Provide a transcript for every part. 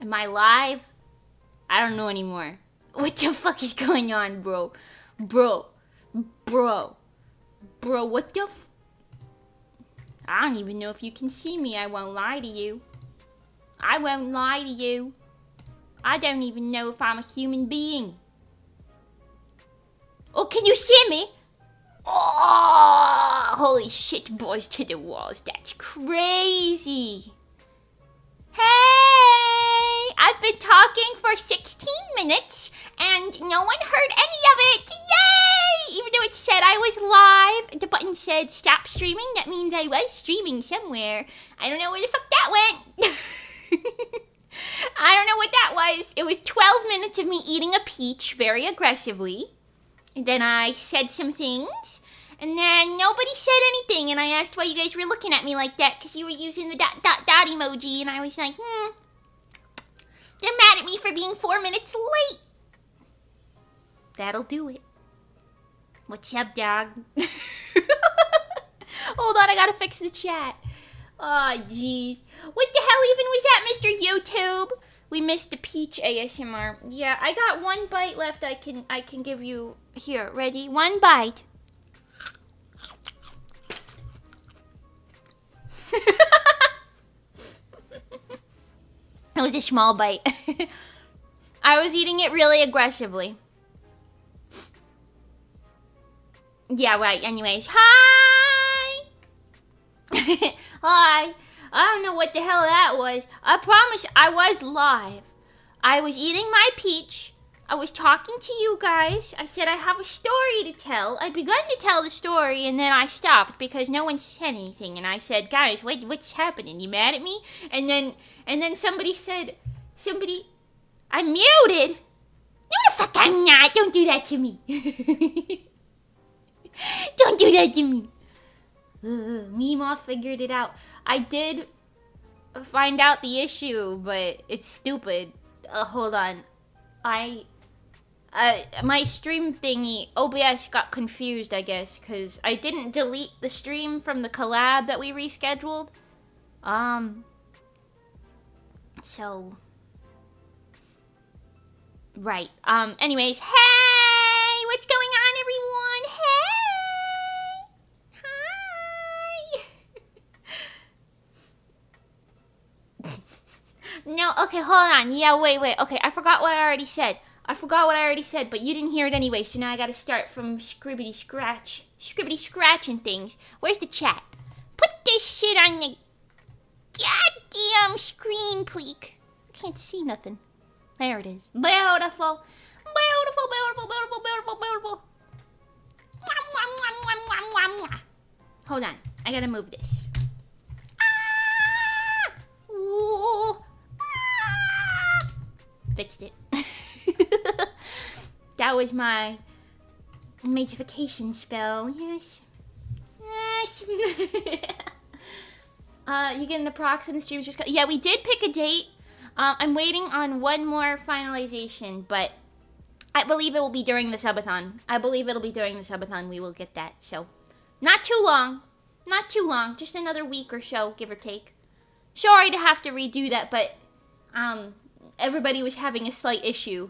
Am I live? I don't know anymore. What the fuck is going on, bro? Bro, what the I don't even know if you can see me. I won't lie to you. I won't lie to you. I don't even know if I'm a human being. Oh, can you see me? Oh, holy shit, boys to the walls. That's crazy. Hey, I've been talking for 16 minutes and no one heard any of it. Yay! Even though it said I was live, the button said stop streaming. That means I was streaming somewhere. I don't know where the fuck that went. I don't know what that was. It was 12 minutes of me eating a peach very aggressively. And then I said some things. And then nobody said anything. And I asked why you guys were looking at me like that. Because you were using the dot emoji. And I was like, they're mad at me for being 4 minutes late. That'll do it. What's up, dog? Hold on, I gotta fix the chat. Oh, jeez. What the hell even was that, Mr. YouTube? We missed the peach ASMR. Yeah, I got one bite left I can give you. Here, ready? One bite. It was a small bite. I was eating it really aggressively. Yeah, right. Anyways, hi! Hi. I don't know what the hell that was. I promise I was live. I was eating my peach. I was talking to you guys. I said I have a story to tell. I'd begun to tell the story and then I stopped because no one said anything. And I said, guys, what's happening? You mad at me? And then somebody said, I'm muted. No, the fuck I'm not. Don't do that to me. Don't do that to me. Meemaw figured it out. I did find out the issue, but it's stupid. Hold on. My stream thingy, OBS got confused, I guess, because I didn't delete the stream from the collab that we rescheduled. So... Right. Anyways, hey! What's going on, everyone? Hey! Hi! No, okay, hold on. Yeah, wait. Okay, I forgot what I already said. But you didn't hear it anyway, so now I gotta start from scribbity scratch and things. Where's the chat? Put this shit on the goddamn screen, please. I can't see nothing. There it is. Beautiful. Hold on. I gotta move this. Ooh. Fixed it. That was my magification spell. Yes. You get an approx and the stream's just... Yeah, we did pick a date. I'm waiting on one more finalization, but I believe it will be during the subathon. We will get that, so... Not too long. Just another week or so, give or take. Sorry to have to redo that, but... everybody was having a slight issue.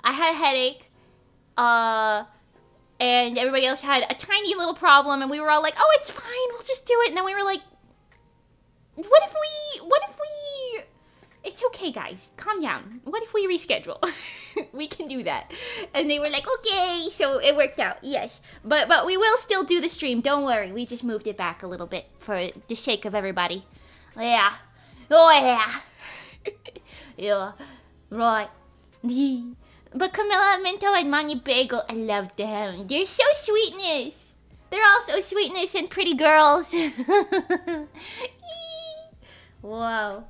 I had a headache, and everybody else had a tiny little problem, and we were all like, oh, it's fine, we'll just do it. And then we were like, what if we... It's okay, guys. Calm down. What if we reschedule? We can do that. And they were like, okay. So it worked out. Yes. But we will still do the stream. Don't worry. We just moved it back a little bit for the sake of everybody. Yeah. Oh, yeah. Yeah. Right. But Camilla, Minto, and Manya Bagel, I love them. They're so sweetness. They're all so sweetness and pretty girls. Wow.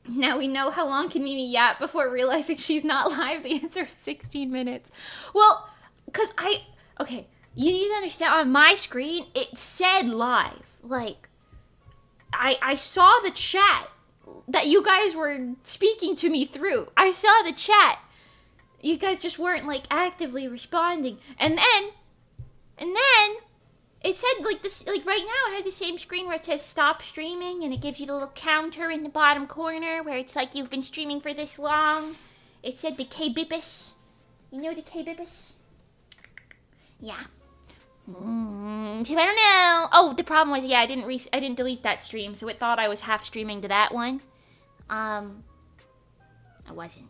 Now we know how long can Mimi yap before realizing she's not live. The answer is 16 minutes. Well, because okay, you need to understand, on my screen, it said live. Like, I saw the chat that you guys were speaking to me through. I saw the chat. You guys just weren't, like, actively responding. And then, It said like this, like right now it has the same screen where it says stop streaming and it gives you the little counter in the bottom corner where it's like you've been streaming for this long. It said the K-Bibis. You know the K-Bibis? Yeah. So I don't know. Oh, the problem was, yeah, I didn't delete that stream, so it thought I was half streaming to that one. I wasn't.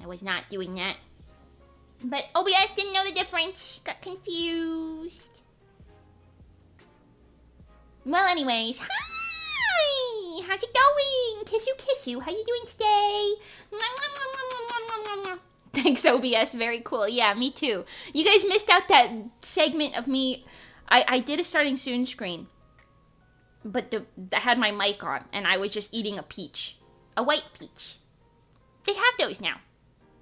I was not doing that. But OBS didn't know the difference. Got confused. Well, anyways, hi! How's it going? Kiss you. How you doing today? Thanks, OBS. Very cool. Yeah, me too. You guys missed out that segment of me. I did a starting soon screen, but I had my mic on, and I was just eating a peach. A white peach. They have those now.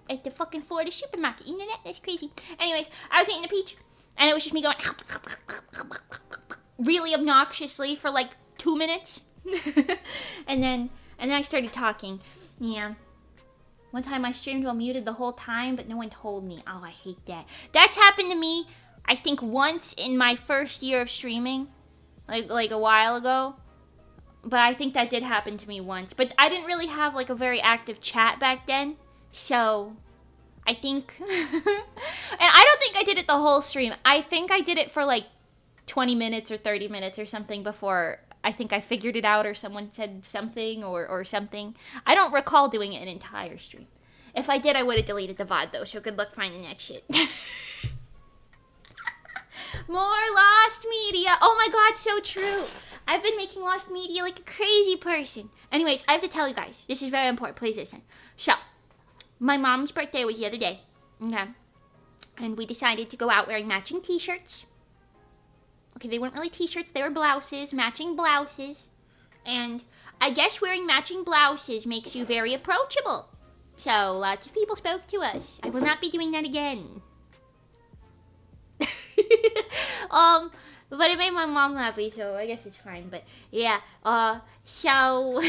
At the fucking Florida supermarket. You know that? That's crazy. Anyways, I was eating a peach, and it was just me going really obnoxiously for like 2 minutes. and then I started talking. Yeah. One time I streamed while muted the whole time, but no one told me. Oh, I hate that. That's happened to me, I think, once in my first year of streaming. Like a while ago. But I think that did happen to me once. But I didn't really have like a very active chat back then. So, I think... and I don't think I did it the whole stream. I think I did it for like 20 minutes or 30 minutes or something before I think I figured it out or someone said something or something. I don't recall doing it an entire stream. If I did, I would have deleted the VOD though, so good luck finding that shit. More Lost Media. Oh my god, so true. I've been making Lost Media like a crazy person. Anyways, I have to tell you guys. This is very important. Please listen. So, my mom's birthday was the other day. Okay. And we decided to go out wearing matching t-shirts. Okay, they weren't really t-shirts. They were blouses. Matching blouses. And I guess wearing matching blouses makes you very approachable. So, lots of people spoke to us. I will not be doing that again. But it made my mom happy, so I guess it's fine. But yeah, so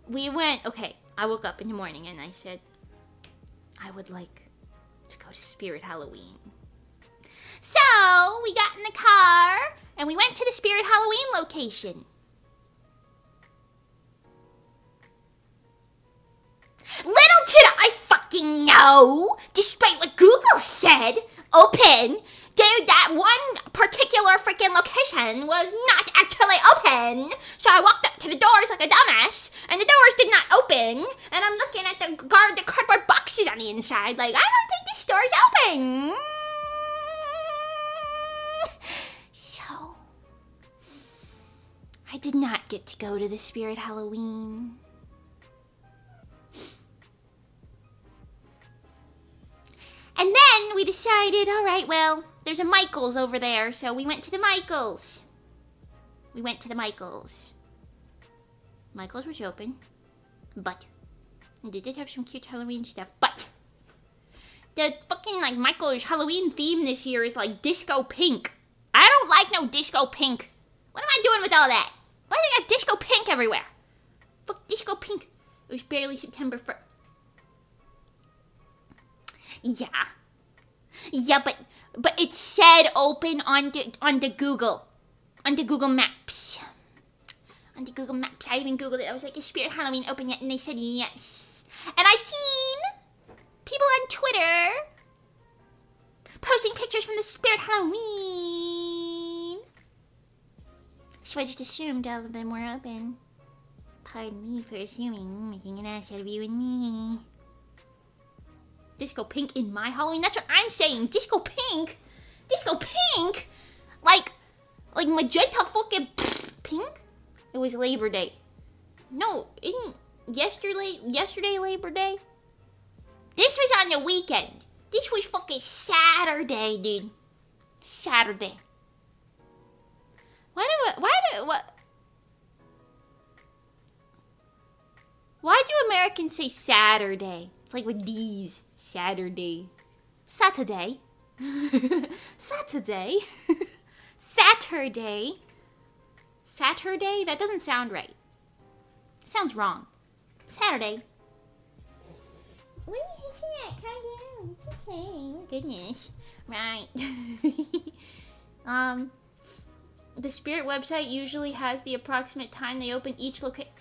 we went. Okay, I woke up in the morning and I said I would like to go to Spirit Halloween. So we got in the car and we went to the Spirit Halloween location. Little did I fucking know, despite what Google said, open, dude, that one particular freaking location was not actually open. So I walked up to the doors like a dumbass, and the doors did not open, and I'm looking at the cardboard boxes on the inside, like, I don't think this store's open. So, I did not get to go to the Spirit Halloween. And then we decided, all right, well, there's a Michael's over there, so we went to the Michael's. Michael's was open, but they did have some cute Halloween stuff, but the fucking, like, Michael's Halloween theme this year is, like, disco pink. I don't like no disco pink. What am I doing with all that? Why do they got disco pink everywhere? Fuck disco pink. It was barely September 1st. Yeah, but it said open on the Google Maps. On the Google Maps, I even Googled it. I was like, is Spirit Halloween open yet? And they said yes. And I seen people on Twitter posting pictures from the Spirit Halloween. So I just assumed all of them were open. Pardon me for assuming, making an ass out of you and me. Disco pink in my Halloween? That's what I'm saying. Disco pink? Disco pink? Like magenta fucking pink? It was Labor Day. No, isn't yesterday Labor Day? This was on the weekend. This was fucking Saturday, dude. Saturday. Why do Americans say Saturday? It's like with D's. Saturday. Saturday. Saturday. Saturday. Saturday? That doesn't sound right. It sounds wrong. Saturday. What are you hissing at? Calm down. It's okay. My goodness. Right. The Spirit website usually has the approximate time they open each location.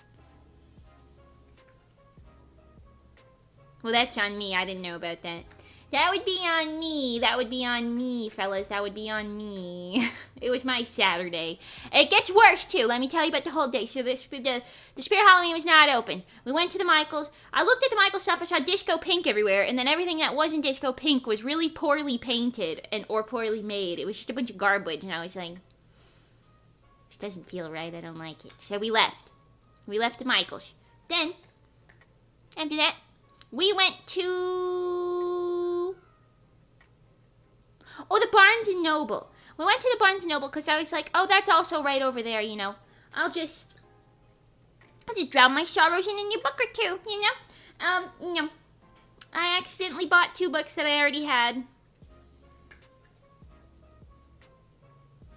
Well, that's on me. I didn't know about that. That would be on me. That would be on me, fellas. That would be on me. It was my Saturday. It gets worse, too. Let me tell you about the whole day. So the Spirit Halloween was not open. We went to the Michaels. I looked at the Michaels stuff. I saw disco pink everywhere. And then everything that wasn't disco pink was really poorly painted or poorly made. It was just a bunch of garbage. And I was like, this doesn't feel right. I don't like it. So we left. We left the Michaels. Then, after that, we went to... the Barnes & Noble. We went to the Barnes & Noble because I was like, oh, that's also right over there, you know. I'll just drown my sorrows in a new book or two, you know. I accidentally bought 2 books that I already had.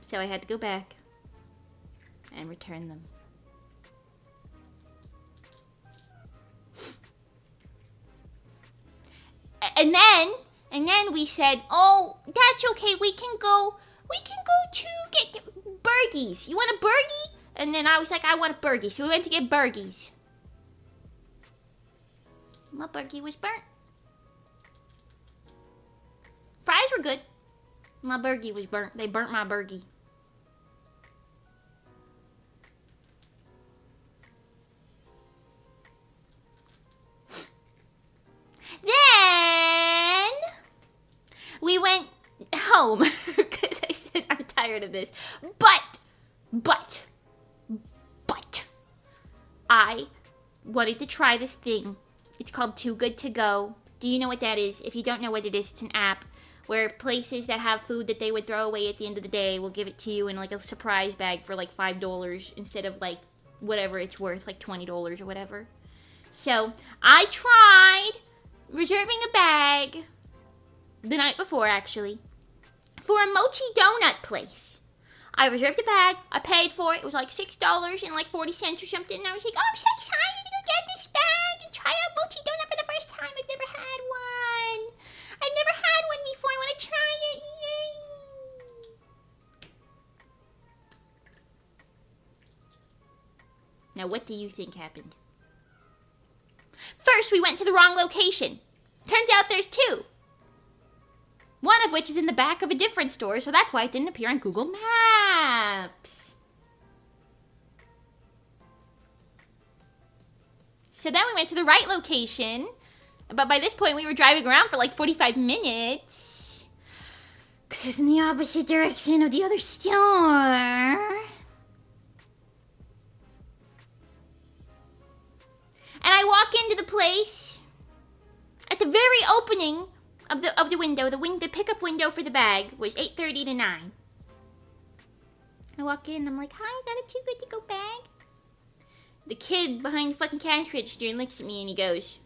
So I had to go back and return them. And then we said, oh, that's okay, we can go to get burgies. You want a burgie? And then I was like, I want a burgie. So we went to get burgies. My burgie was burnt. Fries were good. My burgie was burnt. They burnt my burgie. Then we went home because I said I'm tired of this. But I wanted to try this thing. It's called Too Good To Go. Do you know what that is? If you don't know what it is, it's an app where places that have food that they would throw away at the end of the day will give it to you in like a surprise bag for like $5 instead of like whatever it's worth, like $20 or whatever. So I tried reserving a bag the night before, actually, for a mochi donut place. I reserved a bag. I paid for it. It was like $6 and like 40 cents or something. And I was like, oh, I'm so excited to go get this bag and try out mochi donut for the first time. I've never had one. I've never had one before. I want to try it. Yay! Now, what do you think happened? First, we went to the wrong location. Turns out there's 2. One of which is in the back of a different store, so that's why it didn't appear on Google Maps. So then we went to the right location, but by this point we were driving around for like 45 minutes. Because it was in the opposite direction of the other store. And I walk into the place at the very opening of the window. The pickup window for the bag was 8:30 to 9. I walk in, I'm like, hi, I got a Too Good To Go bag. The kid behind the fucking cash register and looks at me and he goes,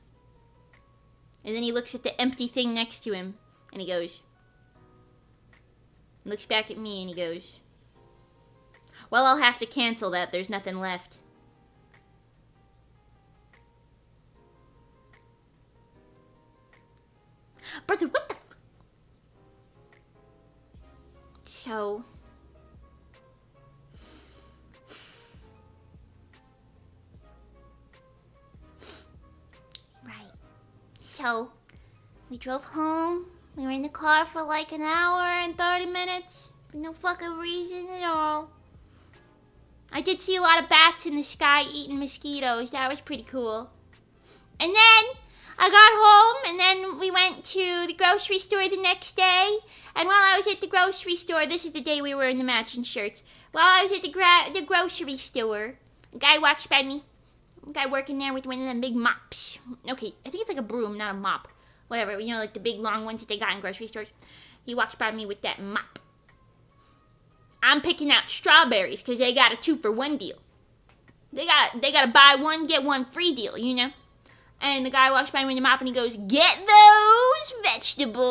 and then he looks at the empty thing next to him and he goes, looks back at me and he goes, well, I'll have to cancel that. There's nothing left. Brother, what the... So... Right. So, we drove home. We were in the car for like an hour and 30 minutes. For no fucking reason at all. I did see a lot of bats in the sky eating mosquitoes. That was pretty cool. And then... I got home, and then we went to the grocery store the next day. And while I was at the grocery store, this is the day we were in the matching shirts. While I was at the grocery store, a guy walks by me. A guy working there with one of them big mops. Okay, I think it's like a broom, not a mop. Whatever, you know, like the big long ones that they got in grocery stores. He walks by me with that mop. I'm picking out strawberries because they got a 2-for-1 deal. They got a buy one, get one free deal, you know? And the guy walks by me with the mop and he goes, get those vegetables.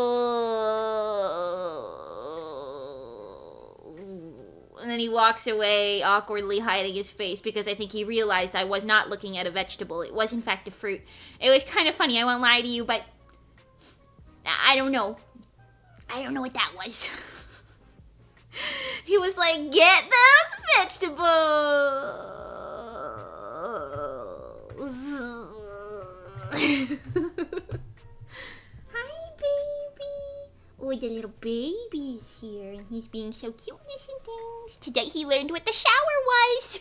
And then he walks away, awkwardly hiding his face because I think he realized I was not looking at a vegetable. It was, in fact, a fruit. It was kind of funny, I won't lie to you, but I don't know. I don't know what that was. He was like, get those vegetables. Hi, baby. Oh, the little baby is here, and he's being so cute and things. Today he learned what the shower was.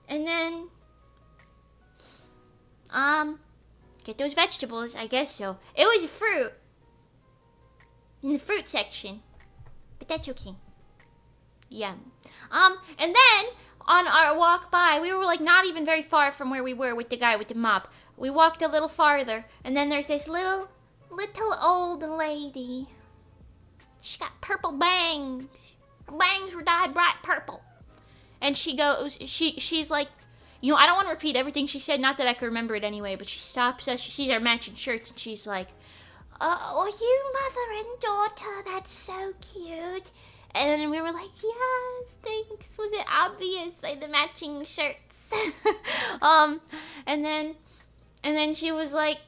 And then, get those vegetables, I guess so. It was a fruit. In the fruit section. But that's okay. Yeah. And then, on our walk by, we were like not even very far from where we were with the guy with the mop. We walked a little farther, and then there's this little old lady. She got purple bangs. Her bangs were dyed bright purple. And she goes, she's like, you know, I don't want to repeat everything she said, not that I can remember it anyway, but she stops us, she sees our matching shirts, and she's like, oh, you mother and daughter, that's so cute. And then we were like, yes, thanks. Was it obvious by the matching shirts? And then she was like,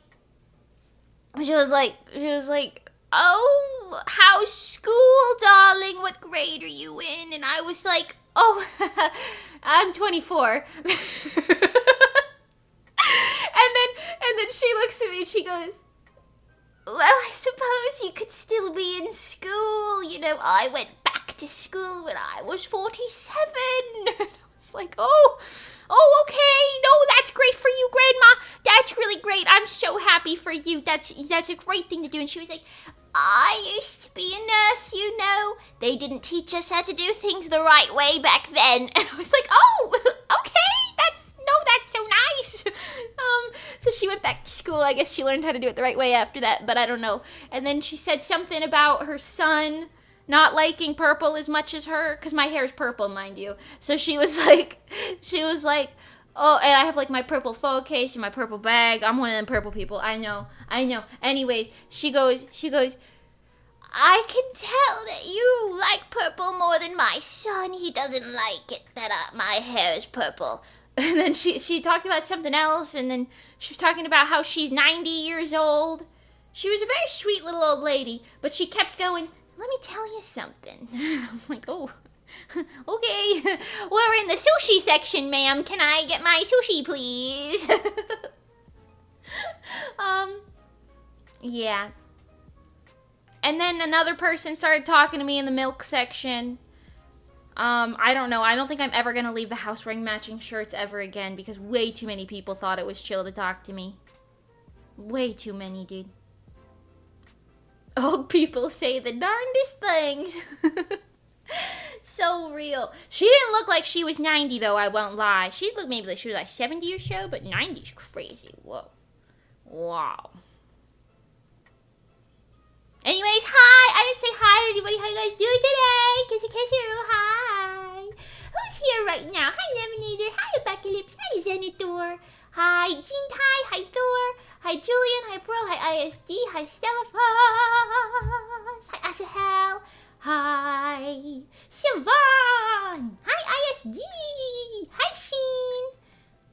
oh, how's school, darling? What grade are you in? And I was like, oh, I'm 24. And then she looks at me and she goes, well, I suppose you could still be in school. You know, I went back to school when I was 47. And I was like, oh, okay. No, that's great for you, Grandma. That's really great. I'm so happy for you. That's a great thing to do. And she was like, I used to be a nurse, you know. They didn't teach us how to do things the right way back then. And I was like, oh, okay. That's so nice. So she went back to school. I guess she learned how to do it the right way after that, but I don't know. And then she said something about her son not liking purple as much as her, because my hair is purple, mind you. So she was like, oh, and I have like my purple phone case and my purple bag. I'm one of them purple people. I know. Anyways, she goes, I can tell that you like purple more than my son. He doesn't like it that my hair is purple. And then she talked about something else, and then she was talking about how she's 90 years old. She was a very sweet little old lady, but she kept going, let me tell you something. I'm like, oh, okay. We're in the sushi section, ma'am. Can I get my sushi, please? Yeah. And then another person started talking to me in the milk section. I don't know. I don't think I'm ever going to leave the house wearing matching shirts ever again because way too many people thought it was chill to talk to me. Way too many, dude. Old people say the darndest things. So real. She didn't look like she was 90, though, I won't lie. She looked maybe like she was like 70 or so, but 90's crazy. Whoa. Wow. Anyways, hi! I didn't say hi to anybody. How you guys doing today? Kissu. Hi! Who's here right now? Hi, Lemonator. Hi, Apocalypse. Hi, Zenator. Hi, Jean Tai. Hi, Thor. Hi, Julian. Hi, Pearl. Hi, ISD. Hi, Stella Foss. Hi, Asahel. Hi, Siobhan. Hi, ISD. Hi, Sheen.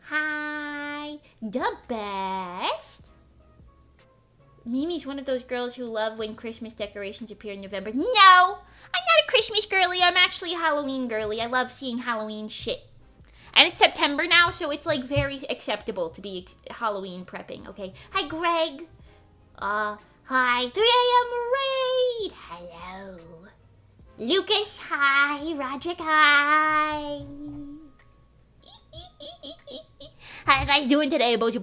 Hi, the best. Mimi's one of those girls who love when Christmas decorations appear in November. No, I'm not a Christmas girly. I'm actually a Halloween girly. I love seeing Halloween shit. And it's September now, so it's like very acceptable to be Halloween prepping, okay? Hi, Greg. Hi, 3 a.m. Raid. Hello. Lucas, hi. Roderick, hi. How you guys doing today? Bozu.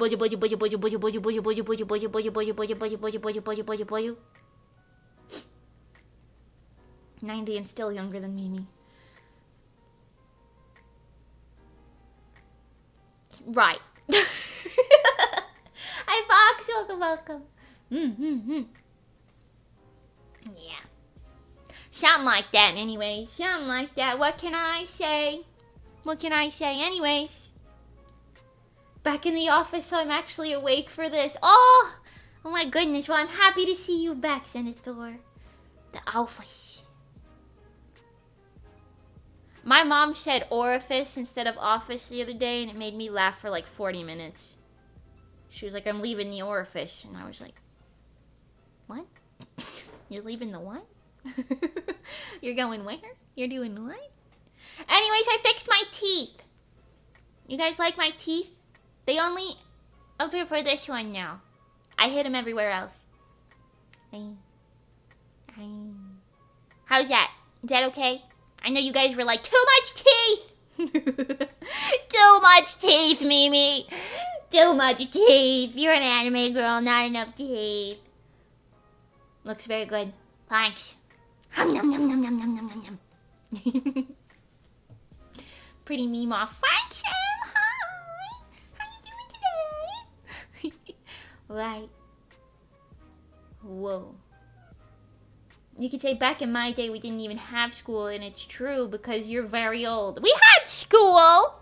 90 and still younger than Mimi. Right. Hi, Fox. Welcome. Yeah. Something like that, anyway. Something like that. What can I say? Anyways. Back in the office, so I'm actually awake for this. Oh my goodness. Well, I'm happy to see you back, Senator. The office. My mom said orifice instead of office the other day, and it made me laugh for like 40 minutes. She was like, I'm leaving the orifice. And I was like, what? You're leaving the what? You're going where? You're doing what? Anyways, I fixed my teeth. You guys like my teeth? They only appear for this one now. I hid them everywhere else. How's that? Is that okay? I know you guys were like, too much teeth! Too much teeth, Mimi! Too much teeth! You're an anime girl, not enough teeth. Looks very good. Thanks. Hum, nom, nom, nom, nom, nom, nom, nom, nom. Pretty meme off. Thanks, Sam! Hi! How you doing today? Right. Whoa. You could say back in my day we didn't even have school, and it's true because you're very old. We had school!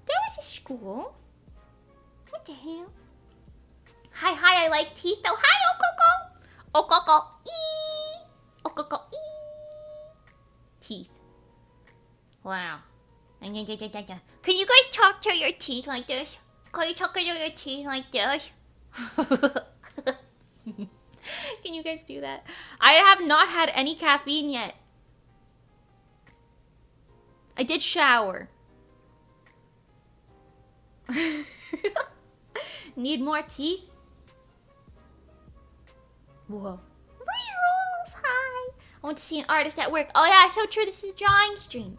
There was a school. What the hell? Hi, I like teeth though. Hi, Okoko! Okoko, ee! Okoko, ee! Teeth. Wow. Can you guys talk to your teeth like this? Can you talk to your teeth like this? Can you guys do that? I have not had any caffeine yet. I did shower. Need more teeth? Whoa. Rerolls, hi. I want to see an artist at work. Oh yeah, so true. This is a drawing stream.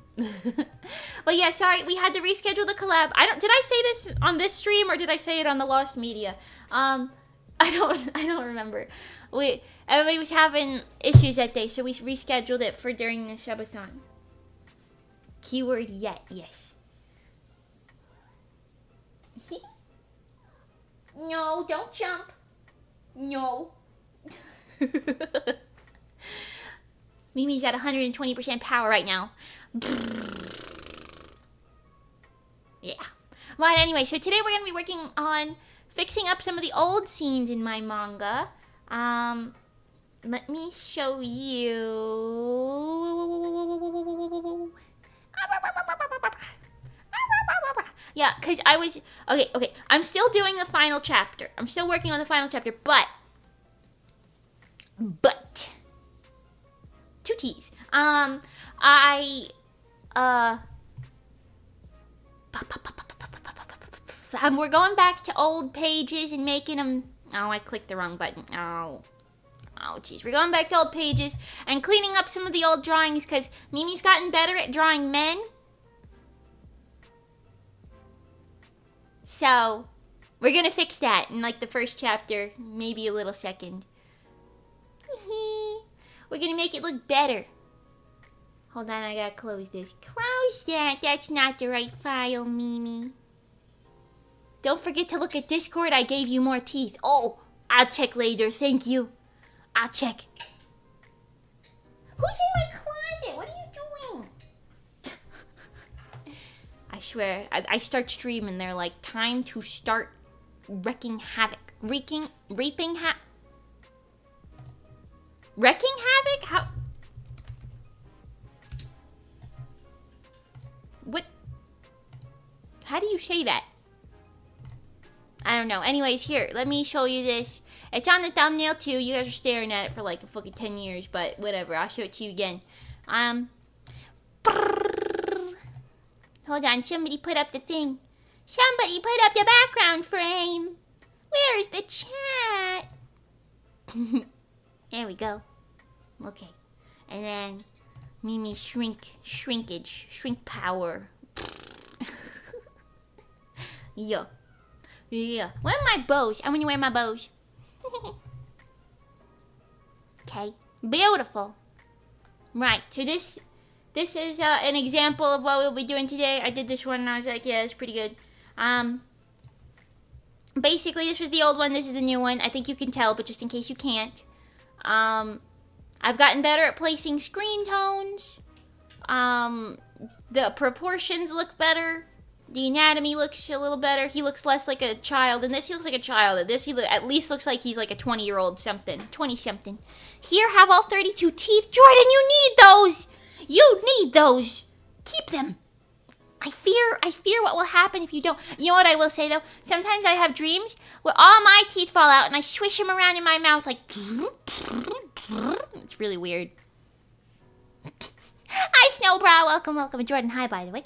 But yeah, sorry, we had to reschedule the collab. Did I say this on this stream or did I say it on the Lost Media? I don't remember. Everybody was having issues that day, so we rescheduled it for during the subathon. Keyword yet, yes. No, don't jump. No. Mimi's at 120% power right now. Yeah. Right, anyway, so today we're going to be working on fixing up some of the old scenes in my manga. Let me show you. Yeah, because I was... Okay. I'm still doing the final chapter. I'm still working on the final chapter, but... Two T's. We're going back to old pages and making them... Oh, I clicked the wrong button. Oh, jeez. We're going back to old pages and cleaning up some of the old drawings because Mimi's gotten better at drawing men. So, we're going to fix that in like the first chapter, maybe a little second. We're going to make it look better. Hold on, I gotta close this. Close that. That's not the right file, Mimi. Don't forget to look at Discord. I gave you more teeth. Oh, I'll check later. Thank you. I'll check. Who's in my closet? What are you doing? I swear, I start streaming. They're like, time to start wrecking havoc. Reaping havoc? Wrecking havoc? How? What? How do you say that? I don't know. Anyways, here, let me show you this. It's on the thumbnail too. You guys are staring at it for like a fucking 10 years, but whatever. I'll show it to you again. Hold on. Somebody put up the thing. Somebody put up the background frame. Where's the chat? There we go. Okay. And then Mimi shrink power. Yeah. Yeah. Where are my bows? I want to wear my bows. Okay. Beautiful. Right. So this is an example of what we'll be doing today. I did this one and I was like, yeah, it's pretty good. Basically, this was the old one. This is the new one. I think you can tell, but just in case you can't. I've gotten better at placing screen tones. The proportions look better. The anatomy looks a little better. He looks less like a child. In this, he looks like a child. In this, he at least looks like he's like a 20-year-old something. 20-something. Here, have all 32 teeth. Jordan, you need those! You need those! Keep them. I fear what will happen if you don't. You know what I will say though? Sometimes I have dreams where all my teeth fall out and I swish them around in my mouth like. It's really weird. Hi, Snowbrow. Welcome. Jordan, hi, by the way.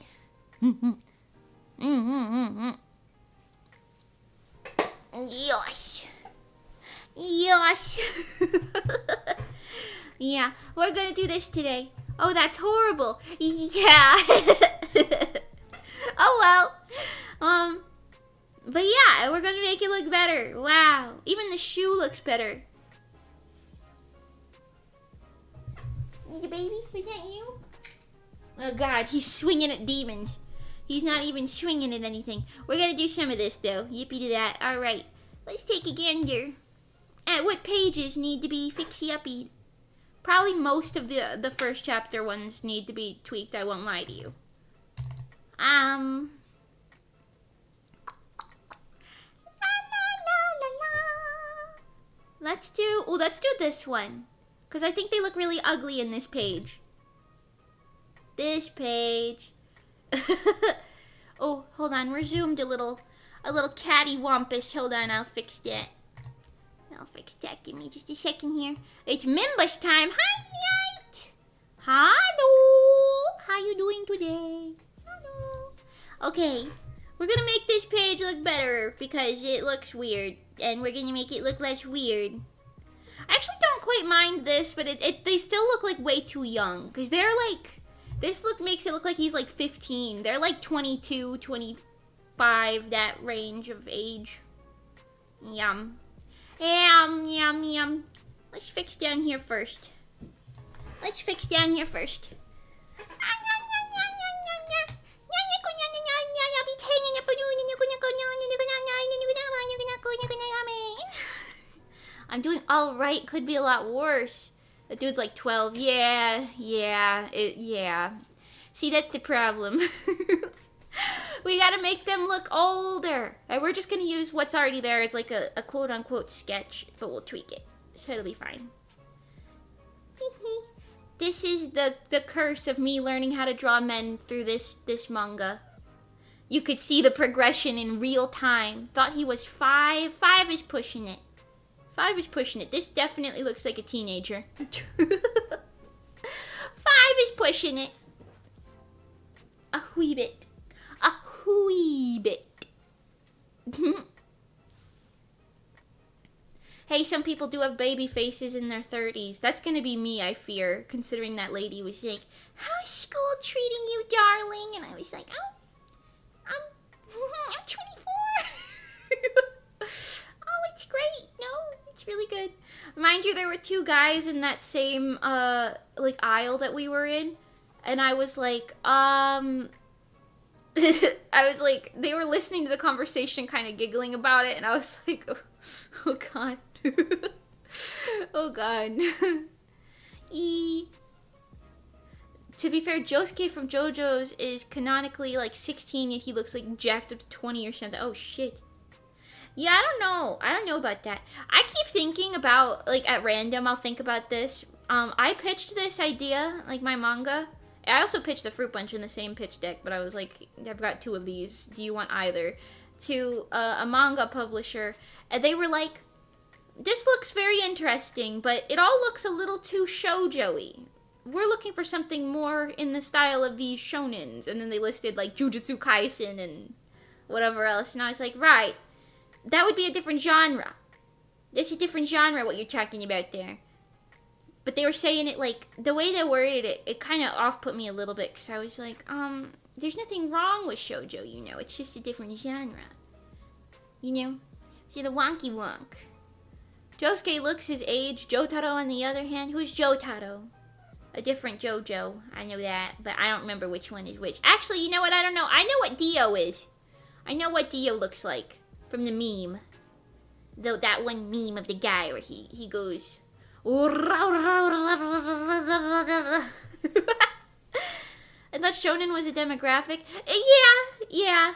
Yes. Yeah, we're gonna do this today. Oh, that's horrible. Yeah. Oh well. But yeah, we're gonna make it look better. Wow. Even the shoe looks better. You baby? Was that you? Oh god, he's swinging at demons. He's not even swinging at anything. We're gonna do some of this though. Yippee to that. Alright, let's take a gander at what pages need to be fixy-uppy. Probably most of the first chapter ones need to be tweaked, I won't lie to you. Let's do this one. Because I think they look really ugly in this page. This page. Oh, hold on. We're zoomed a little cattywampus. Hold on, I'll fix that. Give me just a second here. It's members time. Hi, Night. Hello. How you doing today? Hello. Okay, we're gonna make this page look better because it looks weird, and we're gonna make it look less weird. I actually don't quite mind this, but they still look like way too young because they're like. This look makes it look like he's like 15. They're like 22, 25, that range of age. Yum. Yum. Let's fix down here first. I'm doing alright, could be a lot worse. That dude's like 12. Yeah. See, that's the problem. We gotta make them look older. And we're just gonna use what's already there as like a quote-unquote sketch, but we'll tweak it. So it'll be fine. This is the curse of me learning how to draw men through this manga. You could see the progression in real time. Thought he was 5. 5 is pushing it. This definitely looks like a teenager. 5 is pushing it. A wee bit. Hey, some people do have baby faces in their 30s. That's gonna be me, I fear, considering that lady was like, how's school treating you, darling? And I was like, I'm 24. Oh, it's great. No, it's really good. Mind you, there were 2 guys in that same, like, aisle that we were in. And I was like, they were listening to the conversation, kind of giggling about it. And I was like, oh God. Oh God. To be fair, Josuke from JoJo's is canonically like 16, yet he looks like jacked up to 20 or something. Oh shit. Yeah, I don't know about that. I keep thinking about, like, at random, I'll think about this. I pitched this idea, like my manga. I also pitched the Fruit Punch in the same pitch deck, but I was like, I've got 2 of these. Do you want either? To a manga publisher. And they were like, this looks very interesting, but it all looks a little too shoujo-y. We're looking for something more in the style of these shonens. And then they listed, like, Jujutsu Kaisen and whatever else. And I was like, right. That would be a different genre. That's a different genre, what you're talking about there. But they were saying it, like, the way they worded it, it kind of off-put me a little bit. Because I was like, there's nothing wrong with shoujo, you know. It's just a different genre. You know? See, the wonky wonk. Josuke looks his age. Jotaro, on the other hand. Who's Jotaro? A different JoJo. I know that. But I don't remember which one is which. Actually, you know what? I don't know. I know what Dio is. I know what Dio looks like. From the meme. Though that one meme of the guy where he goes... I thought shonen was a demographic. Yeah.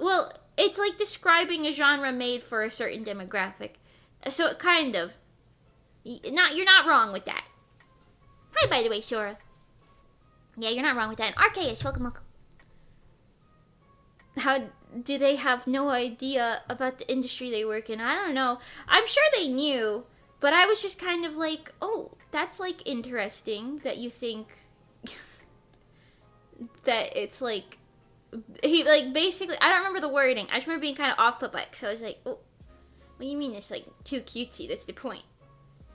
Well, it's like describing a genre made for a certain demographic. So it kind of. You're not wrong with that. Hi, by the way, Sora. Yeah, you're not wrong with that. And Arceus, welcome. How do they have no idea about the industry they work in? I don't know. I'm sure they knew, but I was just kind of like, oh, that's like interesting that you think that it's like he like basically I don't remember the wording. I just remember being kind of off put by it. So I was like, oh, what do you mean it's like too cutesy? That's the point.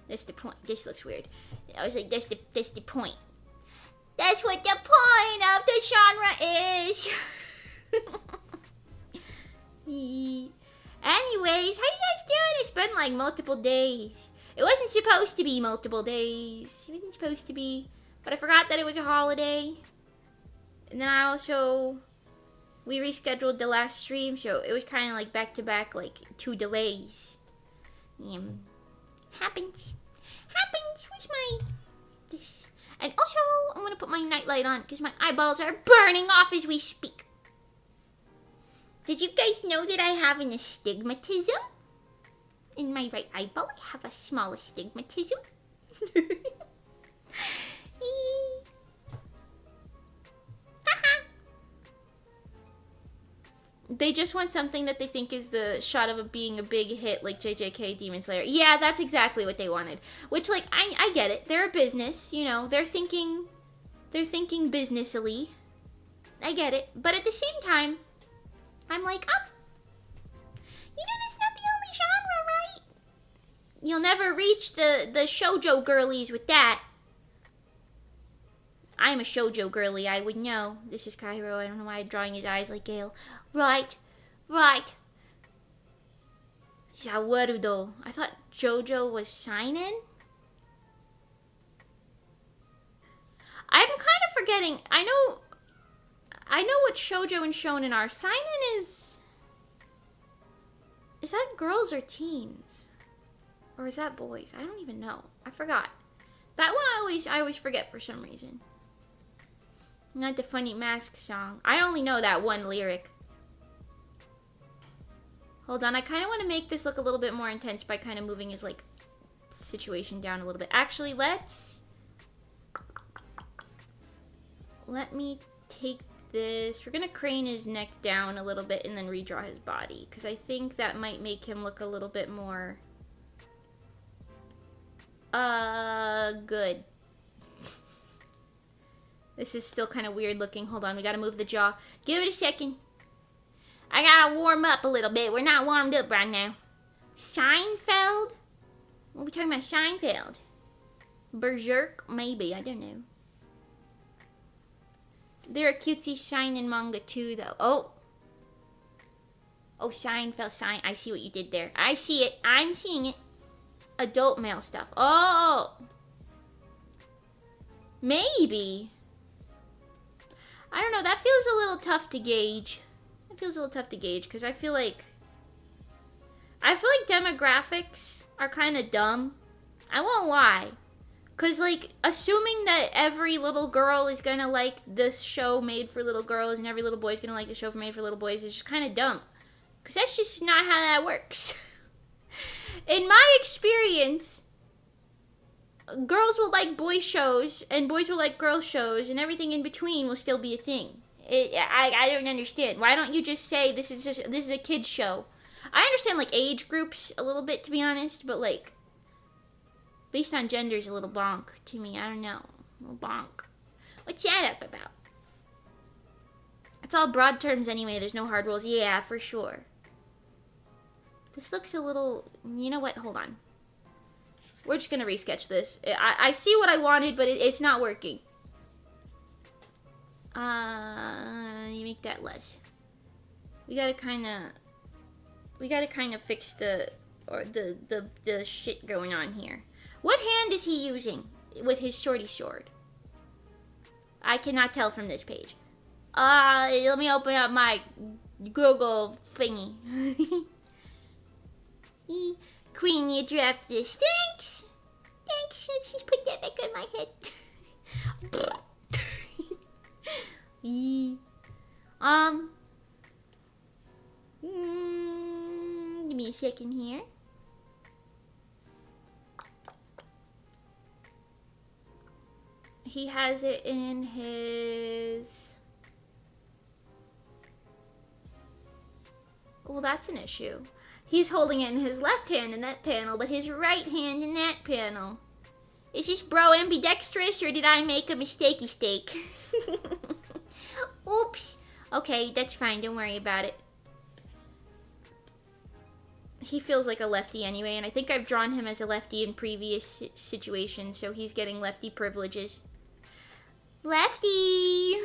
That's the point. This looks weird. I was like, that's the point. That's what the point of the genre is. Anyways, how you guys doing? It's been like multiple days. It wasn't supposed to be multiple days. It wasn't supposed to be. But I forgot that it was a holiday. And then we rescheduled the last stream, so it was kind of like back to back, like 2 delays. Happens. Where's my this? And also, I'm gonna put my nightlight on because my eyeballs are burning off as we speak. Did you guys know that I have an astigmatism? In my right eyeball, I have a small astigmatism. They just want something that they think is the shot of being a big hit, like JJK Demon Slayer. Yeah, that's exactly what they wanted. Which, like, I get it. They're a business, you know. They're thinking businessily. I get it. But at the same time, I'm like, you know, that's not the only genre, right? You'll never reach the shoujo girlies with that. I'm a shoujo girly, I would know. This is Cairo. I don't know why I'm drawing his eyes like Gale. Right. Zawaru though. I thought JoJo was seinen. I'm kind of forgetting. I know what shoujo and shonen are. Seinen is that girls or teens? Or is that boys? I don't even know. I forgot. That one I always forget for some reason. Not the funny mask song. I only know that one lyric. Hold on, I kind of want to make this look a little bit more intense by kind of moving his, like, situation down a little bit. Actually, let me take this. We're going to crane his neck down a little bit and then redraw his body. Because I think that might make him look a little bit more... good. This is still kind of weird looking. Hold on, we gotta move the jaw. Give it a second. I gotta warm up a little bit. We're not warmed up right now. Seinfeld? What are we talking about? Seinfeld? Berserk? Maybe, I don't know. There are cutesy seinen manga too, though. Oh, Seinfeld, I see what you did there. I see it. I'm seeing it. Adult male stuff. Oh! Maybe. I don't know, that feels a little tough to gauge. It feels a little tough to gauge because I feel like demographics are kind of dumb. I won't lie. Because, like, assuming that every little girl is going to like this show made for little girls and every little boy is going to like the show made for little boys is just kind of dumb. Because that's just not how that works. In my experience, girls will like boy shows, and boys will like girl shows, and everything in between will still be a thing. I don't understand. Why don't you just say this is a kid's show? I understand like age groups a little bit, to be honest, but like based on gender is a little bonk to me. I don't know, a little bonk. What's that up about? It's all broad terms anyway. There's no hard rules. Yeah, for sure. This looks a little. You know what? Hold on. We're just gonna resketch this. I see what I wanted, but it's not working. You make that less. We gotta kind of fix the shit going on here. What hand is he using with his shorty sword? I cannot tell from this page. Let me open up my Google thingy. Queen, you dropped this. Thanks. Let's just put that back on my head. Give me a second here. He has it in his Well, that's an issue. He's holding it in his left hand in that panel, but his right hand in that panel. Is this bro ambidextrous, or did I make a mistakey steak? Oops. Okay, that's fine. Don't worry about it. He feels like a lefty anyway, and I think I've drawn him as a lefty in previous situations, so he's getting lefty privileges. Lefty!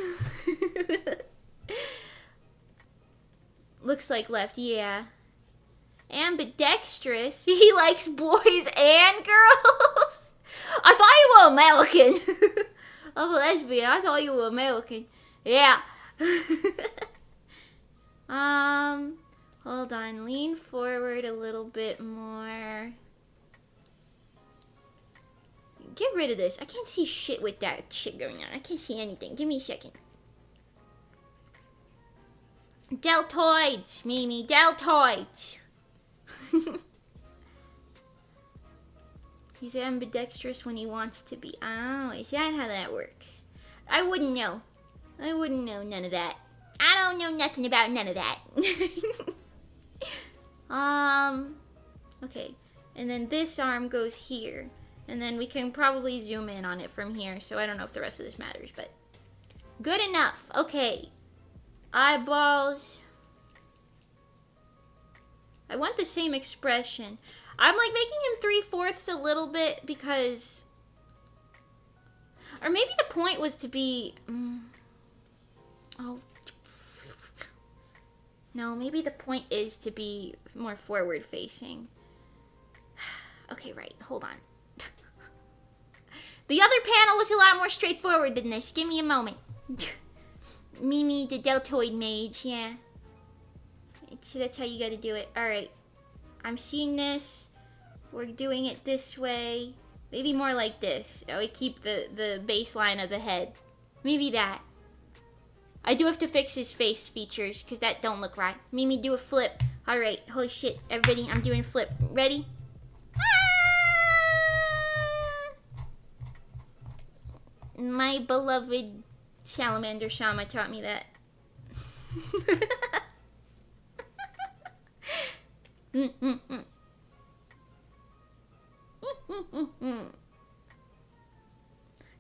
Looks like lefty, yeah. Ambidextrous. He likes boys and girls. I thought you were American. I'm a lesbian. I thought you were American. Yeah. Hold on. Lean forward a little bit more. Get rid of this. I can't see shit with that shit going on. I can't see anything. Give me a second. Deltoids, Mimi. Deltoids. He's ambidextrous when he wants to be. Oh, is that how that works? I wouldn't know. I wouldn't know none of that. I don't know nothing about none of that. Okay. And then this arm goes here. And then we can probably zoom in on it from here. So I don't know if the rest of this matters, but good enough. Okay. Eyeballs. I want the same expression. I'm like making him 3/4 a little bit because, or maybe the point was to be, oh, no, maybe the point is to be more forward facing. Okay, right, hold on. The other panel was a lot more straightforward than this. Give me a moment. Mimi, the deltoid mage, yeah. So that's how you gotta do it. Alright. I'm seeing this. We're doing it this way. Maybe more like this. We keep the baseline of the head. Maybe that. I do have to fix his face features, because that don't look right. Mimi, do a flip. Alright, holy shit. Everybody, I'm doing a flip. Ready? My beloved salamander Shama taught me that.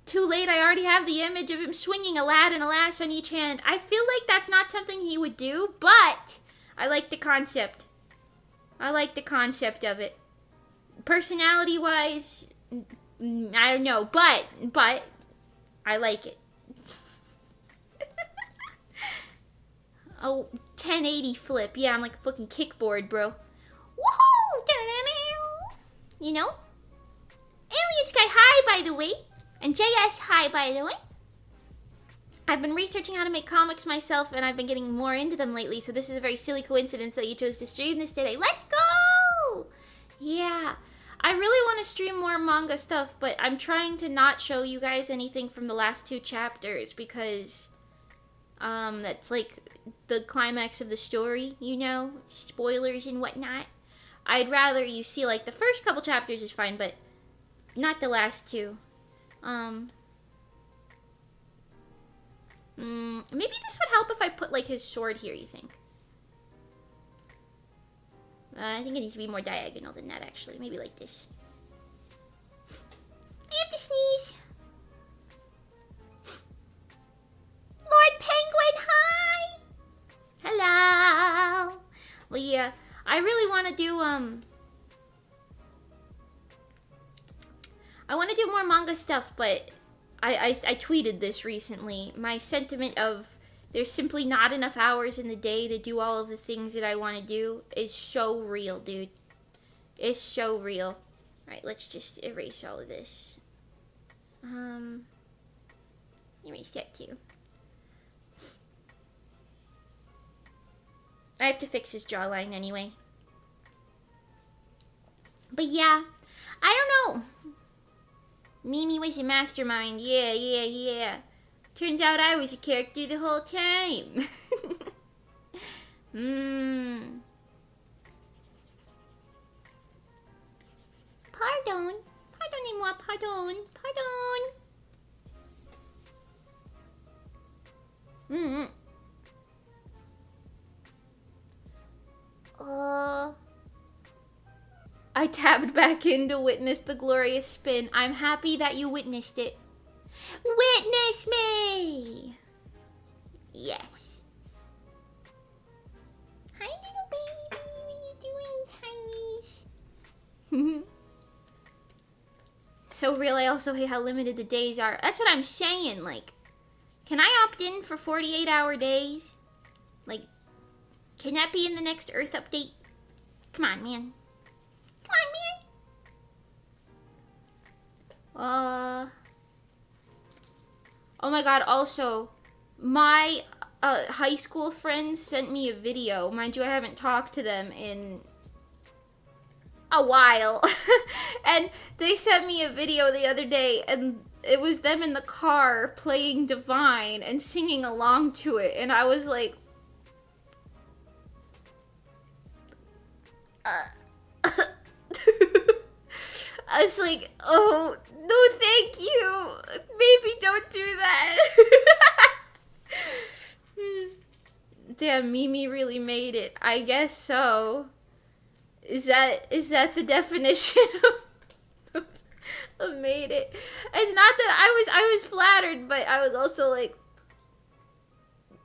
Too late, I already have the image of him swinging a lad and a lass on each hand. I feel like that's not something he would do, but I like the concept. I like the concept of it. Personality-wise, I don't know, but I like it. Oh, 1080 flip. Yeah, I'm like a fucking kickboard, bro. Woohoo! You know? Alien Sky, hi, by the way. And JS, hi, by the way. I've been researching how to make comics myself, and I've been getting more into them lately, so this is a very silly coincidence that you chose to stream this today. Let's go! Yeah. I really want to stream more manga stuff, but I'm trying to not show you guys anything from the last 2 chapters, because that's like the climax of the story, you know? Spoilers and whatnot. I'd rather you see, like, the first couple chapters is fine, but not the last 2. Maybe this would help if I put, like, his sword here, you think? I think it needs to be more diagonal than that, actually. Maybe like this. I have to sneeze. Lord Penguin, hi! Hello! Well, yeah, I really want to do, I want to do more manga stuff, but I tweeted this recently. My sentiment of there's simply not enough hours in the day to do all of the things that I want to do is so real, dude. It's so real. Alright, let's just erase all of this. Erase that too. I have to fix his jawline anyway. But yeah, I don't know. Mimi was a mastermind. Yeah. Turns out I was a character the whole time. Pardon. Pardonnez-moi, pardon. tabbed back in to witness the glorious spin. I'm happy that you witnessed it. Witness me! Yes. Hi, little baby. What are you doing, tinies? So real, I also hate how limited the days are. That's what I'm saying, like, can I opt in for 48-hour days? Like, can that be in the next Earth update? Come on, man. Come on, man. Oh my god, also, my high school friends sent me a video. Mind you, I haven't talked to them in a while. And they sent me a video the other day, and it was them in the car playing Divine and singing along to it. And I was like, I was like, oh, no thank you. Maybe don't do that. Damn, Mimi really made it. I guess so. Is that the definition of made it? It's not that I was flattered, but I was also like,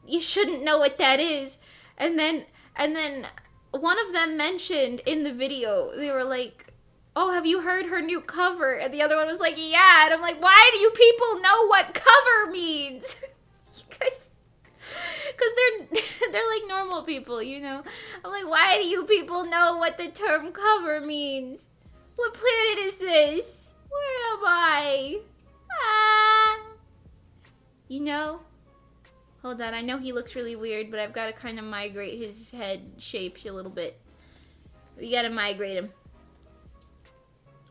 you shouldn't know what that is. And then one of them mentioned in the video, they were like, oh, have you heard her new cover? And the other one was like, yeah. And I'm like, why do you people know what cover means? You guys, because they're like normal people, you know? I'm like, why do you people know what the term cover means? What planet is this? Where am I? Ah. You know? Hold on, I know he looks really weird, but I've got to kind of migrate his head shapes a little bit. We got to migrate him.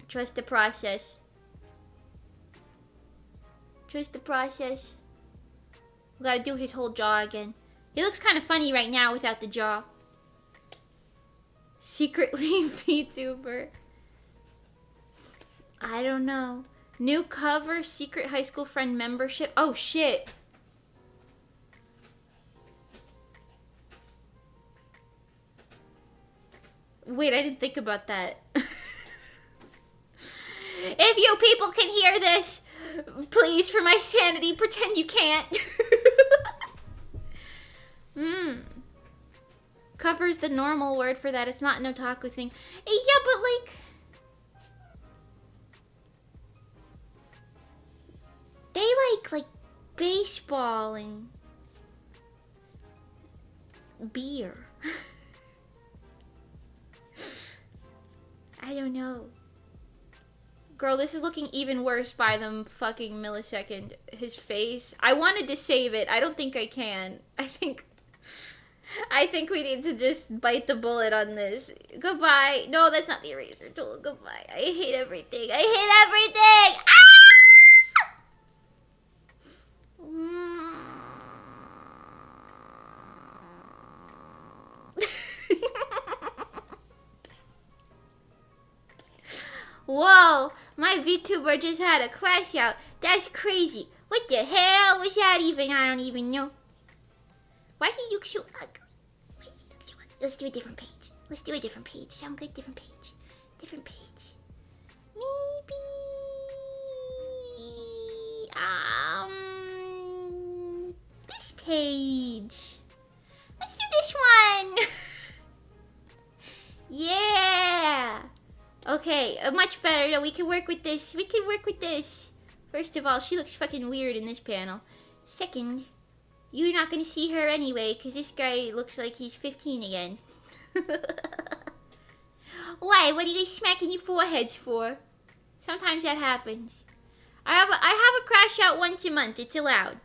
Trust the process. Trust the process. We gotta do his whole jaw again. He looks kind of funny right now without the jaw. Secretly VTuber. I don't know. New cover, secret high school friend membership. Oh shit. Wait, I didn't think about that. If you people can hear this, please, for my sanity, pretend you can't. Cover's the normal word for that. It's not an otaku thing. Yeah, but like, they like baseball and beer. I don't know. Girl, this is looking even worse by the fucking millisecond. His face. I wanted to save it. I don't think I can. I think we need to just bite the bullet on this. Goodbye. No, that's not the eraser tool. Goodbye. I hate everything. I hate everything! Ah! Whoa, my VTuber just had a crash out. That's crazy. What the hell was that even? I don't even know. Why he look so ugly? Why does he look so ugly? Let's do a different page. Let's do a different page. Sound good? Different page. Different page. Maybe this page. Let's do this one. Yeah. Okay, much better. No, we can work with this. We can work with this. First of all, she looks fucking weird in this panel. Second, you're not gonna see her anyway, because this guy looks like he's 15 again. Why? What are you smacking your foreheads for? Sometimes that happens. I have a crash out once a month. It's allowed.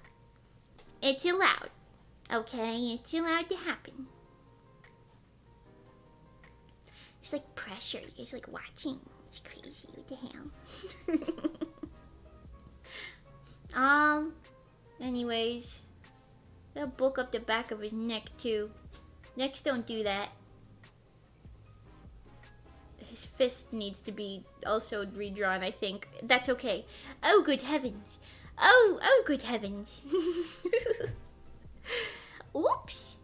It's allowed. Okay? It's allowed to happen. There's like pressure. You guys like watching. It's crazy. What the hell? Anyways. That'll bulk up the back of his neck too. Necks don't do that. His fist needs to be also redrawn, I think. That's okay. Oh, good heavens. Oh, good heavens. Oops.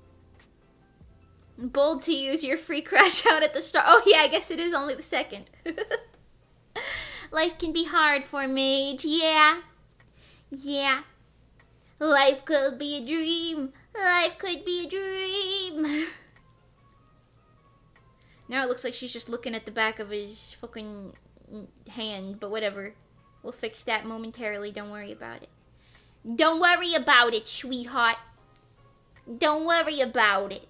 Bold to use your free crash out at the start. Oh yeah, I guess it is only the second. Life can be hard for Mage. Yeah. Yeah. Life could be a dream. Life could be a dream. Now it looks like she's just looking at the back of his fucking hand, but whatever. We'll fix that momentarily. Don't worry about it. Don't worry about it, sweetheart. Don't worry about it.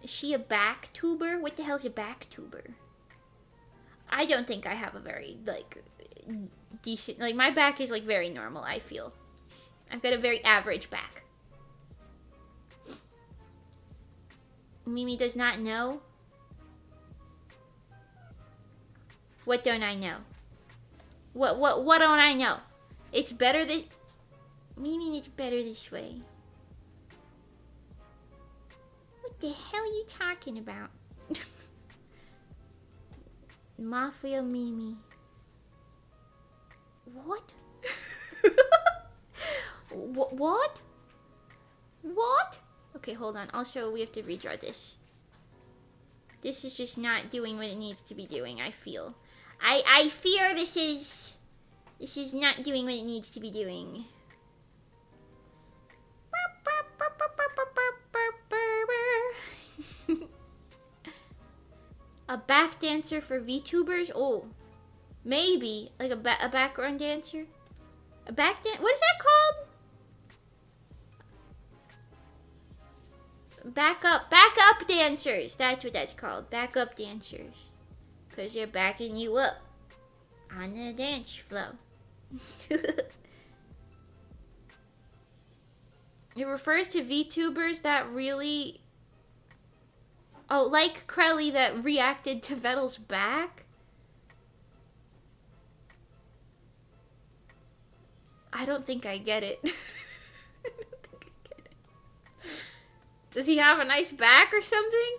Is she a back tuber? What the hell's a back tuber? I don't think I have a very, like, decent... Like, my back is, like, very normal, I feel. I've got a very average back. Mimi does not know? What don't I know? What don't I know? It's better this... Mimi, it's better this way. What the hell are you talking about? Mafia Mimi. What? What? What? Okay, hold on. Also, we have to redraw this. This is just not doing what it needs to be doing, I feel. I fear this is not doing what it needs to be doing. A back dancer for VTubers? Oh, maybe like a background dancer. A back dan. What is that called? Backup dancers. That's what that's called. Backup dancers, cause they're backing you up on the dance floor. It refers to VTubers that really... Oh, like Krelly that reacted to Vettel's back? I don't think I get it. I don't think I get it. Does he have a nice back or something?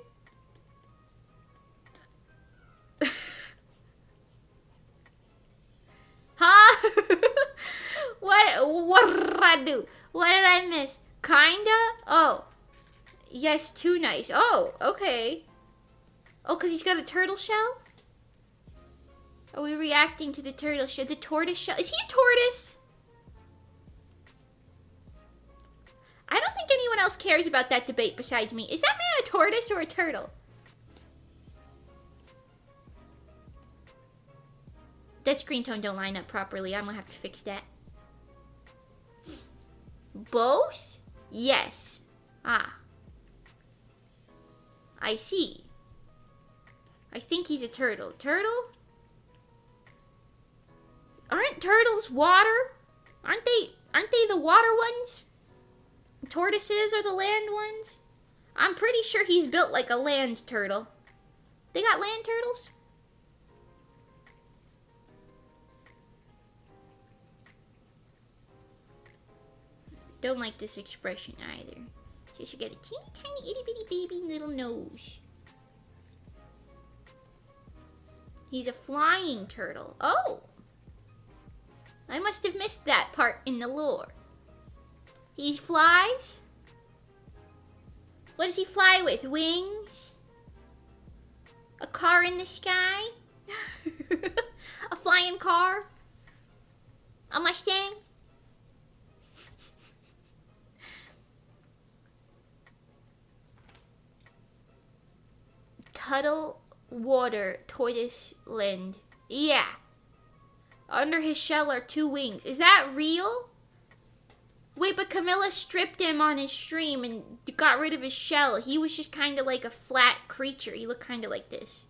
Huh? What did I do? What did I miss? Kinda? Oh. Yes, too nice. Oh, okay. Oh, because he's got a turtle shell? Are we reacting to the turtle shell? The tortoise shell? Is he a tortoise? I don't think anyone else cares about that debate besides me. Is that man a tortoise or a turtle? That screen tone don't line up properly. I'm gonna have to fix that. Both? Yes. Ah. I see. I think he's a turtle. Turtle? Aren't turtles water? Aren't they the water ones? Tortoises are the land ones? I'm pretty sure he's built like a land turtle. They got land turtles? Don't like this expression either. Just you got a teeny tiny itty bitty baby little nose. He's a flying turtle. Oh! I must have missed that part in the lore. He flies? What does he fly with? Wings? A car in the sky? A flying car? A Mustang? Tuttle water tortoise land. Yeah. Under his shell are 2 wings. Is that real? Wait, but Camilla stripped him on his stream and got rid of his shell. He was just kind of like a flat creature. He looked kind of like this.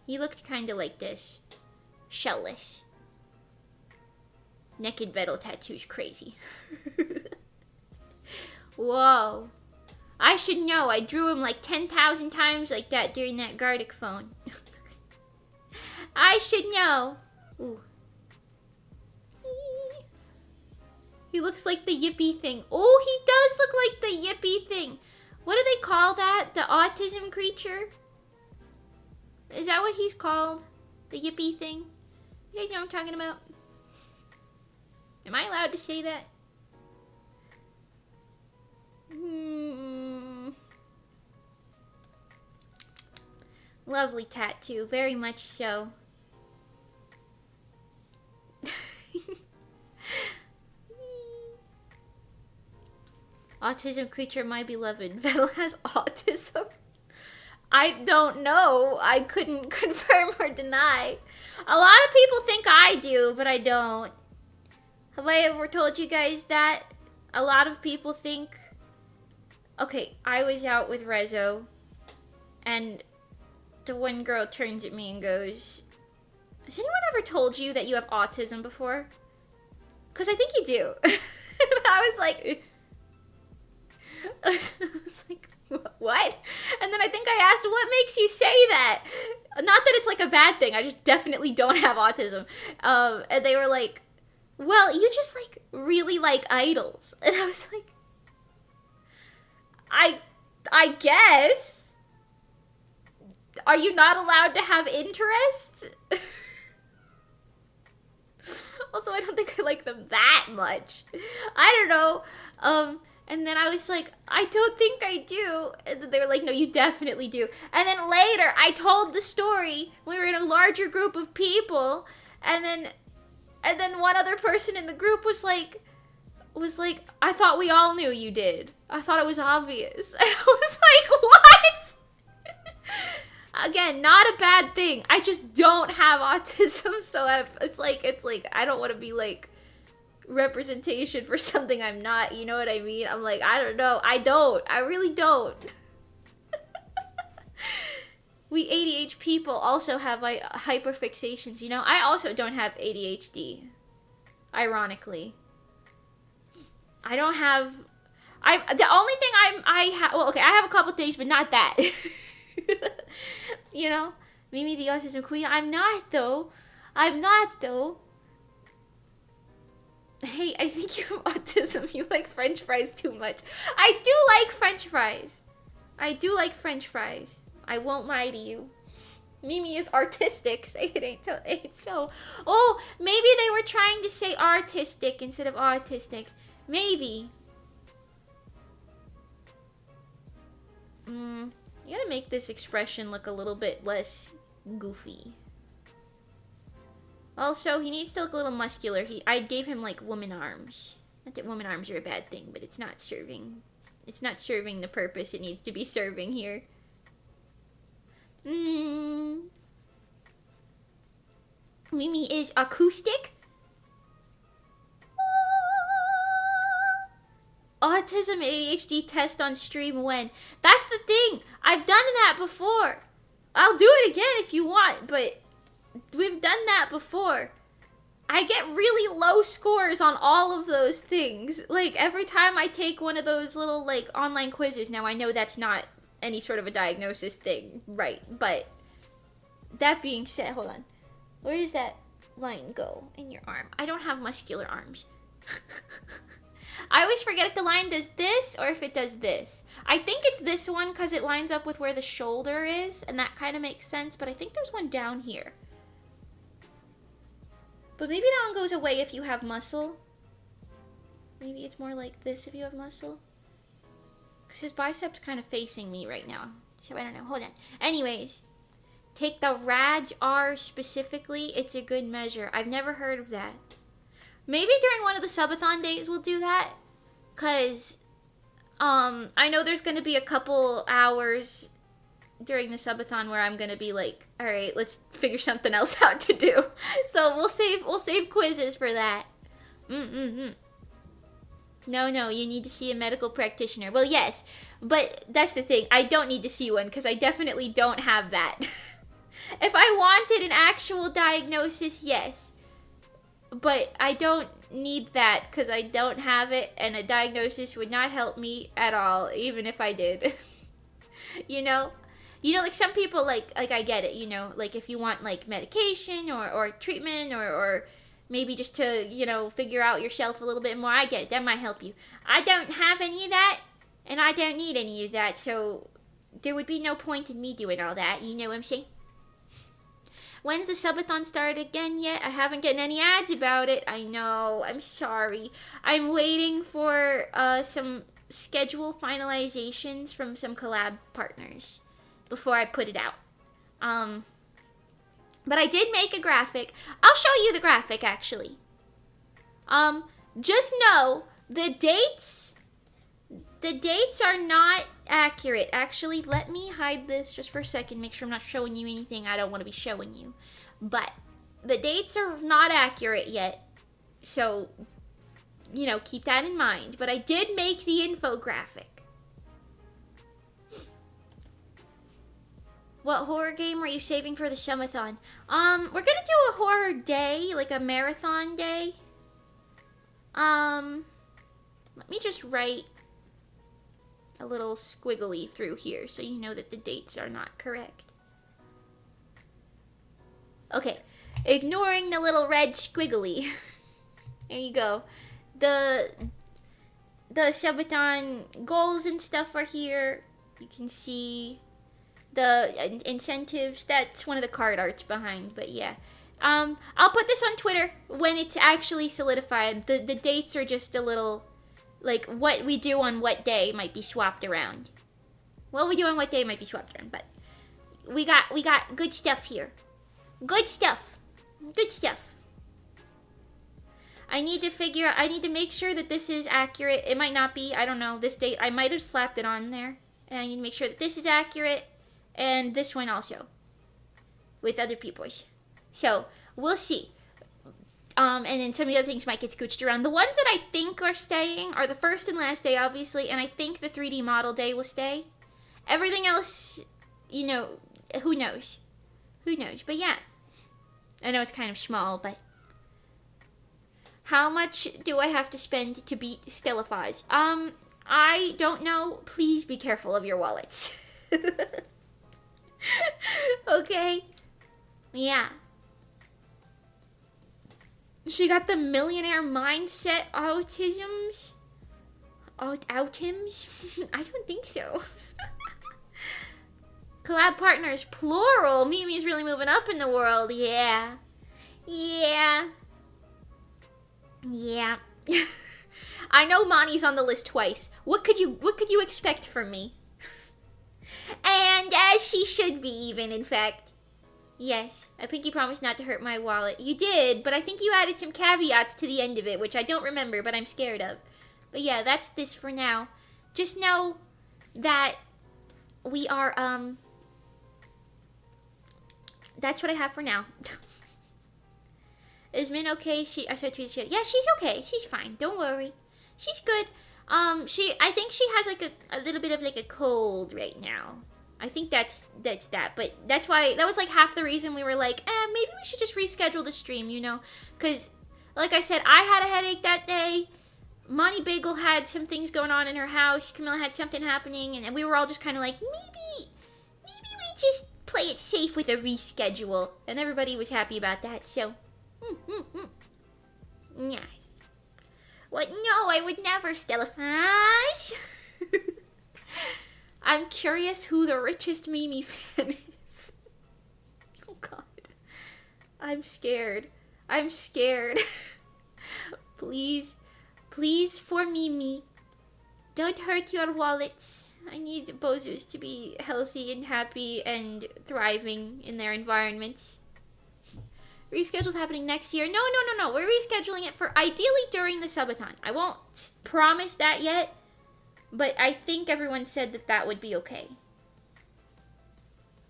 He looked kind of like this. Shellless. Naked Vettel tattoo's crazy. Whoa. I should know. I drew him like 10,000 times like that during that Gardic phone. I should know. Ooh. He looks like the yippee thing. Oh, he does look like the yippee thing. What do they call that? The autism creature? Is that what he's called? The yippee thing? You guys know what I'm talking about? Am I allowed to say that? Lovely tattoo, very much so. Autism creature, my beloved. Vettel has autism. I don't know. I couldn't confirm or deny. A lot of people think I do, but I don't. Have I ever told you guys that? A lot of people think... Okay, I was out with Rezo, and the one girl turns at me and goes, has anyone ever told you that you have autism before? Because I think you do. And I was like... what? And then I think I asked, what makes you say that? Not that it's like a bad thing, I just definitely don't have autism. And they were like, well, you just like really like idols. And I was like, I guess. Are you not allowed to have interests? Also, I don't think I like them that much. I don't know. And then I was like, I don't think I do. And then they were like, no, you definitely do. And then later, I told the story. We were in a larger group of people. And then one other person in the group was like, I thought we all knew you did. I thought it was obvious. And I was like, what? Again, not a bad thing. I just don't have autism. So it's like, I don't want to be like, representation for something I'm not, you know what I mean? I'm like, I don't know. I really don't. We ADHD people also have like hyperfixations, you know? I also don't have ADHD. Ironically. I don't have... the only thing I have... Well, okay, I have a couple things, but not that. You know? Mimi the autism queen. I'm not, though. Hey, I think you have autism. You like French fries too much. I do like French fries. I won't lie to you. Mimi is artistic. Say it ain't so. Oh, maybe they were trying to say artistic instead of autistic. Maybe. You gotta make this expression look a little bit less goofy. Also, he needs to look a little muscular. I gave him like woman arms. Not that woman arms are a bad thing, but it's not serving the purpose it needs to be serving here. Mimi is acoustic. Autism ADHD test on stream when? That's the thing. I've done that before. I'll do it again if you want, but we've done that before. I get really low scores on all of those things. Like, every time I take one of those little, like, online quizzes, now I know that's not any sort of a diagnosis thing, right? But, that being said, hold on. Where does that line go in your arm? I don't have muscular arms. I always forget if the line does this or if it does this. I think it's this one because it lines up with where the shoulder is, and that kind of makes sense, but I think there's one down here. But maybe that one goes away if you have muscle. Maybe it's more like this if you have muscle. Because his bicep's kind of facing me right now. So I don't know. Hold on. Anyways. Take the Raj R specifically. It's a good measure. I've never heard of that. Maybe during one of the subathon days we'll do that. Because I know there's going to be a couple hours during the subathon where I'm gonna be like, all right, let's figure something else out to do. So we'll save quizzes for that. No, you need to see a medical practitioner. Well, yes, but that's the thing. I don't need to see one because I definitely don't have that. If I wanted an actual diagnosis, yes. But I don't need that because I don't have it, and a diagnosis would not help me at all, even if I did. You know, like some people, like I get it, you know, like if you want like medication or treatment or maybe just to, you know, figure out yourself a little bit more, I get it, that might help you. I don't have any of that, and I don't need any of that, so there would be no point in me doing all that, you know what I'm saying? When's the subathon started again yet? I haven't gotten any ads about it. I know, I'm sorry. I'm waiting for some schedule finalizations from some collab partners before I put it out. But I did make a graphic. I'll show you the graphic, actually. Just know the dates are not accurate. Actually, let me hide this just for a second, make sure I'm not showing you anything I don't want to be showing you. But the dates are not accurate yet, so, you know, keep that in mind. But I did make the infographic. What horror game are you saving for the sumathon? We're gonna do a horror day, like a marathon day. Let me just write a little squiggly through here so you know that the dates are not correct. Okay, ignoring the little red squiggly. There you go. The subathon goals and stuff are here. You can see the incentives. That's one of the card arts behind, but yeah. I'll put this on Twitter when it's actually solidified. The dates are just a little, like, what we do on what day might be swapped around. What we do on what day might be swapped around, but we got good stuff here. Good stuff. Good stuff. I need to make sure that this is accurate. It might not be, I don't know, this date, I might have slapped it on there. And I need to make sure that this is accurate, and this one also, with other people's. So, we'll see. And then some of the other things might get scooched around. The ones that I think are staying are the first and last day, obviously, and I think the 3D model day will stay. Everything else, you know, who knows? Who knows? But yeah. I know it's kind of small, but how much do I have to spend to beat Stellifies? I don't know. Please be careful of your wallets. Okay? Yeah. She got the millionaire mindset autisms? Outums? I don't think so. Collab partners, plural. Mimi's really moving up in the world. Yeah. Yeah. Yeah. I know Monty's on the list twice. What could you expect from me? And as she should be, even, in fact. Yes, I think you promised not to hurt my wallet. You did, but I think you added some caveats to the end of it, which I don't remember, but I'm scared of. But yeah, that's this for now. Just know that we are, that's what I have for now. Is Min okay? I said to her, yeah, she's okay. She's fine. Don't worry. She's good. I think she has like a little bit of like a cold right now. I think that's that. But that's why, that was like half the reason we were like, maybe we should just reschedule the stream, you know? Because, like I said, I had a headache that day. Monty Bagel had some things going on in her house. Camilla had something happening. And we were all just kind of like, maybe we just play it safe with a reschedule. And everybody was happy about that, so. Yes. What? No, I would never, Stellifies. I'm curious who the richest Mimi fan is. Oh God. I'm scared. I'm scared. Please for Mimi, don't hurt your wallets. I need Bozus to be healthy and happy and thriving in their environments. Reschedule's happening next year. No. We're rescheduling it for ideally during the subathon. I won't promise that yet, but I think everyone said that would be okay.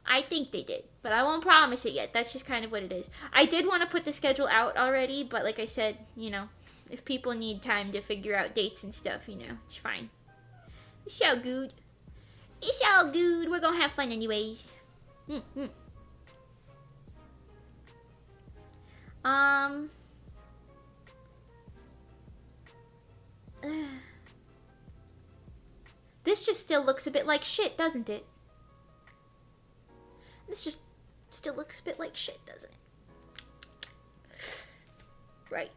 I think they did, but I won't promise it yet. That's just kind of what it is. I did want to put the schedule out already, but like I said, you know, if people need time to figure out dates and stuff, you know, it's fine. It's all good. It's all good. We're gonna have fun anyways. This just still looks a bit like shit, doesn't it? This just still looks a bit like shit, doesn't it? Right.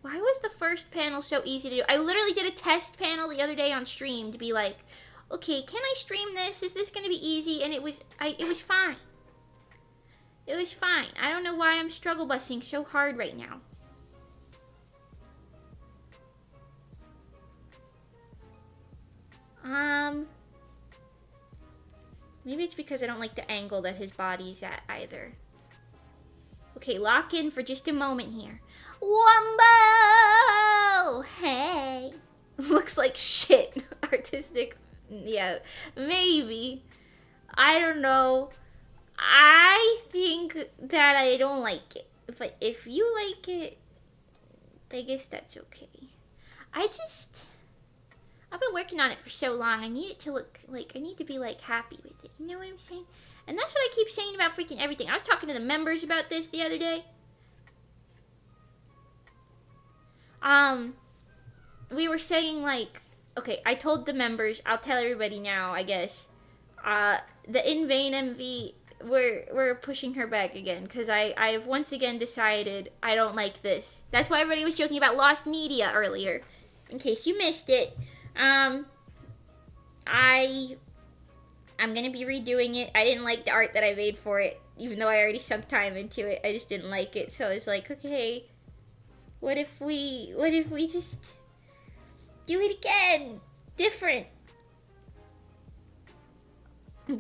Why was the first panel so easy to do? I literally did a test panel the other day on stream to be like, okay, can I stream this? Is this gonna be easy? And it was fine. It was fine. I don't know why I'm struggle busing so hard right now. Maybe it's because I don't like the angle that his body's at either. Okay, lock in for just a moment here. Wumbo! Hey! Looks like shit. Artistic. Yeah, maybe. I don't know. I think that I don't like it. But if you like it, I guess that's okay. I've been working on it for so long. I need it to look like, I need to be like happy with it. You know what I'm saying? And that's what I keep saying about freaking everything. I was talking to the members about this the other day. We were saying like, okay, I told the members, I'll tell everybody now, I guess. The In Vain MV, we're pushing her back again because I've once again decided I don't like this. That's why everybody was joking about lost media earlier. In case you missed it. I'm gonna be redoing it. I didn't like the art that I made for it, even though I already sunk time into it. I just didn't like it, so I was like, okay, what if we just do it again? Different.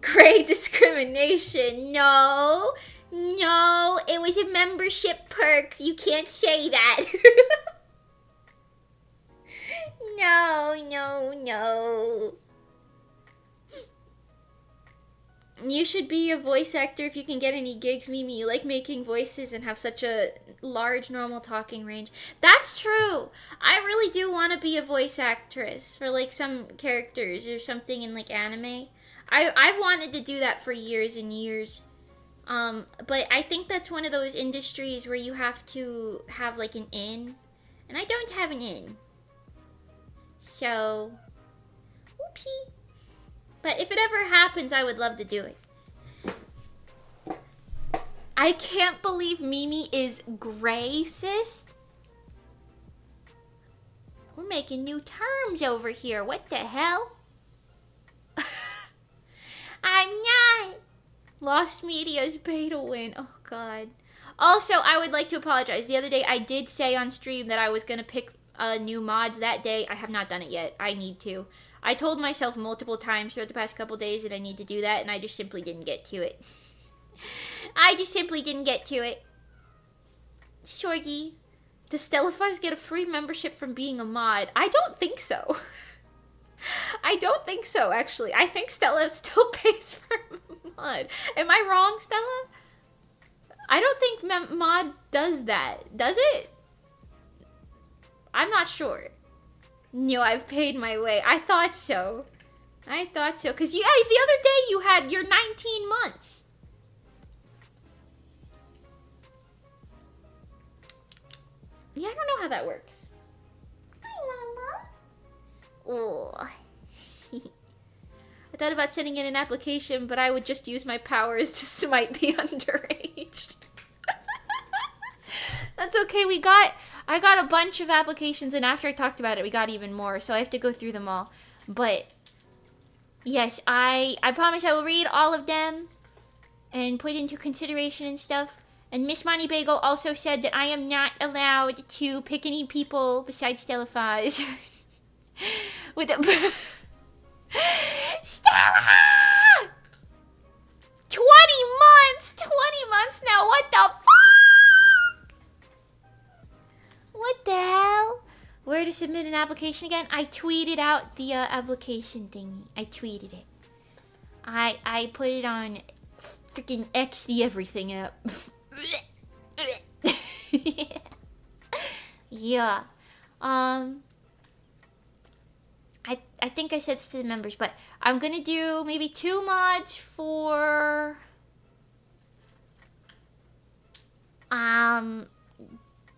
Great discrimination. No, it was a membership perk. You can't say that. No. You should be a voice actor if you can get any gigs, Mimi. You like making voices and have such a large normal talking range. That's true. I really do want to be a voice actress for like some characters or something in like anime. I've wanted to do that for years and years. But I think that's one of those industries where you have to have like an in. And I don't have an in. So, whoopsie. But if it ever happens, I would love to do it. I can't believe Mimi is gray, sis. We're making new terms over here. What the hell? I'm not. Lost Media's beta win. Oh, God. Also, I would like to apologize. The other day, I did say on stream that I was going to pick new mods that day. I have not done it yet. I need to. I told myself multiple times throughout the past couple days that I need to do that, and I just simply didn't get to it. Shorty, does Stellifuz get a free membership from being a mod? I don't think so. I don't think so, actually. I think Stella still pays for mod. Am I wrong, Stella? I don't think mod does that. Does it? I'm not sure. No, I've paid my way. I thought so. Because the other day you had your 19 months. Yeah, I don't know how that works. Hi, Mama. Oh. I thought about sending in an application, but I would just use my powers to smite the underage. That's okay. I got a bunch of applications, and after I talked about it, we got even more, so I have to go through them all. But, yes, I promise I will read all of them and put into consideration and stuff. And Miss Money Bagel also said that I am not allowed to pick any people besides Stellifaz. With the... Stella! 20 months! 20 months now, what the fuck? What the hell? Where to submit an application again? I tweeted out the application thingy. I tweeted it. I put it on freaking X the everything app. Yeah. I think I said to the members, but I'm gonna do maybe 2 mods for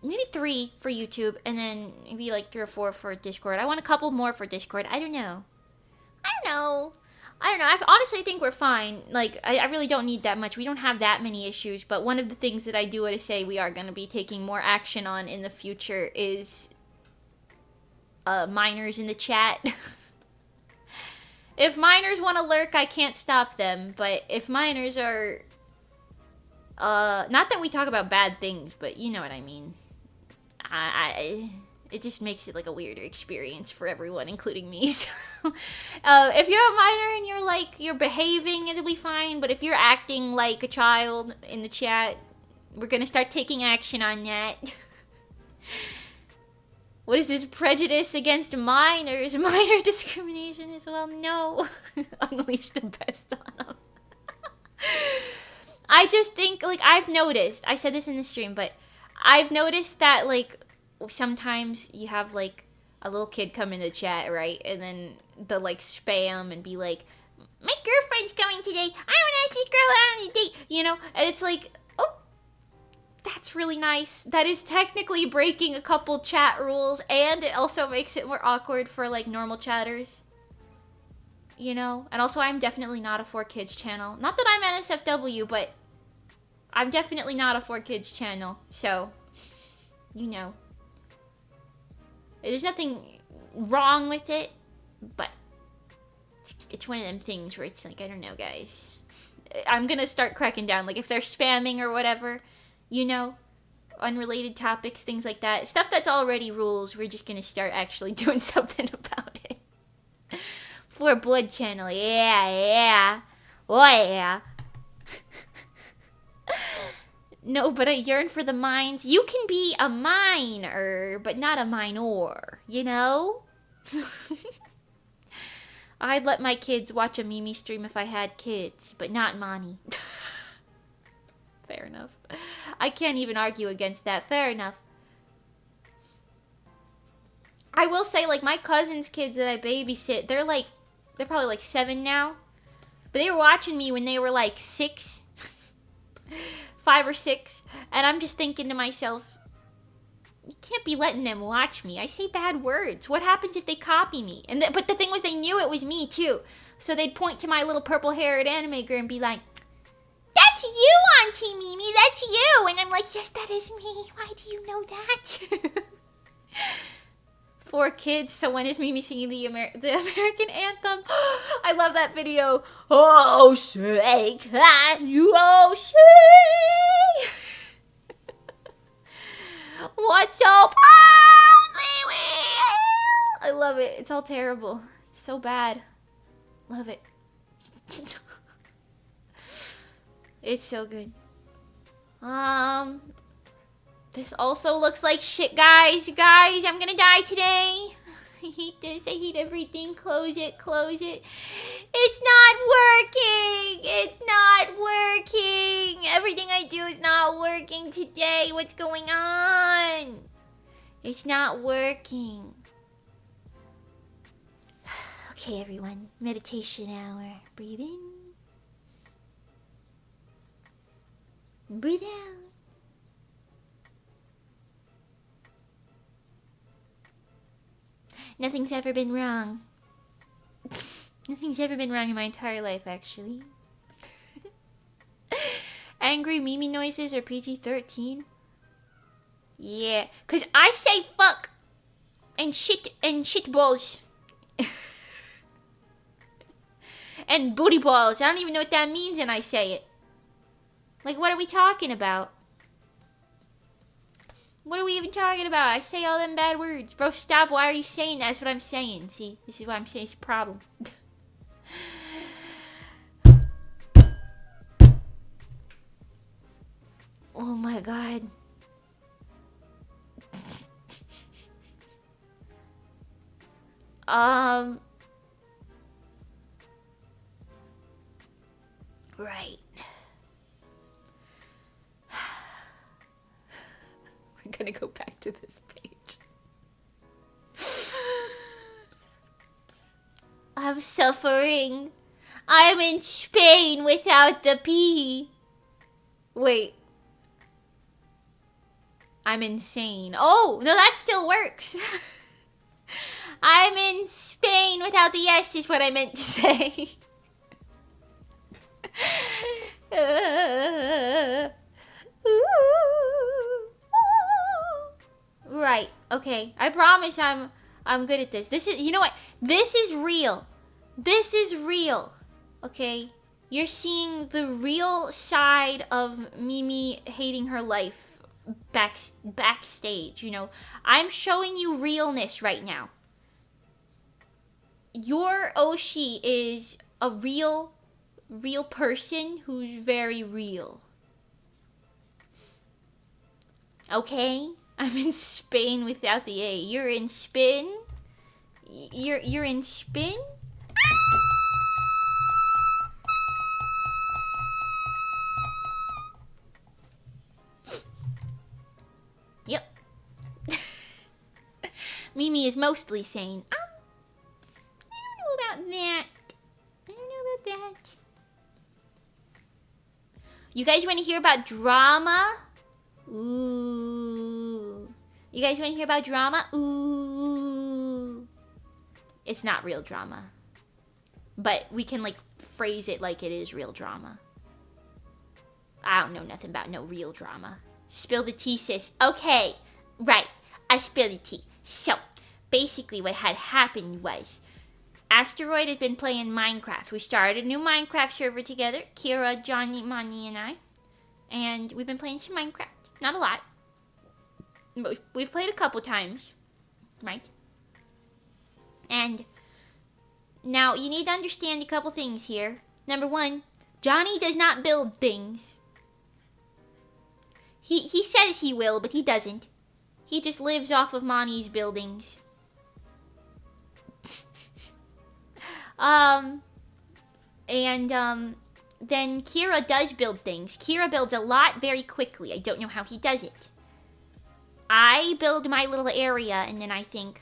maybe 3 for YouTube, and then maybe like 3 or 4 for Discord. I want a couple more for Discord. I don't know. I honestly think we're fine. Like, I really don't need that much. We don't have that many issues, but one of the things that I do want to say we are going to be taking more action on in the future is minors in the chat. If minors want to lurk, I can't stop them, but if minors are... not that we talk about bad things, but you know what I mean. It just makes it like a weirder experience for everyone, including me. So, if you're a minor and you're behaving, it'll be fine. But if you're acting like a child in the chat, we're gonna start taking action on that. What is this, prejudice against minors? Minor discrimination as well? No. Unleash the best on them. I just think, like, I've noticed, I said this in the stream, but I've noticed that, like, sometimes you have, like, a little kid come in the chat, right? And then they'll, like, spam and be like, my girlfriend's coming today. I want to ask this girl out on a date, you know? And it's like, oh, that's really nice. That is technically breaking a couple chat rules, and it also makes it more awkward for, like, normal chatters. You know? And also, I'm definitely not a 4Kids channel. Not that I'm NSFW, but I'm definitely not a 4Kids channel. So, you know. There's nothing wrong with it, but it's one of them things where it's like, I don't know, guys. I'm gonna start cracking down. Like, if they're spamming or whatever, you know, unrelated topics, things like that. Stuff that's already rules, we're just gonna start actually doing something about it. For Blood channel, yeah. Oh, yeah. No, but I yearn for the mines. You can be a miner, but not a minor, you know? I'd let my kids watch a Mimi stream if I had kids, but not Monty. Fair enough. I can't even argue against that. Fair enough. I will say, like, my cousin's kids that I babysit, they're probably like 7 now. But they were watching me when they were like 6. 5 or 6. And I'm just thinking to myself, you can't be letting them watch me. I say bad words. What happens if they copy me? But the thing was, they knew it was me too. So they'd point to my little purple-haired anime girl and be like, that's you, Auntie Mimi, that's you. And I'm like, yes, that is me. Why do you know that? 4 kids, so when is Mimi singing the American anthem? I love that video. Oh, say, can you all see? What's so proudly we hail? I love it. It's all terrible. It's so bad. Love it. It's so good. This also looks like shit, guys. Guys, I'm gonna die today. I hate this. I hate everything. Close it. Close it. It's not working. It's not working. Everything I do is not working today. What's going on? It's not working. Okay, everyone. Meditation hour. Breathe in. Breathe out. Nothing's ever been wrong. Nothing's ever been wrong in my entire life, actually. Angry Mimi noises are PG-13? Yeah, cause I say fuck and shit balls. And booty balls. I don't even know what that means and I say it. Like, what are we talking about? What are we even talking about? I say all them bad words. Bro, stop. Why are you saying that? That's what I'm saying. See? This is what I'm saying. It's a problem. Oh my god. Right. We're gonna go back to this page. I'm suffering. I'm in Spain without the P. Wait. I'm insane. Oh, no, that still works. I'm in Spain without the S is what I meant to say. Right. Okay. I promise I'm good at this. This is, you know what? This is real. This is real. Okay? You're seeing the real side of Mimi hating her life backstage, you know. I'm showing you realness right now. Your Oshi is a real person who's very real. Okay? I'm in Spain without the A. You're in spin? You're in spin? Yep. Mimi is mostly sane. I don't know about that. I don't know about that. You guys want to hear about drama? Ooh. You guys want to hear about drama? Ooh. It's not real drama. But we can, like, phrase it like it is real drama. I don't know nothing about no real drama. Spill the tea, sis. Okay. Right. I spilled the tea. So, basically what had happened was, Asteroid has been playing Minecraft. We started a new Minecraft server together. Kira, Johnny, Mani, and I. And we've been playing some Minecraft. Not a lot. But we've played a couple times. Right? And now you need to understand a couple things here. Number one, Johnny does not build things. He says he will, but he doesn't. He just lives off of Mani's buildings. Then Kira does build things. Kira builds a lot very quickly. I don't know how he does it. I build my little area, and then I think,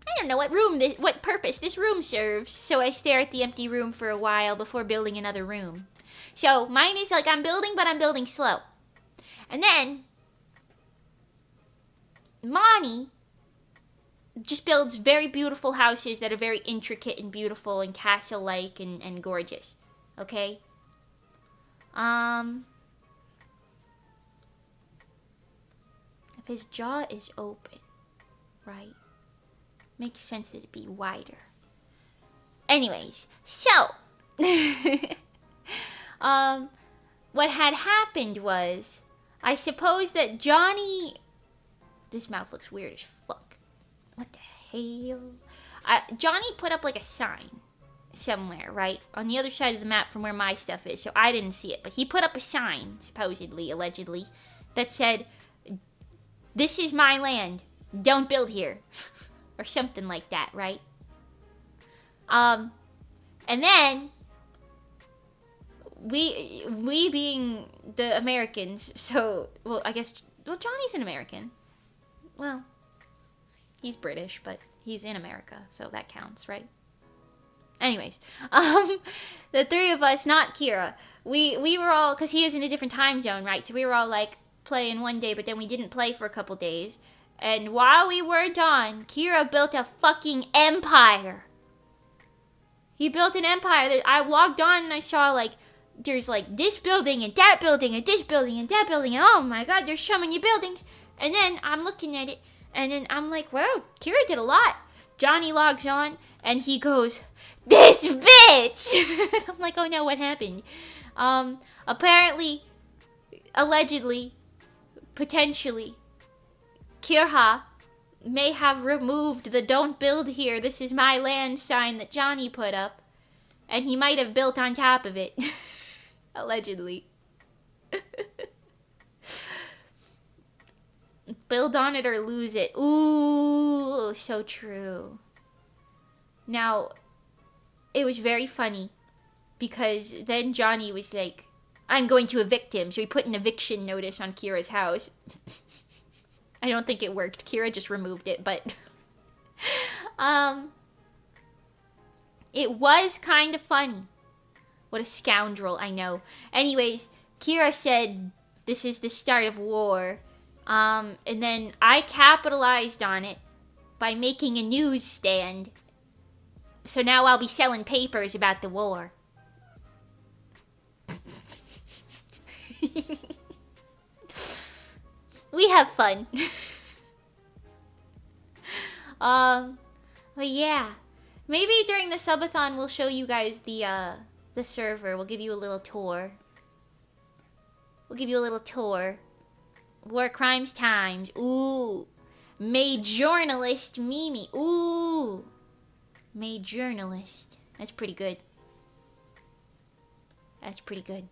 I don't know what purpose this room serves. So I stare at the empty room for a while before building another room. So mine is like, I'm building, but I'm building slow. And then Mani just builds very beautiful houses that are very intricate and beautiful and castle-like and gorgeous. Okay? If his jaw is open, right? Makes sense that it'd be wider. Anyways, so what had happened was, I suppose that Johnny, this mouth looks weird as fuck. What the hell? Johnny put up like a sign somewhere, right? On the other side of the map from where my stuff is, so I didn't see it. But he put up a sign, supposedly, allegedly, that said, "This is my land. Don't build here." Or something like that, right? And then we being the Americans, so, well, I guess, well, Johnny's an American. Well, he's British, but he's in America, so that counts, right? Anyways, the three of us, not Kira, we were all, because he is in a different time zone, right? So we were all, like, playing one day, but then we didn't play for a couple days. And while we weren't on, Kira built a fucking empire. He built an empire. I logged on and I saw, like, there's, like, this building and that building and this building and that building. And oh my god, there's so many buildings. And then I'm looking at it and then I'm like, wow, Kira did a lot. Johnny logs on and he goes, "This bitch!" I'm like, oh no, what happened? Apparently, allegedly, potentially, Kira may have removed the "Don't build here, this is my land" sign that Johnny put up. And he might have built on top of it. Allegedly. Build on it or lose it. Ooh, so true. Now, it was very funny. Because then Johnny was like, "I'm going to evict him." So he put an eviction notice on Kira's house. I don't think it worked. Kira just removed it, but it was kind of funny. What a scoundrel, I know. Anyways, Kira said, "This is the start of war." And then I capitalized on it by making a newsstand. So now I'll be selling papers about the war. We have fun. But yeah. Maybe during the subathon we'll show you guys the server. We'll give you a little tour. We'll give you a little tour. War Crimes Times. Ooh. Made journalist Mimi. Ooh. Made journalist. That's pretty good. That's pretty good.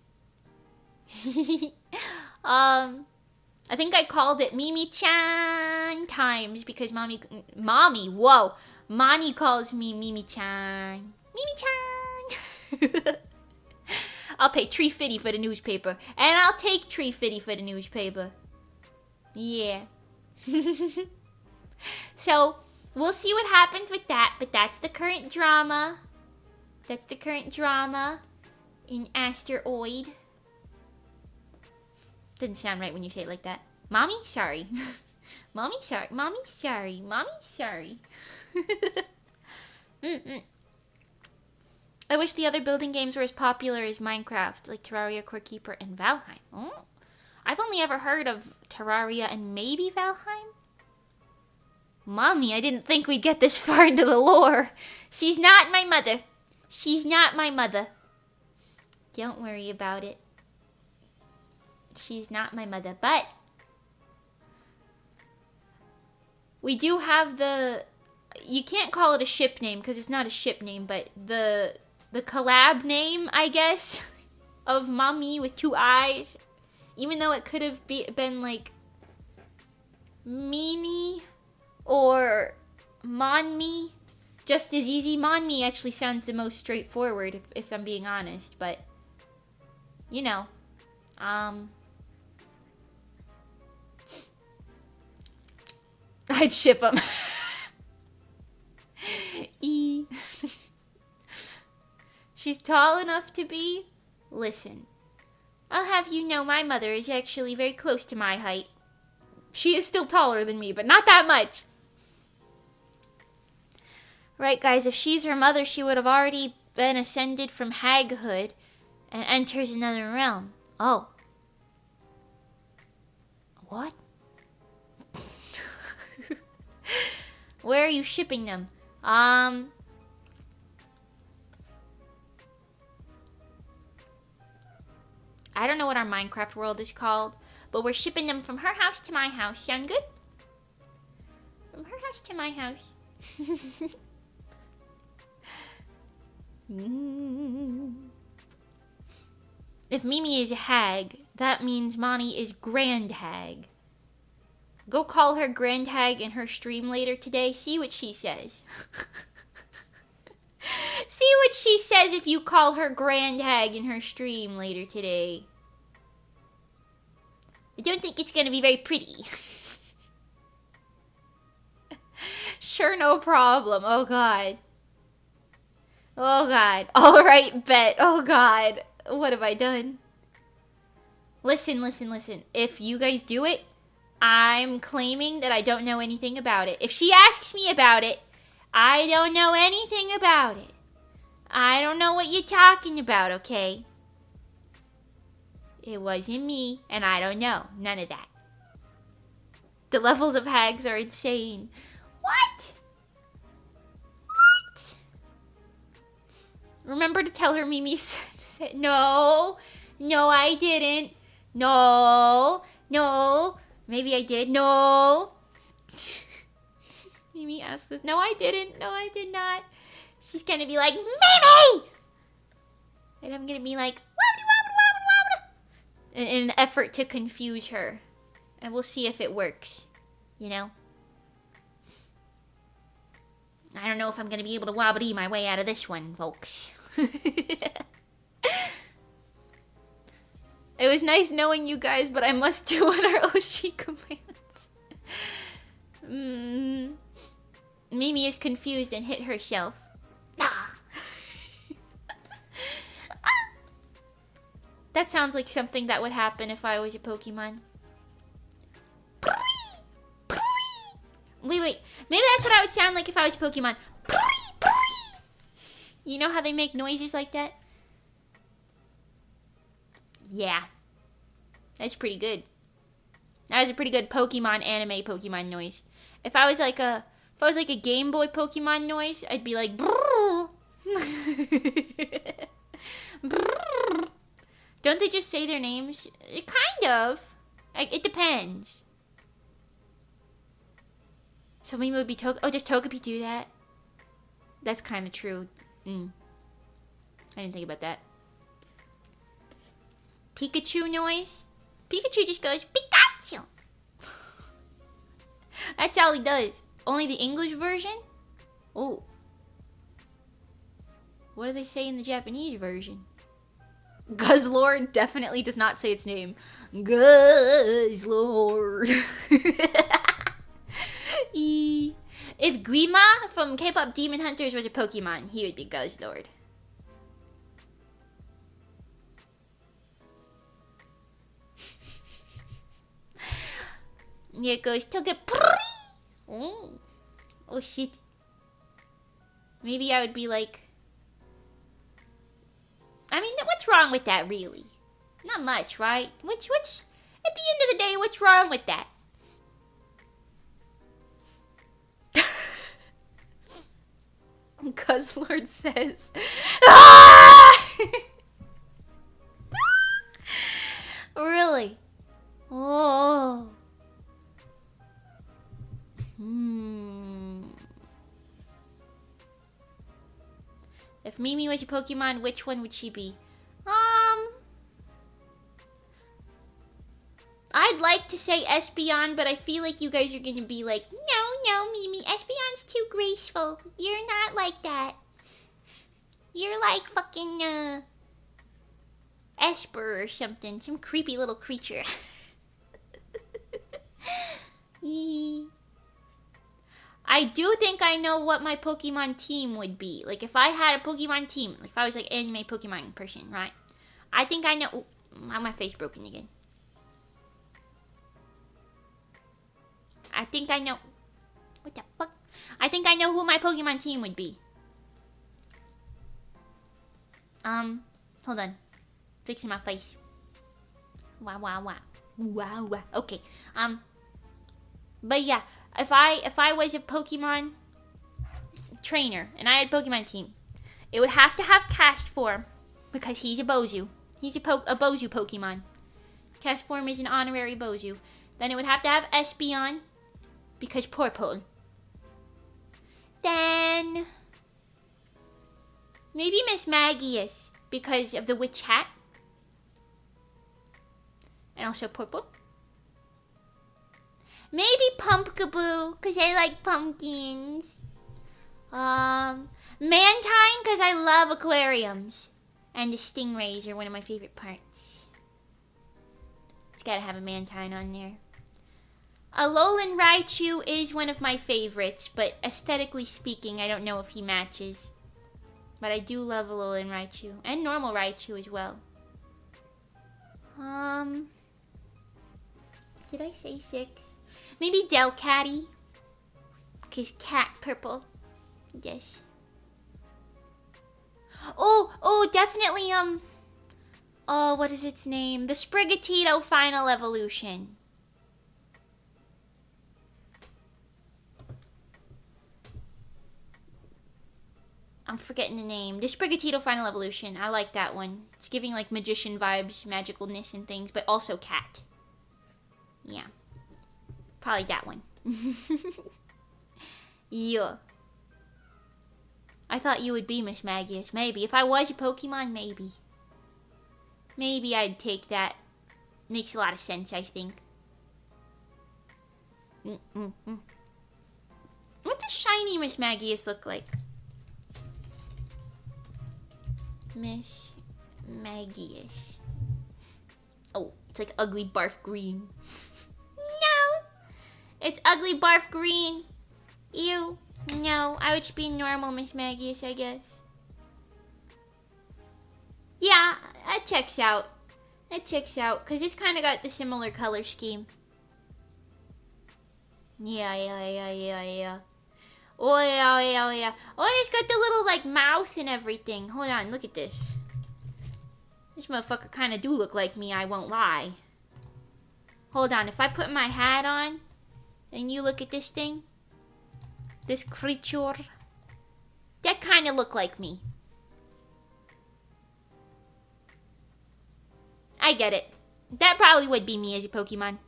I think I called it Mimi-chan Times because mommy, whoa. Mommy calls me Mimi-chan. Mimi-chan. I'll pay $3.50 for the newspaper. And I'll take $3.50 for the newspaper. Yeah. So, we'll see what happens with that. But that's the current drama. That's the current drama in Asteroid. Doesn't sound right when you say it like that. Mommy, sorry. Mommy, sorry. Mommy, sorry. Mommy, sorry. I wish the other building games were as popular as Minecraft, like Terraria, Core Keeper, and Valheim. Oh. I've only ever heard of Terraria and maybe Valheim. Mommy, I didn't think we'd get this far into the lore. She's not my mother. She's not my mother. Don't worry about it. She's not my mother, but we do have the, you can't call it a ship name because it's not a ship name, but the collab name, I guess, of Mommy with 2 eyes, even though it could have been like Mimi or Monmi, just as easy. Monmi actually sounds the most straightforward, if I'm being honest, but you know, I'd ship them. She's tall enough to be. Listen, I'll have you know my mother is actually very close to my height. She is still taller than me, but not that much. Right, guys, if she's her mother, she would have already been ascended from haghood and enters another realm. Oh. What? Where are you shipping them? I don't know what our Minecraft world is called, but we're shipping them from her house to my house. Sound good? From her house to my house. If Mimi is a hag, that means Monty is Grand Hag. Go call her Grand Hag in her stream later today. See what she says. See what she says if you call her Grand Hag in her stream later today. I don't think it's gonna be very pretty. Sure, no problem. Oh, God. Oh, God. All right, bet. Oh, God. What have I done? Listen, listen, listen. If you guys do it, I'm claiming that I don't know anything about it. If she asks me about it, I don't know anything about it. I don't know what you're talking about, okay? It wasn't me, and I don't know. None of that. The levels of hags are insane. What? What? Remember to tell her Mimi said, no. No, I didn't. No. No. Maybe I did. No. Mimi asked this. No, I didn't. No, I did not. She's gonna be like, Mimi! And I'm gonna be like, in an effort to confuse her. And we'll see if it works. You know? I don't know if I'm gonna be able to wobbly my way out of this one, folks. It was nice knowing you guys, but I must do what our Oshi commands. Mimi is confused and hit herself. That sounds like something that would happen if I was a Pokemon. Wait. Maybe that's what I would sound like if I was a Pokemon. You know how they make noises like that? Yeah. That's pretty good. That was a pretty good Pokemon anime Pokemon noise. If I was like a Game Boy Pokemon noise, I'd be like Don't they just say their names? Kind of. Like, it depends. So maybe it would be Oh, does Togepi do that? That's kind of true. I didn't think about that. Pikachu noise? Pikachu just goes, Pikachu! That's all he does. Only the English version? Oh. What do they say in the Japanese version? Guzzlord definitely does not say its name. Guzzlord. If Guima from K-pop Demon Hunters was a Pokemon, he would be Guzzlord. Here it goes. Oh. Oh shit. Maybe I would be like... I mean, what's wrong with that, really? Not much, right? What's... At the end of the day, what's wrong with that? Guzzlord says... Ah! Really? Oh. If Mimi was a Pokemon, which one would she be? I'd like to say Espeon, but I feel like you guys are gonna be like, no, Mimi, Espeon's too graceful. You're not like that. You're like fucking, Esper or something. Some creepy little creature. I do think I know what my Pokemon team would be. Like, if I had a Pokemon team, like if I was like anime Pokemon person, right? I think I know... Oh, my face broken again. I think I know... What the fuck? I think I know who my Pokemon team would be. Hold on. Fixing my face. Wow. Okay. But yeah, if I was a Pokemon trainer and I had a Pokemon team, it would have to have cast form because he's a Bozu. He's a Bozu Pokemon. Cast form is an honorary Bozu. Then it would have to have Espeon because Purple. Then maybe Miss Magius because of the witch hat. And also Purple. Maybe Pumpkaboo, because I like pumpkins. Mantine, because I love aquariums. And the stingrays are one of my favorite parts. It's gotta have a Mantine on there. Alolan Raichu is one of my favorites, but aesthetically speaking, I don't know if he matches. But I do love Alolan Raichu. And normal Raichu as well. Did I say 6? Maybe Delcatty. Because cat purple. Yes. Oh, definitely, oh, what is its name? The Sprigatito Final Evolution. I'm forgetting the name. The Sprigatito Final Evolution. I like that one. It's giving, like, magician vibes, magicalness and things, but also cat. Yeah. Probably that one. Yeah. I thought you would be Miss Magius. Maybe. If I was a Pokemon, maybe. Maybe I'd take that. Makes a lot of sense, I think. What does shiny Miss Magius look like? Miss Magius. Oh, it's like ugly barf green. No! It's ugly barf green. Ew. No, I would just be normal Miss Magius, I guess. Yeah, that checks out. That checks out, because it's kind of got the similar color scheme. Yeah. Oh, yeah. Oh, and it's got the little, like, mouth and everything. Hold on, look at this. This motherfucker kind of do look like me, I won't lie. Hold on, if I put my hat on, and you look at this thing, this creature, that kind of look like me. I get it. That probably would be me as a Pokemon.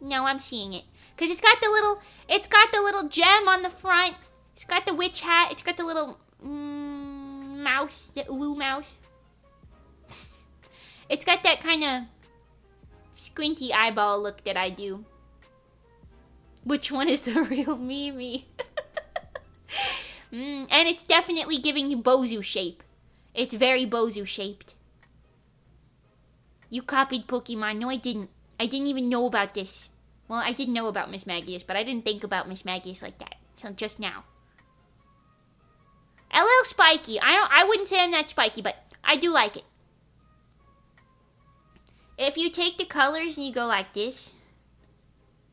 No, I'm seeing it. Because it's got the little gem on the front. It's got the witch hat. It's got the little mouth, the woo mouth. It's got that kind of squinty eyeball look that I do. Which one is the real Mimi? And it's definitely giving you Bozu shape. It's very Bozu shaped. You copied Pokemon. No, I didn't. I didn't even know about this. Well, I did know about Miss Magius, but I didn't think about Miss Magius like that until just now. A little spiky. I wouldn't say I'm that spiky, but I do like it. If you take the colors and you go like this.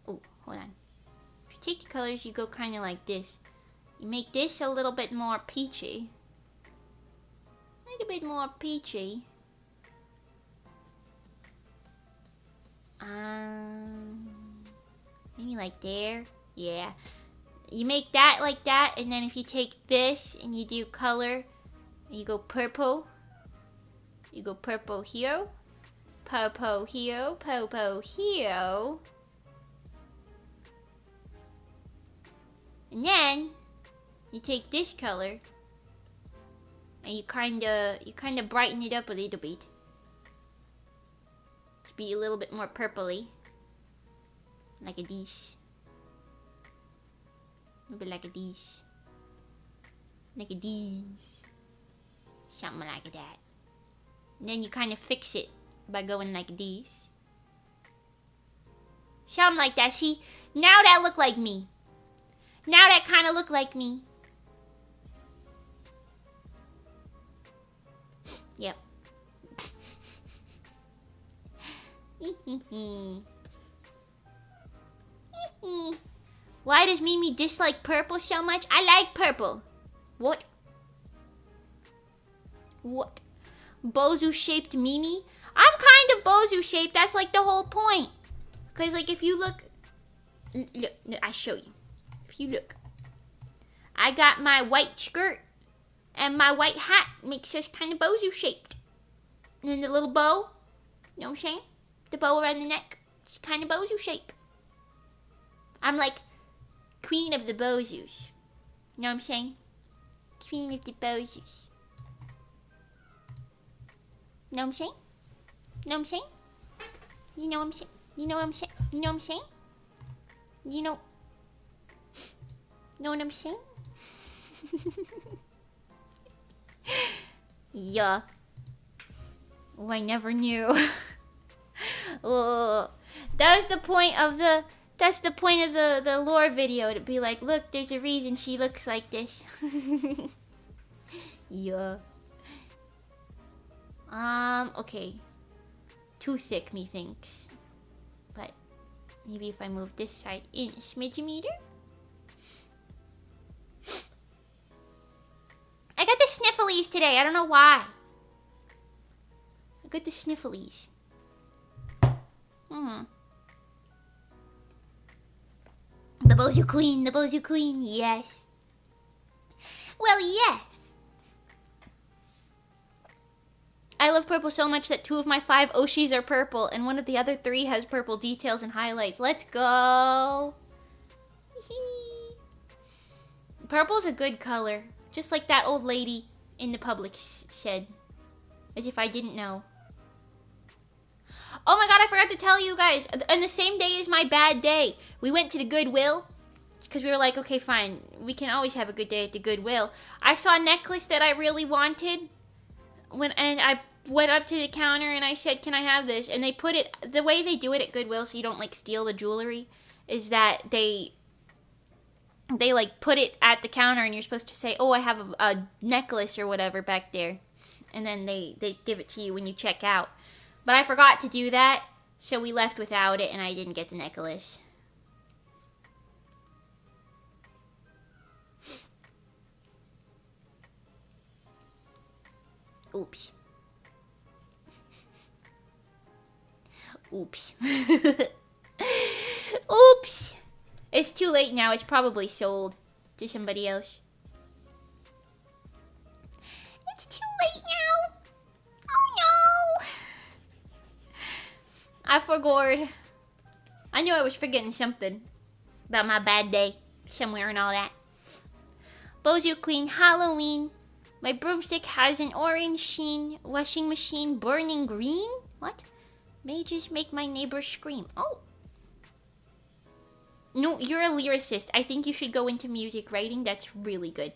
Oh, hold on. If you take the colors, you go kind of like this. You make this a little bit more peachy. A little bit more peachy. Maybe like there. Yeah. You make that like that, and then if you take this and you do color, and you go purple. You go purple here. Purple here. Purple here. And then you take this color and you kinda brighten it up a little bit. To be a little bit more purpley. Like a this. Maybe like a this. Like a this. Something like that. And then you kind of fix it by going like this. Something like that. See, now that look like me. Now that kind of look like me. Yep. Why does Mimi dislike purple so much? I like purple. What? What? Bozu shaped Mimi? I'm kind of Bozu shaped. That's like the whole point. Because like if you look, I show you. If you look, I got my white skirt and my white hat makes us kind of Bozu shaped. And then the little bow, you know what I'm saying? The bow around the neck, it's kind of Bozu shape. I'm like queen of the Bozus. You know what I'm saying? Queen of the Bozus. You know what I'm saying? You know what I'm saying? You know what I'm saying? You know what I'm saying? You know what I'm saying? You know what I'm saying? Yeah. Oh, I never knew. Oh, that was the point of the. That's the point of the lore video. To be like, look, there's a reason she looks like this. Yeah. Okay. Too thick, methinks. But maybe if I move this side in a smidge-meter. I got the snifflies today. I don't know why. I got the snifflies. The Bozu Queen, the Bozu Queen, yes. Well, yes. I love purple so much that 2 of my 5 Oshis are purple, and one of the other 3 has purple details and highlights. Let's go. Purple's a good color. Just like that old lady in the public said. As if I didn't know. Oh my god, I forgot to tell you guys. On the same day as my bad day, we went to the Goodwill. Because we were like, okay, fine. We can always have a good day at the Goodwill. I saw a necklace that I really wanted. And I went up to the counter and I said, can I have this? And they put it, the way they do it at Goodwill so you don't like steal the jewelry, is that they like put it at the counter and you're supposed to say, oh, I have a necklace or whatever back there. And then they give it to you when you check out. But I forgot to do that, so we left without it and I didn't get the necklace. Oops. Oops. Oops. It's too late now. It's probably sold to somebody else. It's too late now. I forgot. I knew I was forgetting something about my bad day somewhere and all that. Bozu Queen Halloween. My broomstick has an orange sheen. Washing machine burning green? What? Mages make my neighbors scream. Oh. No, you're a lyricist. I think you should go into music writing. That's really good.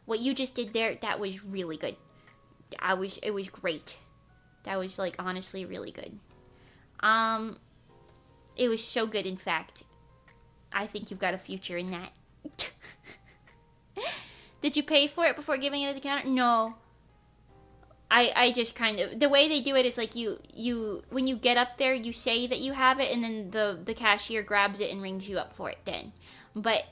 What you just did there, that was really good. It was great. That was like honestly really good. It was so good, in fact. I think you've got a future in that. Did you pay for it before giving it at the counter? No. I just kind of... The way they do it is like you when you get up there, you say that you have it, and then the cashier grabs it and rings you up for it then. But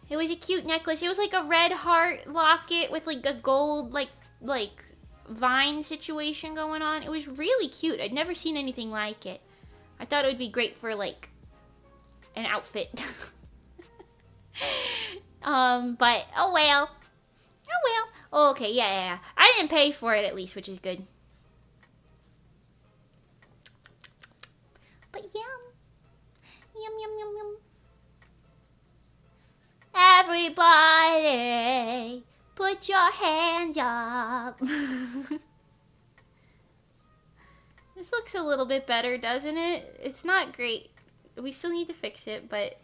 it was a cute necklace. It was like a red heart locket with like a gold like vine situation going on. It was really cute. I'd never seen anything like it. I thought it would be great for like an outfit. But oh well. Oh well. Oh, okay, yeah. I didn't pay for it at least, which is good. But yum. Yum. Everybody, put your hands up. This looks a little bit better, doesn't it? It's not great. We still need to fix it, but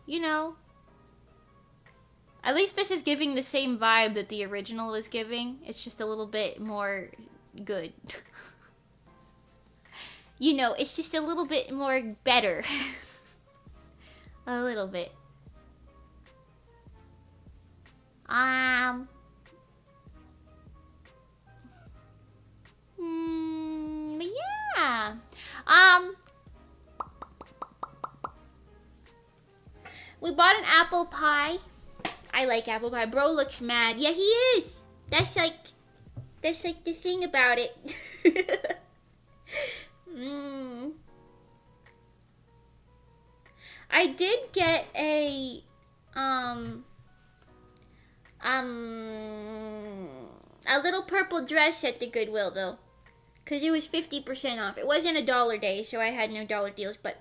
you know. At least this is giving the same vibe that the original was giving. It's just a little bit more good. You know, it's just a little bit more better. A little bit. Yeah. We bought an apple pie. I like apple pie. Bro looks mad. Yeah, he is. That's like the thing about it. I did get a little purple dress at the Goodwill though, cause it was 50% off. It wasn't a dollar day, so I had no dollar deals, but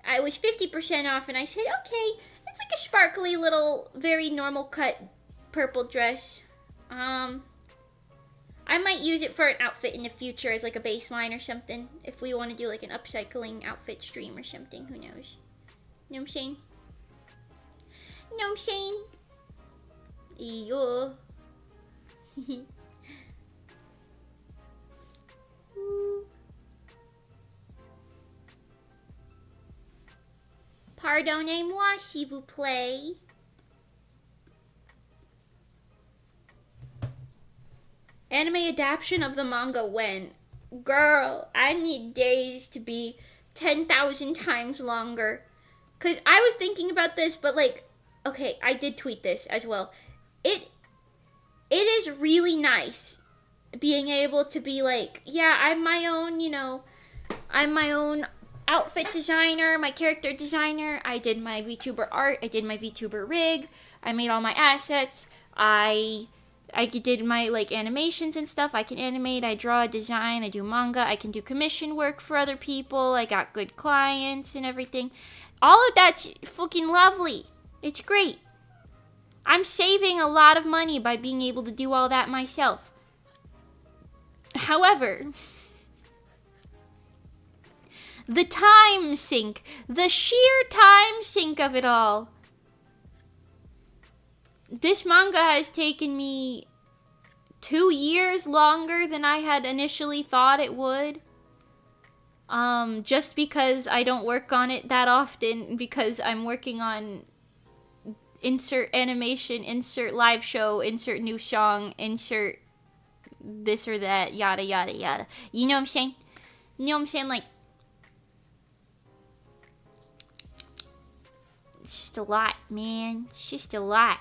I was 50% off, and I said, okay. It's like a sparkly little, very normal cut purple dress. I might use it for an outfit in the future as like a baseline or something. If we want to do like an upcycling outfit stream or something, who knows? You know what I'm saying? You know what I'm saying? Eyo. Pardonnez-moi, s'il vous plaît. Anime adaptation of the manga when? Girl, I need days to be 10,000 times longer. Because I was thinking about this, but like, okay, I did tweet this as well. It is really nice being able to be like, yeah, I'm my own, you know, I'm my own outfit designer, my character designer. I did my VTuber art. I did my VTuber rig. I made all my assets. I did my like animations and stuff. I can animate. I draw, design. I do manga. I can do commission work for other people. I got good clients and everything. All of that's fucking lovely. It's great. I'm saving a lot of money by being able to do all that myself. However, the time sink, the sheer time sink of it all. This manga has taken me 2 years longer than I had initially thought it would. Just because I don't work on it that often, because I'm working on insert animation, insert live show, insert new song, insert this or that, yada yada yada. You know what I'm saying? You know what I'm saying? Like, it's just a lot, man. It's just a lot.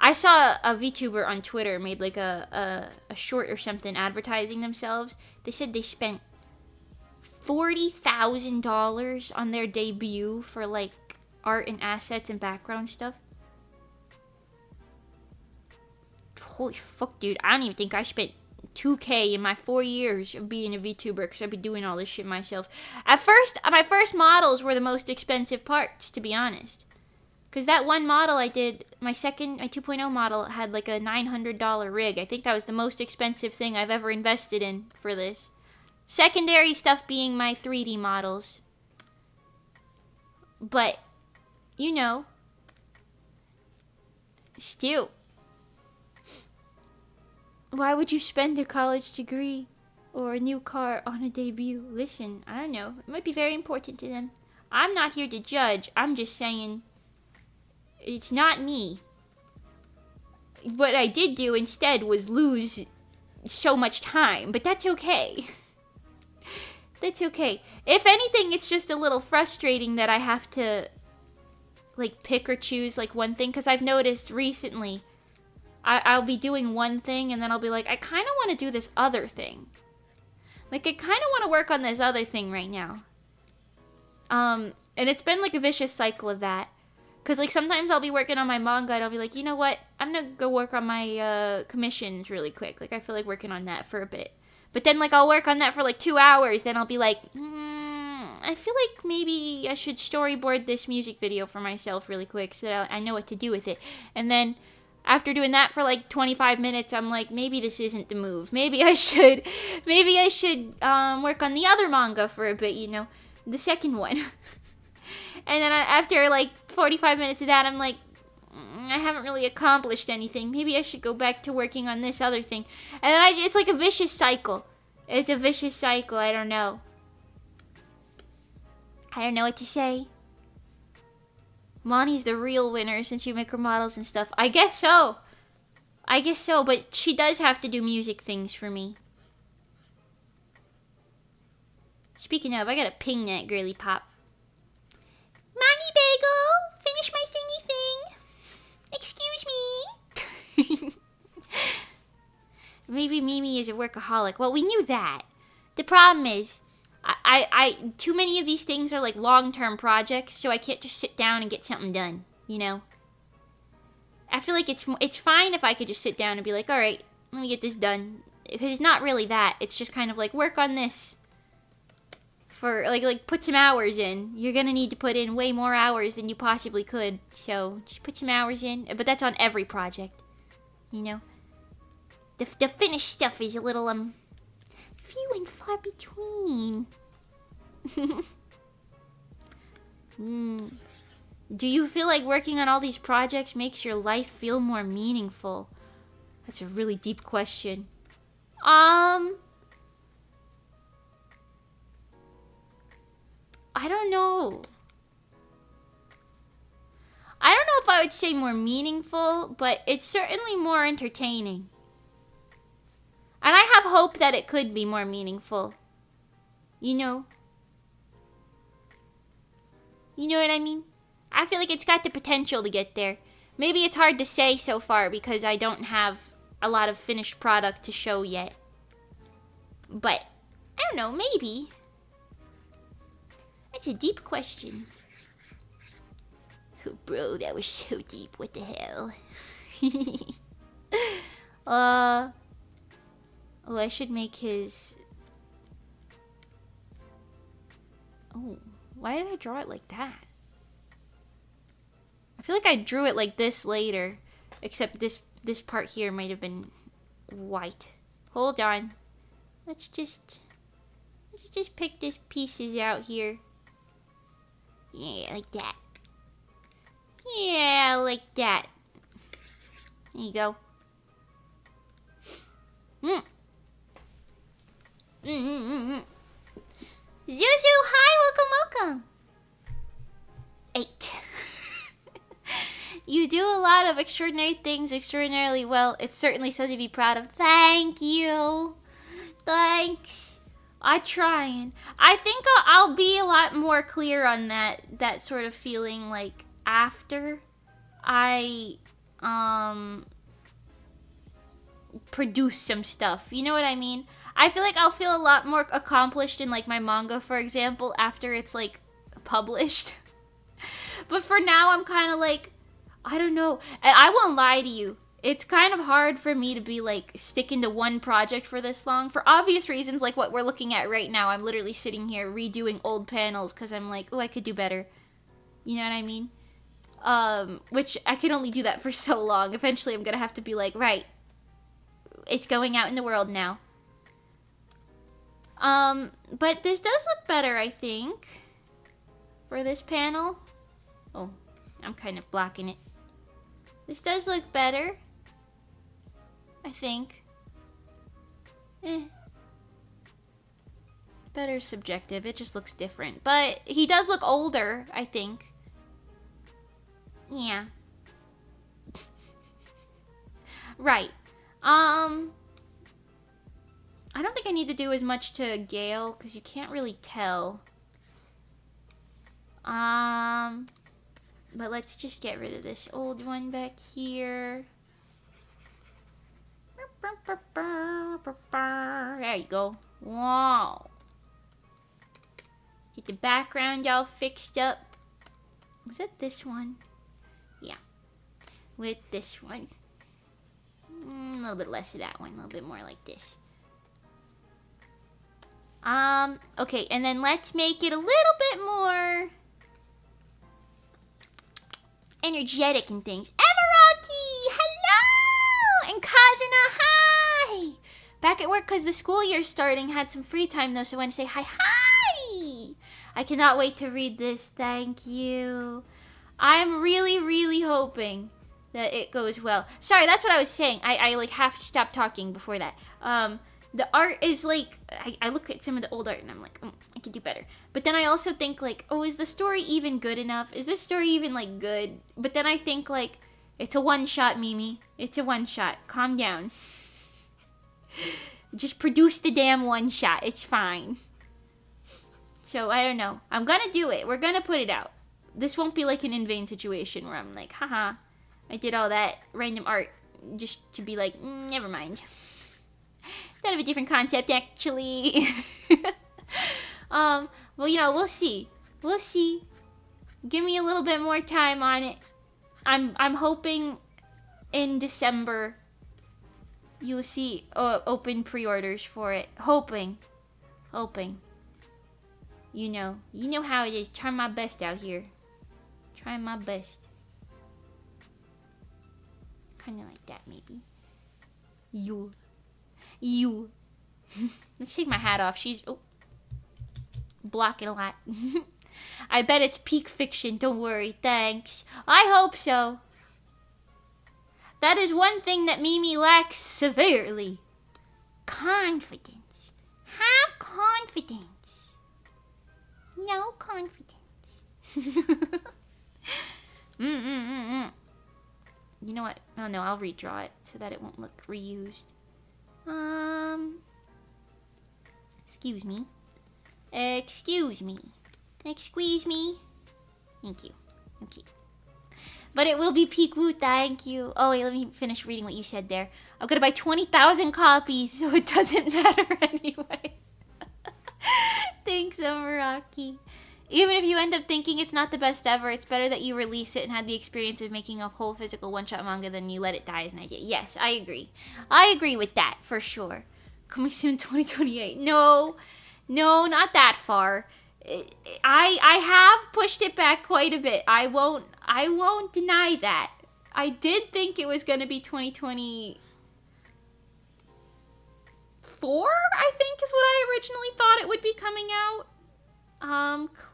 I saw a VTuber on Twitter made like a short or something advertising themselves. They said they spent $40,000 on their debut for like art and assets and background stuff. Holy fuck, dude. I don't even think I spent 2K in my 4 years of being a VTuber, because I've been doing all this shit myself. At first, my first models were the most expensive parts, to be honest. Because that one model I did, my 2.0 model, had like a $900 rig. I think that was the most expensive thing I've ever invested in for this. Secondary stuff being my 3D models. But, you know, still, why would you spend a college degree or a new car on a debut? Listen, I don't know. It might be very important to them. I'm not here to judge. I'm just saying it's not me. What I did do instead was lose so much time, but that's okay. That's okay. If anything, it's just a little frustrating that I have to, like, pick or choose, like, one thing. Because I've noticed recently, I'll be doing one thing, and then I'll be like, I kind of want to do this other thing. Like, I kind of want to work on this other thing right now. And it's been, like, a vicious cycle of that. Because, like, sometimes I'll be working on my manga, and I'll be like, you know what? I'm going to go work on my commissions really quick. Like, I feel like working on that for a bit. But then, like, I'll work on that for, like, 2 hours. Then I'll be like, I feel like maybe I should storyboard this music video for myself really quick so that I know what to do with it. And then after doing that for, like, 25 minutes, I'm like, maybe this isn't the move. Maybe I should work on the other manga for a bit, you know, the second one. And then after, like, 45 minutes of that, I'm like, I haven't really accomplished anything. Maybe I should go back to working on this other thing. And then it's like a vicious cycle. It's a vicious cycle. I don't know. I don't know what to say. Monty's the real winner since you make her models and stuff. I guess so. I guess so, but she does have to do music things for me. Speaking of, I gotta ping that girly pop. Monty Bagel, finish my thingy thing. Excuse me. Maybe Mimi is a workaholic. Well, we knew that. The problem is, I too many of these things are like long-term projects, so I can't just sit down and get something done, you know? I feel like it's fine if I could just sit down and be like, all right, let me get this done. Because it's not really that. It's just kind of like, work on this. For, like, put some hours in. You're gonna need to put in way more hours than you possibly could. So, just put some hours in. But that's on every project. You know? The finished stuff is a little, few and far between. Do you feel like working on all these projects makes your life feel more meaningful? That's a really deep question. I don't know. I don't know if I would say more meaningful, but it's certainly more entertaining. And I have hope that it could be more meaningful. You know? You know what I mean? I feel like it's got the potential to get there. Maybe it's hard to say so far because I don't have a lot of finished product to show yet. But, I don't know, maybe. That's a deep question. Oh, bro, that was so deep. What the hell? Oh, I should make his... Oh, why did I draw it like that? I feel like I drew it like this later. Except this part here might have been white. Hold on. Let's just pick these pieces out here. Yeah, like that. Yeah, like that. There you go. Zuzu, hi, welcome. 8. You do a lot of extraordinary things extraordinarily well. It's certainly something to be proud of. Thank you. Thanks. I'm trying. I think I'll be a lot more clear on that sort of feeling, like, after I produce some stuff. You know what I mean? I feel like I'll feel a lot more accomplished in, like, my manga, for example, after it's, like, published. But for now, I'm kind of like, I don't know. And I won't lie to you. it's kind of hard for me to be like sticking to one project for this long for obvious reasons, like what we're looking at right now. I'm literally sitting here redoing old panels because I'm like, oh, I could do better. You know what I mean? Which I can only do that for so long. Eventually I'm gonna have to be like, right, it's going out in the world now. But this does look better, I think, for this panel. Oh, I'm kind of blocking it. This does look better, I think. Better subjective, it just looks different. But he does look older, I think. Yeah. Right. I don't think I need to do as much to Gale, because you can't really tell. But let's just get rid of this old one back here. There you go. Wow. Get the background all fixed up. Was that this one? Yeah. With this one. A little bit less of that one. A little bit more like this. Okay, and then let's make it a little bit more energetic and things. Emeraki! Hello! And Kazuna, hi! Back at work because the school year's starting. Had some free time though, so I want to say hi. I cannot wait to read this. Thank you. I'm really, really hoping that it goes well. Sorry, that's what I was saying. I like have to stop talking before that. The art is like, I look at some of the old art and I'm like, I could do better. But then I also think like, oh, is the story even good enough? Is this story even like good? But then I think like, it's a one-shot, Mimi. It's a one-shot. Calm down. Just produce the damn one-shot. It's fine. So I don't know. I'm gonna do it. We're gonna put it out. This won't be like an in vain situation where I'm like, haha, I did all that random art just to be like, never mind. Kind of a different concept, actually. Well, you know, we'll see. We'll see. Give me a little bit more time on it. I'm hoping in December you'll see open pre-orders for it. Hoping. You know how it is. Trying my best out here. Trying my best. Kind of like that, maybe. You. Let's take my hat off. She's blocking a lot. I bet it's peak fiction. Don't worry. Thanks. I hope so. That is one thing that Mimi lacks severely. Confidence. Have confidence. No confidence. You know what? Oh no, I'll redraw it so that it won't look reused. Excuse me. Excuse me. Excuse me. Thank you. Okay. But it will be peak woo, thank you. Oh wait, let me finish reading what you said there. I'm gonna buy 20,000 copies, so it doesn't matter anyway. Thanks, Amaraki. Even if you end up thinking it's not the best ever, it's better that you release it and had the experience of making a whole physical one-shot manga than you let it die as an idea. Yes, I agree. I agree with that, for sure. Coming soon 2028. No, not that far. I have pushed it back quite a bit. I won't deny that. I did think it was going to be 2024, I think is what I originally thought it would be coming out.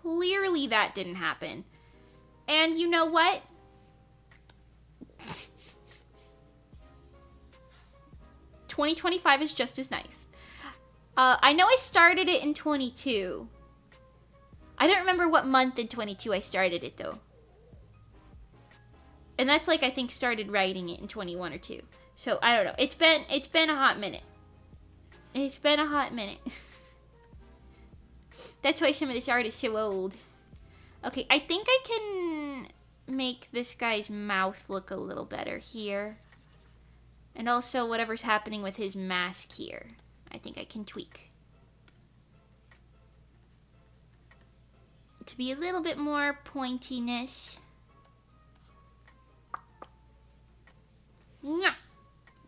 Clearly that didn't happen. And you know what? 2025 is just as nice. I know I started it in 22. I don't remember what month in 22 I started it though. And that's like I think started writing it in 21 or 2. So I don't know. It's been a hot minute. It's been a hot minute. That's why some of this art is so old. Okay, I think I can make this guy's mouth look a little better here. And also whatever's happening with his mask here. I think I can tweak. To be a little bit more pointiness. Yeah.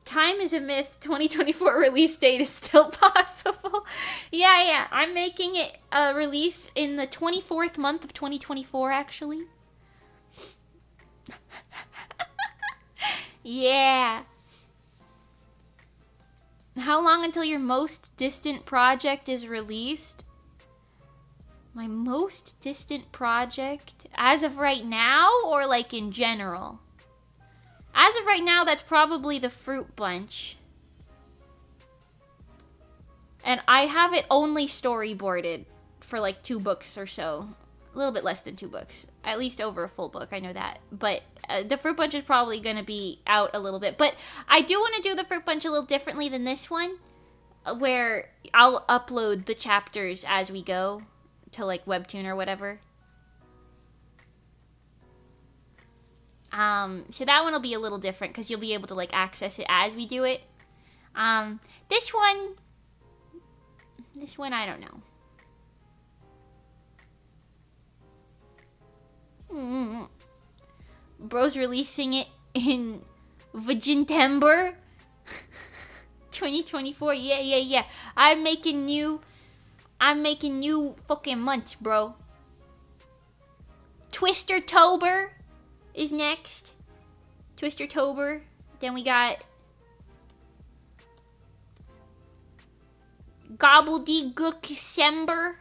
Time is a myth. 2024 release date is still possible. Yeah. I'm making it a release in the 24th month of 2024, actually. Yeah. How long until your most distant project is released? My most distant project? As of right now, or like in general? As of right now, that's probably the Fruit Bunch. And I have it only storyboarded for like 2 books or so. A little bit less than 2 books. At least over a full book, I know that. But the Fruit Bunch is probably going to be out a little bit. But I do want to do the Fruit Bunch a little differently than this one, where I'll upload the chapters as we go to like Webtoon or whatever. So that one will be a little different because you'll be able to like access it as we do it. This one, I don't know. Bro's releasing it in Vagintember 2024. Yeah. I'm making new fucking months, bro. Twister-tober is next. Twister-tober. Then we got Gobbledygook-sember.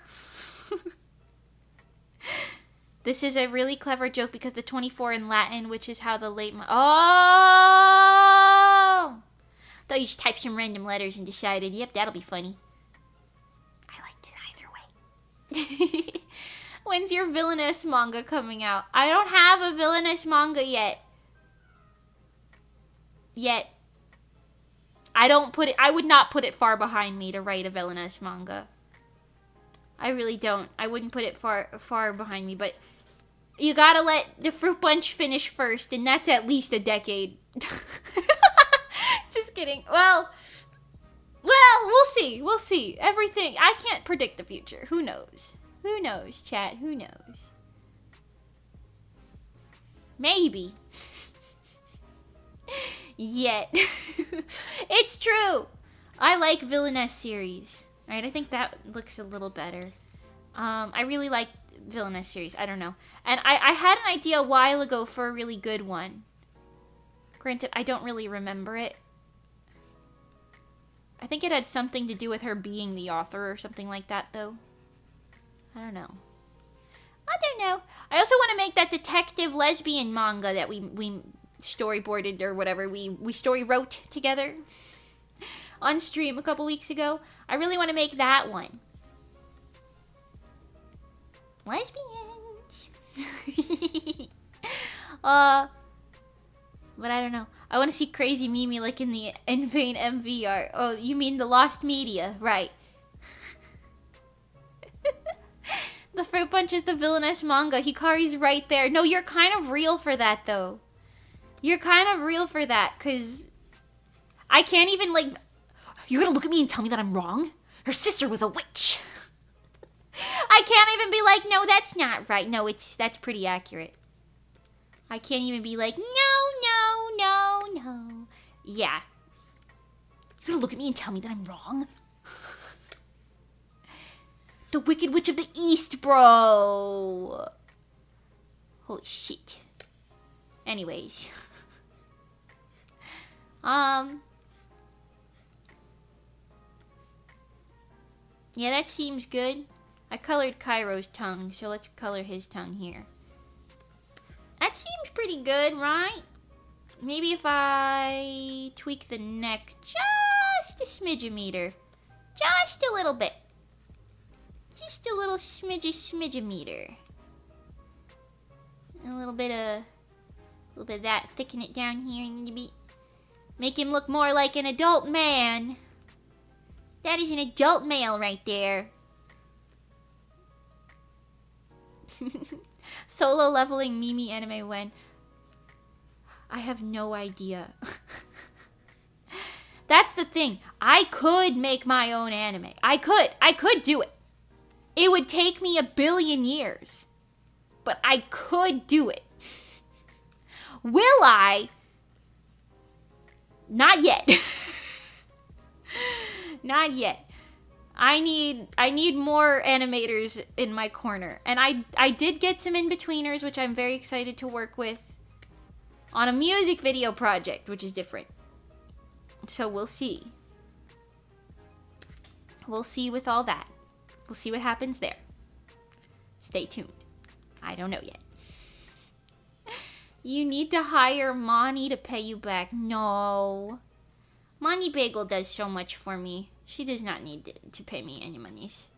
This is a really clever joke because the 24 in Latin, which is how the late... Oh! Thought you just typed some random letters and decided, yep, that'll be funny. I liked it either way. When's your villainous manga coming out? I don't have a villainous manga yet. I would not put it far behind me to write a villainous manga. I really don't. I wouldn't put it far behind me, but you gotta let the Fruit Bunch finish first, and that's at least a decade. Just kidding. Well, we'll see. Everything. I can't predict the future. Who knows? Who knows, chat? Who knows? Maybe. Yet. It's true. I like villainess series. Alright, I think that looks a little better. I really like villainess series. I don't know. And I had an idea a while ago for a really good one. Granted, I don't really remember it. I think it had something to do with her being the author or something like that, though. I don't know. I also want to make that detective lesbian manga that we storyboarded or whatever. We story wrote together on stream a couple weeks ago. I really want to make that one. Lesbians. But I don't know. I want to see Crazy Mimi like in the Vain MV art. Oh, you mean the Lost Media, right? The Fruit Bunch is the villainous manga. Hikari's right there. No, you're kind of real for that, though. You're kind of real for that, because I can't even, like... You're gonna look at me and tell me that I'm wrong? Her sister was a witch. I can't even be like, no, that's not right. No, that's pretty accurate. I can't even be like, no. Yeah. You're gonna look at me and tell me that I'm wrong? The Wicked Witch of the East, bro. Holy shit. Anyways. Yeah, that seems good. I colored Cairo's tongue, so let's color his tongue here. That seems pretty good, right? Maybe if I tweak the neck just a smidge-meter. Just a little bit. Just a little smidge-meter. A little bit of that. Thicken it down here and maybe make him look more like an adult man. That is an adult male right there. Solo leveling Mimi anime when? I have no idea. That's the thing. I could make my own anime. I could do it. It would take me 1 billion years. But I could do it. Will I? Not yet. Not yet. I need more animators in my corner. And I did get some in-betweeners, which I'm very excited to work with on a music video project, which is different. So we'll see. We'll see with all that. We'll see what happens there. Stay tuned. I don't know yet. You need to hire Monty to pay you back. No. Monty Bagel does so much for me. She does not need to pay me any monies.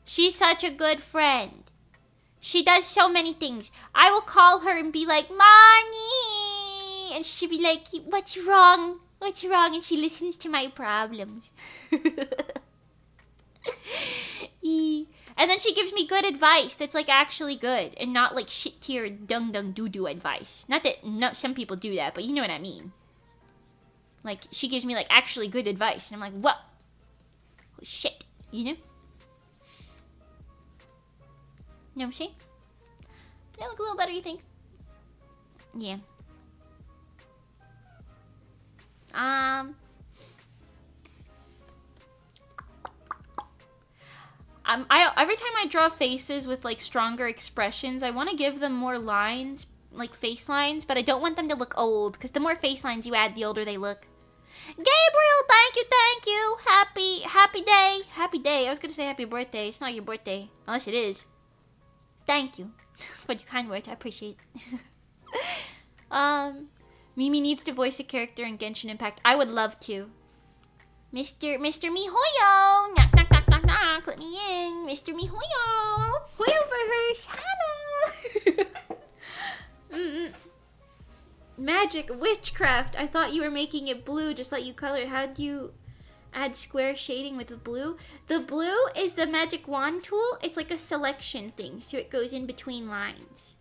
She's such a good friend. She does so many things. I will call her and be like, Monty! And she'll be like, what's wrong? What's wrong? And she listens to my problems. And then she gives me good advice that's like actually good and not like shit tier dung dung doo doo advice. Not that some people do that, but you know what I mean. Like she gives me like actually good advice and I'm like, what? Shit, you know? Know what I'm saying? Did I look a little better, you think? Yeah. Every time I draw faces with like stronger expressions, I want to give them more lines, like face lines, but I don't want them to look old, because the more face lines you add, the older they look. Gabriel, thank you. Happy day. I was gonna say happy birthday. It's not your birthday, unless it is. Thank you for your kind words. I appreciate it. Mimi needs to voice a character in Genshin Impact. I would love to. Mr. Mihoyo, knock knock knock knock knock. Let me in, Mr. Mihoyo. Hoyo for her Hannah. Magic witchcraft. I thought you were making it blue. Just let you color it. How do you add square shading with the blue? The blue is the magic wand tool. It's like a selection thing, so it goes in between lines.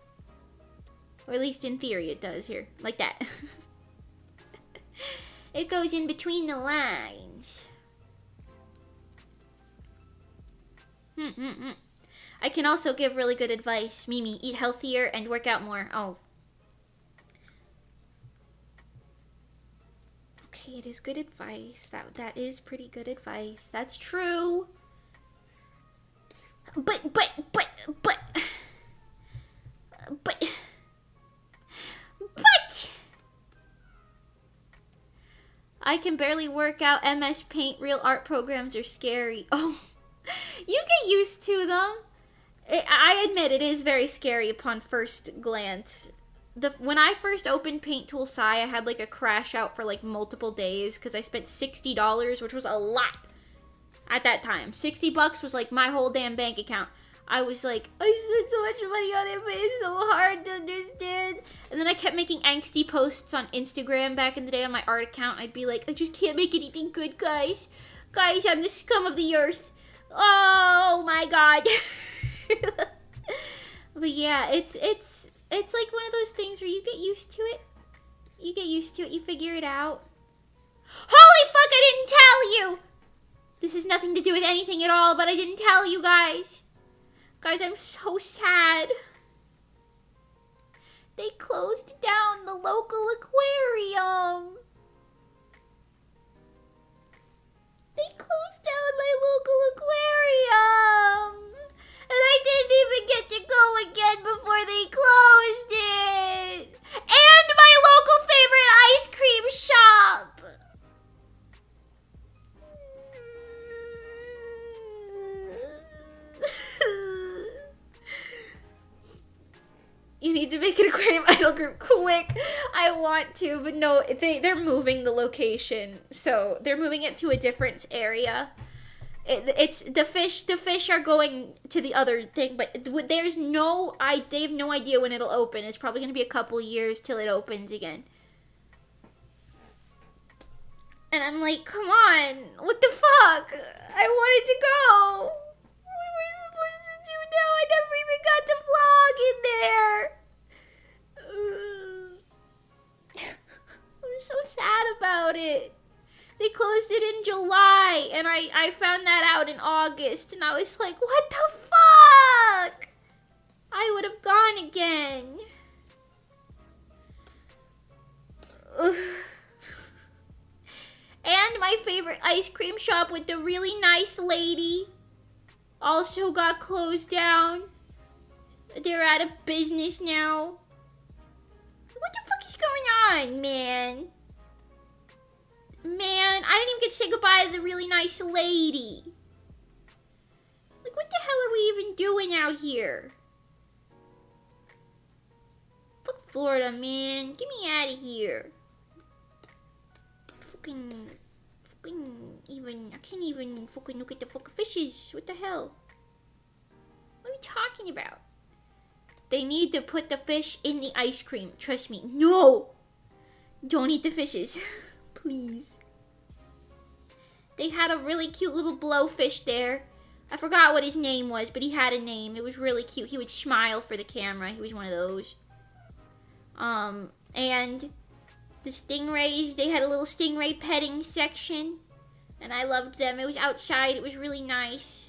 Or at least in theory it does here. Like that. It goes in between the lines. I can also give really good advice. Mimi, eat healthier and work out more. Oh. Okay, it is good advice. That is pretty good advice. That's true. But I can barely work out. MS Paint, real art programs are scary. Oh, you get used to them. I admit it is very scary upon first glance. When I first opened Paint Tool Sai, I had like a crash out for like multiple days because I spent $60, which was a lot at that time. $60 was like my whole damn bank account. I was like, I spent so much money on it, but it's so hard to understand. And then I kept making angsty posts on Instagram back in the day on my art account. I'd be like, I just can't make anything good, guys. Guys, I'm the scum of the earth. Oh my god. But yeah, it's like one of those things where you get used to it. You get used to it, you figure it out. Holy fuck, I didn't tell you! This has nothing to do with anything at all, but I didn't tell you guys. Guys, I'm so sad. They closed down the local aquarium. They closed down my local aquarium. And I didn't even get to go again before they closed it. And my local favorite ice cream shop. You need to make an aquarium idol group quick. I want to, but no, they're moving the location. So they're moving it to a different area. It's the fish are going to the other thing, but they have no idea when it'll open. It's probably going to be a couple years till it opens again. And I'm like, come on, what the fuck? I wanted to go. What am I supposed to do now? I never even got to vlog in there. I'm so sad about it. They closed it in July, and I found that out in August, and I was like, what the fuck? I would have gone again. Ugh. And my favorite ice cream shop with the really nice lady also got closed down. They're out of business now. What the fuck is going on, man? Man, I didn't even get to say goodbye to the really nice lady. Like, what the hell are we even doing out here? Fuck Florida, man. Get me out of here. I can't even fucking look at the fucking fishes. What the hell? What are we talking about? They need to put the fish in the ice cream. Trust me. No! Don't eat the fishes. Please. They had a really cute little blowfish there. I forgot what his name was, but he had a name. It was really cute. He would smile for the camera. He was one of those. And the stingrays, they had a little stingray petting section. And I loved them. It was outside. It was really nice.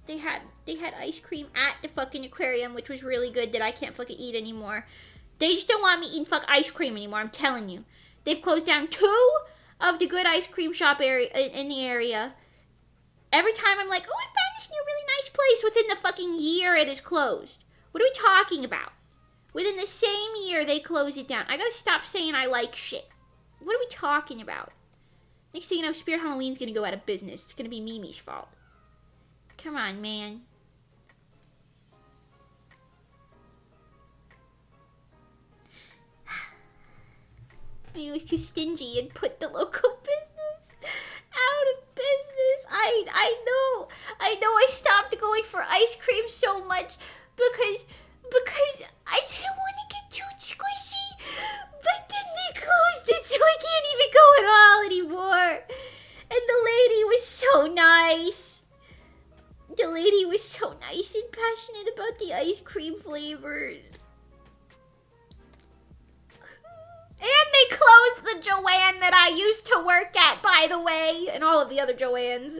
They had ice cream at the fucking aquarium, which was really good that I can't fucking eat anymore. They just don't want me eating fuck ice cream anymore, I'm telling you. They've closed down 2 of the good ice cream shop area in the area. Every time I'm like, oh, I found this new really nice place. Within the fucking year, it is closed. What are we talking about? Within the same year, they close it down. I gotta stop saying I like shit. What are we talking about? Next thing you know, Spirit Halloween's gonna go out of business. It's gonna be Mimi's fault. Come on, man. He was too stingy and put the local business out of business. I know. I stopped going for ice cream so much because I didn't want to get too squishy. But then they closed it, so I can't even go at all anymore. And the lady was so nice. The lady was so nice and passionate about the ice cream flavors. And they closed the Joanne that I used to work at, by the way, and all of the other Joannes.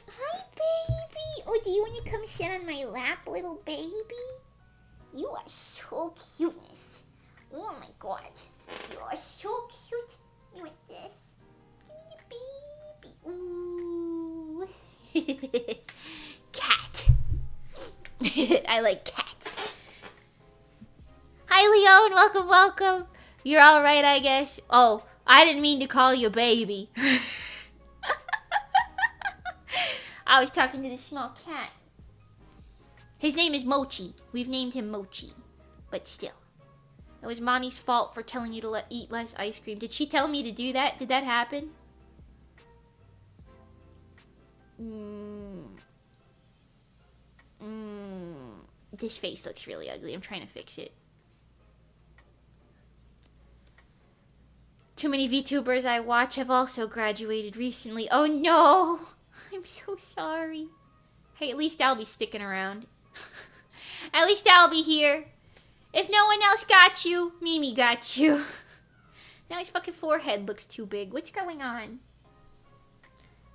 Hi, baby. Oh, do you want to come sit on my lap, little baby? You are so cuteness. Oh my god. You are so cute. You want this? Give me the baby. Ooh. Cat. I like cats. Hi, Leo, and welcome. You're all right, I guess. Oh, I didn't mean to call you baby. I was talking to this small cat. His name is Mochi. We've named him Mochi. But still. It was Monty's fault for telling you to eat less ice cream. Did she tell me to do that? Did that happen? This face looks really ugly. I'm trying to fix it. Too many VTubers I watch have also graduated recently. Oh no! I'm so sorry. Hey, at least I'll be sticking around. At least I'll be here. If no one else got you, Mimi got you. Now his fucking forehead looks too big. What's going on?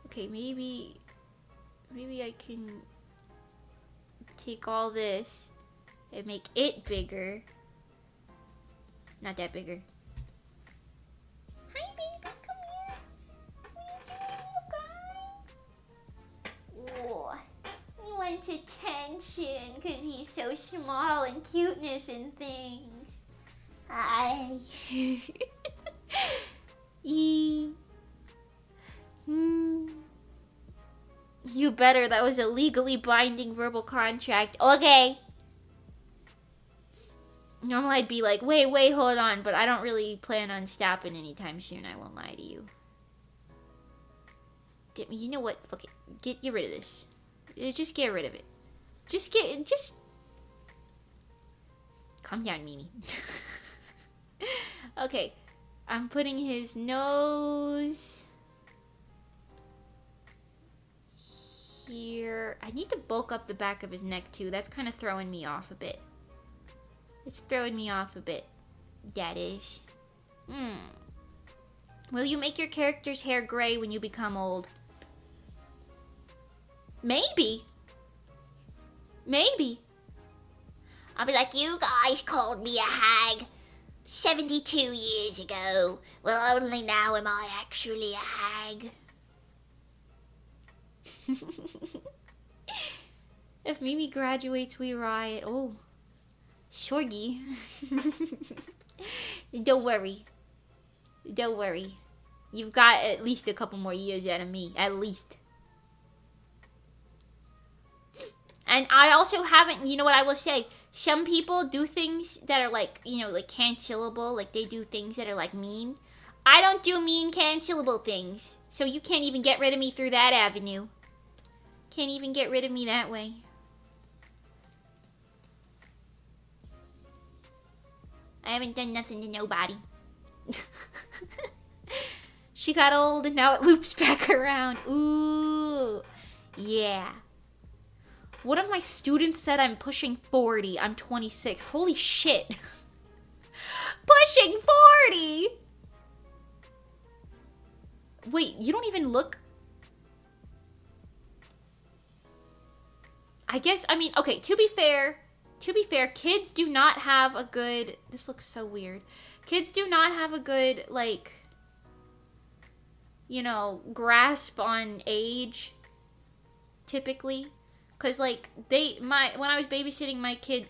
Okay, maybe I can take all this and make it bigger. Not that bigger. Hi, baby, come here. What are you doing, little guy? Oh, he wants attention because he's so small and cuteness and things. Hi. You better. That was a legally binding verbal contract. Okay. Normally I'd be like, wait, hold on, but I don't really plan on stopping anytime soon, I won't lie to you. You know what? Fuck it. Get rid of this. Just get rid of it. Just calm down, Mimi. Okay. I'm putting his nose here. I need to bulk up the back of his neck too. That's kind of throwing me off a bit. It's throwing me off a bit. That is. Will you make your character's hair gray when you become old? Maybe. Maybe. I'll be like, you guys called me a hag. 72 years ago. Well, only now am I actually a hag. If Mimi graduates, we riot. Oh, Shorgy. Don't worry. Don't worry. You've got at least a couple more years out of me. At least. And I also haven't, you know what I will say? Some people do things that are like, you know, like cancelable. Like they do things that are like mean. I don't do mean cancelable things. So you can't even get rid of me through that avenue. Can't even get rid of me that way. I haven't done nothing to nobody. She got old and now it loops back around. Ooh. Yeah. One of my students said I'm pushing 40. I'm 26. Holy shit. Pushing 40! Wait, you don't even look... I guess, I mean, okay, to be fair, kids do not have a good... This looks so weird. Kids do not have a good, like, you know, grasp on age, typically. Because, like, when I was babysitting my kids,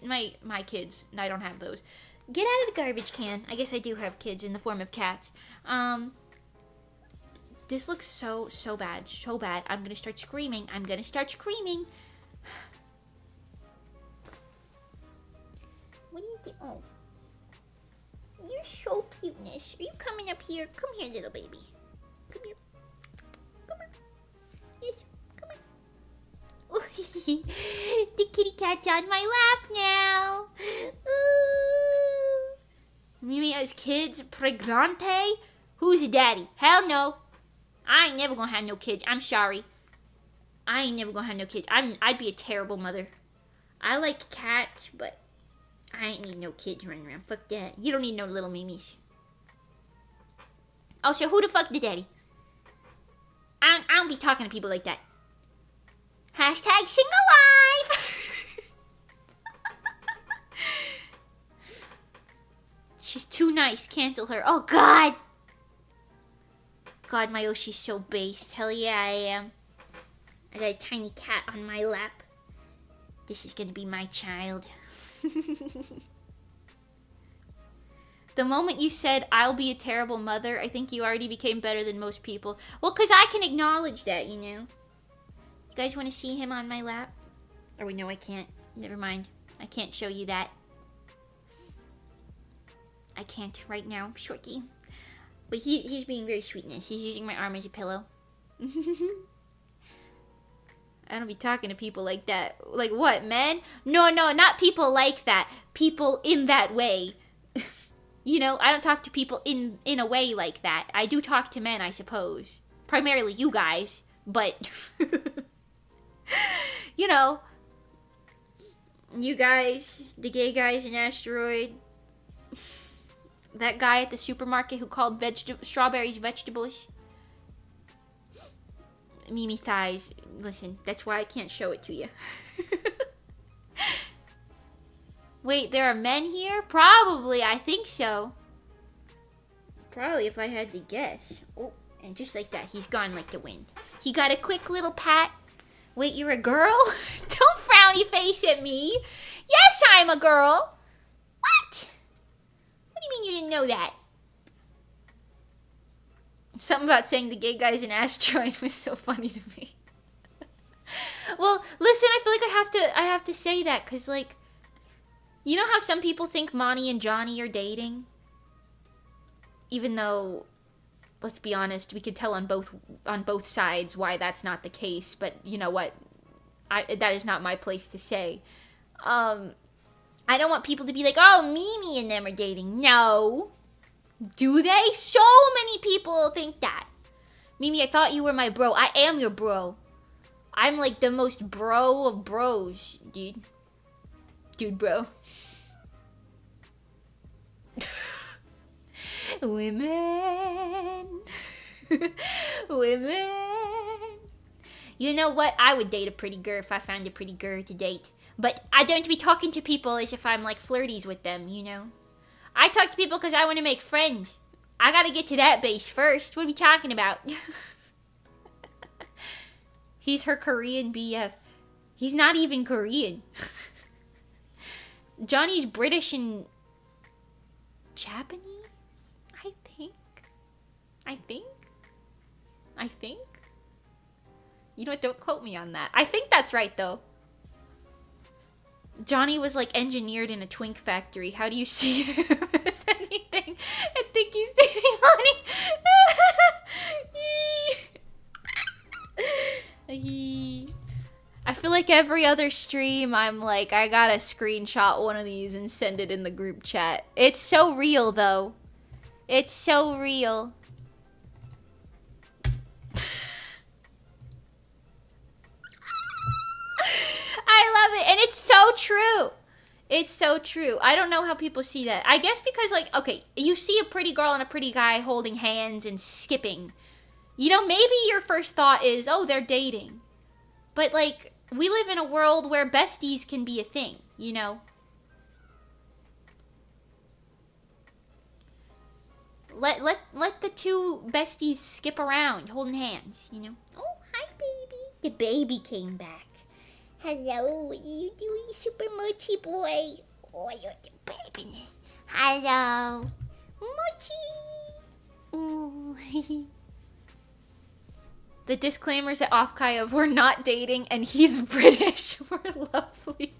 I don't have those. Get out of the garbage can. I guess I do have kids in the form of cats. This looks so bad. So bad. I'm gonna start screaming. What do you do? Oh. You're so cuteness. Are you coming up here? Come here, little baby. Come here. Come on. Yes, come on. The kitty cat's on my lap now. Ooh. Mimi as kids, pregnante? Who's a daddy? Hell no. I ain't never gonna have no kids. I'm sorry. I ain't never gonna have no kids. I'd be a terrible mother. I like cats, but I ain't need no kids running around. Fuck that. You don't need no little Mimis. Also, who the fuck the daddy? I don't be talking to people like that. Hashtag single life. She's too nice. Cancel her. Oh, God. God, my Yoshi's so based. Hell yeah, I am. I got a tiny cat on my lap. This is gonna be my child. The moment you said, I'll be a terrible mother, I think you already became better than most people. Well, because I can acknowledge that, you know. You guys want to see him on my lap? Oh, wait, no, I can't. Never mind. I can't show you that. I can't right now, Shorty. But he's being very sweetness. He's using my arm as a pillow. I don't be talking to people like that. Like what, men? No, not people like that. People in that way. You know, I don't talk to people in a way like that. I do talk to men, I suppose. Primarily you guys, but... you know. You guys, the gay guys in Asteroid. That guy at the supermarket who called strawberries vegetables. Mimi thighs. Listen, that's why I can't show it to you. Wait, there are men here? Probably, I think so. Probably if I had to guess. Oh, and just like that, he's gone like the wind. He got a quick little pat. Wait, you're a girl? Don't frowny face at me. Yes, I'm a girl. What? What do you mean you didn't know that? Something about saying the gay guy's an asteroid was so funny to me. Well, listen, I feel like I have to say that because, like, you know how some people think Monty and Johnny are dating? Even though, let's be honest, we could tell on both sides why that's not the case. But you know what? That is not my place to say. I don't want people to be like, oh, Mimi and them are dating. No. Do they? So many people think that. Mimi, I thought you were my bro. I am your bro. I'm like the most bro of bros, dude. Dude, bro. Women. Women. You know what? I would date a pretty girl if I found a pretty girl to date. But I don't be talking to people as if I'm like flirties with them, you know? I talk to people because I want to make friends. I gotta get to that base first. What are we talking about? He's her Korean BF. He's not even Korean. Johnny's British and Japanese? I think. You know what? Don't quote me on that. I think that's right, though. Johnny was, like, engineered in a twink factory. How do you see him as anything? I think he's dating Lonnie. I feel like every other stream, I'm like, I gotta screenshot one of these and send it in the group chat. It's so real, though. It's so real. I love it. And it's so true. It's so true. I don't know how people see that. I guess because, like, okay, you see a pretty girl and a pretty guy holding hands and skipping. You know, maybe your first thought is, oh, they're dating. But, like, we live in a world where besties can be a thing, you know? Let the two besties skip around, holding hands, you know? Oh, hi, baby. The baby came back. Hello, what are you doing, super mochi boy? Oh, you're the babyiness. Hello. Mochi. Ooh. The disclaimers at Offkai of we're not dating and he's British were lovely.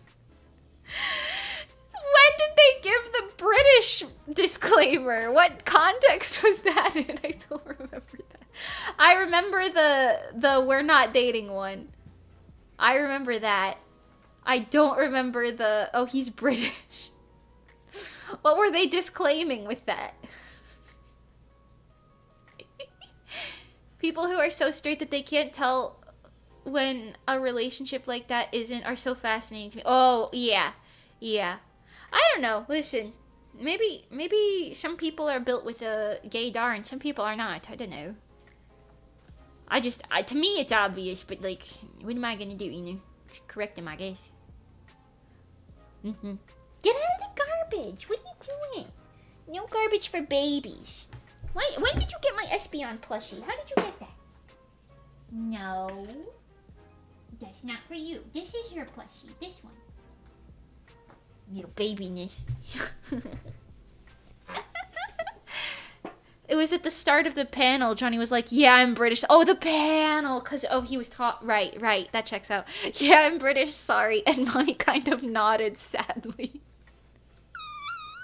When did they give the British disclaimer? What context was that in? I don't remember that. I remember the we're not dating one. I remember that. I don't remember the, oh, he's British. What were they disclaiming with that? People who are so straight that they can't tell when a relationship like that isn't are so fascinating to me. Oh, yeah. Yeah. I don't know. Listen, maybe some people are built with a gaydar and some people are not. I don't know. To me, it's obvious, but, like, what am I gonna do, you know? Just correct him, I guess. Get out of the garbage! What are you doing? No garbage for babies. When did you get my Espeon plushie? How did you get that? No. That's not for you. This is your plushie. This one. Little babiness. It was at the start of the panel. Johnny was like, yeah, I'm British. Oh, the panel. Because, oh, he was taught. Right. That checks out. Yeah, I'm British. Sorry. And Monty kind of nodded sadly.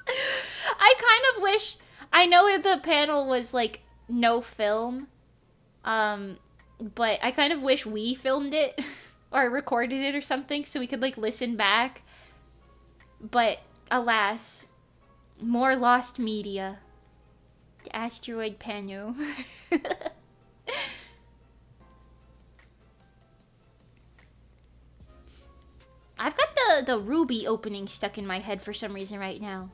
I kind of wish... I know the panel was, like, no film. But I kind of wish we filmed it. Or recorded it or something. So we could, like, listen back. But, alas. More lost media. Asteroid Pano. I've got the Ruby opening stuck in my head for some reason right now.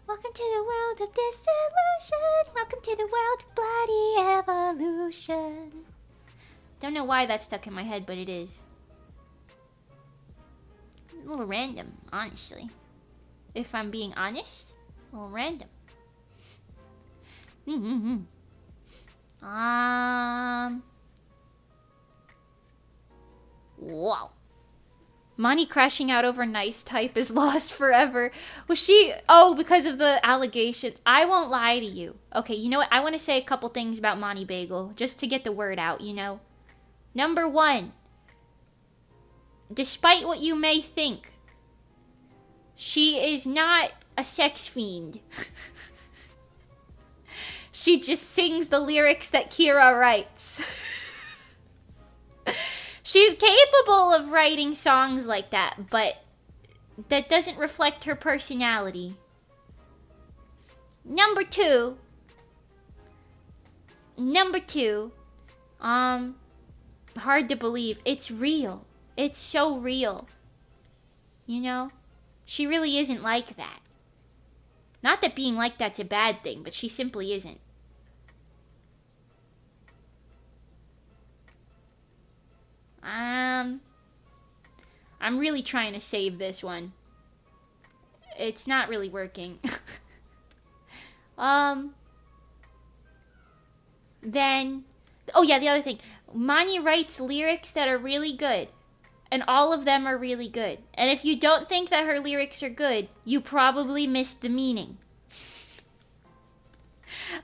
Welcome to the world of dissolution. Welcome to the world of bloody evolution. Don't know why that's stuck in my head, but it is. A little random, honestly. If I'm being honest, a little random. Whoa. Monty crashing out over nice type is lost forever. Was she... Oh, because of the allegations. I won't lie to you. Okay, you know what? I want to say a couple things about Monty Bagel. Just to get the word out, you know? Number one. Despite what you may think, she is not a sex fiend. She just sings the lyrics that Kira writes. She's capable of writing songs like that, but that doesn't reflect her personality. Number two, hard to believe. It's real. It's so real. You know? She really isn't like that. Not that being like that's a bad thing, but she simply isn't. I'm really trying to save this one. It's not really working. then, oh yeah, the other thing, Mani writes lyrics that are really good, and all of them are really good. And if you don't think that her lyrics are good, you probably missed the meaning.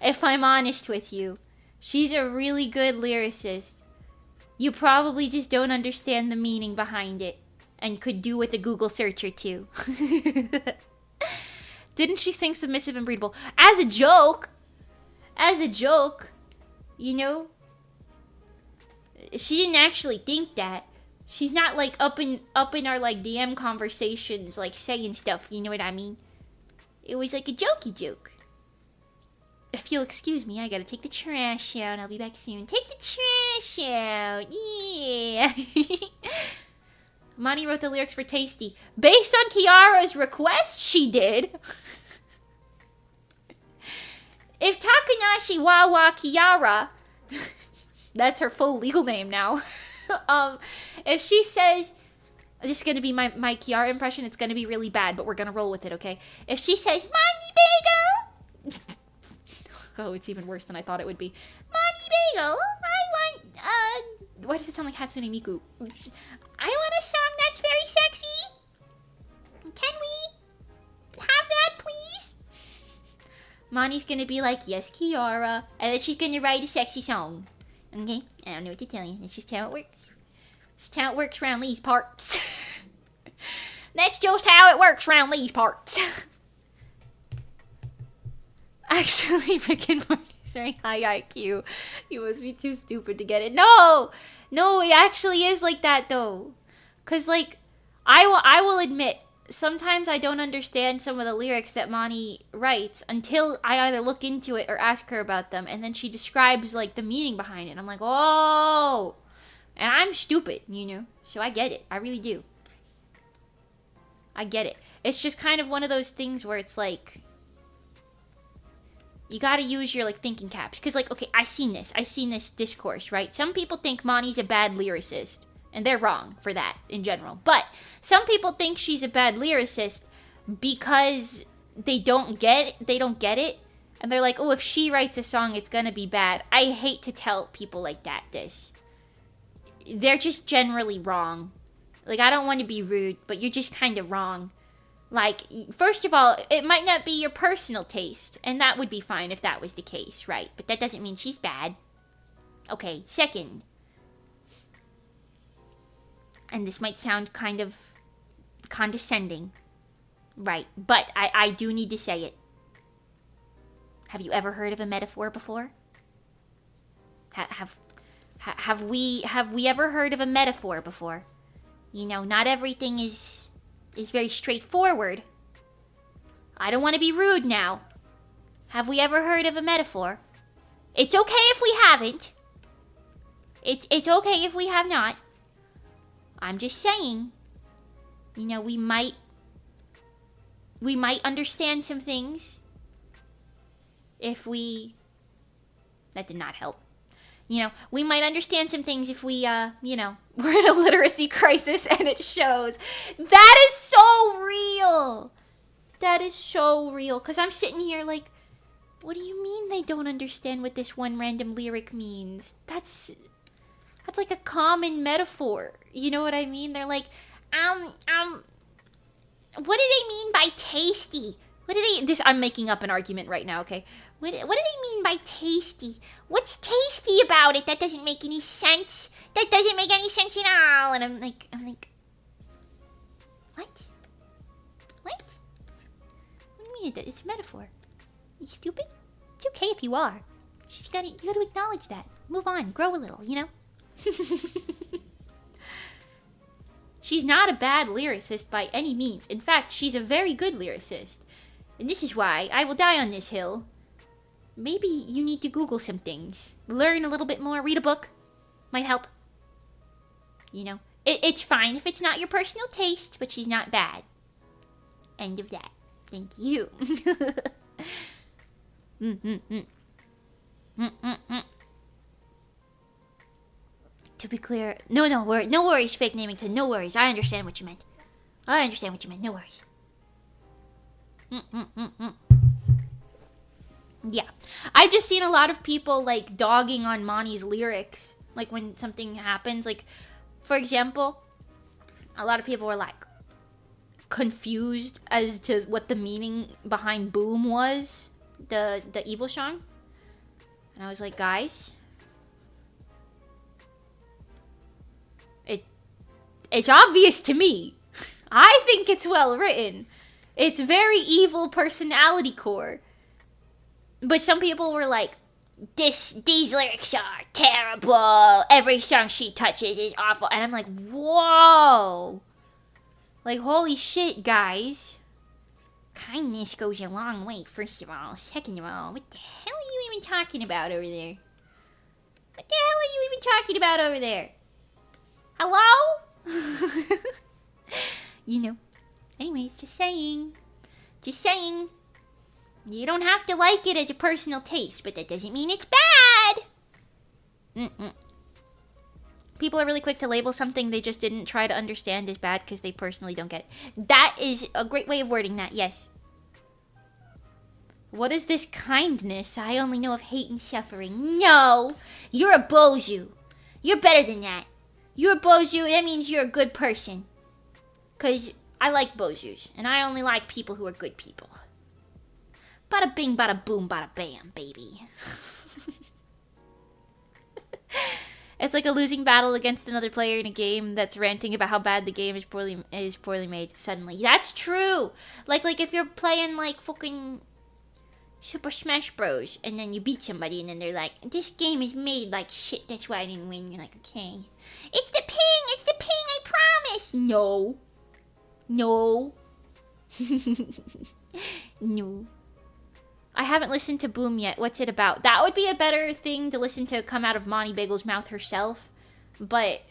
If I'm honest with you, she's a really good lyricist. You probably just don't understand the meaning behind it, and could do with a Google search or two. Didn't she sing Submissive and Breedable? As a joke. As a joke. You know? She didn't actually think that. She's not like up in our like DM conversations like saying stuff, you know what I mean? It was like a jokey joke. If you'll excuse me, I gotta take the trash out. I'll be back soon. Take the trash out. Yeah. Mani wrote the lyrics for Tasty. Based on Kiara's request, she did. If Takanashi Wawa Kiara, that's her full legal name now. If she says, this is going to be my Kiara impression, it's going to be really bad, but we're going to roll with it, okay? If she says, Mani Bagel! Oh, it's even worse than I thought it would be. Mani Bagel, I want, why does it sound like Hatsune Miku? I want a song that's very sexy. Can we have that, please? Mani's gonna be like, yes, Kiara. And then she's gonna write a sexy song. Okay? I don't know what to tell you. That's just how it works. It's just how it works around these parts. That's just how it works around these parts. Actually, Rick and Morty's very high IQ. You must be too stupid to get it. No! No, it actually is like that, though. Because, like, I will admit, sometimes I don't understand some of the lyrics that Mani writes until I either look into it or ask her about them. And then she describes, like, the meaning behind it. And I'm like, oh! And I'm stupid, you know? So I get it. I really do. I get it. It's just kind of one of those things where it's like, you gotta use your, like, thinking caps. Because, like, okay, I seen this discourse, right? Some people think Mani's a bad lyricist. And they're wrong for that, in general. But some people think she's a bad lyricist because they don't get it. And they're like, oh, if she writes a song, it's gonna be bad. I hate to tell people like that this. They're just generally wrong. Like, I don't want to be rude, but you're just kind of wrong. Like, first of all, it might not be your personal taste, and that would be fine if that was the case, right? But that doesn't mean she's bad. Okay, second. And this might sound kind of condescending, right? But I do need to say it. Have you ever heard of a metaphor before? Have we ever heard of a metaphor before? You know, not everything is very straightforward. I don't want to be rude now. Have we ever heard of a metaphor? It's okay if we haven't. It's okay if we have not. I'm just saying, you know, we might understand some things if we... That did not help. You know, we might understand some things if we, you know, we're in a literacy crisis and it shows. That is so real. That is so real. Because I'm sitting here like, what do you mean they don't understand what this one random lyric means? That's like a common metaphor. You know what I mean? They're like, what do they mean by tasty? What do they... I'm making up an argument right now, okay? What do they mean by tasty? What's tasty about it? That doesn't make any sense. That doesn't make any sense at all. And I'm like, what? What? What do you mean? It's a metaphor. You stupid? It's okay if you are. You gotta acknowledge that. Move on. Grow a little, you know? She's not a bad lyricist by any means. In fact, she's a very good lyricist. And this is why I will die on this hill. Maybe you need to Google some things. Learn a little bit more. Read a book. Might help. You know, it's fine if it's not your personal taste, but she's not bad. End of that. Thank you. To be clear, no worries, fake Namington, no worries. I understand what you meant. No worries. Yeah. I've just seen a lot of people, like, dogging on Mani's lyrics. Like, when something happens. Like, for example, a lot of people were, like, confused as to what the meaning behind Boom was. The evil song. And I was like, guys, it's obvious to me. I think it's well written. It's very evil personality core. But some people were like, these lyrics are terrible. Every song she touches is awful. And I'm like, whoa. Like, holy shit, guys. Kindness goes a long way, first of all. Second of all, what the hell are you even talking about over there? What the hell are you even talking about over there? Hello? You know. Anyways, just saying. Just saying. You don't have to like it as a personal taste, but that doesn't mean it's bad. People are really quick to label something they just didn't try to understand as bad because they personally don't get it. That is a great way of wording that, yes. What is this kindness? I only know of hate and suffering. No! You're a Bozu. You're better than that. You're a Bozu, that means you're a good person. Because I like Bozus, and I only like people who are good people. Bada bing, bada boom, bada bam, baby. It's like a losing battle against another player in a game that's ranting about how bad the game is poorly made. Suddenly, that's true. Like if you're playing like fucking Super Smash Bros. And then you beat somebody, and then they're like, "This game is made like shit. That's why I didn't win." You're like, "Okay, it's the ping. It's the ping. I promise." No. No. No. I haven't listened to Boom yet. What's it about? That would be a better thing to listen to come out of Monty Bagel's mouth herself. But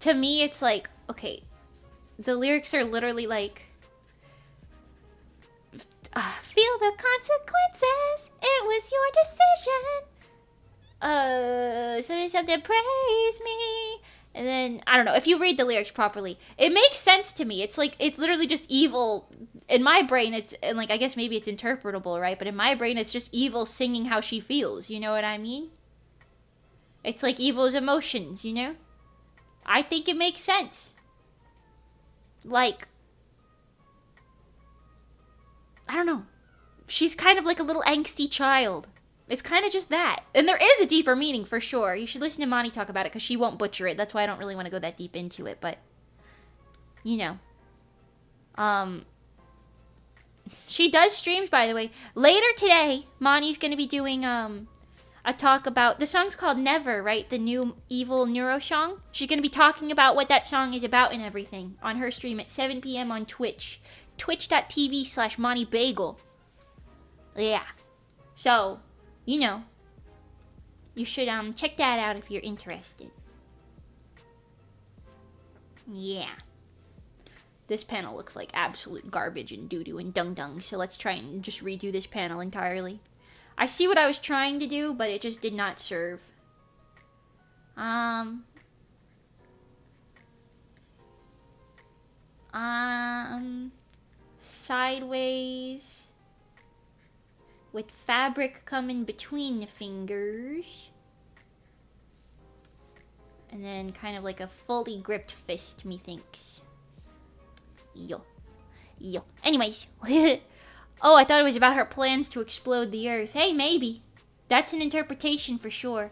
to me, it's like, okay, the lyrics are literally like, feel the consequences. It was your decision. So there's something praise me. And then, I don't know, if you read the lyrics properly, it makes sense to me. It's like, it's literally just evil. In my brain, it's, and like, I guess maybe it's interpretable, right? But in my brain, it's just evil singing how she feels. You know what I mean? It's like evil's emotions, you know? I think it makes sense. Like, I don't know. She's kind of like a little angsty child. It's kind of just that. And there is a deeper meaning for sure. You should listen to Monty talk about it because she won't butcher it. That's why I don't really want to go that deep into it. But, you know. She does streams, by the way. Later today, Monty's going to be doing a talk about... The song's called Never, right? The new evil neuro song. She's going to be talking about what that song is about and everything on her stream at 7 p.m. on Twitch. Twitch.tv/MontyBagel. Yeah. So... You know, you should check that out if you're interested. Yeah. This panel looks like absolute garbage and doo-doo and dung-dung, so let's try and just redo this panel entirely. I see what I was trying to do, but it just did not serve. Sideways... with fabric coming between the fingers. And then kind of like a fully gripped fist, methinks. Yo. Yo. Anyways. Oh, I thought it was about her plans to explode the earth. Hey, maybe. That's an interpretation for sure.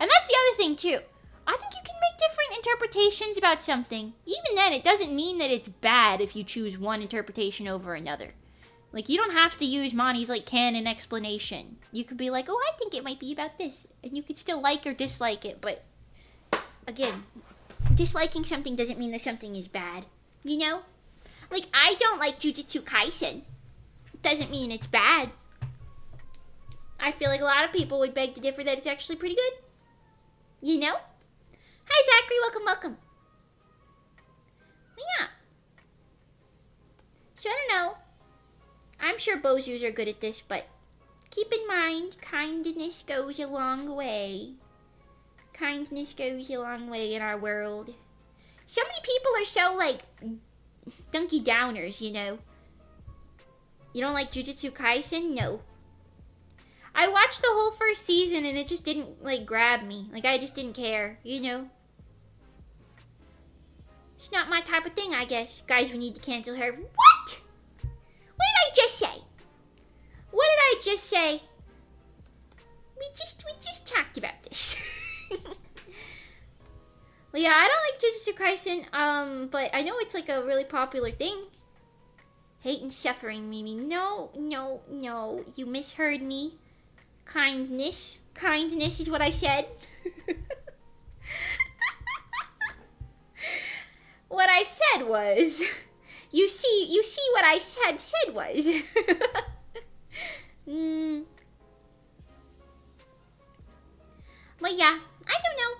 And that's the other thing, too. I think you can make different interpretations about something. Even then, it doesn't mean that it's bad if you choose one interpretation over another. Like, you don't have to use Monty's, like, canon explanation. You could be like, oh, I think it might be about this. And you could still like or dislike it, but... Again, disliking something doesn't mean that something is bad. You know? Like, I don't like Jujutsu Kaisen. Doesn't mean it's bad. I feel like a lot of people would beg to differ that it's actually pretty good. You know? Hi, Zachary. Welcome, welcome. Yeah. So, I don't know. I'm sure Bozus are good at this, but keep in mind, kindness goes a long way. Kindness goes a long way in our world. So many people are so, like, dunky downers, you know. You don't like Jujutsu Kaisen? No. I watched the whole first season and it just didn't, like, grab me. Like, I just didn't care, you know? It's not my type of thing, I guess. Guys, we need to cancel her. What? What did I just say? What did I just say? We just talked about this. Well, yeah, I don't like Jujutsu Kaisen, but I know it's like a really popular thing. Hate and suffering, Mimi. No, no, no. You misheard me. Kindness. Kindness is what I said. What I said was, you see what I said was. But yeah, I don't know.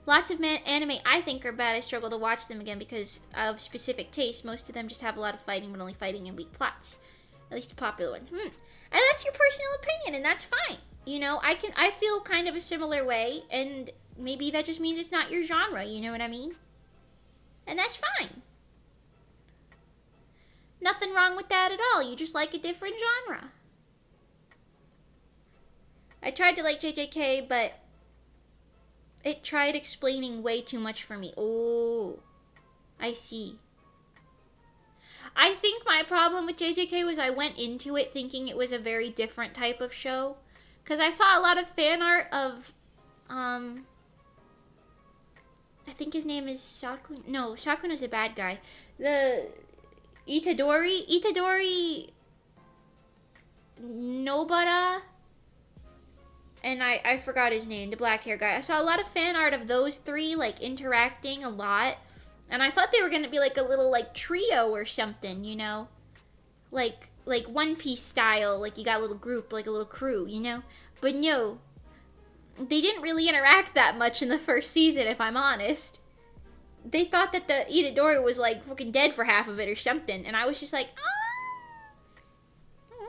Lots of anime I think are bad. I struggle to watch them again because of specific tastes. Most of them just have a lot of fighting, but only fighting and weak plots. At least the popular ones. And that's your personal opinion, and that's fine. You know, I feel kind of a similar way, and maybe that just means it's not your genre, you know what I mean? And that's fine. Nothing wrong with that at all. You just like a different genre. I tried to like JJK, but it tried explaining way too much for me. Oh, I see. I think my problem with JJK was I went into it thinking it was a very different type of show. Because I saw a lot of fan art of, I think his name is Shakun. No, Shakun is a bad guy. The Itadori Nobara. And I forgot his name, the black hair guy. I saw a lot of fan art of those three, like, interacting a lot. And I thought they were going to be, like, a little, like, trio or something, you know? Like One Piece style, like, you got a little group, like a little crew, you know? But no. They didn't really interact that much in the first season, if I'm honest. They thought that the Itadori was, like, fucking dead for half of it or something. And I was just like,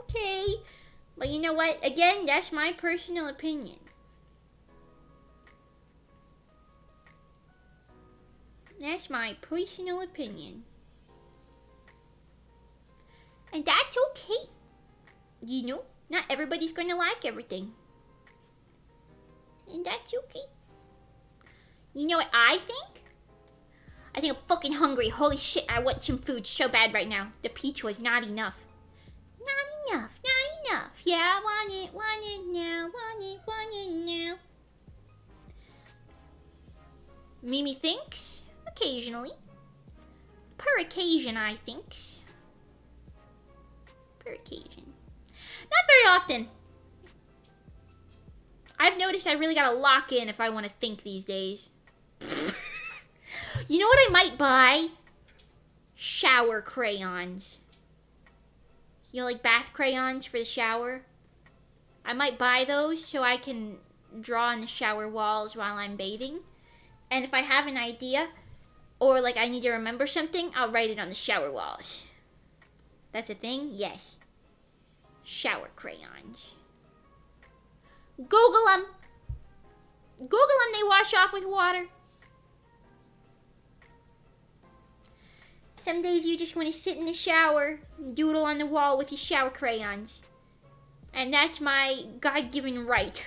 okay. But you know what? Again, that's my personal opinion. That's my personal opinion. And that's okay. You know, not everybody's gonna like everything. And that's okay. You know what I think? I think I'm fucking hungry. Holy shit, I want some food so bad right now. The peach was not enough. Not enough, not enough. Yeah, I want it now, want it now. Mimi thinks, occasionally. Per occasion, I thinks. Per occasion. Not very often. I've noticed I really gotta lock in if I want to think these days. You know what I might buy? Shower crayons. You know, like bath crayons for the shower? I might buy those so I can draw on the shower walls while I'm bathing. And if I have an idea, or like I need to remember something, I'll write it on the shower walls. That's a thing? Yes. Shower crayons. Google them. Google them, they wash off with water. Some days you just want to sit in the shower and doodle on the wall with your shower crayons. And that's my God-given right.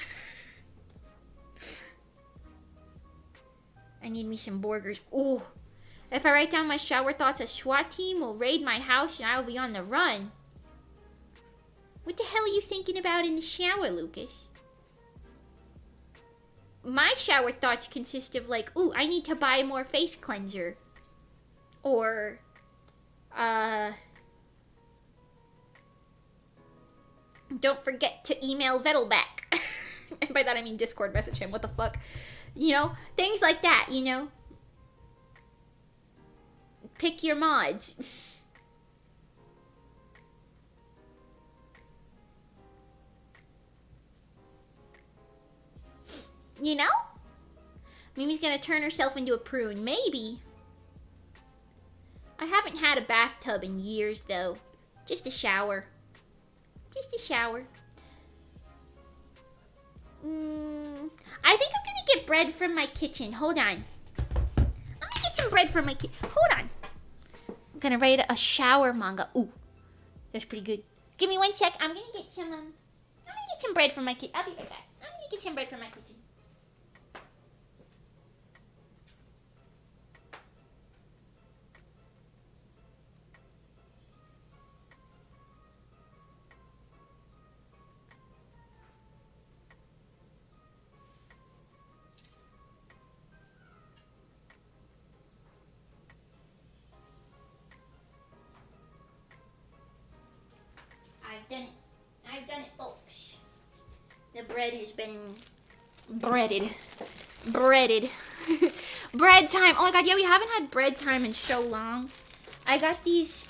I need me some burgers. Ooh. If I write down my shower thoughts, a SWAT team will raid my house and I will be on the run. What the hell are you thinking about in the shower, Lucas? My shower thoughts consist of like, ooh, I need to buy more face cleanser. Or, don't forget to email Vettel back. And by that I mean Discord message him, what the fuck? You know, things like that, you know? Pick your mods. You know? Mimi's gonna turn herself into a prune, maybe. I haven't had a bathtub in years, though. Just a shower. Just a shower. I think I'm gonna get bread from my kitchen. Hold on. I'm gonna get some bread from my kitchen. Hold on. I'm gonna write a shower manga. Ooh. That's pretty good. Give me 1 sec. I'm gonna get some bread from my kitchen. I'll be right back. I'm gonna get some bread from my kitchen. I've done it, folks. The bread has been breaded. Bread time. Oh my god, yeah, we haven't had bread time in so long. I got these.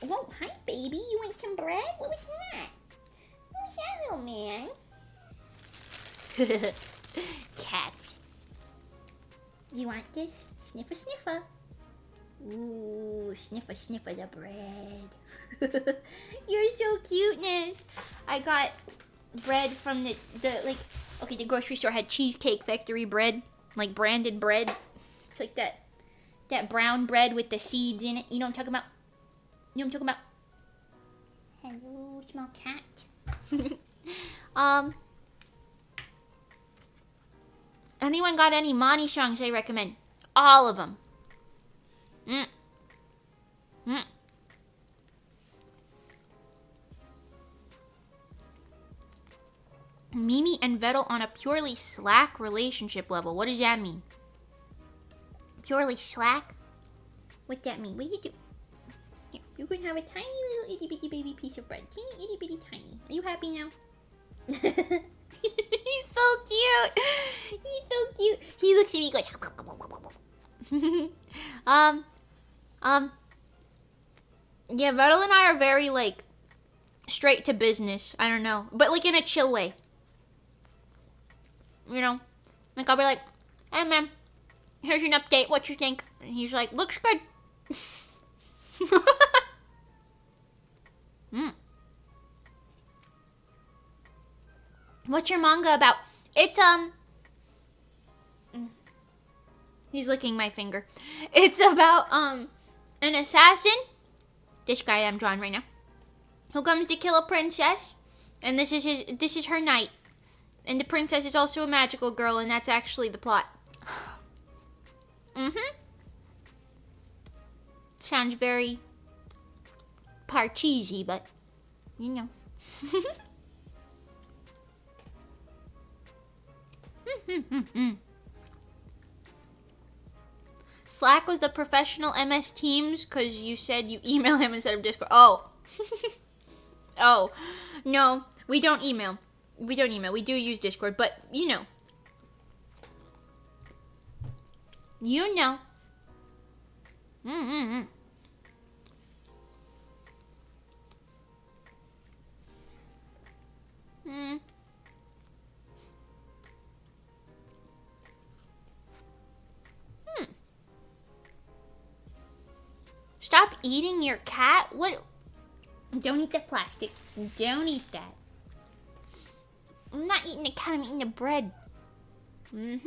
Whoa, hi, baby. You want some bread? What was that? What was that, little man? Cats. You want this? Sniffer, sniffer. Ooh, sniffer, sniffer the bread. You're so cuteness. I got bread from the grocery store had Cheesecake Factory bread, like branded bread. It's like that brown bread with the seeds in it. You know what I'm talking about? You know what I'm talking about? Hello, small cat. Anyone got any Mani songs they recommend? All of them. Mimi and Vettel on a purely Slack relationship level. What does that mean? Purely Slack? What's that mean? What do you do? Here, you can have a tiny little itty bitty baby piece of bread. Teeny itty bitty tiny. Are you happy now? He's so cute. He's so cute. He looks at me and goes. Yeah, Vettel and I are very like straight to business. I don't know, but like in a chill way. You know, like I'll be like, "Hey man, here's an update. What you think?" And he's like, "Looks good." What's your manga about? It's He's licking my finger. It's about an assassin. This guy I'm drawing right now, who comes to kill a princess, and this is her night. And the princess is also a magical girl, and that's actually the plot. Sounds very parcheesy, but you know. Slack was the professional MS Teams because you said you email him instead of Discord. Oh. Oh. No, we don't email. We don't email. We do use Discord, but you know. You know. Stop eating your cat? What? Don't eat the plastic. Don't eat that. I'm not eating the cat, I'm eating the bread. I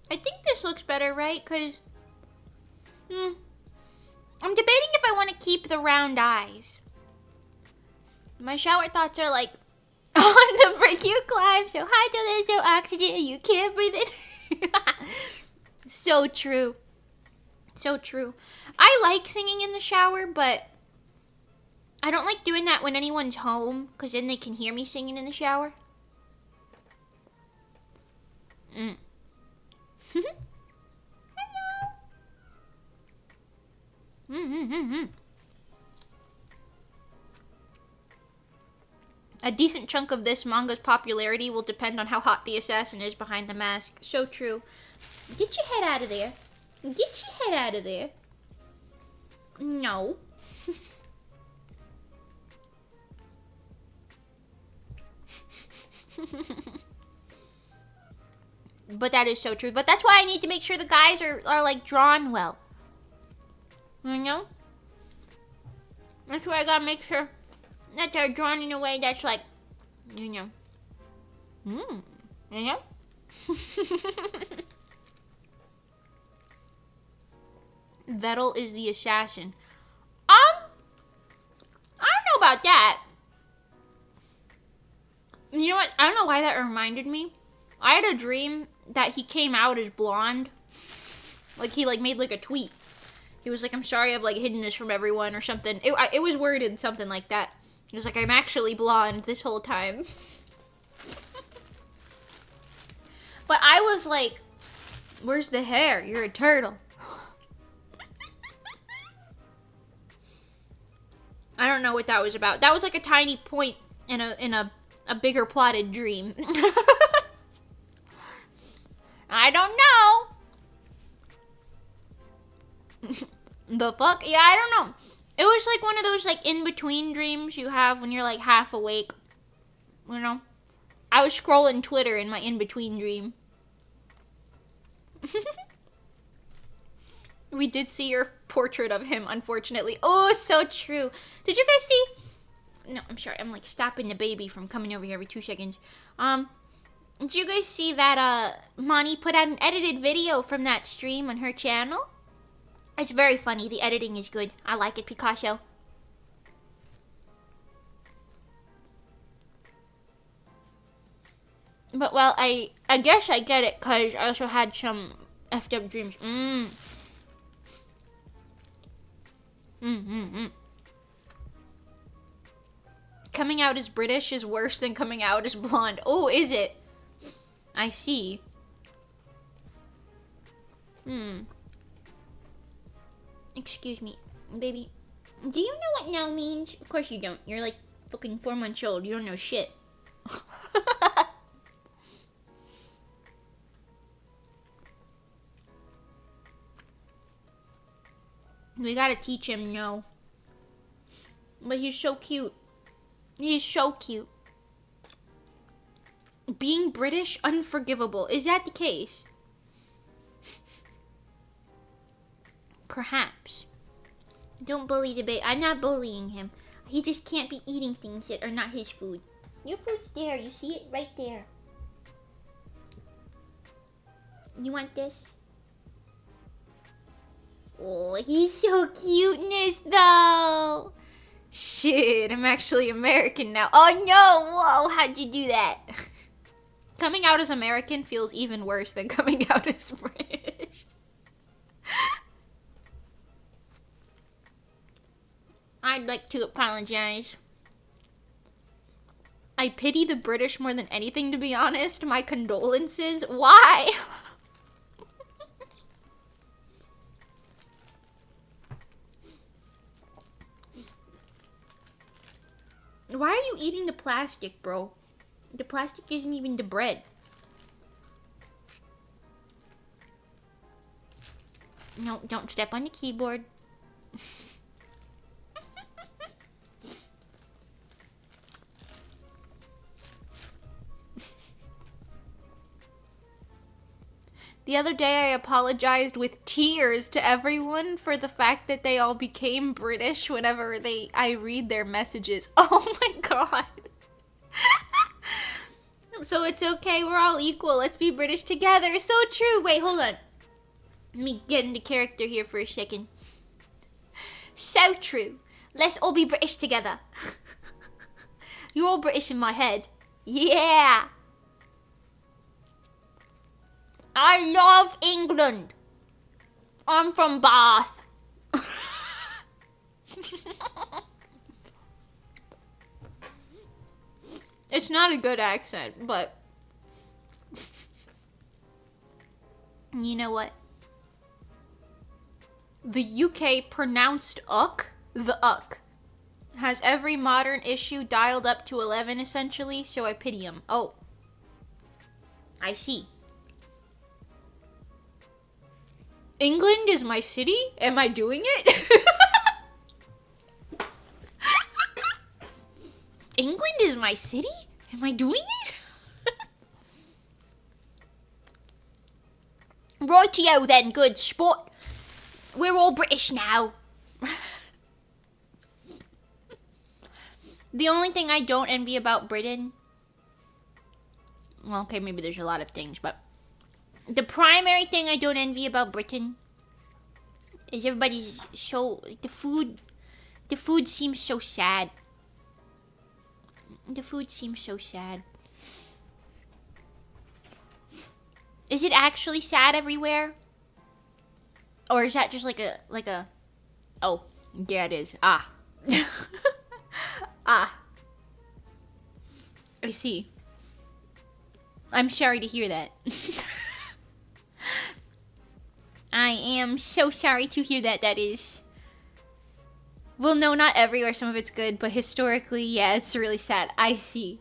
think this looks better, right? Because I'm debating if I want to keep the round eyes. My shower thoughts are like, on the brick you climb so high till there's no oxygen, you can't breathe it. So true. So true. I like singing in the shower, but I don't like doing that when anyone's home, because then they can hear me singing in the shower. Hello. A decent chunk of this manga's popularity will depend on how hot the assassin is behind the mask. So true. Get your head out of there. Get your head out of there. No. But that is so true. But that's why I need to make sure the guys are like drawn well. You know? That's why I gotta make sure that they're drawn in a way that's like, you know. You know? Vettel is the assassin. I don't know about that. You know what? I don't know why that reminded me. I had a dream that he came out as blonde. Like, he, like, made, like, a tweet. He was like, I'm sorry I've, like, hidden this from everyone or something. It was worded something like that. He was like, I'm actually blonde this whole time. But I was like, where's the hair? You're a turtle. I don't know what that was about. That was like a tiny point in a bigger plotted dream. I don't know. The fuck? Yeah, I don't know. It was like one of those like in-between dreams you have when you're like half awake. You know? I was scrolling Twitter in my in-between dream. We did see your portrait of him, unfortunately. Oh, so true. Did you guys see? No, I'm sorry. I'm like stopping the baby from coming over here every 2 seconds. Did you guys see that Moni put out an edited video from that stream on her channel? It's very funny. The editing is good. I like it, Picasso. But, well, I guess I get it, because I also had some effed up dreams. Coming out as British is worse than coming out as blonde. Oh, is it? I see. Excuse me, baby. Do you know what now means? Of course you don't. You're like fucking 4 months old. You don't know shit. We gotta teach him no. But he's so cute. He's so cute. Being British, unforgivable. Is that the case? Perhaps. Don't bully the baby. I'm not bullying him. He just can't be eating things that are not his food. Your food's there. You see it right there. You want this? Oh, he's so cuteness though. Shit, I'm actually American now. Oh no, whoa, how'd you do that? Coming out as American feels even worse than coming out as British. I'd like to apologize. I pity the British more than anything, to be honest. My condolences. Why? Why are you eating the plastic, bro? The plastic isn't even the bread. No, don't step on the keyboard. The other day I apologized with tears to everyone for the fact that they all became British whenever I read their messages. Oh my god. So it's okay, we're all equal. Let's be British together. So true. Wait, hold on. Let me get into character here for a second. So true. Let's all be British together. You're all British in my head. Yeah. I love England. I'm from Bath. It's not a good accent, but you know what? The UK pronounced uck, the uck, has every modern issue dialed up to 11 essentially, so I pity him. Oh, I see. England is my city? Am I doing it? England is my city? Am I doing it? Rightio then, good sport. We're all British now. The only thing I don't envy about Britain... Well, okay, maybe there's a lot of things, but... The primary thing I don't envy about Britain Is everybody's so the food seems so sad. The food seems so sad. Is it actually sad everywhere? Or is that just like a oh, yeah it is. Ah. Ah. I see. I'm sorry to hear that. I am so sorry to hear that. That is. Well, no, not everywhere. Some of it's good, but historically, yeah, it's really sad. I see.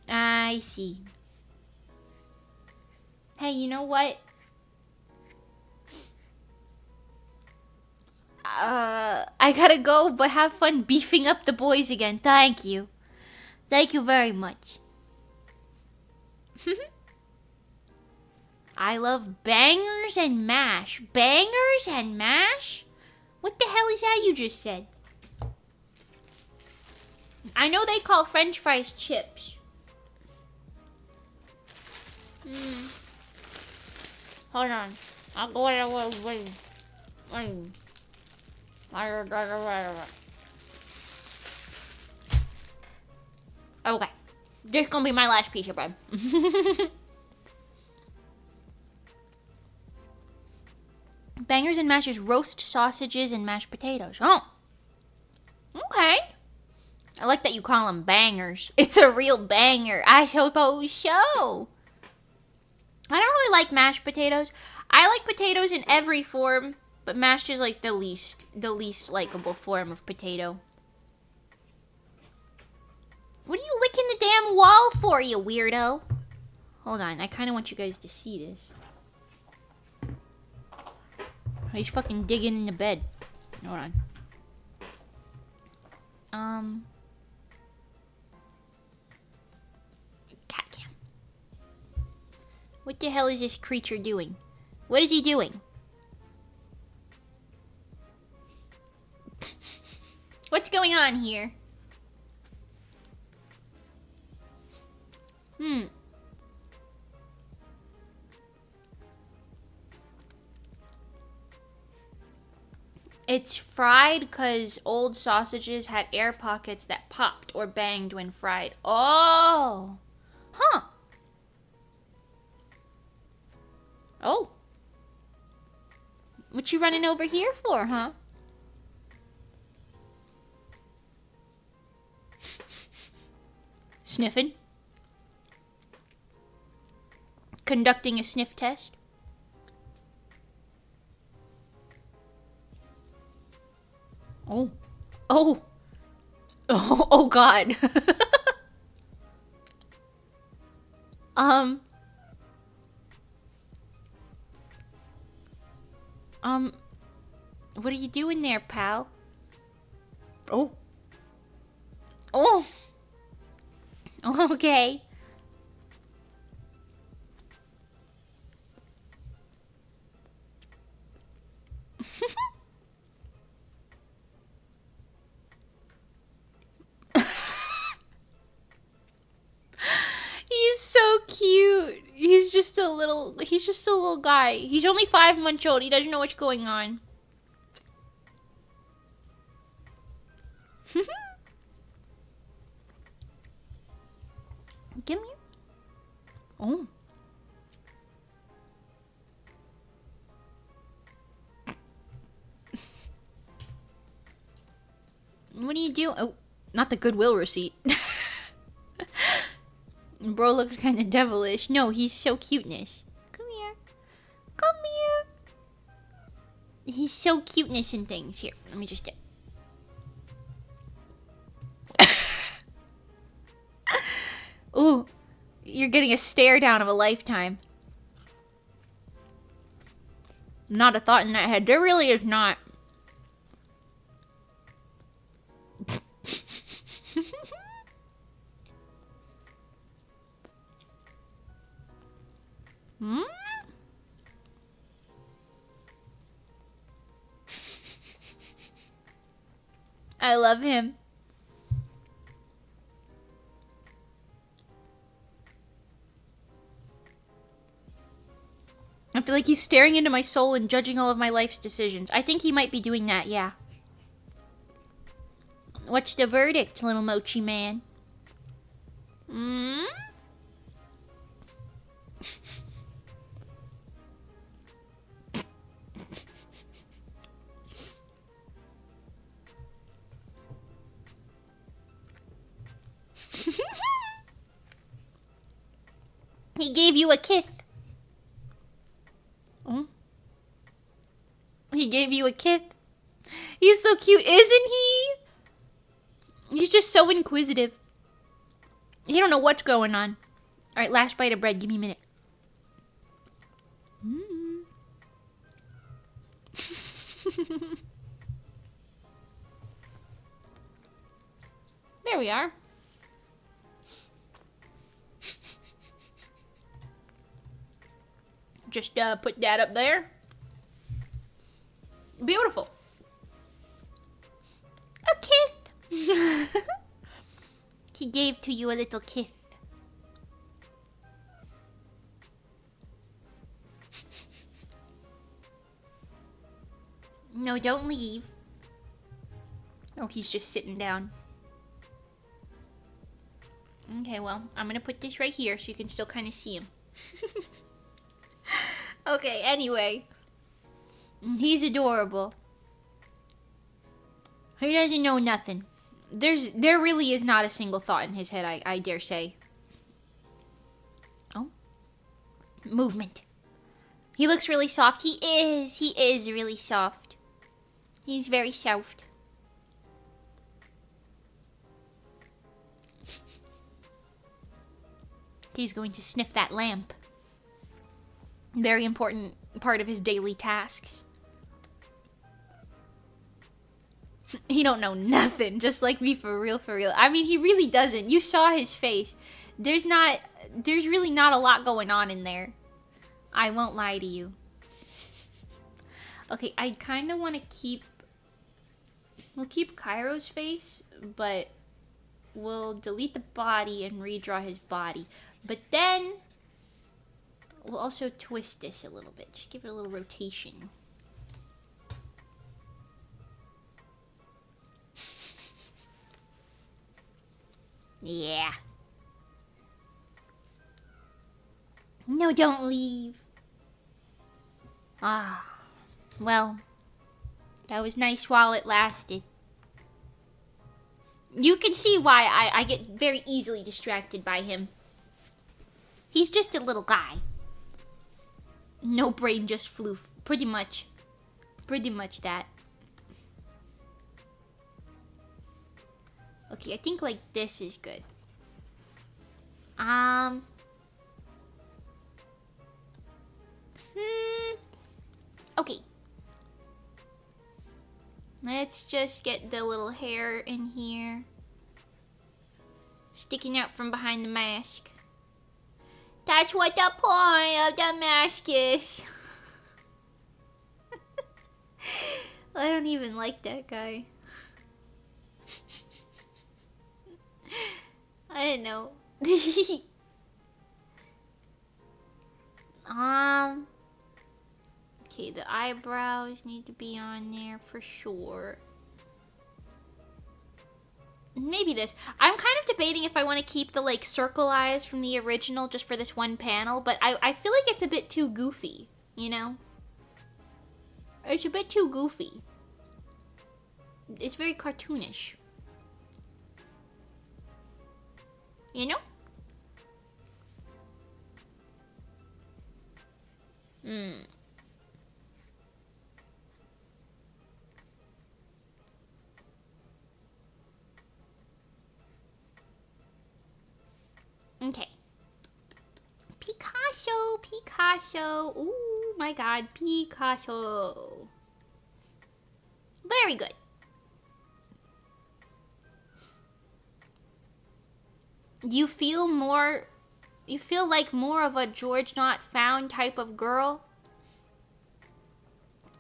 I see. Hey, you know what? I gotta go, but have fun beefing up the boys again. Thank you. Thank you very much. I love bangers and mash. Bangers and mash? What the hell is that you just said? I know they call French fries chips. Hold on. I'll go away. Okay. This is gonna be my last piece of bread. Bangers and mash is roast sausages and mashed potatoes. Oh. Okay. I like that you call them bangers. It's a real banger. I suppose so. I don't really like mashed potatoes. I like potatoes in every form, but mashed is like the least likable form of potato. What are you licking the damn wall for, you weirdo? Hold on, I kind of want you guys to see this. He's fucking digging in the bed. Hold on. Cat cam. What the hell is this creature doing? What is he doing? What's going on here? It's fried because old sausages had air pockets that popped or banged when fried. Oh! Huh! Oh. What you running over here for, huh? Sniffing? Conducting a sniff test? Oh. Oh. Oh, oh God. What are you doing there, pal? Oh. Oh. Okay. He's so cute. He's just a little guy. He's only 5 months old. He doesn't know what's going on. Give me. Oh. What do you do? Oh, not the Goodwill receipt. Bro looks kind of devilish. No, he's so cuteness. Come here. Come here. He's so cuteness and things. Here, let me just... Ooh, you're getting a stare down of a lifetime. Not a thought in that head. There really is not. Hmm? I love him. I feel like he's staring into my soul and judging all of my life's decisions. I think he might be doing that, yeah. What's the verdict, little mochi man? Hmm? He gave you a kiss. Oh? He gave you a kiss. He's so cute, isn't he? He's just so inquisitive. He don't know what's going on. Alright, last bite of bread. Give me a minute. There we are. Just put that up there. Beautiful. A kiss. He gave to you a little kiss. No, don't leave. Oh, he's just sitting down. Okay, well, I'm gonna put this right here so you can still kind of see him. Okay, anyway. He's adorable. He doesn't know nothing. There really is not a single thought in his head, I dare say. Oh. Movement. He looks really soft. He is really soft. He's very soft. He's going to sniff that lamp. Very important part of his daily tasks. He don't know nothing, just like me, for real, for real. I mean, he really doesn't. You saw his face. There's really not a lot going on in there. I won't lie to you. Okay, I kind of want to we'll keep Cairo's face, but we'll delete the body and redraw his body. But then we'll also twist this a little bit. Just give it a little rotation. Yeah. No, don't leave. Ah. Well, that was nice while it lasted. You can see why I get very easily distracted by him. He's just a little guy. No brain, just floof. Pretty much. Pretty much that. Okay, I think like this is good. Okay. Let's just get the little hair in here. Sticking out from behind the mask. That's what the point of the mask is. I don't even like that guy. I don't know. Okay, the eyebrows need to be on there for sure. Maybe this. I'm kind of debating if I want to keep the like circle eyes from the original just for this one panel, but I feel like it's a bit too goofy, you know? It's a bit too goofy. It's very cartoonish. You know? Okay. Picasso, Picasso. Ooh, my God, Picasso. Very good. You feel like more of a George Not Found type of girl?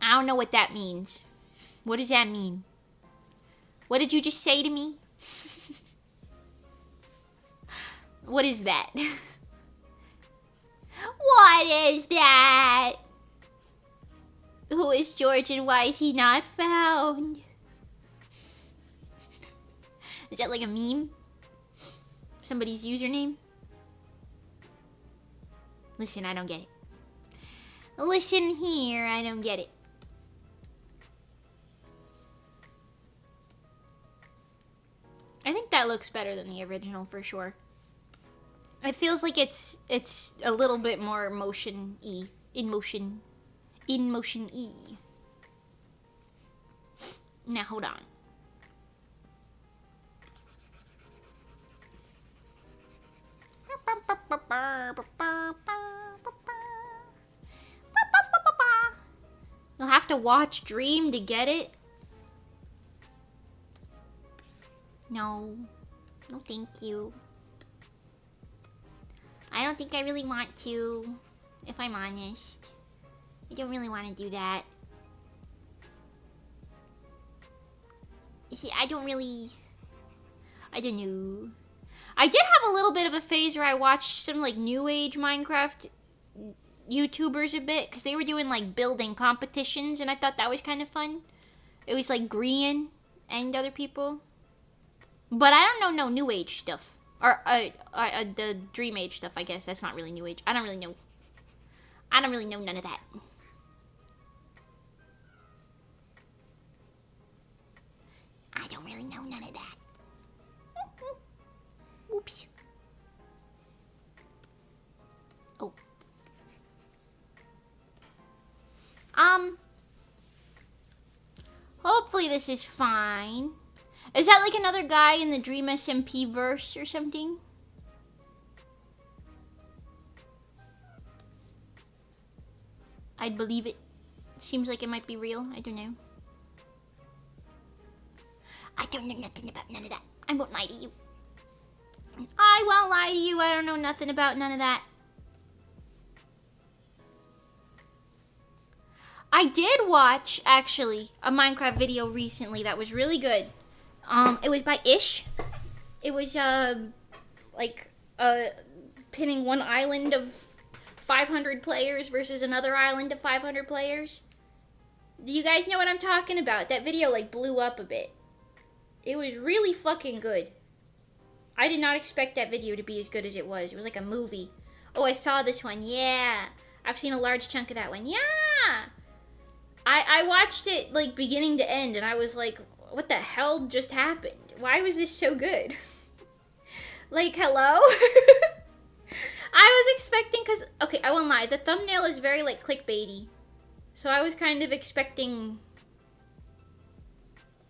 I don't know what that means. What does that mean? What did you just say to me? What is that? What is that? Who is George and why is he not found? Is that like a meme? Somebody's username? Listen, I don't get it. Listen here, I don't get it. I think that looks better than the original for sure. It feels like it's a little bit more motion-y. In motion-y. Now hold on. You'll have to watch Dream to get it. No. No, thank you. I don't think I really want to, if I'm honest. I don't really want to do that. You see, I don't know. I did have a little bit of a phase where I watched some like new age Minecraft YouTubers a bit, because they were doing like building competitions, and I thought that was kind of fun. It was like Grian and other people. But I don't know no new age stuff. Or the dream age stuff, I guess. That's not really new age. I don't really know none of that. I don't really know none of that. Oops. Oh. Hopefully this is fine. Is that like another guy in the Dream SMP verse or something? I'd believe it. Seems like it might be real. I don't know. I don't know nothing about none of that. I won't lie to you. I won't lie to you. I don't know nothing about none of that. I did watch, actually, a Minecraft video recently that was really good. It was by Ish. It was, pinning one island of 500 players versus another island of 500 players. Do you guys know what I'm talking about? That video, like, blew up a bit. It was really fucking good. I did not expect that video to be as good as it was. It was like a movie. Oh, I saw this one. Yeah. I've seen a large chunk of that one. Yeah. I watched it, like, beginning to end, and I was like, what the hell just happened? Why was this so good? Like, hello? I was expecting, because, okay, I won't lie, the thumbnail is very, like, clickbaity. So I was kind of expecting,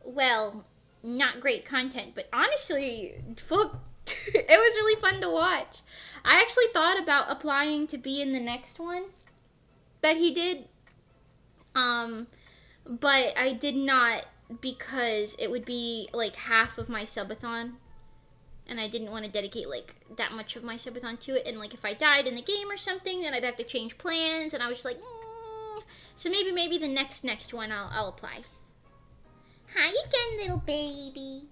well, not great content, but honestly, fuck, it was really fun to watch. I actually thought about applying to be in the next one that he did, but I did not, because it would be like half of my subathon, and I didn't want to dedicate like that much of my subathon to it, and like if I died in the game or something, then I'd have to change plans, and I was just like, so maybe the next one I'll apply. Hi again, little baby.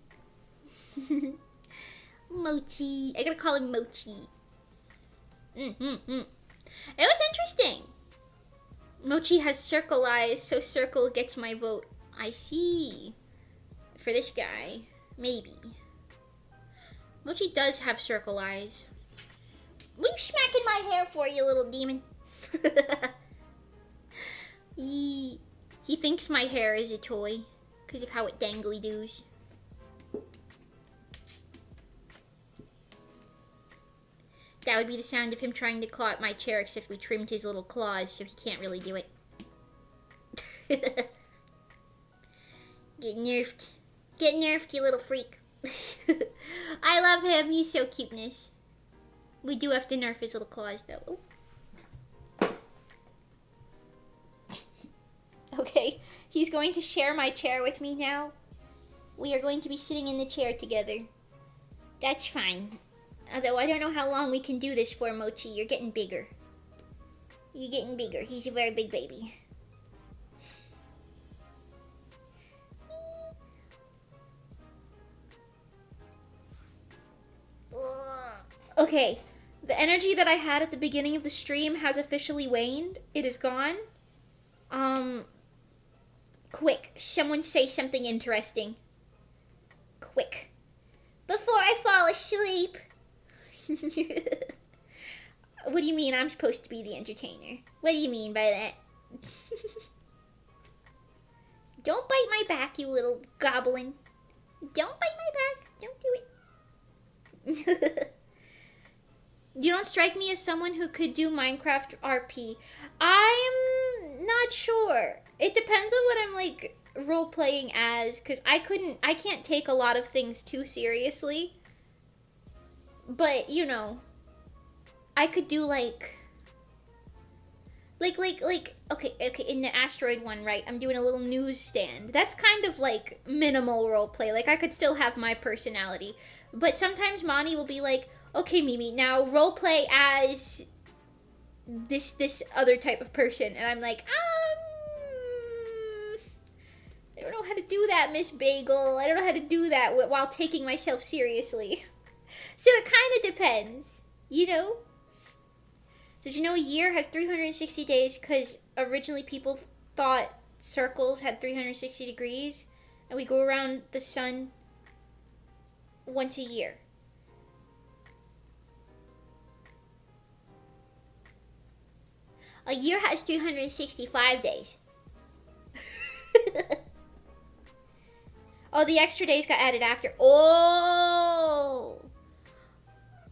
Mochi. I gotta call him Mochi. It was interesting. Mochi has circle eyes, so circle gets my vote. I see. For this guy. Maybe. Mochi does have circle eyes. What are you smacking my hair for, you little demon? He thinks my hair is a toy because of how it dangly doos. That would be the sound of him trying to claw at my chair, except we trimmed his little claws, so he can't really do it. Get nerfed. Get nerfed, you little freak. I love him. He's so cuteness. We do have to nerf his little claws, though. Oh. Okay, he's going to share my chair with me now. We are going to be sitting in the chair together. That's fine. Although I don't know how long we can do this for, Mochi. You're getting bigger. You're getting bigger. He's a very big baby. Okay, the energy that I had at the beginning of the stream has officially waned. It is gone. Quick, someone say something interesting. Quick. Before I fall asleep. What do you mean I'm supposed to be the entertainer? What do you mean by that? Don't bite my back, you little goblin. Don't bite my back. Don't do it. You don't strike me as someone who could do Minecraft RP. I'm not sure. It depends on what I'm like role-playing as, because I can't take a lot of things too seriously. But, you know, I could do like, okay, in the asteroid one, right, I'm doing a little newsstand. That's kind of like minimal roleplay. Like, I could still have my personality. But sometimes Monty will be like, okay, Mimi, now roleplay as this other type of person. And I'm like, I don't know how to do that, Miss Bagel. I don't know how to do that while taking myself seriously. So it kind of depends, you know? Did you know a year has 360 days because originally people thought circles had 360 degrees and we go around the sun once a year. A year has 365 days. Oh, the extra days got added after. Oh,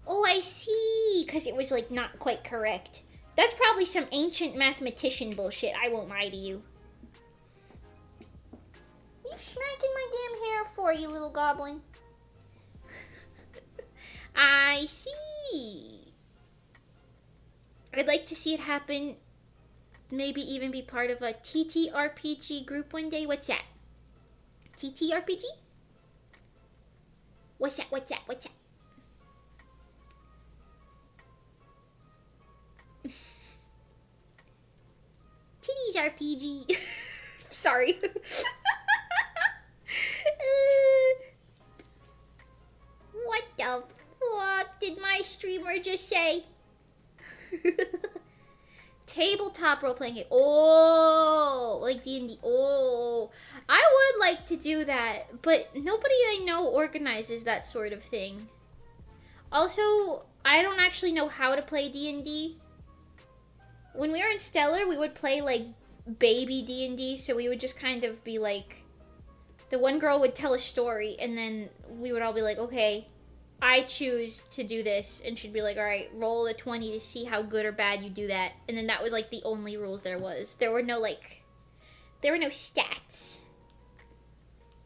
I see. Because it was, like, not quite correct. That's probably some ancient mathematician bullshit. I won't lie to you. What are you smacking my damn hair for, you little goblin? I see. I'd like to see it happen. Maybe even be part of a TTRPG group one day. What's that? TTRPG? What's that? Titties RPG. Sorry. What the fuck did my streamer just say? Tabletop role-playing game. Oh, like D&D. Oh, I would like to do that, but nobody I know organizes that sort of thing. Also, I don't actually know how to play D&D. When we were in Stellar, we would play like baby D&D, so we would just kind of be like, the one girl would tell a story, and then we would all be like, okay, I choose to do this, and she'd be like, all right, roll a 20 to see how good or bad you do that. And then that was like the only rules there was. There were no stats.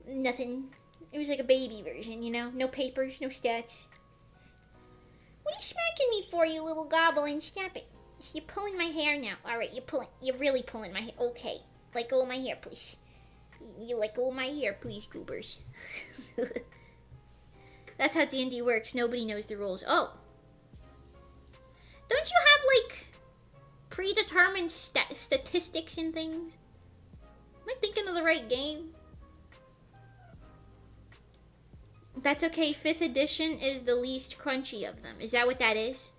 Nothing. It was like a baby version, you know? No papers, no stats. What are you smacking me for, you little goblin? Stop it. You're pulling my hair now. All right, you're really pulling my hair. Okay, let go of my hair, please. You let go of my hair, please, goobers. That's how D&D works. Nobody knows the rules. Oh. Don't you have, like, predetermined statistics and things? Am I thinking of the right game? That's okay. 5th edition is the least crunchy of them. Is that what that is?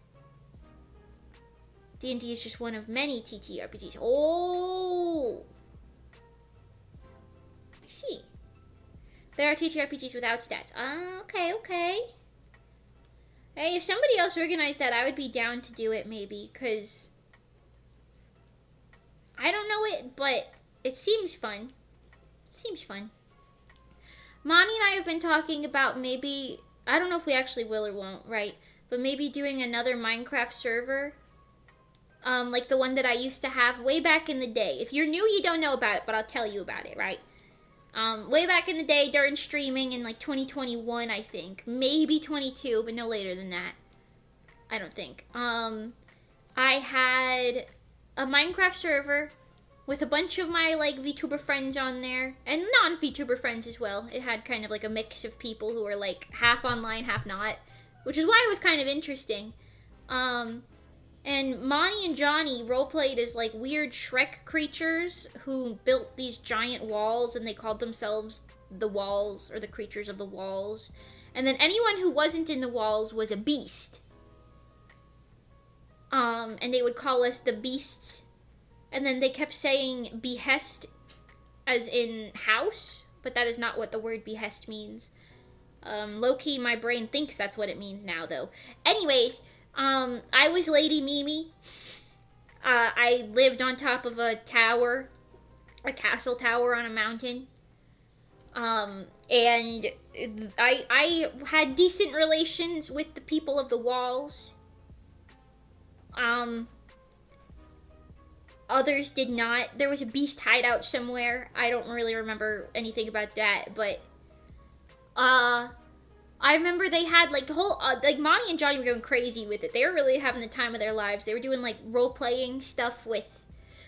D&D is just one of many TTRPGs. Oh. I see. There are TTRPGs without stats. Okay. Hey, if somebody else organized that, I would be down to do it, maybe, because I don't know it, but it seems fun. Monty and I have been talking about maybe, I don't know if we actually will or won't, right? But maybe doing another Minecraft server. Like the one that I used to have way back in the day. If you're new, you don't know about it, but I'll tell you about it, right? Way back in the day during streaming in like 2021, I think. Maybe 22, but no later than that. I don't think. I had a Minecraft server with a bunch of my like VTuber friends on there. And non-VTuber friends as well. It had kind of like a mix of people who were like half online, half not. Which is why it was kind of interesting. And Monty and Johnny roleplayed as like weird Shrek creatures who built these giant walls, and they called themselves the Walls, or the creatures of the walls. And then anyone who wasn't in the walls was a beast. And they would call us the beasts. And then they kept saying behest as in house, but that is not what the word behest means. Low-key, my brain thinks that's what it means now, though. Anyways, I was Lady Mimi. I lived on top of a tower, a castle tower on a mountain. And I had decent relations with the people of the walls. Others did not. There was a beast hideout somewhere. I don't really remember anything about that, but I remember they had like the whole like Monty and Johnny were going crazy with it. They were really having the time of their lives. They were doing like role-playing stuff with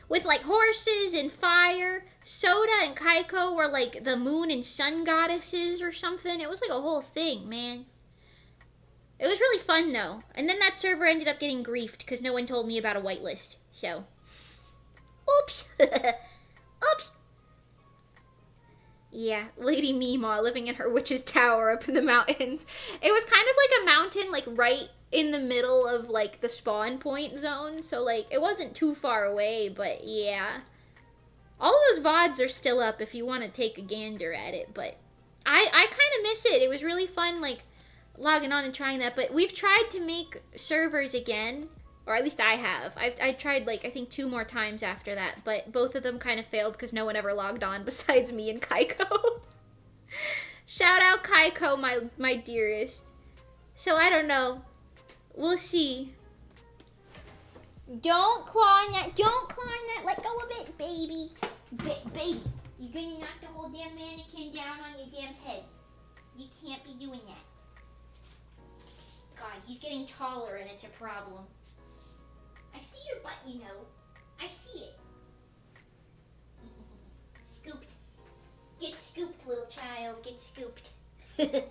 like horses and fire. Soda and Kaiko were like the moon and sun goddesses or something. It was like a whole thing, man. It was really fun though. And then that server ended up getting griefed because no one told me about a whitelist. So, oops. Oops. Yeah, Lady Mima living in her witch's tower up in the mountains. It was kind of like a mountain, like right in the middle of like the spawn point zone. So like it wasn't too far away, but yeah. All of those VODs are still up if you want to take a gander at it, but I kind of miss it. It was really fun like logging on and trying that, but we've tried to make servers again. Or at least I have. I tried, like, I think 2 more times after that. But both of them kind of failed because no one ever logged on besides me and Kaiko. Shout out Kaiko, my dearest. So, I don't know. We'll see. Don't claw on that. Don't claw on that. Let go of it, baby. Baby. You're going to knock the whole damn mannequin down on your damn head. You can't be doing that. God, he's getting taller and it's a problem. I see your butt, you know. I see it. Scooped. Get scooped, little child. Get scooped. Baby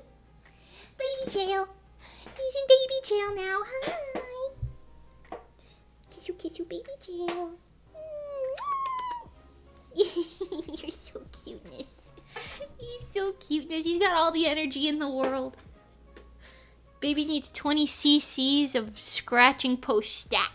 jail. He's in baby jail now. Hi. Kiss you, baby jail. You're so cuteness. He's so cuteness. He's got all the energy in the world. Baby needs 20 cc's of scratching post stat.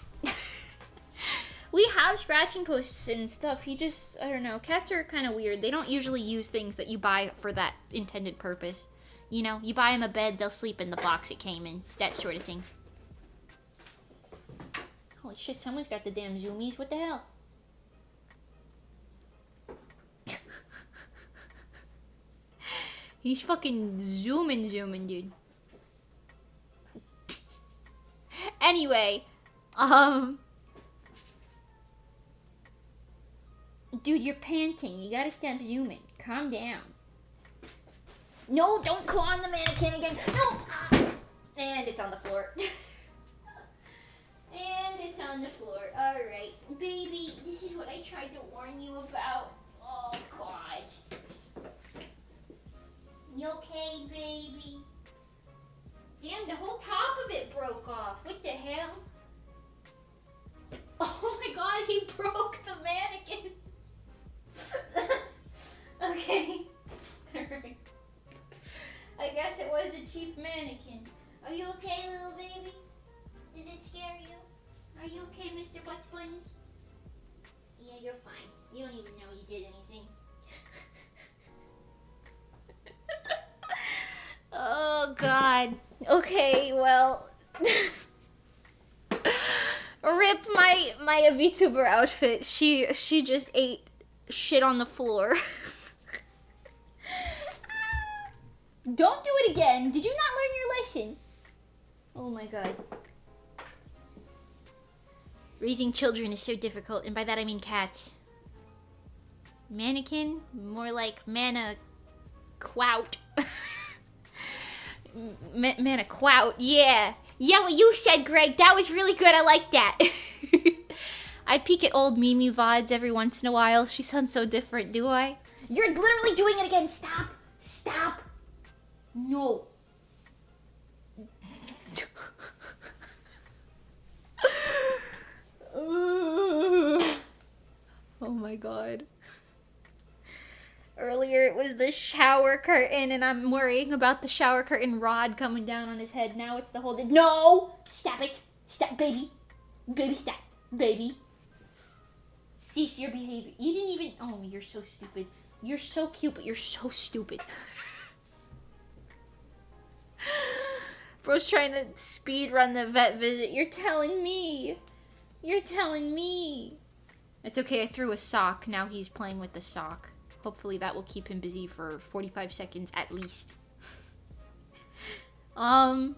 We have scratching posts and stuff. He just, I don't know. Cats are kind of weird. They don't usually use things that you buy for that intended purpose. You know, you buy them a bed, they'll sleep in the box it came in. That sort of thing. Holy shit, someone's got the damn zoomies. What the hell? He's fucking zooming, dude. Anyway, dude, you're panting. You gotta stop zooming. Calm down. No, don't claw on the mannequin again. No! And it's on the floor. And it's on the floor. Alright. Baby, this is what I tried to warn you about. Oh, God. You okay, baby? Damn, the whole top of it broke off. What the hell? Oh my God, he broke the mannequin. Okay. Alright. I guess it was a cheap mannequin. Are you okay, little baby? Did it scare you? Are you okay, Mr. Butt Sponge? Yeah, you're fine. You don't even know you did anything. Oh, God. Okay, well. Rip my VTuber outfit. She just ate shit on the floor. Don't do it again. Did you not learn your lesson? Oh my God. Raising children is so difficult, and by that I mean cats. Mannequin? More like mana quout. Mana quout, yeah. Yeah, what you said, Greg. That was really good. I like that. I peek at old Mimi VODs every once in a while. She sounds so different, do I? You're literally doing it again. Stop. Stop. No. Oh my God. Earlier it was the shower curtain, and I'm worrying about the shower curtain rod coming down on his head. Now it's the whole... No! Stop it! Stop, baby! Baby, stop! Baby! Cease your behavior. You didn't even... Oh, you're so stupid. You're so cute, but you're so stupid. Bro's trying to speed run the vet visit. You're telling me. You're telling me. It's okay, I threw a sock. Now he's playing with the sock. Hopefully that will keep him busy for 45 seconds at least. I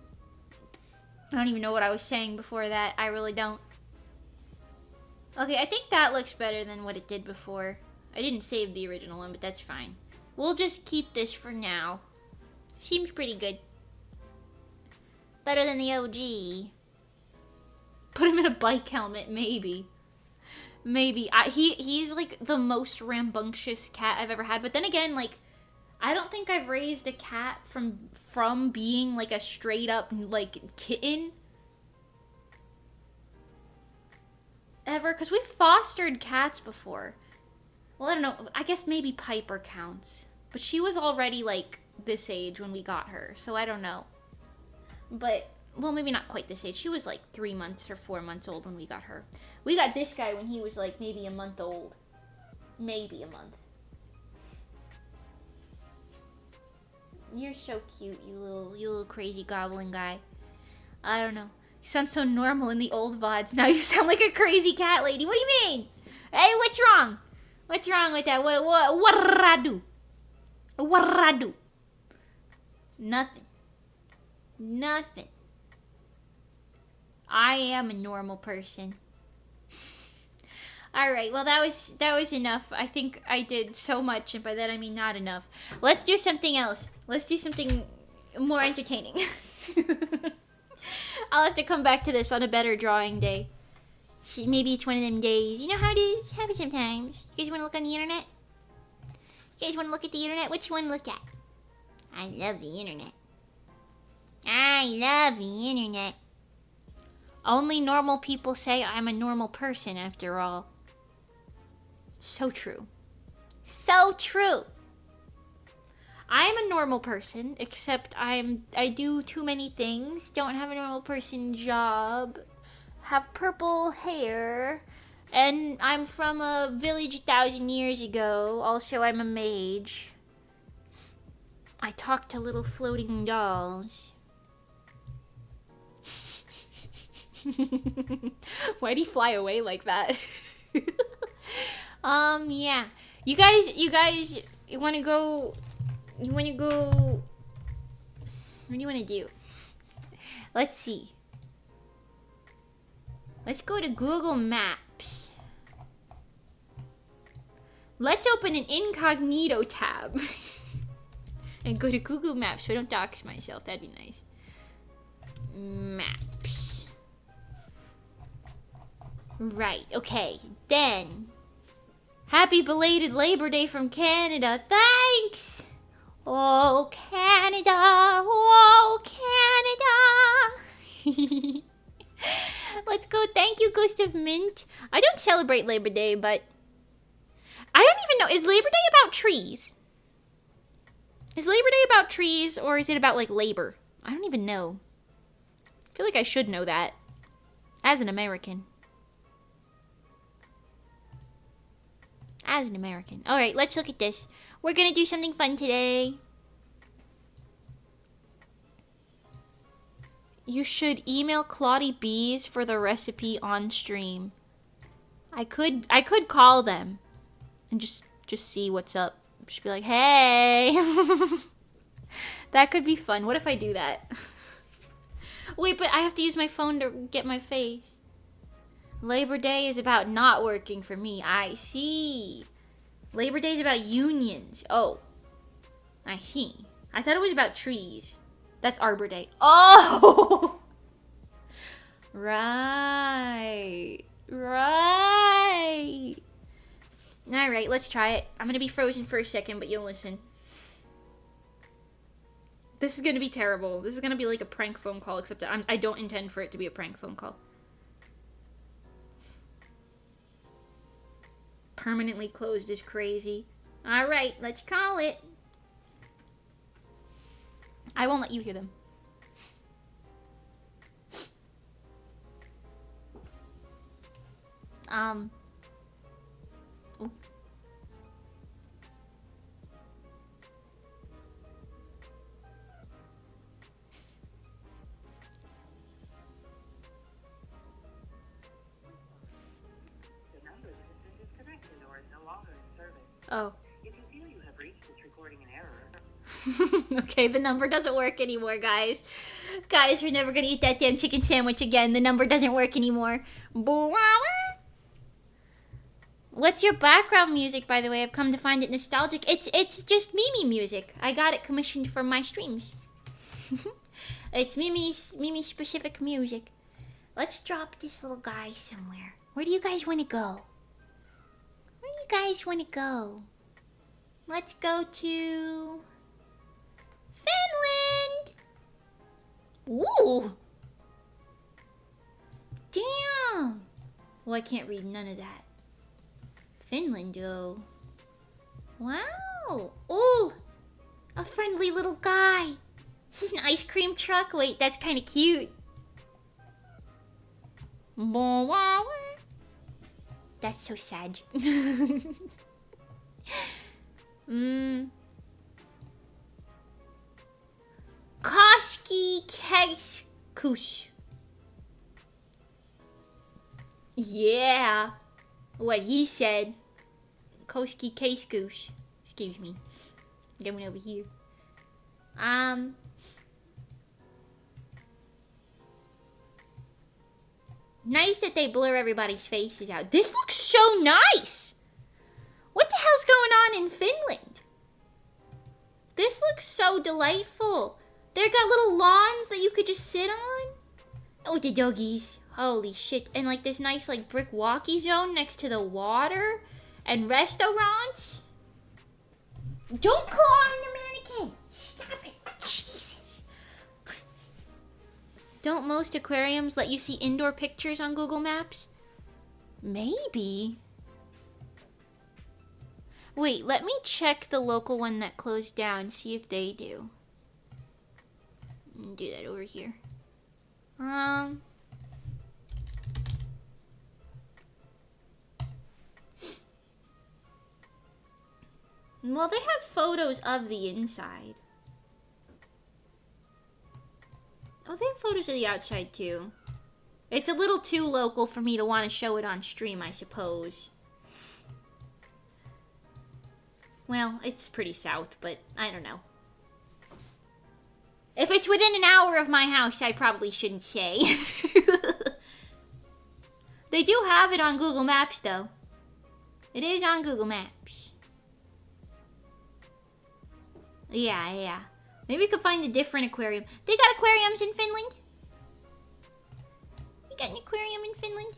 don't even know what I was saying before that. I really don't. Okay, I think that looks better than what it did before. I didn't save the original one, but that's fine. We'll just keep this for now. Seems pretty good. Better than the OG. Put him in a bike helmet, maybe. Maybe. He's like the most rambunctious cat I've ever had. But then again, like, I don't think I've raised a cat from being like a straight up like kitten ever. Because we've fostered cats before. Well, I don't know. I guess maybe Piper counts. But she was already like this age when we got her. So I don't know. But, well, maybe not quite this age. She was like 3 months or 4 months old when we got her. We got this guy when he was like maybe a month old. Maybe a month. You're so cute, you little crazy goblin guy. I don't know. You sound so normal in the old VODs. Now you sound like a crazy cat lady. What do you mean? Hey, what's wrong? What's wrong with that? What did I do? What did I do? Nothing. Nothing. I am a normal person. Alright, well that was enough. I think I did so much, and by that I mean not enough. Let's do something else. Let's do something more entertaining. I'll have to come back to this on a better drawing day. Maybe it's one of them days. You know how it is? Happens sometimes. You guys want to look on the internet? You guys want to look at the internet? What you want to look at? I love the internet. I love the internet. Only normal people say I'm a normal person after all. So true. So true. I am a normal person, except I do too many things. Don't have a normal person job. Have purple hair. And I'm from a village 1,000 years ago. Also, I'm a mage. I talk to little floating dolls. Why'd he fly away like that? Yeah. You guys, you wanna go, what do you wanna do? Let's see. Let's go to Google Maps. Let's open an incognito tab. And go to Google Maps so I don't dox myself. That'd be nice. Maps. Right, okay. Then, happy belated Labor Day from Canada. Thanks! Oh, Canada! Oh, Canada! Let's go. Thank you, Ghost of Mint. I don't celebrate Labor Day, but I don't even know. Is Labor Day about trees? Is Labor Day about trees, or is it about, like, labor? I don't even know. I feel like I should know that. As an American. As an American. Alright, let's look at this. We're gonna do something fun today. You should email Claudie Bees for the recipe on stream. I could call them and just see what's up. Just be like, hey. That could be fun. What if I do that? Wait, but I have to use my phone to get my face. Labor Day is about not working for me. I see. Labor Day is about unions. Oh. I see. I thought it was about trees. That's Arbor Day. Oh! Right. Right. Alright, let's try it. I'm gonna be frozen for a second, but you'll listen. This is gonna be terrible. This is gonna be like a prank phone call, except I don't intend for it to be a prank phone call. Permanently closed is crazy. Alright, let's call it. I won't let you hear them. Ooh. Okay, the number doesn't work anymore, guys. Guys, we're never gonna eat that damn chicken sandwich again. The number doesn't work anymore. What's your background music, by the way? I've come to find it nostalgic. It's just Mimi music. I got it commissioned for my streams. It's Mimi specific music. Let's drop this little guy somewhere. Where do you guys want to go? Where do you guys want to go? Let's go to Finland. Ooh. Damn. Well, I can't read none of that. Finland, though. Wow. Ooh. A friendly little guy. This is an ice cream truck. Wait, that's kind of cute. That's so sad. Koski Keskus. Yeah. What he said. Koski Keskus. Excuse me. Going over here. Nice that they blur everybody's faces out. This looks so nice. What the hell's going on in Finland? This looks so delightful. They got little lawns that you could just sit on. Oh, the doggies. Holy shit. And like this nice like brick walkie zone next to the water and restaurants. Don't claw on the mannequin. Stop it. Jesus. Don't most aquariums let you see indoor pictures on Google Maps? Maybe. Wait, let me check the local one that closed down, see if they do. Do that over here. Well, they have photos of the inside. Oh, they have photos of the outside, too. It's a little too local for me to want to show it on stream, I suppose. Well, it's pretty south, but I don't know. If it's within an hour of my house, I probably shouldn't say. They do have it on Google Maps, though. It is on Google Maps. Yeah. Maybe we could find a different aquarium. They got aquariums in Finland? You got an aquarium in Finland?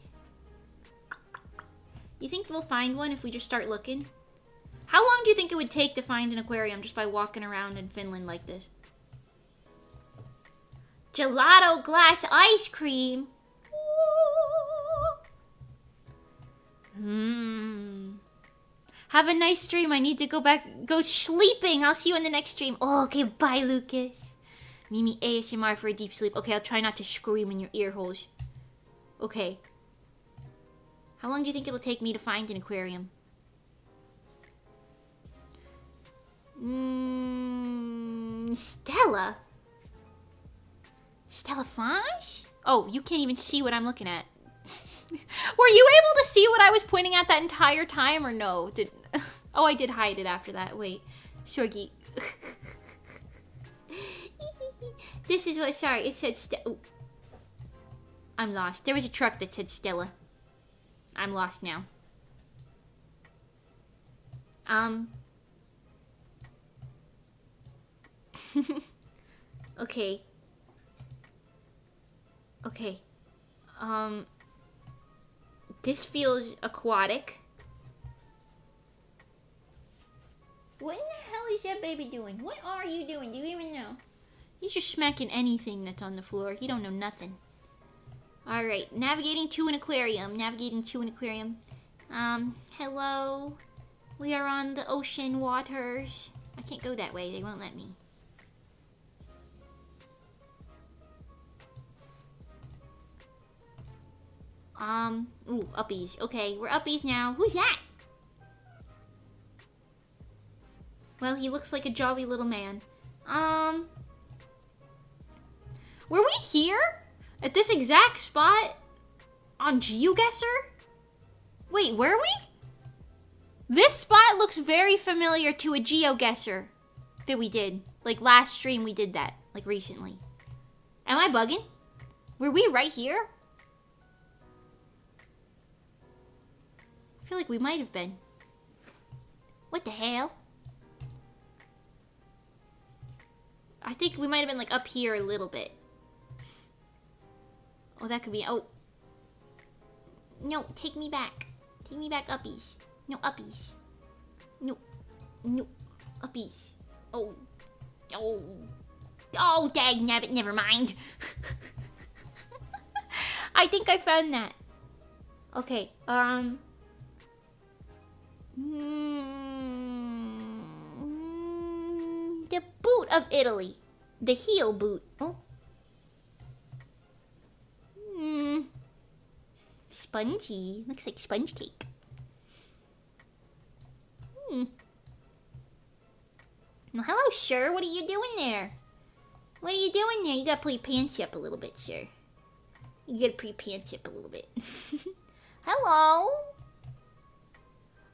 You think we'll find one if we just start looking? How long do you think it would take to find an aquarium just by walking around in Finland like this? Gelato glass ice cream. Have a nice stream. I need to go sleeping. I'll see you in the next stream. Oh, okay, bye, Lucas. Mimi ASMR for a deep sleep. Okay, I'll try not to scream in your ear holes. Okay. How long do you think it'll take me to find an aquarium? Stella? Stella France? Oh, you can't even see what I'm looking at. Were you able to see what I was pointing at that entire time or no? Oh, I did hide it after that. Wait. Shorgy. This is what, sorry, it said Stella. I'm lost. There was a truck that said Stella. I'm lost now. Okay. Okay. This feels aquatic. What in the hell is that baby doing? What are you doing? Do you even know? He's just smacking anything that's on the floor. He don't know nothing. Alright, navigating to an aquarium. Hello. We are on the ocean waters. I can't go that way. They won't let me. Ooh, uppies. Okay, we're uppies now. Who's that? Well, he looks like a jolly little man. Were we here? At this exact spot? On GeoGuessr? Wait, were we? This spot looks very familiar to a GeoGuessr that we did. Like last stream we did that, like recently. Am I bugging? Were we right here? I feel like we might have been. What the hell? I think we might have been like up here a little bit. Oh, that could be, oh. No, take me back. Take me back uppies. No, uppies. No, no, uppies. Oh, oh, oh, dagnabbit, never mind. I think I found that. Okay, the boot of Italy. The heel boot. Oh. Spongy. Looks like sponge cake. Well, hello, sir. What are you doing there? What are you doing there? You gotta put your pants up a little bit, sir. You gotta put your pants up a little bit. Hello.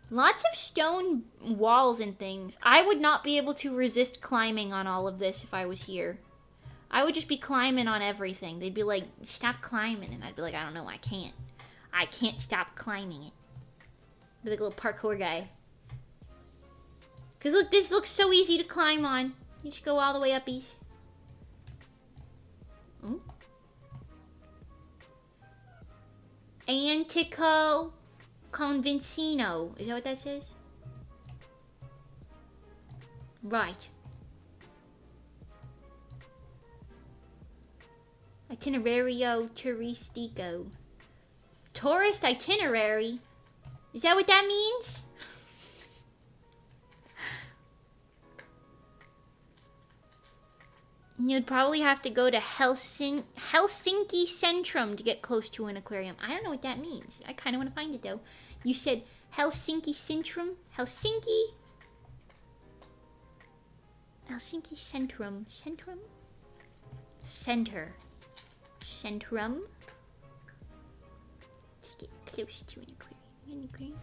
Lots of stone walls and things. I would not be able to resist climbing on all of this if I was here. I would just be climbing on everything. They'd be like, stop climbing. And I'd be like, I don't know, I can't. I can't stop climbing it. Be like a little parkour guy. Because look, this looks so easy to climb on. You just go all the way uppies. Antico Convincino. Is that what that says? Right. Itinerario turistico. Tourist itinerary? Is that what that means? You'd probably have to go to Helsinki Centrum to get close to an aquarium. I don't know what that means. I kind of want to find it, though. You said Helsinki Centrum? Helsinki? Helsinki Centrum. Centrum? Center. Centrum? To get close to an aquarium. An aquarium?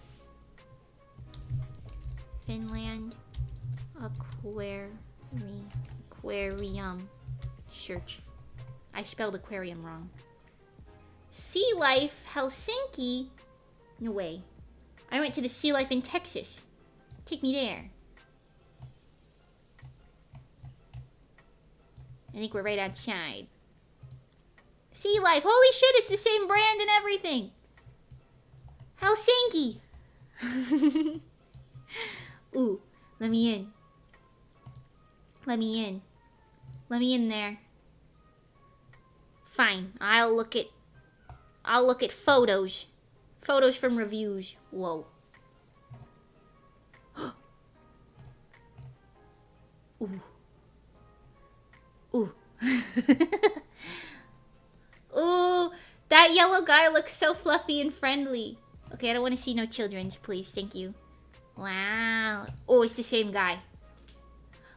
Finland. Aquarium. Search. I spelled aquarium wrong. Sea Life, Helsinki. No way. I went to the Sea Life in Texas. Take me there. I think we're right outside. Sea Life. Holy shit, it's the same brand and everything. Helsinki. Ooh, let me in. Let me in. Let me in there. Fine. I'll look at photos. Photos from reviews. Whoa. Ooh. Ooh. Ooh. That yellow guy looks so fluffy and friendly. Okay, I don't want to see no children's, please. Thank you. Wow. Oh, it's the same guy.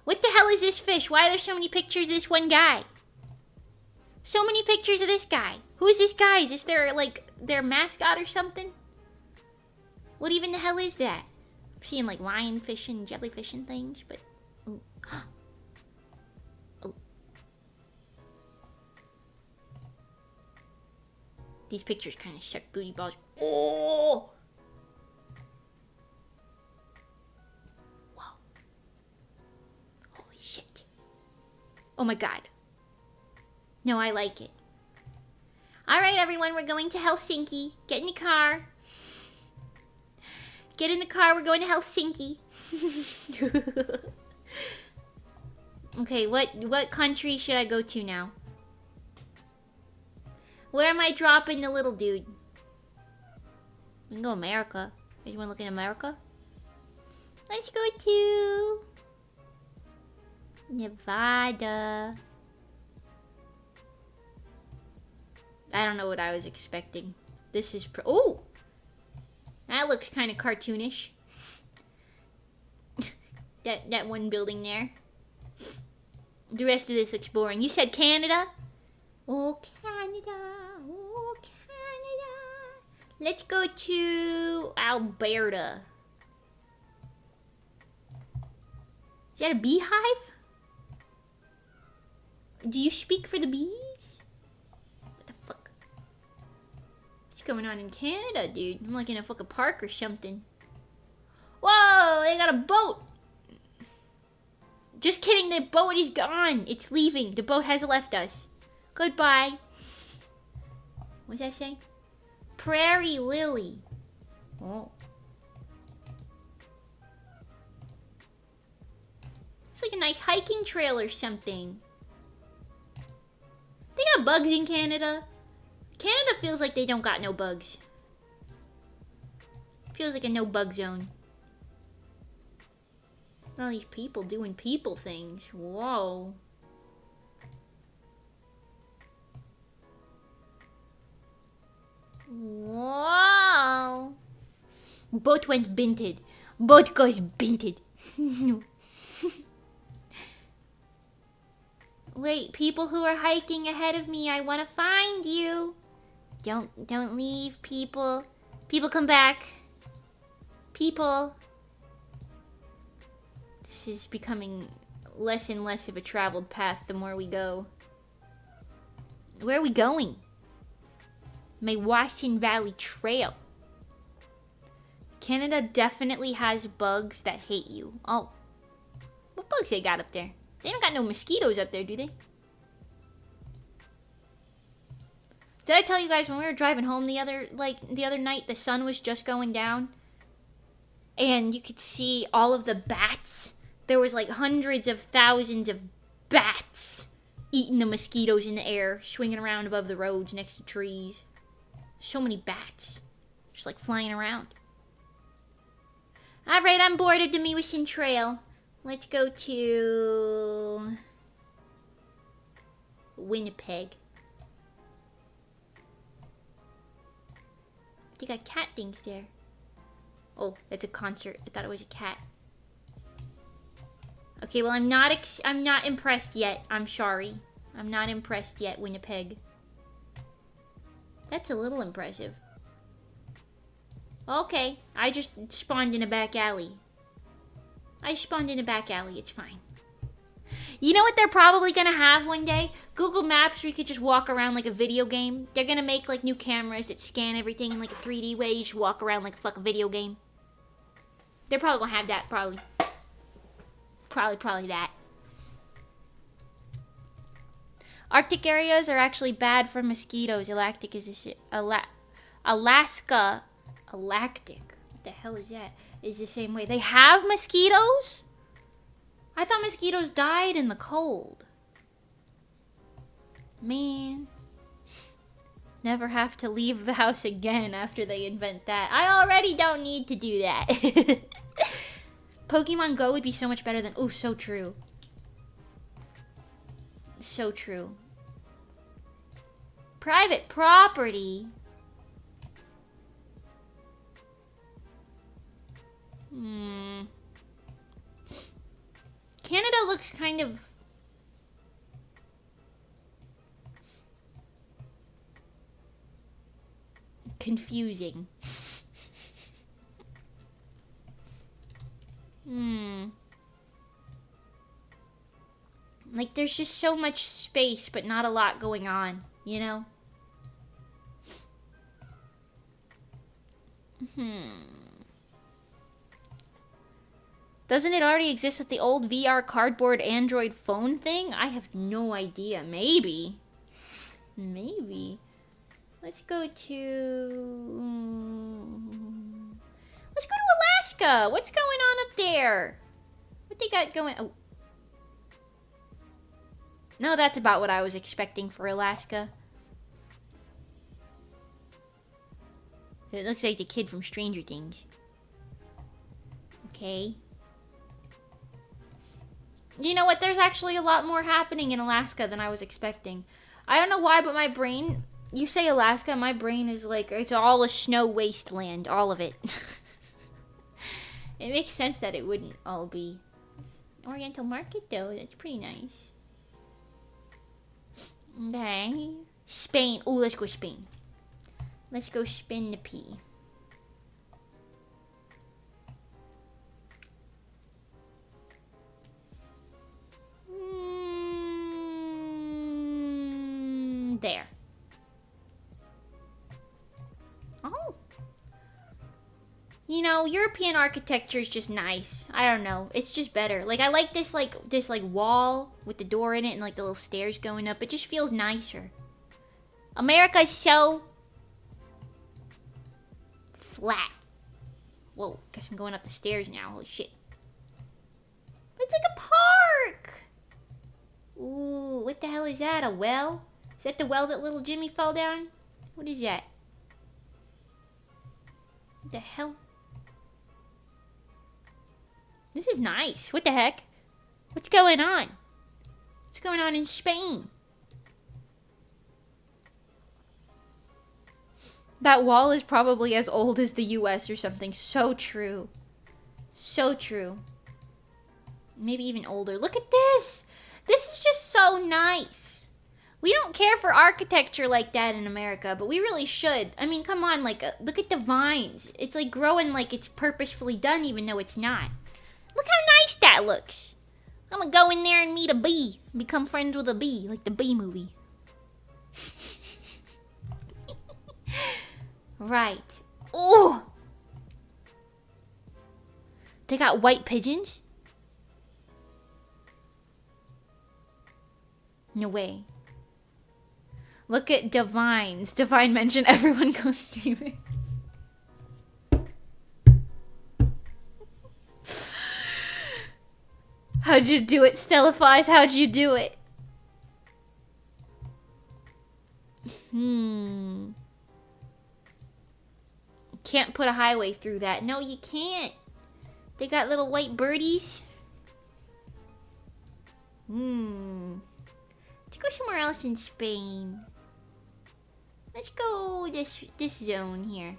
What the hell is this fish? Why are there so many pictures of this one guy? So many pictures of this guy. Who is this guy? Is this their, like, their mascot or something? What even the hell is that? I'm seeing, like, lionfish and jellyfish and things, but... Ooh. Oh. These pictures kind of suck booty balls. Oh! Whoa. Holy shit. Oh my god. No, I like it. Alright, everyone, we're going to Helsinki. Get in the car. Get in the car, we're going to Helsinki. Okay, what country should I go to now? Where am I dropping the little dude? We can go America. You want to look in America? Let's go to... Nevada. I don't know what I was expecting. This is oh! That looks kind of cartoonish. that one building there. The rest of this looks boring. You said Canada? Oh, Canada. Oh, Canada. Let's go to Alberta. Is that a beehive? Do you speak for the bees? What the fuck? What's going on in Canada, dude? I'm like in a fucking park or something. Whoa, they got a boat. Just kidding, the boat is gone. It's leaving. The boat has left us. Goodbye. What's that saying? Prairie Lily. Oh. It's like a nice hiking trail or something. They got bugs in Canada. Canada feels like they don't got no bugs. Feels like a no bug zone. All these people doing people things. Whoa. Whoa. Boat went binted. Boat goes binted. No. Wait, people who are hiking ahead of me, I want to find you. Don't leave, people. People, come back. People. This is becoming less and less of a traveled path the more we go. Where are we going? Mewassin Valley Trail. Canada definitely has bugs that hate you. Oh. What bugs they got up there? They don't got no mosquitoes up there, do they? Did I tell you guys when we were driving home the other night, the sun was just going down? And you could see all of the bats. There was like hundreds of thousands of bats eating the mosquitoes in the air, swinging around above the roads next to trees. So many bats. Just like flying around. Alright, I'm bored of the Mewassin Trail. Let's go to Winnipeg. They got cat things there. Oh, that's a concert. I thought it was a cat. Okay, well I'm not impressed yet. I'm sorry. I'm not impressed yet, Winnipeg. That's a little impressive. Okay, I just spawned in a back alley. It's fine. You know what they're probably gonna have one day? Google Maps where you could just walk around like a video game. They're gonna make like new cameras that scan everything in like a 3D way. You just walk around like a fucking video game. They're probably gonna have that, probably. Probably that. Arctic areas are actually bad for mosquitoes. Alaska is this Alaska. Alactic. What the hell is that? Is the same way. They have mosquitoes? I thought mosquitoes died in the cold. Man. Never have to leave the house again after they invent that. I already don't need to do that. Pokemon Go would be so much better than... Oh, so true. So true. Private property? Canada looks kind of... confusing. Like, there's just so much space, but not a lot going on, you know? Doesn't it already exist with the old VR cardboard Android phone thing? I have no idea. Maybe. Maybe. Let's go to... Let's go to Alaska. What's going on up there? What they got going... Oh. No, that's about what I was expecting for Alaska. It looks like the kid from Stranger Things. Okay. You know what? There's actually a lot more happening in Alaska than I was expecting. I don't know why, but my brain... You say Alaska, my brain is like... It's all a snow wasteland. All of it. It makes sense that it wouldn't all be... Oriental Market, though. That's pretty nice. Okay. Spain. Oh, let's go Spain. Let's go spin the pea. There. Oh. You know, European architecture is just nice. I don't know. It's just better. Like, I like this wall with the door in it and, like, the little stairs going up. It just feels nicer. America's so flat. Whoa, guess I'm going up the stairs now. Holy shit. It's like a park! Ooh, what the hell is that? A well? Is that the well that little Jimmy fell down? What is that? What the hell? This is nice. What the heck? What's going on? What's going on in Spain? That wall is probably as old as the US or something. So true. So true. Maybe even older. Look at this! This is just so nice. We don't care for architecture like that in America, but we really should. I mean, come on, like, look at the vines. It's like growing like it's purposefully done even though it's not. Look how nice that looks. I'm gonna go in there and meet a bee. Become friends with a bee, like the Bee Movie. Right. Oh! They got white pigeons? No way. Look at Divines. Divine mentioned everyone goes streaming. How'd you do it, Stellafies? How'd you do it? Can't put a highway through that. No, you can't. They got little white birdies. Let's go somewhere else in Spain. Let's go this zone here.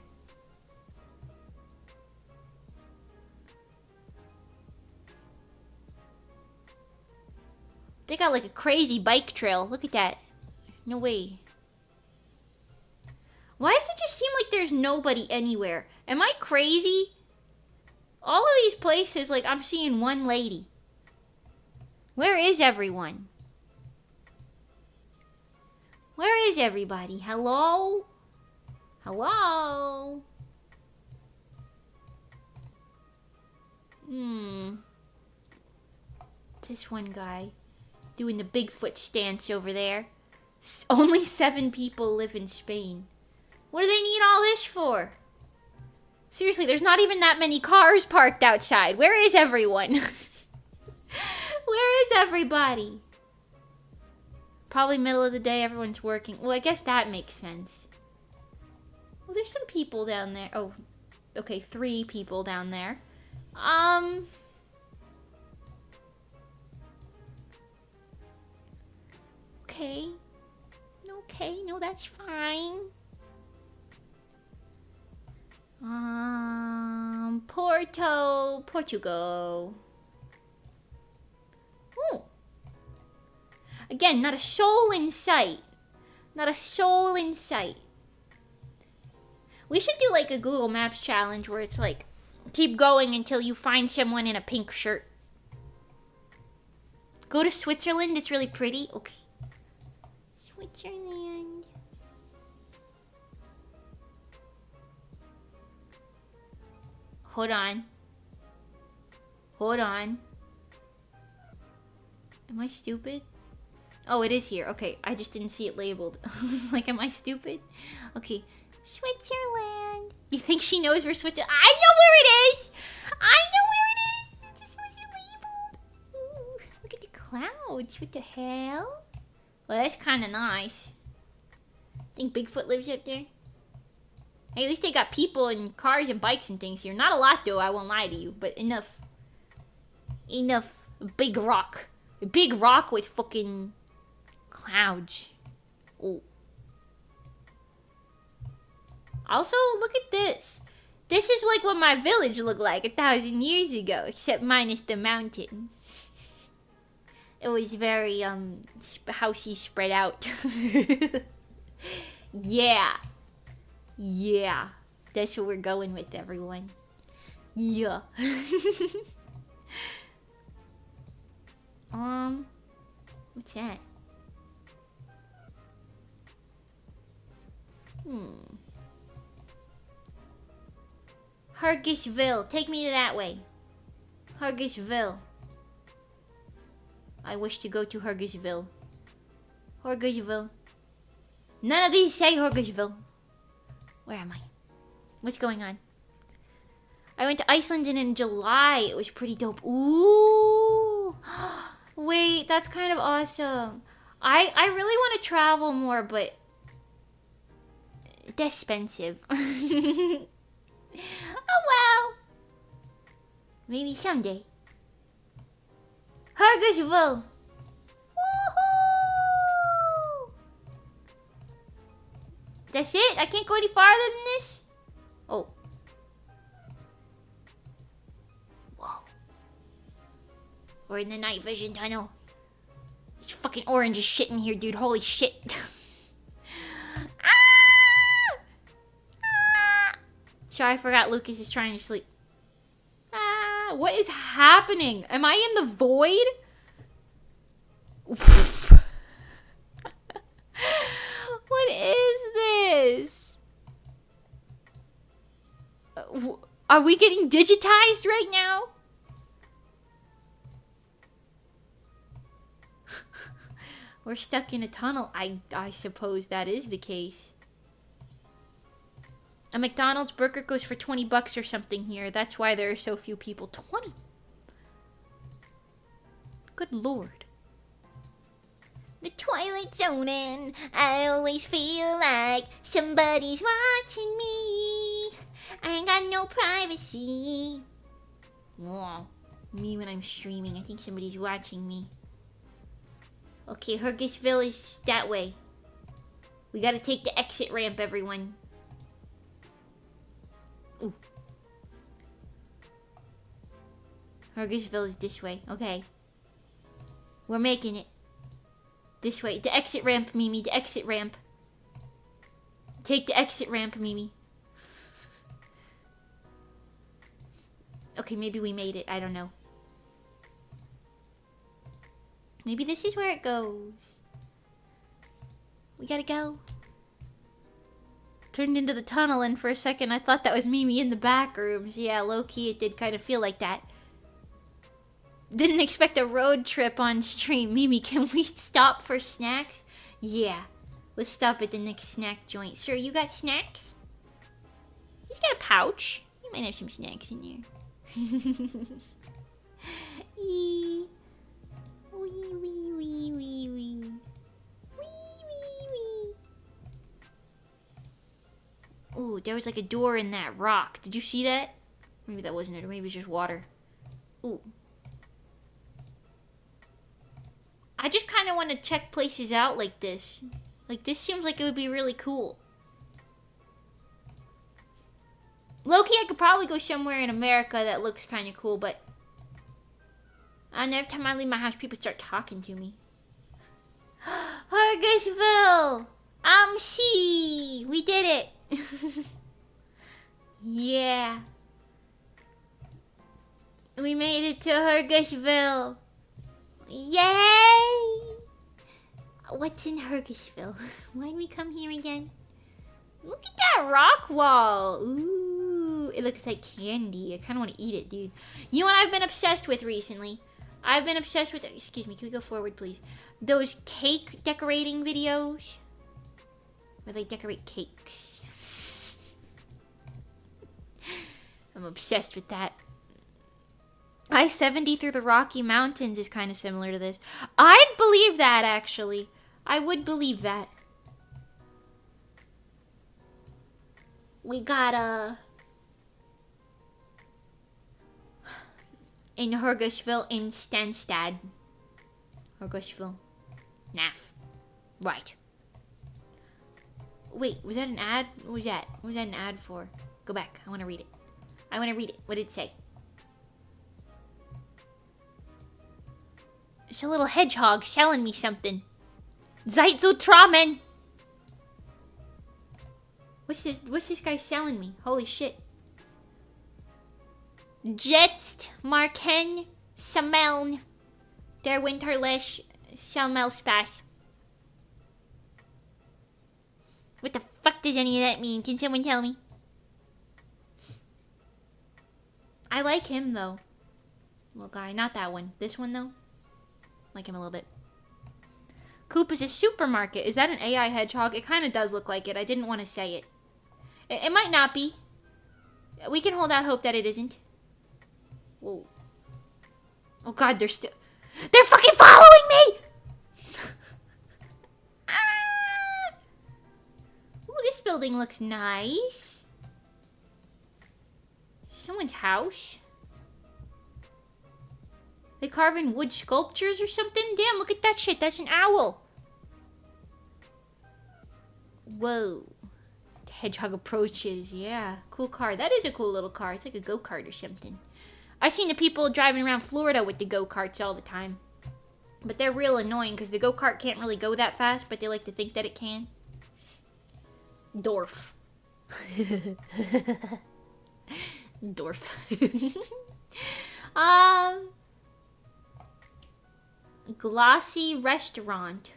They got like a crazy bike trail. Look at that. No way. Why does it just seem like there's nobody anywhere? Am I crazy? All of these places, like, I'm seeing one lady. Where is everyone? Where is everybody? Hello? Hello? This one guy doing the Bigfoot stance over there. Only 7 people live in Spain. What do they need all this for? Seriously, there's not even that many cars parked outside. Where is everyone? Where is everybody? Probably middle of the day, everyone's working. Well, I guess that makes sense. Well, there's some people down there. Oh, okay, 3 people down there. Okay. Okay, no, that's fine. Porto, Portugal. Ooh. Again, not a soul in sight. Not a soul in sight. We should do like a Google Maps challenge where it's like, keep going until you find someone in a pink shirt. Go to Switzerland, it's really pretty. Okay. Switzerland. Hold on. Hold on. Am I stupid? Oh, it is here. Okay, I just didn't see it labeled. I was like, am I stupid? Okay. Switzerland. You think she knows where Switzerland... I know where it is! I know where it is! It just wasn't labeled. Ooh, look at the clouds. What the hell? Well, that's kind of nice. Think Bigfoot lives up there? Hey, at least they got people and cars and bikes and things here. Not a lot, though, I won't lie to you. But enough. Enough. Big rock. A big rock with fucking clouds. Oh. Also, look at this. This is like what my village looked like 1,000 years ago, except minus the mountain. It was very, housey spread out. Yeah. Yeah. That's what we're going with, everyone. Yeah. What's that? Hergishville. Take me to that way. Hergishville. I wish to go to Hergishville. Hergishville. None of these say Hergishville. Where am I? What's going on? I went to Iceland in July. It was pretty dope. Ooh. Wait, that's kind of awesome. I really want to travel more, but it's expensive. Oh well. Maybe someday. Hergishville. Woohoo! That's it? I can't go any farther than this? Oh. Whoa. We're in the night vision tunnel. It's fucking orange as shit in here, dude. Holy shit. Ah! Ah! Sorry, I forgot Lucas is trying to sleep. Ah, what is happening? Am I in the void? What is this? Are we getting digitized right now? We're stuck in a tunnel. I suppose that is the case. A McDonald's burger goes for $20 or something here. That's why there are so few people. 20. Good lord. The Twilight Zone and I always feel like somebody's watching me. I ain't got no privacy. Whoa. Me when I'm streaming. I think somebody's watching me. Okay, Hergishville is that way. We gotta take the exit ramp, everyone. Ooh. Hergishville is this way. Okay. We're making it. This way. The exit ramp, Mimi. The exit ramp. Take the exit ramp, Mimi. Okay, maybe we made it. I don't know. Maybe this is where it goes. We gotta go. Turned into the tunnel, and for a second I thought that was Mimi in the back rooms. Yeah, low-key it did kind of feel like that. Didn't expect a road trip on stream. Mimi, can we stop for snacks? Yeah. Let's stop at the next snack joint. Sir, you got snacks? He's got a pouch. He might have some snacks in there. Eee. Wee, wee, wee, wee, wee. Ooh, there was like a door in that rock. Did you see that? Maybe that wasn't it, or maybe it's just water. Ooh. I just kind of want to check places out like this. Like, this seems like it would be really cool. Low-key, I could probably go somewhere in America that looks kind of cool, but... and every time I leave my house, people start talking to me. Hergishville! See! We did it! Yeah. We made it to Hergishville. Yay! What's in Hergishville? Why'd we come here again? Look at that rock wall. Ooh, it looks like candy. I kind of want to eat it, dude. You know what I've been obsessed with recently? I've been obsessed with... excuse me, can we go forward, please? Those cake decorating videos. Where they decorate cakes. I'm obsessed with that. I-70 through the Rocky Mountains is kind of similar to this. I'd believe that, actually. I would believe that. We got, in Hergishville in Stansted. Hergishville. Naff. Right. Wait, was that an ad? What was that? What was that an ad for? Go back. I want to read it. I want to read it. What did it say? It's a little hedgehog selling me something. Zeitzutramen! What's this guy selling me? Holy shit. Jetzt Marken Sameln der Winterlich Selmelspass. What the fuck does any of that mean? Can someone tell me? I like him, though. Little guy. Not that one. This one, though. Like him a little bit. Coop is a supermarket. Is that an AI hedgehog? It kind of does look like it. I didn't want to say it. It might not be. We can hold out hope that it isn't. Whoa. Oh, God, they're still... They're fucking following me! Ah! Ooh, this building looks nice. Someone's house. They carve in wood sculptures or something? Damn, look at that shit. That's an owl. Whoa. The hedgehog approaches. Yeah. Cool car. That is a cool little car. It's like a go-kart or something. I've seen the people driving around Florida with the go-karts all the time. But they're real annoying because the go-kart can't really go that fast, but they like to think that it can. Dorf. Dorf. Glossy restaurant.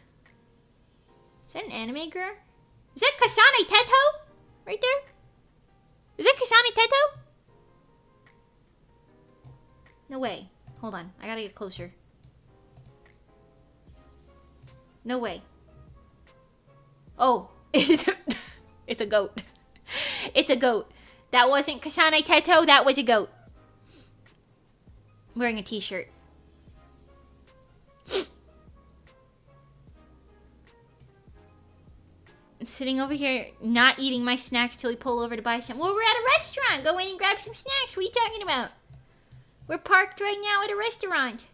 Is that an anime girl? Is that Kasane Teto? Right there? Is that Kasane Teto? No way. Hold on. I gotta get closer. No way. Oh. It's a goat. It's a goat. That wasn't Kasane Teto. That was a goat. Wearing a t-shirt. I'm sitting over here not eating my snacks till we pull over to buy some. Well, we're at a restaurant. Go in and grab some snacks. What are you talking about? We're parked right now at a restaurant.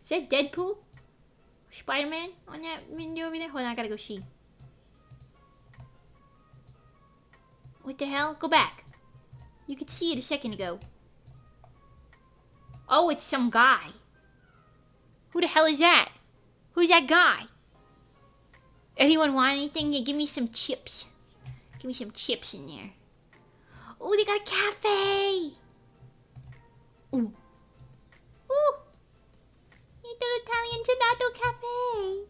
Is that Deadpool? Spider-Man on that window over there? Hold on, I gotta go see. What the hell? Go back. You could see it a second ago. Oh, it's some guy. Who the hell is that? Who's that guy? Anyone want anything? Yeah, give me some chips. Give me some chips in there. Oh, they got a cafe. Ooh. Ooh. Little Italian Gelato Cafe.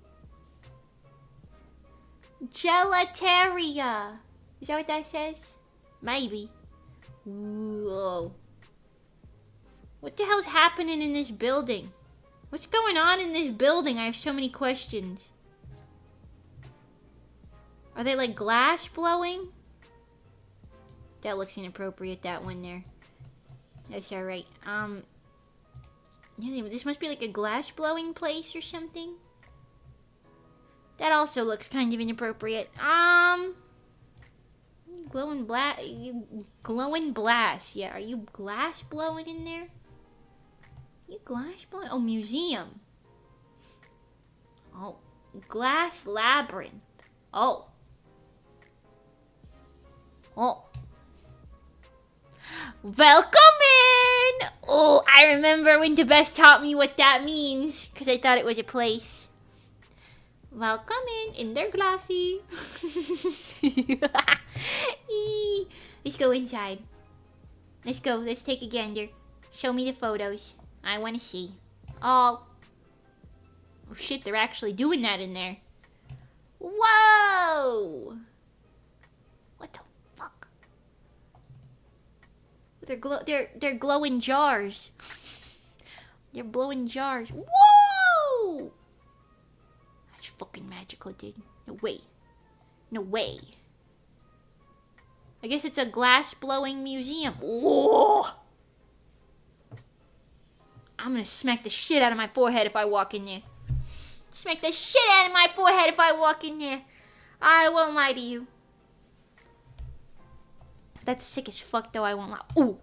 Gelateria. Is that what that says? Maybe. Whoa. What the hell's happening in this building? What's going on in this building? I have so many questions. Are they like glass blowing? That looks inappropriate, that one there. That's alright. Yeah, this must be like a glass blowing place or something. That also looks kind of inappropriate. Glowing blast. Yeah, are you glass blowing in there? You glass blowing? Oh, museum. Oh, glass labyrinth. Oh. Oh. Welcome in! Oh, I remember when DeBest taught me what that means, because I thought it was a place. Welcome in their glassy. Let's go inside. Let's go, let's take a gander. Show me the photos. I want to see. Oh. Oh shit, they're actually doing that in there. Whoa! What the fuck? They're glowing jars. They're blowing jars. Whoa! That's fucking magical, dude. No way. No way. I guess it's a glass blowing museum. Whoa! I'm gonna smack the shit out of my forehead if I walk in there. Smack the shit out of my forehead if I walk in there. I won't lie to you. That's sick as fuck, though. I won't lie. Ooh.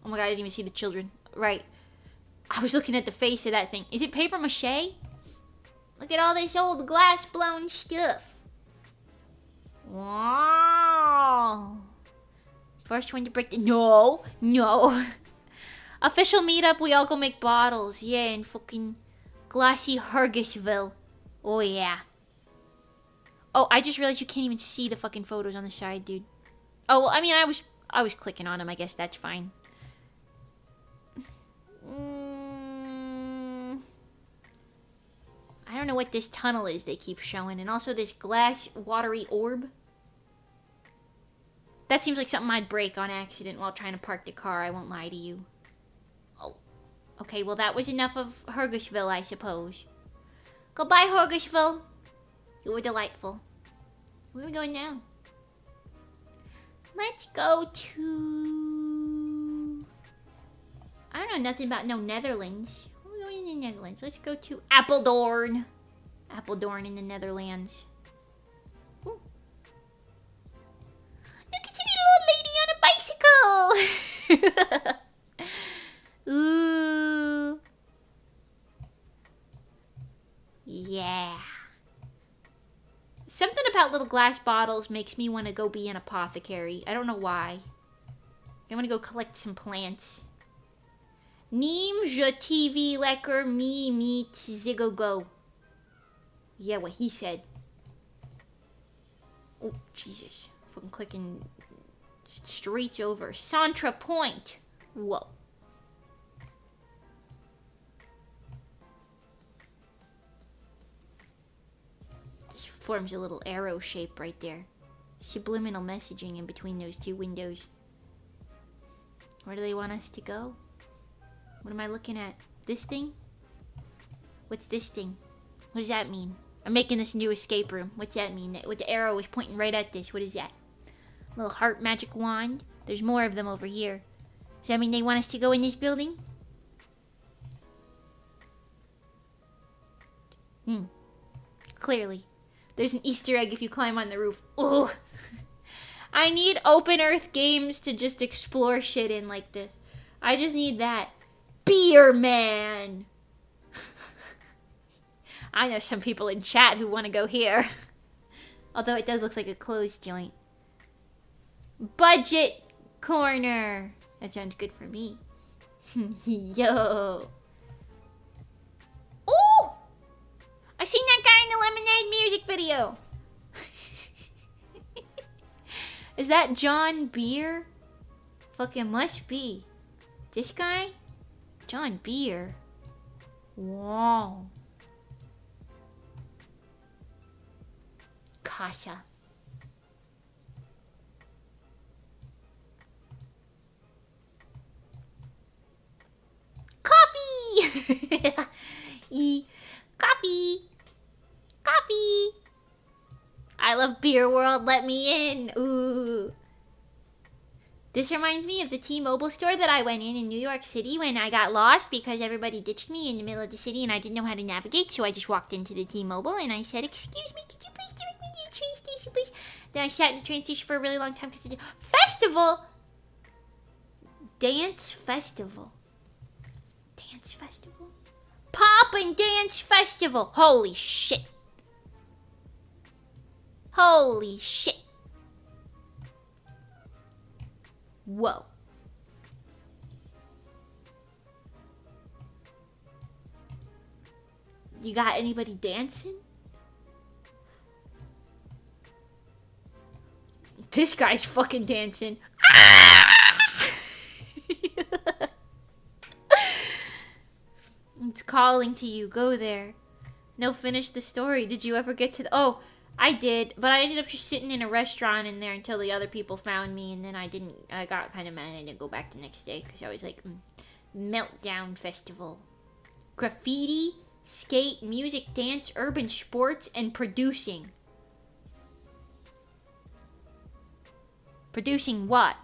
Oh my god, I didn't even see the children. Right. I was looking at the face of that thing. Is it paper mache? Look at all this old glass blown stuff. Wow. First one to break the... No. No. Official meetup, we all go make bottles. Yeah, in fucking glassy Hergisville. Oh, yeah. Oh, I just realized you can't even see the fucking photos on the side, dude. Oh, well, I mean, I was clicking on them. I guess that's fine. don't know what this tunnel is they keep showing. And also this glass watery orb. That seems like something I'd break on accident while trying to park the car, I won't lie to you. Oh. Okay, well that was enough of Hergusville, I suppose. Goodbye, Hergusville. You were delightful. Where are we going now? Let's go to... I don't know nothing about no Netherlands. Where are we going in the Netherlands? Let's go to Apeldoorn. Apeldoorn in the Netherlands. Ooh. Look, it's a little old lady on a bicycle! Ooh. Yeah. Something about little glass bottles makes me want to go be an apothecary. I don't know why. I want to go collect some plants. Neem je TV lekker me meet ziggo go. Yeah, what he said. Oh, Jesus. Fucking clicking streets over. Santra Point. Whoa. Forms a little arrow shape right there. Subliminal messaging in between those two windows. Where do they want us to go? What am I looking at? This thing? What's this thing? What does that mean? I'm making this new escape room. What's that mean? What the arrow is pointing right at this. What is that? Little heart magic wand. There's more of them over here. Does that mean they want us to go in this building? Clearly. There's an Easter egg if you climb on the roof. Ooh. I need open earth games to just explore shit in like this. I just need that. Beer Man! I know some people in chat who want to go here. Although it does look like a closed joint. Budget corner. That sounds good for me. Yo. Ooh! I seen that guy in the Lemonade music video. Is that John Beer? Fucking must be. This guy? John Beer. Wow. Casa. Coffee! Coffee! Coffee! I love Beer World, let me in! Ooh. This reminds me of the T-Mobile store that I went in New York City when I got lost because everybody ditched me in the middle of the city and I didn't know how to navigate, so I just walked into the T-Mobile and I said, "Excuse me, could you please direct me to the train station, please?" Then I sat in the train station for a really long time because the festival! Dance festival. Dance festival? Pop and Dance Festival! Holy shit. Holy shit. Whoa. You got anybody dancing? This guy's fucking dancing. It's calling to you. Go there. No, finish the story. Did you ever get to the... Oh, I did, but I ended up just sitting in a restaurant in there until the other people found me, and then I got kind of mad. I didn't go back the next day because I was like, Meltdown Festival. Graffiti, skate, music, dance, urban sports, and producing. Producing what?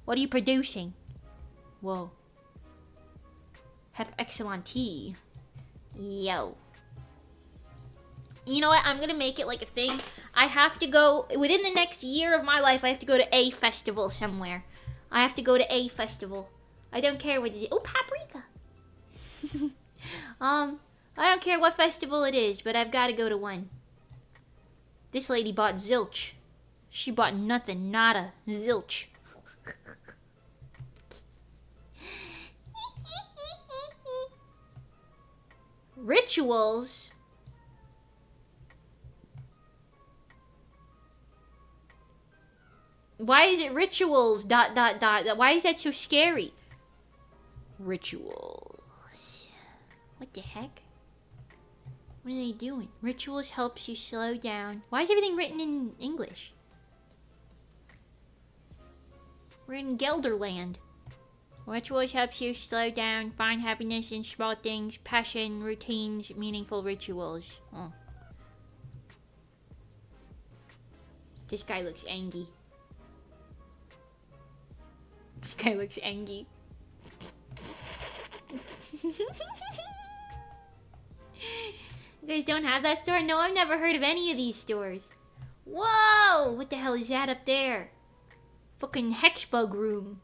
What are you producing? Whoa. Have excellent tea. Yo. You know what? I'm gonna make it like a thing. I have to go, within the next year of my life, I have to go to a festival somewhere. I have to go to a festival. I don't care what it is. Oh, paprika. I don't care what festival it is, but I've got to go to one. This lady bought zilch. She bought nothing, nada, zilch. Rituals? Why is it rituals, ... Why is that so scary? Rituals. What the heck? What are they doing? Rituals helps you slow down. Why is everything written in English? We're in Gelderland. Rituals helps you slow down, find happiness in small things, passion, routines, meaningful rituals. Oh. This guy looks angry. This guy looks angry. You guys don't have that store? No, I've never heard of any of these stores. Whoa! What the hell is that up there? Fucking hexbug room.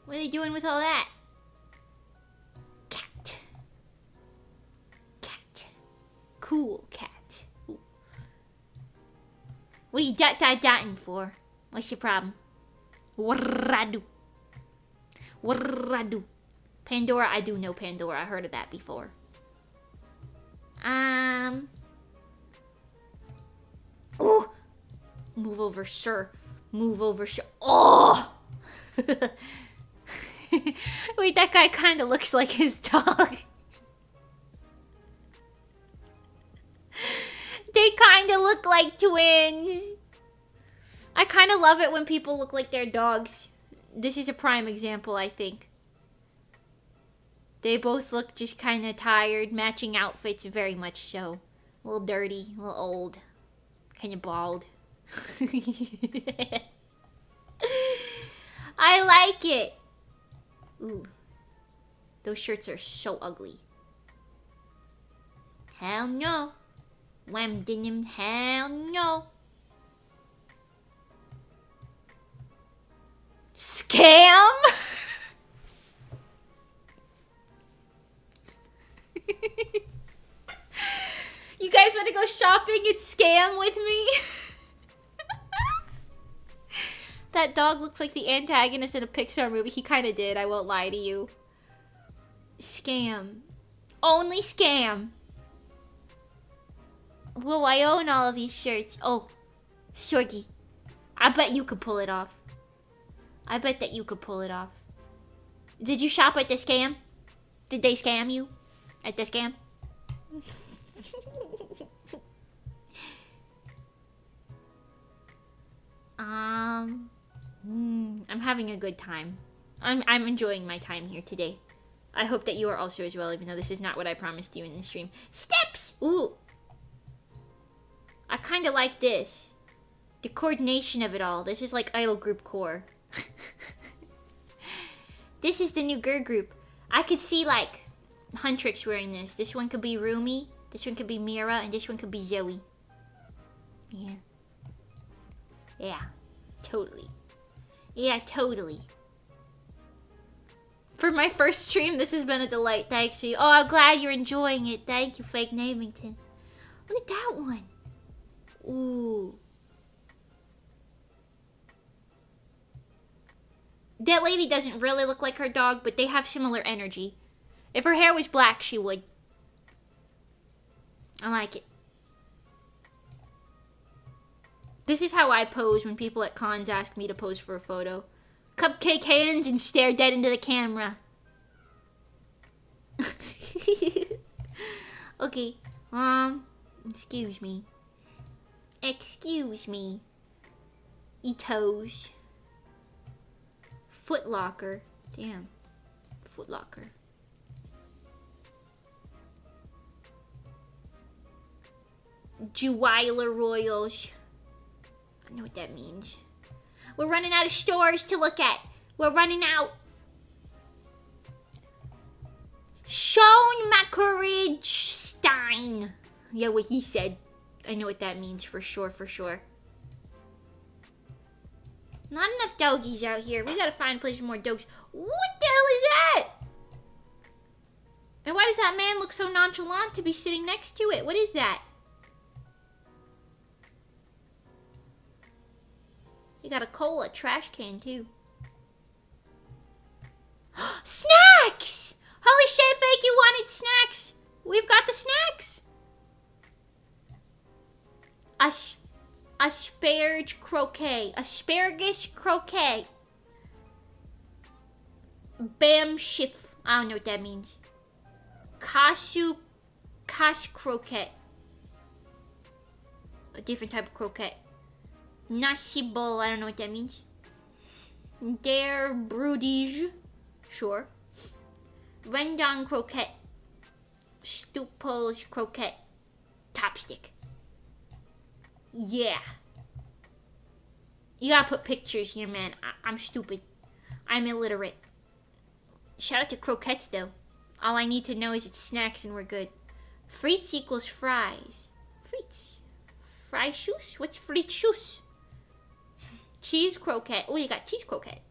What are they doing with all that? Cat. Cat. Cool cat. Ooh. What are you dotting for? What's your problem? What-I-do? What-I-do? Pandora, I do know Pandora. I heard of that before. Oh! Move over, sir. Move over, sir. Oh! Wait, that guy kind of looks like his dog. They kind of look like twins. I kind of love it when people look like their dogs. This is a prime example, I think. They both look just kind of tired, matching outfits very much so. A little dirty, a little old, kind of bald. I like it. Ooh, those shirts are so ugly. Hell no. Wham denim, hell no. Scam? You guys want to go shopping and scam with me? That dog looks like the antagonist in a Pixar movie. He kind of did, I won't lie to you. Scam. Only scam. Whoa, I own all of these shirts. Oh, Shorty. I bet you could pull it off. I bet that you could pull it off. Did you shop at the scam? Did they scam you? At the scam? I'm having a good time. I'm enjoying my time here today. I hope that you are also as well, even though this is not what I promised you in the stream. Steps! Ooh! I kind of like this. The coordination of it all. This is like idol group core. This is the new girl group. I could see like Huntrix wearing this. This one could be Rumi. This one could be Mira. And this one could be Zoe. Yeah. Yeah. Totally. Yeah, totally. For my first stream, this has been a delight. Thanks to you. Oh, I'm glad you're enjoying it. Thank you, Fake Namington. Look at that one. Ooh. That lady doesn't really look like her dog, but they have similar energy. If her hair was black, she would. I like it. This is how I pose when people at cons ask me to pose for a photo. Cupcake hands and stare dead into the camera. Okay. Excuse me. Excuse me. Etos. Foot Locker. Damn. Foot Locker. Jeweiler Royals. I know what that means. We're running out of stores to look at. We're running out. Sean Macaridge Stein. Yeah, what he said. I know what that means for sure, for sure. Not enough doggies out here. We gotta find a place for more dogs. What the hell is that? And why does that man look so nonchalant to be sitting next to it? What is that? You got a cola trash can too. Snacks! Holy shit, Fake, you wanted snacks. We've got the snacks. Asparagus croquet. Asparagus croquet. Bam shift. I don't know what that means. Kasu Cache croquette. A different type of croquette. Nasi bowl, I don't know what that means. Der Brudige. Sure. Rendang croquette. Stuples croquette. Topstick. Yeah. You gotta put pictures here, man. I'm stupid. I'm illiterate. Shout out to croquettes, though. All I need to know is it's snacks and we're good. Frites equals fries. Frites. Fry shoes? What's frites shoes? Cheese croquette. Oh, you got cheese croquette.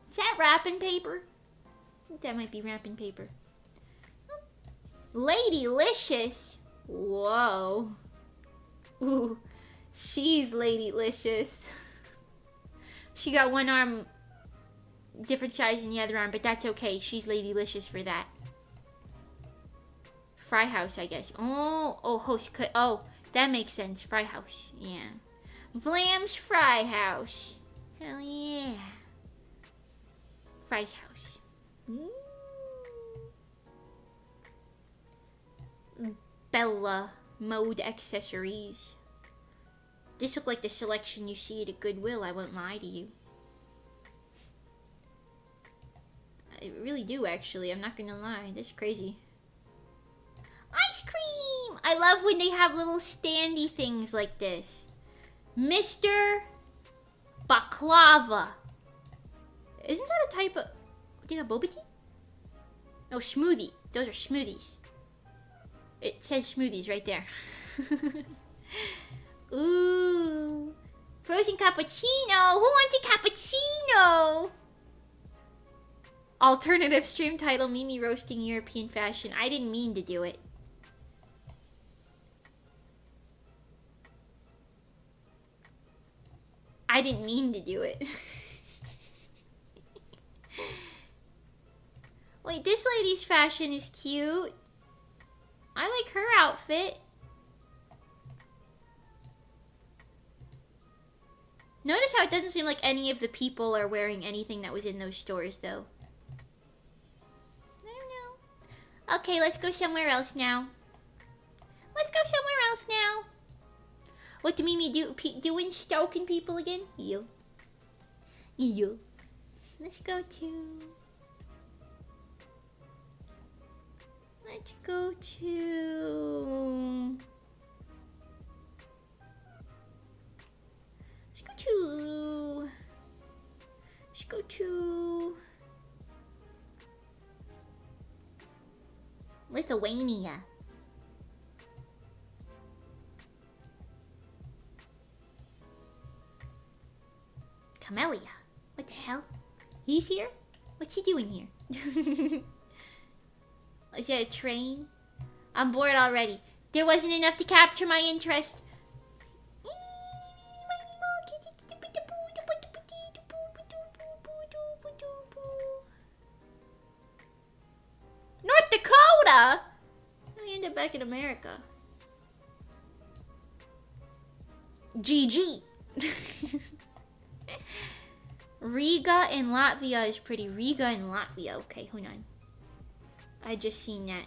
Is that wrapping paper? I think that might be wrapping paper. Ladylicious. Whoa. Ooh, she's Ladylicious. She got one arm different size than the other arm, but that's okay. She's Ladylicious for that. Fry house, I guess. Oh, host cut. Oh, that makes sense. Fry house. Yeah. Vlam's Fry House. Hell yeah. Fry's house. Bella mode accessories. This look like the selection you see at a Goodwill, I won't lie to you. I really do, actually. I'm not gonna lie. This is crazy. Ice cream! I love when they have little standy things like this. Mr. Baklava. Isn't that a type of... Do you have boba tea? No, smoothie. Those are smoothies. It says smoothies right there. Ooh. Frozen cappuccino. Who wants a cappuccino? Alternative stream title, Mimi roasting European fashion. I didn't mean to do it. I didn't mean to do it. Wait, this lady's fashion is cute. I like her outfit. Notice how it doesn't seem like any of the people are wearing anything that was in those stores, though. I don't know. Okay, let's go somewhere else now. Let's go somewhere else now. What do Mimi doing? Stoking people again? Yo. Yo. Let's go to... Let's go to... Let's go to... Lithuania. Camellia. What the hell? He's here? What's he doing here? Is that a train? I'm bored already. There wasn't enough to capture my interest. North Dakota? I ended up back in America. GG. Riga in Latvia is pretty. Riga in Latvia. Okay, hold on. I just seen that.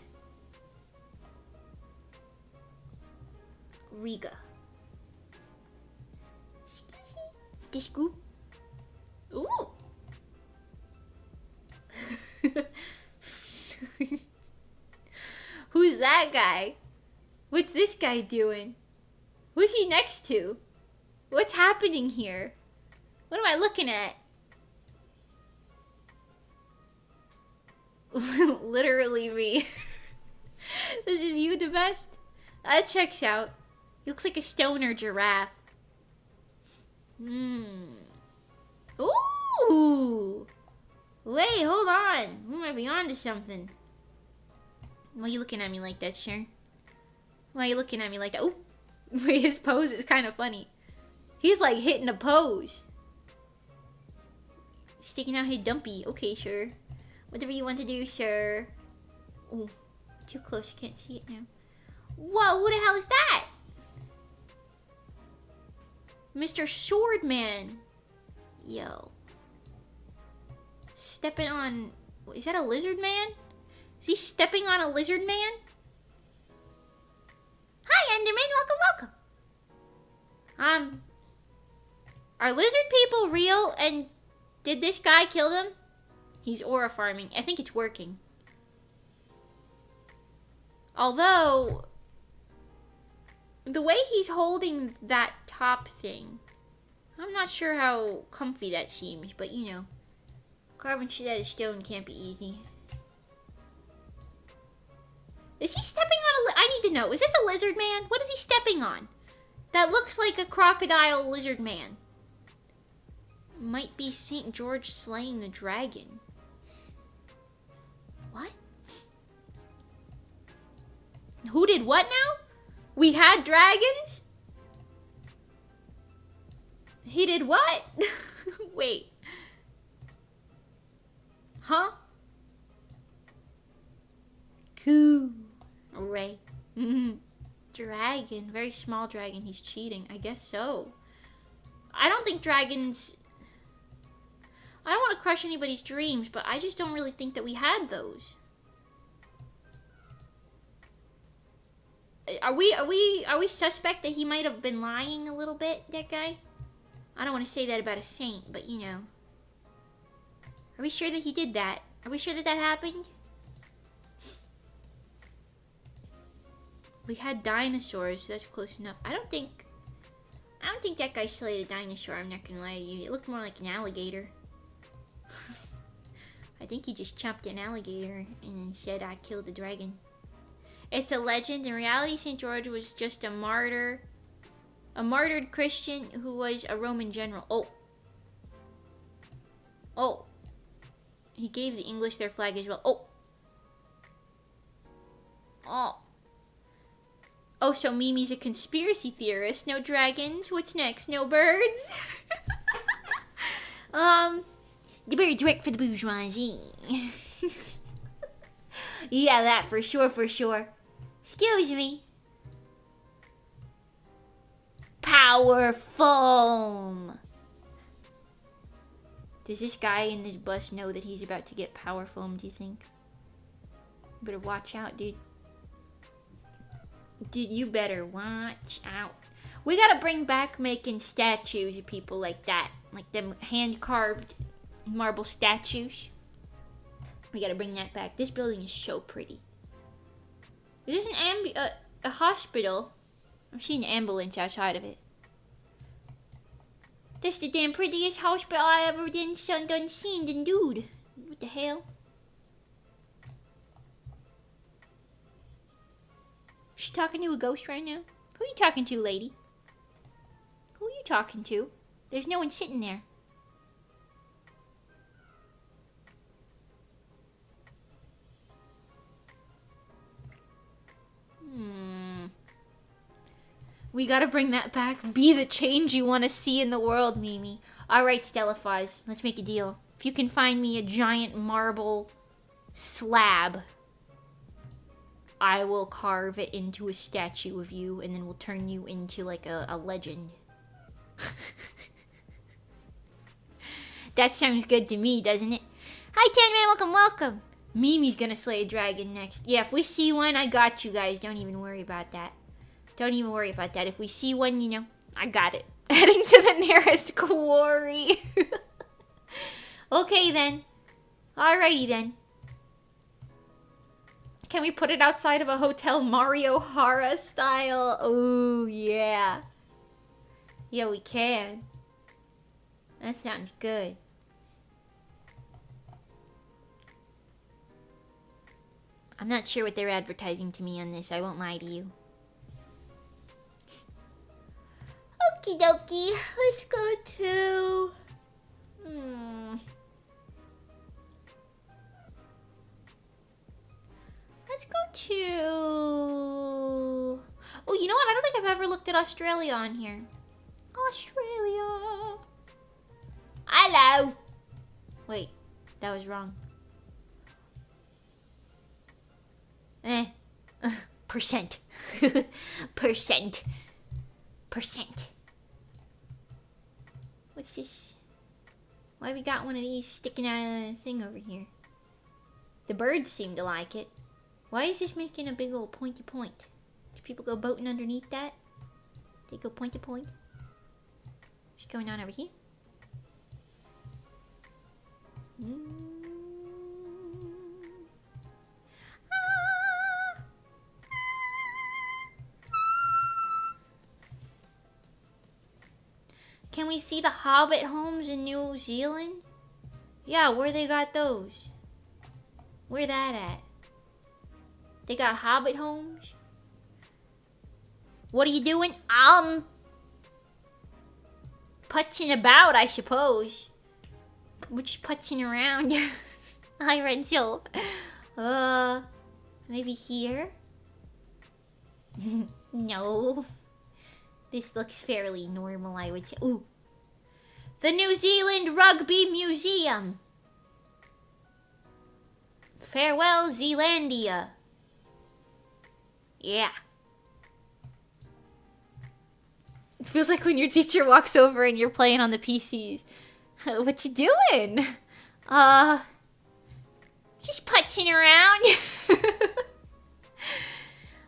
Riga. Excuse me. This group. Ooh. Who's that guy? What's this guy doing? Who's he next to? What's happening here? What am I looking at? Literally me. This is you the best? That checks out. He looks like a stoner giraffe. Ooh! Wait, hold on. We might be on to something. Why are you looking at me like that, sir? Why are you looking at me like that? Ooh! Wait, his pose is kind of funny. He's like hitting a pose. Sticking out his dumpy. Okay, sure. Whatever you want to do, sir. Ooh, too close. You can't see it now. Whoa, who the hell is that? Mr. Swordman. Yo. Stepping on... Is that a lizard man? Is he stepping on a lizard man? Hi, Enderman. Welcome. Are lizard people real? And did this guy kill them? He's aura farming. I think it's working. Although, the way he's holding that top thing, I'm not sure how comfy that seems, but you know, carving shit out of stone can't be easy. Is he stepping on I need to know, is this a lizard man? What is he stepping on? That looks like a crocodile lizard man. Might be St. George slaying the dragon. What? Who did what now? We had dragons? He did what? Wait. Huh? Cool. Ray. Dragon. Very small dragon. He's cheating. I guess so. I don't think dragons... I don't want to crush anybody's dreams, but I just don't really think that we had those. Are we suspect that he might have been lying a little bit, that guy? I don't want to say that about a saint, but you know. Are we sure that he did that? Are we sure that that happened? We had dinosaurs, so that's close enough. I don't think that guy slayed a dinosaur, I'm not gonna lie to you. It looked more like an alligator. I think he just chopped an alligator and then said, I killed the dragon. It's a legend. In reality, St. George was just a martyr. A martyred Christian who was a Roman general. Oh. Oh. He gave the English their flag as well. Oh. Oh. Oh, so Mimi's a conspiracy theorist. No dragons. What's next? No birds? The birds work for the bourgeoisie. Yeah, that for sure, for sure. Excuse me. Power foam. Does this guy in this bus know that he's about to get power foam, do you think? Better watch out, dude. Dude, you better watch out. We gotta bring back making statues of people like that. Like them hand-carved marble statues. We gotta bring that back. This building is so pretty. Is this a hospital? I'm seeing an ambulance outside of it. That's the damn prettiest hospital I ever done seen, dude. What the hell? Is she talking to a ghost right now? Who are you talking to, lady? Who are you talking to? There's no one sitting there. We gotta bring that back. Be the change you want to see in the world, Mimi. Alright, Stellafaz. Let's make a deal. If you can find me a giant marble slab, I will carve it into a statue of you, and then we'll turn you into, like, a legend. That sounds good to me, doesn't it? Hi, Tanman. Welcome, welcome. Mimi's gonna slay a dragon next. Yeah, if we see one, I got you guys. Don't even worry about that. Don't even worry about that. If we see one, you know, I got it. Heading to the nearest quarry. Okay, then. Alrighty, then. Can we put it outside of a hotel Mario Hara style? Oh, yeah. Yeah, we can. That sounds good. I'm not sure what they're advertising to me on this. I won't lie to you. Okie dokie. Let's go to... Let's go to... Oh, you know what? I don't think I've ever looked at Australia on here. Australia. Hello. Wait, that was wrong. Percent. Percent. What's this? Why we got one of these sticking out of the thing over here? The birds seem to like it. Why is this making a big old pointy point? Do people go boating underneath that? They go point to point. What's going on over here? Can we see the Hobbit homes in New Zealand? Yeah, where they got those? Where that at? They got Hobbit homes? What are you doing? Putching about, I suppose. We're just putching around. Hi, Renzo. Maybe here? No. This looks fairly normal, I would say. Ooh. The New Zealand Rugby Museum. Farewell, Zealandia. Yeah. It feels like when your teacher walks over and you're playing on the PCs. What you doing? Just putzing around.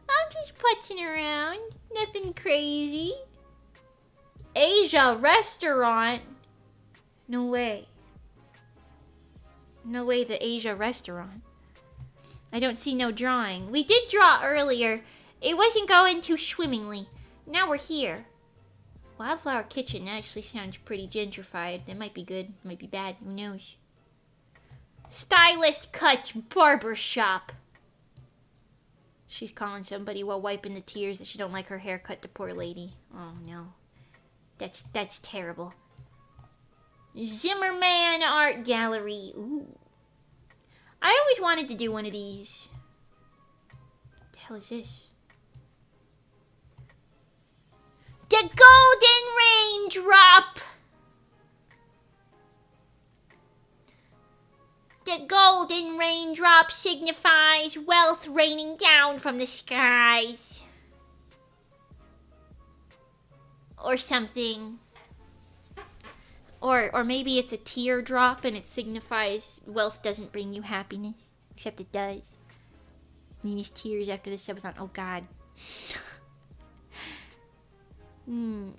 I'm just putzing around. Nothing crazy. Asia restaurant. No way. No way, the Asia restaurant. I don't see no drawing. We did draw earlier. It wasn't going too swimmingly. Now we're here. Wildflower Kitchen actually sounds pretty gentrified. It might be good, it might be bad, who knows. Stylist Cuts Barber Shop. She's calling somebody while wiping the tears that she don't like her haircut, the poor lady. Oh no. That's terrible. Zimmerman Art Gallery. Ooh. I always wanted to do one of these. What the hell is this? The Golden Raindrop! The golden raindrop signifies wealth raining down from the skies. Or something. Or maybe it's a teardrop and it signifies wealth doesn't bring you happiness. Except it does. And these tears after this subathon. Oh God.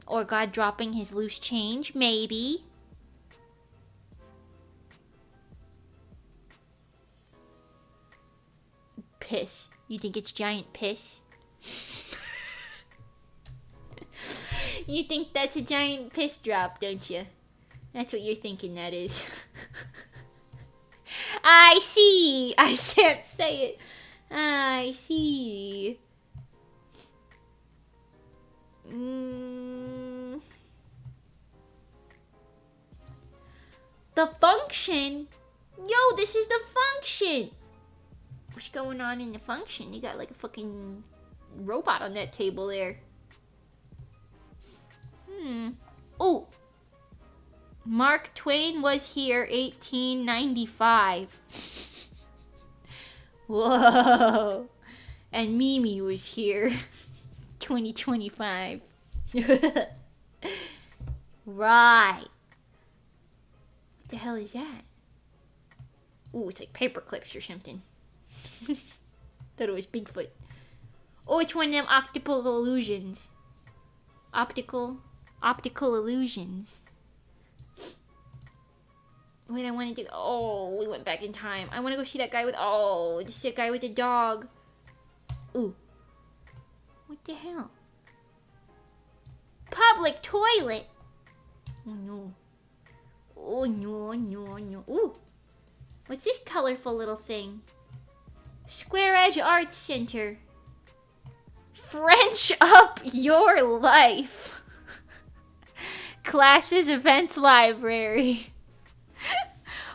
Or God dropping his loose change. Maybe. Piss. You think it's giant piss? You think that's a giant piss drop, don't you? That's what you're thinking that is. I see. I shan't say it. I see. The function? Yo, this is the function. What's going on in the function? You got like a fucking robot on that table there. Oh. Mark Twain was here 1895. Whoa. And Mimi was here 2025. Right. What the hell is that? Ooh, it's like paper clips or something. Thought it was Bigfoot. Oh, it's one of them optical illusions. Optical illusions. Wait, I wanted to... Oh, we went back in time. I want to go see that guy with... Oh, this is that guy with the dog. Ooh. What the hell? Public toilet. Oh, no. Oh, no, no, no. Ooh. What's this colorful little thing? Square Edge Arts Center. French up your life. Classes Events Library.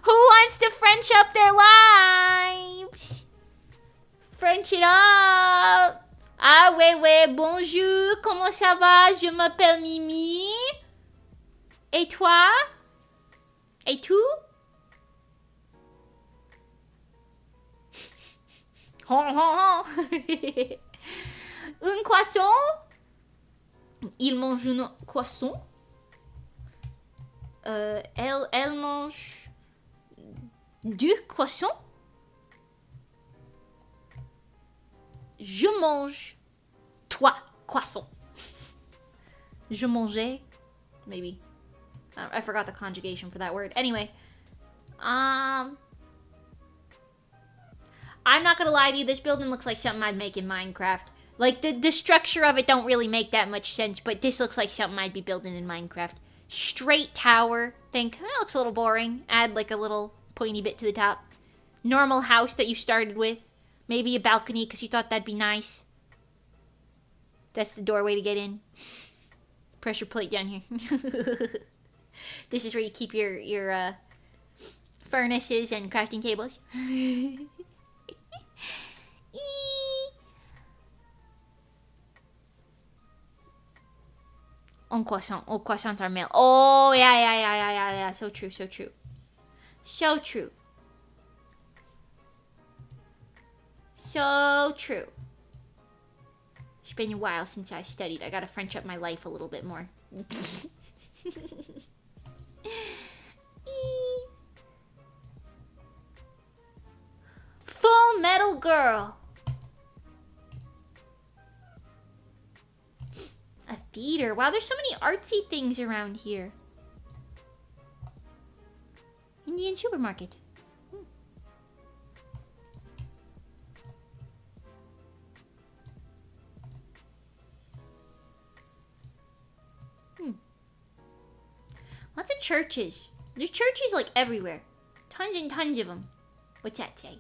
Who wants to French up their lives? French it up. Ah ouais ouais, bonjour, comment ça va? Je m'appelle Mimi. Et toi? Et tu? Un croissant? Il mange un croissant? Elle mange 2 croissants. Je mange 3 croissants. Je mangeais, maybe. I forgot the conjugation for that word. Anyway, I'm not gonna lie to you. This building looks like something I'd make in Minecraft. Like, the structure of it don't really make that much sense, but this looks like something I'd be building in Minecraft. Straight tower. Think, that looks a little boring. Add, like, a little pointy bit to the top. Normal house that you started with. Maybe a balcony, because you thought that'd be nice. That's the doorway to get in. Pressure plate down here. This is where you keep your furnaces and crafting tables. Un croissant. Oh, croissants are male. Oh, yeah. So true. So true. It's been a while since I studied. I gotta French up my life a little bit more. Full Metal Girl. A theater. Wow, there's so many artsy things around here. Indian supermarket. Lots of churches. There's churches like everywhere. Tons and tons of them. What's that say?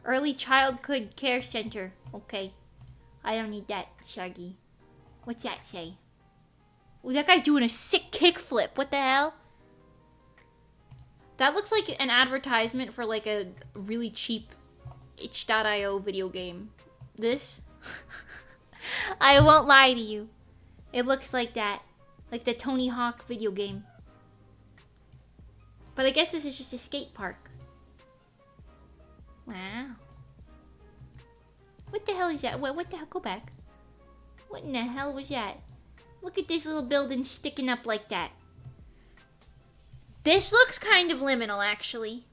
Early Childhood Care Center. Okay. I don't need that, Shaggy. What's that say? Oh, that guy's doing a sick kickflip. What the hell? That looks like an advertisement for like a really cheap itch.io video game. This? I won't lie to you. It looks like that. Like the Tony Hawk video game. But I guess this is just a skate park. Wow. What the hell is that? What the hell? Go back. What in the hell was that? Look at this little building sticking up like that. This looks kind of liminal, actually.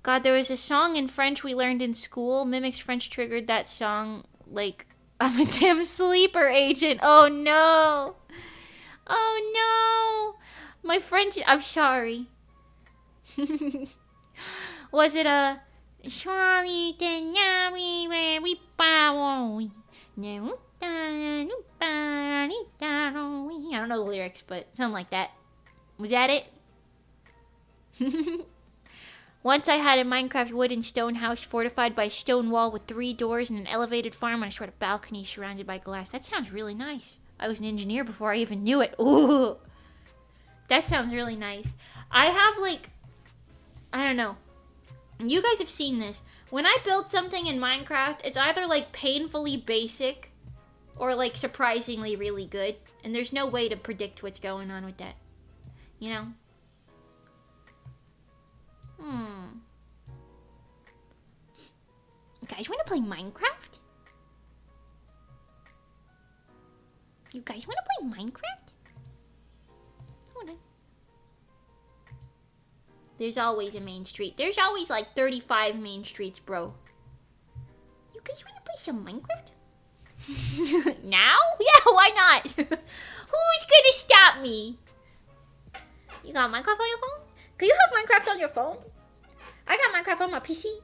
God, there was a song in French we learned in school. Mimics French triggered that song like... I'm a damn sleeper agent. Oh no. Oh no. My French... I'm sorry. Was it a... I don't know the lyrics, but something like that. Was that it? Once I had a Minecraft wood and stone house fortified by a stone wall with 3 doors and an elevated farm and a sort of balcony surrounded by glass. That sounds really nice. I was an engineer before I even knew it. Ooh. That sounds really nice. I have like... I don't know. You guys have seen this. When I build something in Minecraft, it's either like painfully basic or like surprisingly really good. And there's no way to predict what's going on with that. You know? You guys want to play Minecraft? You guys want to play Minecraft? Hold on. There's always a main street. There's always like 35 main streets, bro. You guys want to play some Minecraft? Now? Yeah, why not? Who's gonna stop me? You got Minecraft on your phone? Can you have Minecraft on your phone? I got Minecraft on my PC.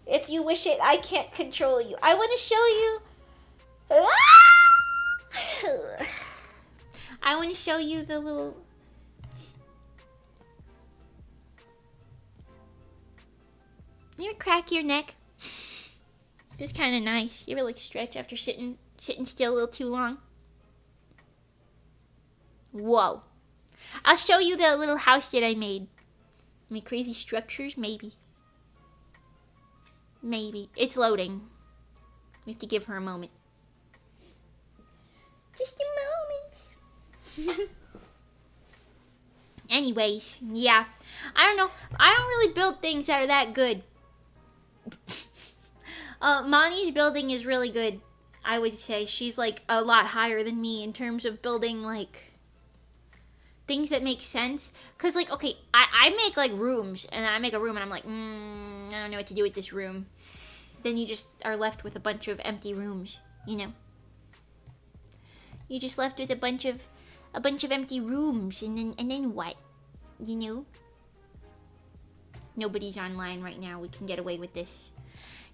If you wish it, I can't control you. I want to show you... I want to show you the little... You ever crack your neck? It's kind of nice. You ever like stretch after sitting still a little too long? Whoa. I'll show you the little house that I made. My crazy structures? Maybe. Maybe. It's loading. We have to give her a moment. Just a moment. Anyways, yeah. I don't know. I don't really build things that are that good. Mani's building is really good. I would say she's like a lot higher than me in terms of building like things that make sense. Cause like, okay, I make like rooms, and I make a room and I'm like, I don't know what to do with this room. Then you just are left with a bunch of empty rooms, you know. You're just left with a bunch of empty rooms, and then what? You know? Nobody's online right now. We can get away with this.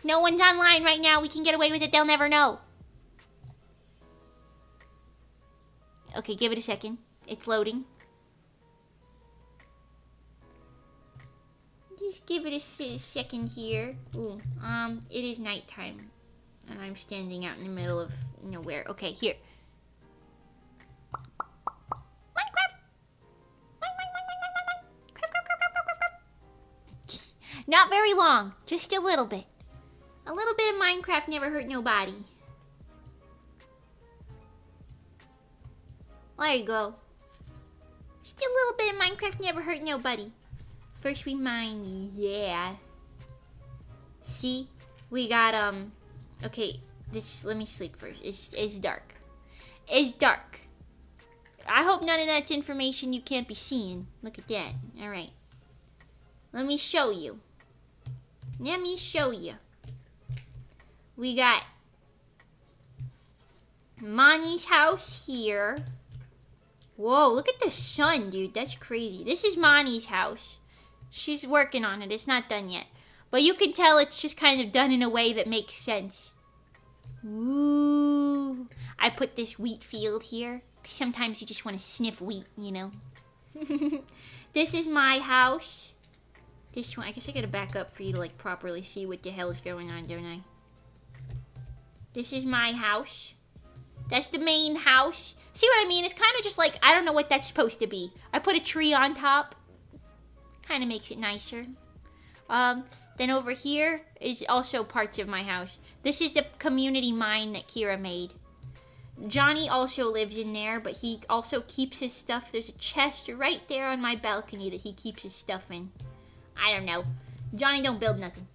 No one's online right now. We can get away with it. They'll never know. Okay, give it a second. It's loading. Just give it a second here. Ooh, it is nighttime, and I'm standing out in the middle of nowhere. Okay, here. Not very long, just a little bit. A little bit of Minecraft never hurt nobody. There you go. Just a little bit of Minecraft never hurt nobody. First we mine, yeah. See, we got okay, let me sleep first. It's dark. It's dark. I hope none of that's information you can't be seeing. Look at that. All right. Let me show you. Let me show you. We got Mani's house here. Whoa, look at the sun, dude. That's crazy. This is Mani's house. She's working on it. It's not done yet. But you can tell it's just kind of done in a way that makes sense. Ooh. I put this wheat field here. Sometimes you just want to sniff wheat, you know. This is my house. This one, I guess I gotta back up for you to like properly see what the hell is going on, don't I? This is my house. That's the main house. See what I mean? It's kind of just like, I don't know what that's supposed to be. I put a tree on top. Kind of makes it nicer. Then over here is also parts of my house. This is the community mine that Kira made. Johnny also lives in there, but he also keeps his stuff. There's a chest right there on my balcony that he keeps his stuff in. I don't know. Johnny don't build nothing.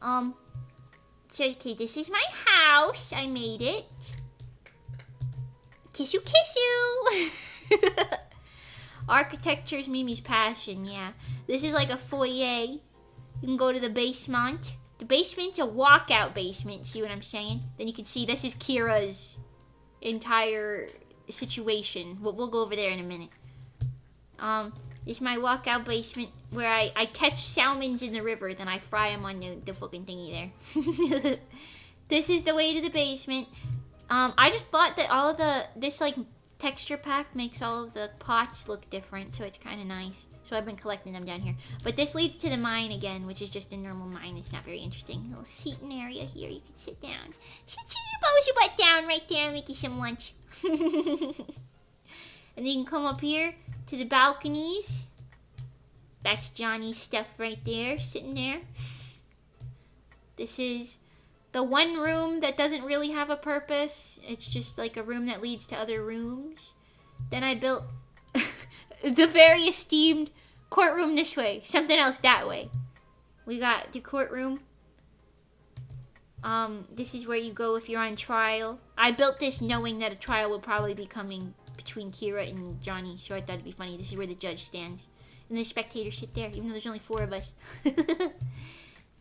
So, okay, this is my house. I made it. Kissu, kissu. Architecture is Mimi's passion, yeah. This is like a foyer. You can go to the basement. The basement's a walkout basement, see what I'm saying? Then you can see this is Kira's entire situation. We'll go over there in a minute. This is my walkout basement where I catch salmons in the river, then I fry them on the fucking thingy there. This is the way to the basement. I just thought that all of this like texture pack makes all of the pots look different, so it's kind of nice. So I've been collecting them down here. But this leads to the mine again, which is just a normal mine. It's not very interesting. A little seating area here. You can sit down. Sit your Bozu butt down right there and make you some lunch. And then you can come up here to the balconies. That's Johnny's stuff right there, sitting there. This is the one room that doesn't really have a purpose. It's just like a room that leads to other rooms. Then I built the very esteemed courtroom this way. Something else that way. We got the courtroom. This is where you go if you're on trial. I built this knowing that a trial will probably be coming between Kira and Johnny, so I thought it'd be funny. This is where the judge stands. And the spectators sit there, even though there's only 4 of us.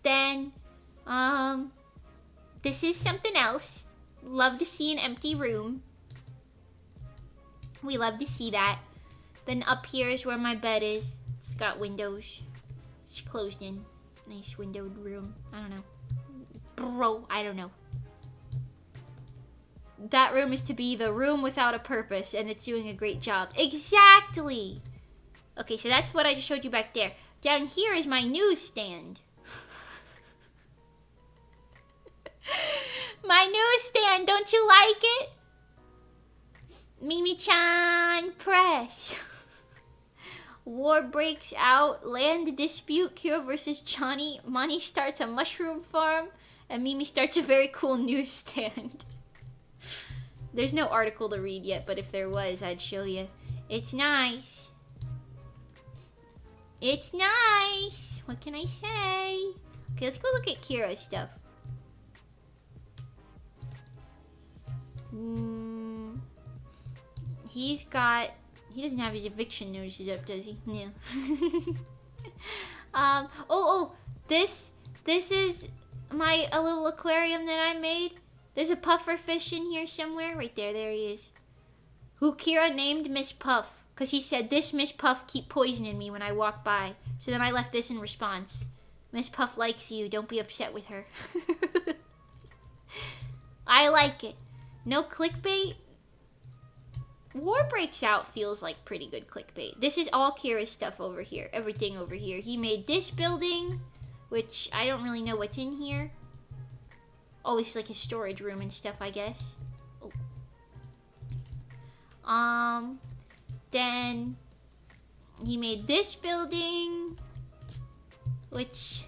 Then, this is something else. Love to see an empty room. We love to see that. Then up here is where my bed is. It's got windows. It's closed in. Nice windowed room. I don't know. Bro, I don't know. That room is to be the room without a purpose, and it's doing a great job. Exactly! Okay, so that's what I just showed you back there. Down here is my newsstand. My newsstand, don't you like it? Mimi-chan press. War breaks out. Land dispute. Kira versus Johnny. Mani starts a mushroom farm. And Mimi starts a very cool newsstand. There's no article to read yet, but if there was, I'd show you. It's nice. It's nice. What can I say? Okay, let's go look at Kira's stuff. He doesn't have his eviction notices up, does he? No. This is a little aquarium that I made. There's a puffer fish in here somewhere. Right there, there he is. Who Kira named Miss Puff. Because he said, this Miss Puff keep poisoning me when I walk by. So then I left this in response. Miss Puff likes you. Don't be upset with her. I like it. No clickbait. War Breaks Out feels like pretty good clickbait. This is all Kira's stuff over here. Everything over here. He made this building, which I don't really know what's in here. Oh, this is like his storage room and stuff, I guess. Oh. Then he made this building, which,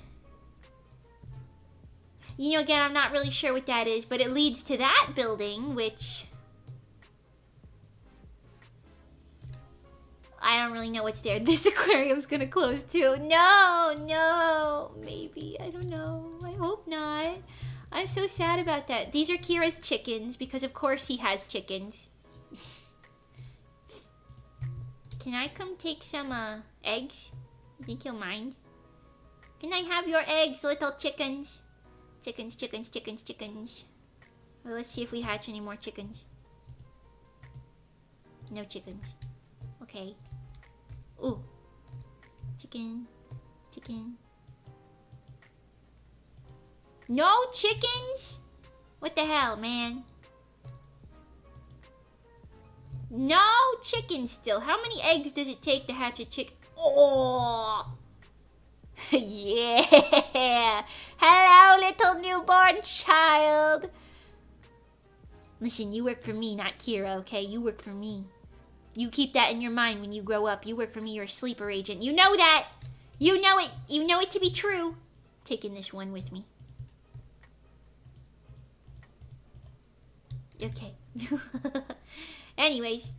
you know, again, I'm not really sure what that is, but it leads to that building, which I don't really know what's there. This aquarium's gonna close too. No, maybe, I don't know. I hope not. I'm so sad about that. These are Kira's chickens, because of course he has chickens. Can I come take some eggs? You think he'll mind? Can I have your eggs, little chickens? Chickens. Well, let's see if we hatch any more chickens. No chickens. Okay. Ooh. Chicken. No chickens? What the hell, man? No chickens still. How many eggs does it take to hatch a chicken? Oh! Yeah! Hello, little newborn child! Listen, you work for me, not Kira, okay? You work for me. You keep that in your mind when you grow up. You work for me, you're a sleeper agent. You know that! You know it! You know it to be true! Taking this one with me. Okay. Anyways.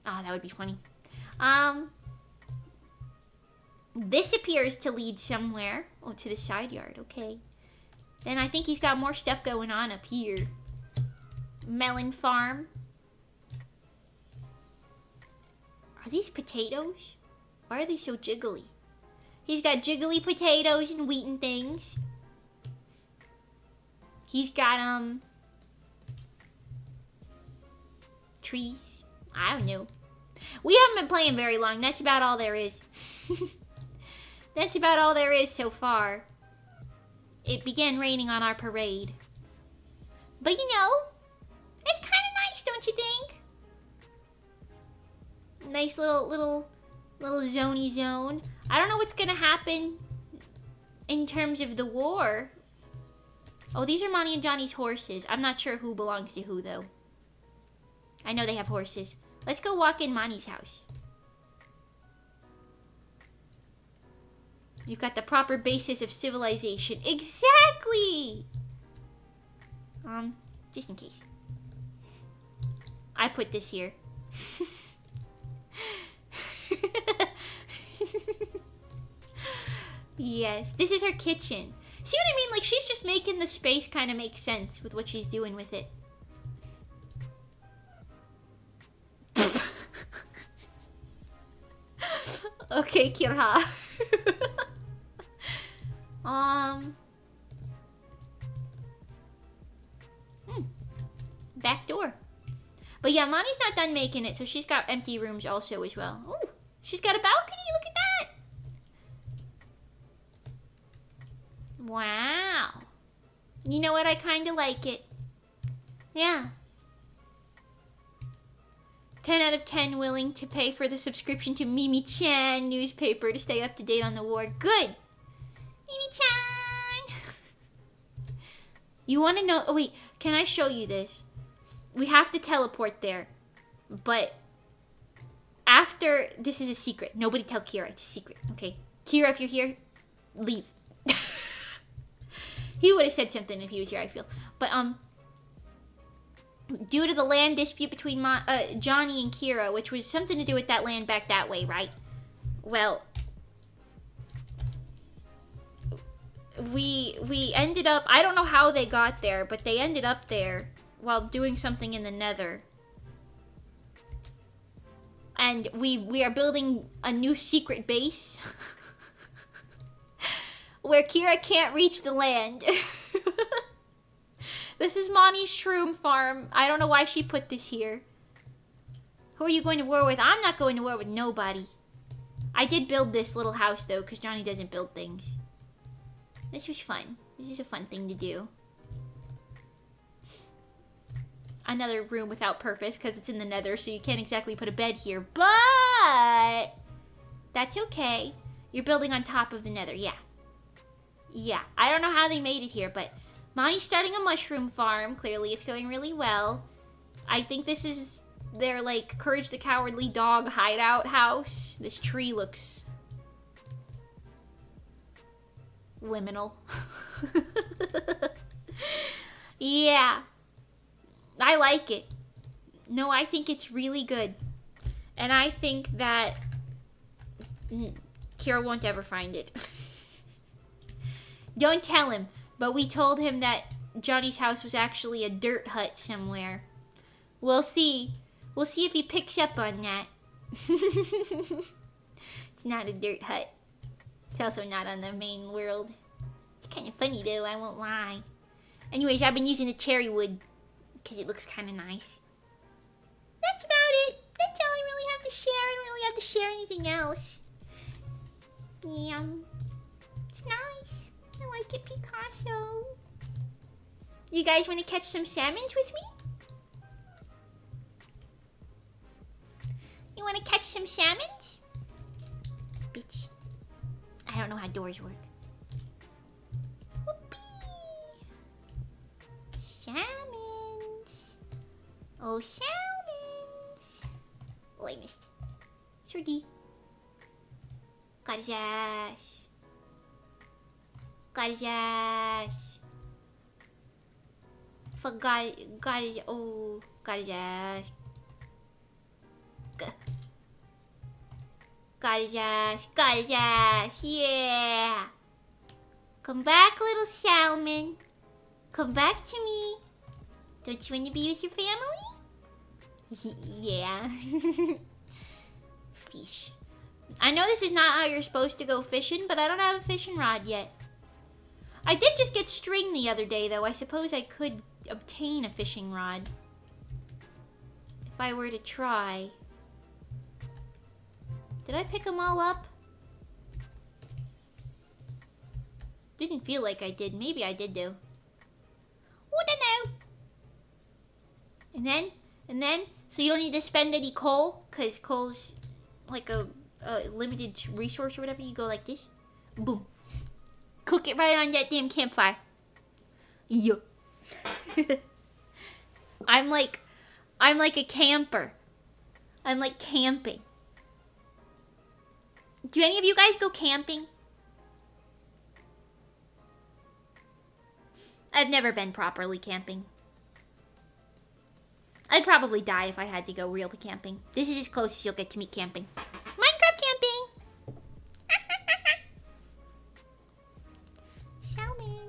Oh, that would be funny. This appears to lead somewhere. Oh, to the side yard. Okay. Then I think he's got more stuff going on up here. Melon farm. Are these potatoes? Why are they so jiggly? He's got jiggly potatoes and wheat and things. He's got, trees. I don't know. We haven't been playing very long. That's about all there is. That's about all there is so far. It began raining on our parade. But you know, it's kind of nice, don't you think? Nice little zoney zone. I don't know what's gonna happen in terms of the war. Oh, these are Monty and Johnny's horses. I'm not sure who belongs to who, though. I know they have horses. Let's go walk in Monty's house. You've got the proper basis of civilization. Exactly! Just in case. I put this here. Yes, this is her kitchen. See what I mean? Like, she's just making the space kind of make sense with what she's doing with it. Okay, Kira. Back door. But yeah, Monty's not done making it, so she's got empty rooms also as well. Oh, she's got a balcony. Look at that. Wow. You know what? I kind of like it. Yeah. 10 out of 10 willing to pay for the subscription to Mimi-chan newspaper to stay up to date on the war. Good. Mimi-chan. You want to know? Oh, wait. Can I show you this? We have to teleport there. But after... This is a secret. Nobody tell Kira. It's a secret. Okay. Kira, if you're here, leave. He would have said something if he was here, I feel. But, due to the land dispute between Johnny and Kira, which was something to do with that land back that way, right? Well, we ended up... I don't know how they got there, but they ended up there while doing something in the nether. And we are building a new secret base where Kira can't reach the land. This is Monty's shroom farm. I don't know why she put this here. Who are you going to war with? I'm not going to war with nobody. I did build this little house though, because Johnny doesn't build things. This was fun. This is a fun thing to do. Another room without purpose because it's in the nether, so you can't exactly put a bed here. But that's okay. You're building on top of the nether, yeah. Yeah, I don't know how they made it here, but Monty's starting a mushroom farm. Clearly, it's going really well. I think this is their, like, Courage the Cowardly Dog hideout house. This tree looks liminal. Yeah. I like it. No, I think it's really good. And I think that Kira won't ever find it. Don't tell him. But we told him that Johnny's house was actually a dirt hut somewhere. We'll see. We'll see if he picks up on that. It's not a dirt hut. It's also not on the main world. It's kind of funny though, I won't lie. Anyways, I've been using the cherry wood because it looks kind of nice. That's about it. That's all I really have to share. I don't really have to share anything else. Yeah. It's nice. I like it, Picasso. You guys want to catch some salmons with me? You want to catch some salmons? Bitch. I don't know how doors work. Whoopee! Salmons. Oh, salmons. Oh, I missed. Shorty. Got his ass. Got his ass. Forgot. Got his. Oh, got his ass. Got his ass. Got his ass. Yeah. Come back, little salmon. Come back to me. Don't you want to be with your family? Yeah. Fish. I know this is not how you're supposed to go fishing, but I don't have a fishing rod yet. I did just get string the other day, though. I suppose I could obtain a fishing rod. If I were to try. Did I pick them all up? Didn't feel like I did. Maybe I did, though. Oh, don't know. And then, so you don't need to spend any coal, because coal's like a limited resource or whatever. You go like this. Boom. Cook it right on that damn campfire. Yeah. I'm like a camper. I'm like camping. Do any of you guys go camping? I've never been properly camping. I'd probably die if I had to go real camping. This is as close as you'll get to me camping. Minecraft camping! Salmon.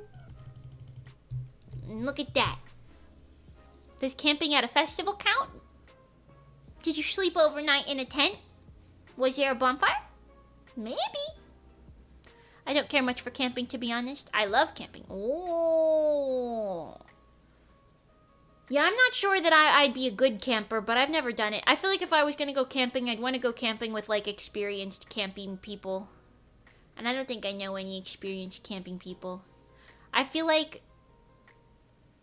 Look at that. Does camping at a festival count? Did you sleep overnight in a tent? Was there a bonfire? Maybe. I don't care much for camping, to be honest. I love camping. Oh. Yeah, I'm not sure that I'd be a good camper, but I've never done it. I feel like if I was going to go camping, I'd want to go camping with, like, experienced camping people. And I don't think I know any experienced camping people. I feel like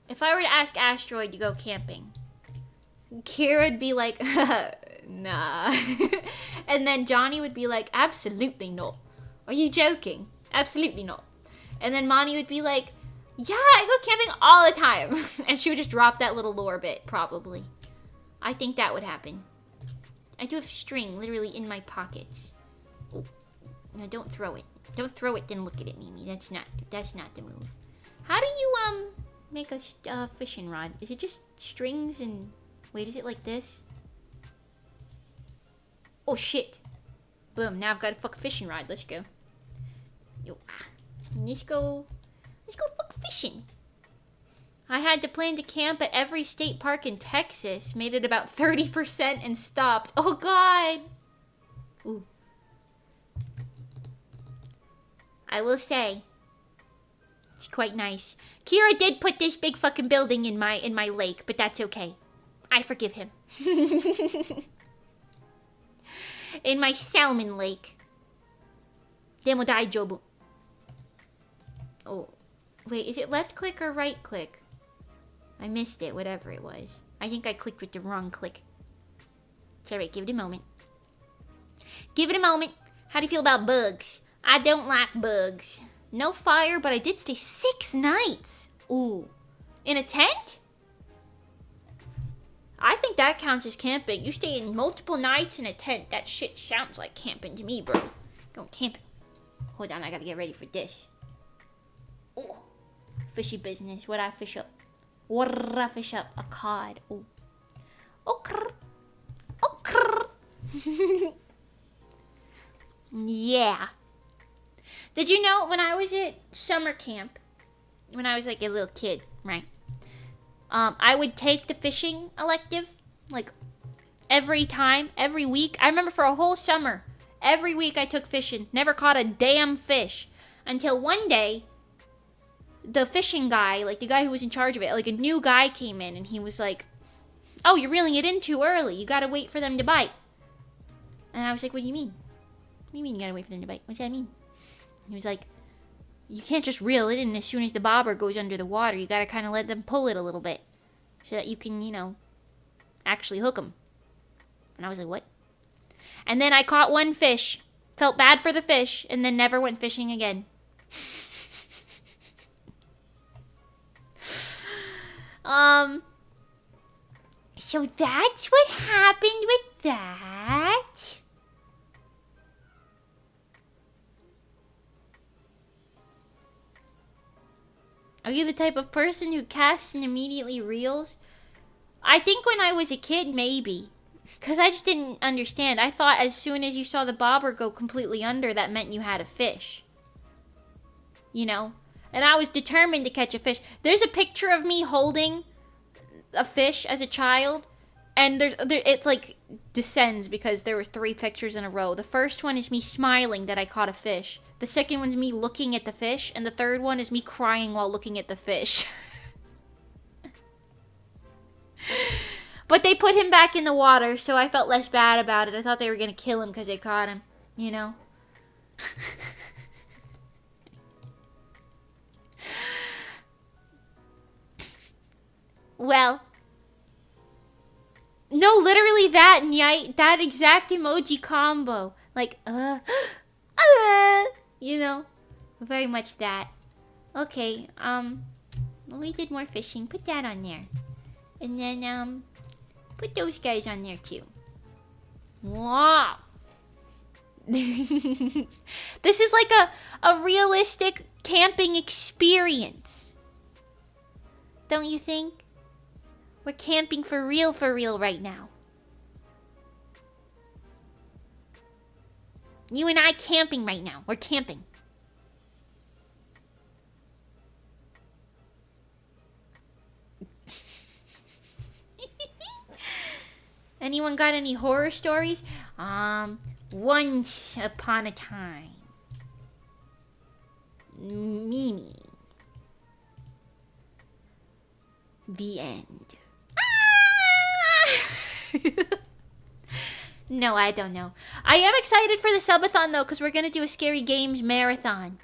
if I were to ask Asteroid to go camping, Kira'd be like, nah. And then Johnny would be like, absolutely not. Are you joking? Absolutely not. And then Monty would be like, yeah, I go camping all the time. And she would just drop that little lore bit, probably. I think that would happen. I do have string literally in my pockets. Oh, no, don't throw it. Don't throw it, then look at it, Mimi. That's not the move. How do you, make a fishing rod? Is it just strings and... Wait, is it like this? Oh, shit. Boom, now I've got a fucking fishing rod. Let's go. Yo, let's go fuck fishing. I had to plan to camp at every state park in Texas. Made it about 30% and stopped. Oh, God. Ooh. I will say, it's quite nice. Kira did put this big fucking building in my lake, but that's okay. I forgive him. In my salmon lake. Demodai-jobu. Oh. Wait, is it left click or right click? I missed it, whatever it was. I think I clicked with the wrong click. It's alright, give it a moment. Give it a moment. How do you feel about bugs? I don't like bugs. No fire, but I did stay 6 nights. Ooh. In a tent? I think that counts as camping. You stay in multiple nights in a tent. That shit sounds like camping to me, bro. Going camping. Hold on, I gotta get ready for this. Ooh. Fishy business. What I fish up? What did I fish up? A cod. Ooh. Oh, crrr. Oh, crrr. Yeah. Did you know when I was at summer camp, when I was like a little kid, right? I would take the fishing elective, like every week. I remember for a whole summer, every week I took fishing. Never caught a damn fish. Until one day, the fishing guy, like the guy who was in charge of it, like a new guy came in and he was like, oh, you're reeling it in too early. You gotta wait for them to bite. And I was like, what do you mean? What do you mean you gotta wait for them to bite? What does that mean? He was like, you can't just reel it in as soon as the bobber goes under the water. You gotta kind of let them pull it a little bit so that you can, you know, actually hook them. And I was like, what? And then I caught one fish, felt bad for the fish, and then never went fishing again. So that's what happened with that. Are you the type of person who casts and immediately reels? I think when I was a kid, maybe. Because I just didn't understand. I thought as soon as you saw the bobber go completely under, that meant you had a fish. You know? And I was determined to catch a fish. There's a picture of me holding a fish as a child. And it's like descends because there were 3 pictures in a row. The first one is me smiling that I caught a fish. The second one's me looking at the fish. And the third one is me crying while looking at the fish. But they put him back in the water, so I felt less bad about it. I thought they were going to kill him because they caught him. You know? Well. No, literally that, Nyite. That exact emoji combo. Like, you know? Very much that. Okay, we did more fishing. Put that on there. And then, put those guys on there too. Wow. This is like a realistic camping experience. Don't you think? We're camping for real right now. You and I camping right now. We're camping. Anyone got any horror stories? Once upon a time. Mimi. The end. No, I don't know. I am excited for the subathon though, because we're gonna do a scary games marathon.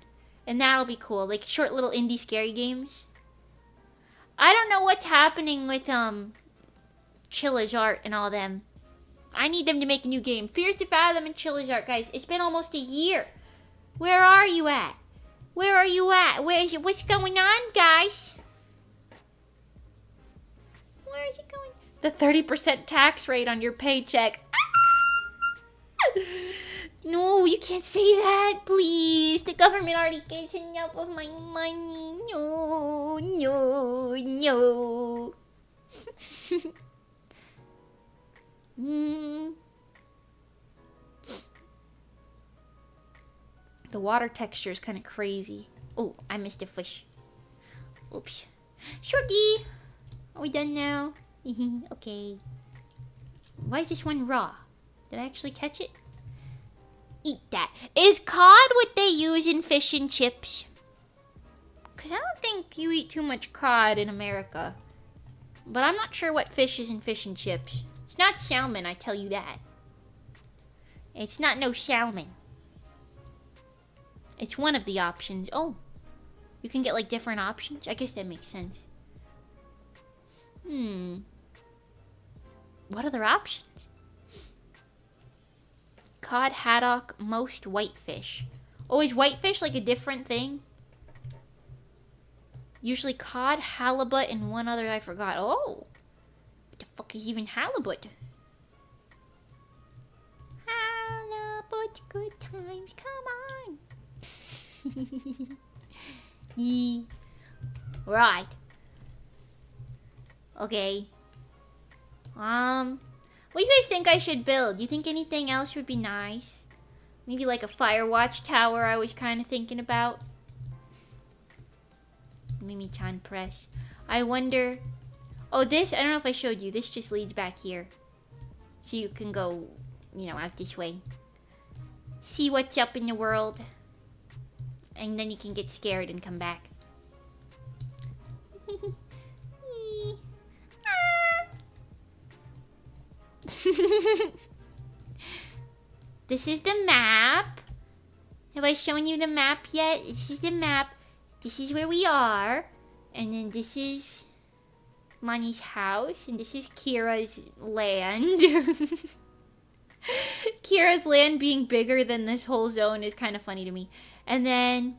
And that'll be cool. Like short little indie scary games. I don't know what's happening with Chilla's Art and all them. I need them to make a new game. Fears to Fathom and Chilla's Art, guys. It's been almost a year. Where are you at? Where are you at? Where is it? What's going on, guys? Where is it going? The 30% tax rate on your paycheck. No, you can't say that, please. The government already gets enough of my money. No, no, no. The water texture is kind of crazy. Oh, I missed a fish. Oops. Shorty! Are we done now? Okay. Why is this one raw? Did I actually catch it? Eat that. Is cod what they use in fish and chips? Because I don't think you eat too much cod in America. But I'm not sure what fish is in fish and chips. It's not salmon, I tell you that. It's not no salmon. It's one of the options. Oh. You can get like different options? I guess that makes sense. What other options? Cod, haddock, most whitefish. Oh, is whitefish like a different thing? Usually cod, halibut, and one other I forgot. Oh! What the fuck is even halibut? Halibut, good times, come on! Yee. Right. Okay. What do you guys think I should build? You think anything else would be nice? Maybe like a Firewatch tower I was kind of thinking about. Mimi-chan press. I wonder... Oh, this, I don't know if I showed you. This just leads back here. So you can go, you know, out this way. See what's up in the world. And then you can get scared and come back. This is the map. Have I shown you the map yet? This is the map. This is where we are. And then this is Money's house. And this is Kira's land. Kira's land being bigger than this whole zone is kind of funny to me. And then...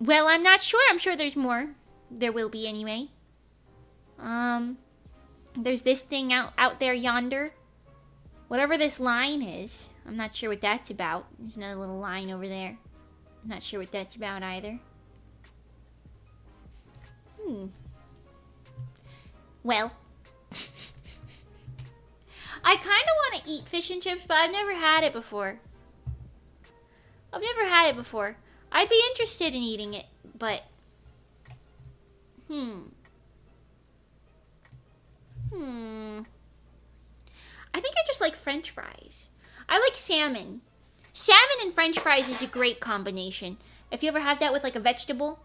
Well, I'm not sure. I'm sure there's more. There will be anyway. There's this thing out there yonder. Whatever this line is. I'm not sure what that's about. There's another little line over there. I'm not sure what that's about either. Well. I kind of want to eat fish and chips, but I've never had it before. I'd be interested in eating it, but... I think I just like French fries. I like salmon. Salmon and French fries is a great combination. If you ever had that with like a vegetable,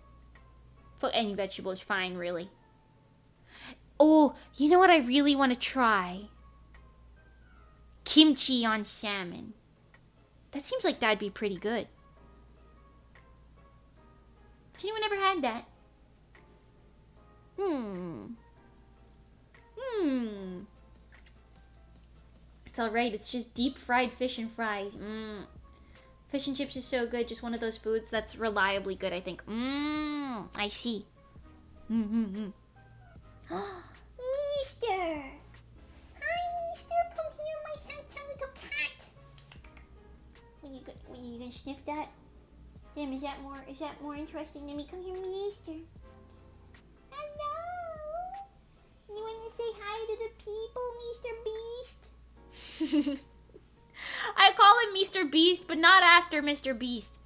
any vegetable is fine, really. Oh, you know what I really want to try? Kimchi on salmon. That seems like that'd be pretty good. Has anyone ever had that? It's alright, it's just deep fried fish and fries. Fish and chips is so good, just one of those foods that's reliably good, I think. I see. Meester! Hi, Meester! Come here, my handsome little cat! What, you gonna sniff that? Damn, is that more interesting than me? Come here, Meester. Hello! You wanna say hi to the people, Mr. Beast? I call him Mr. Beast, but not after Mr. Beast.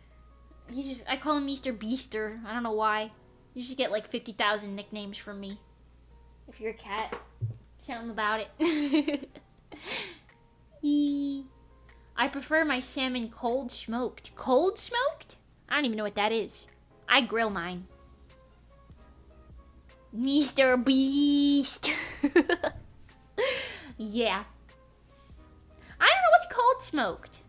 I call him Mr. Beaster. I don't know why. You should get like 50,000 nicknames from me. If you're a cat, something about it. I prefer my salmon cold smoked. Cold smoked? I don't even know what that is. I grill mine. Mr. Beast. Yeah. I don't know what's cold smoked.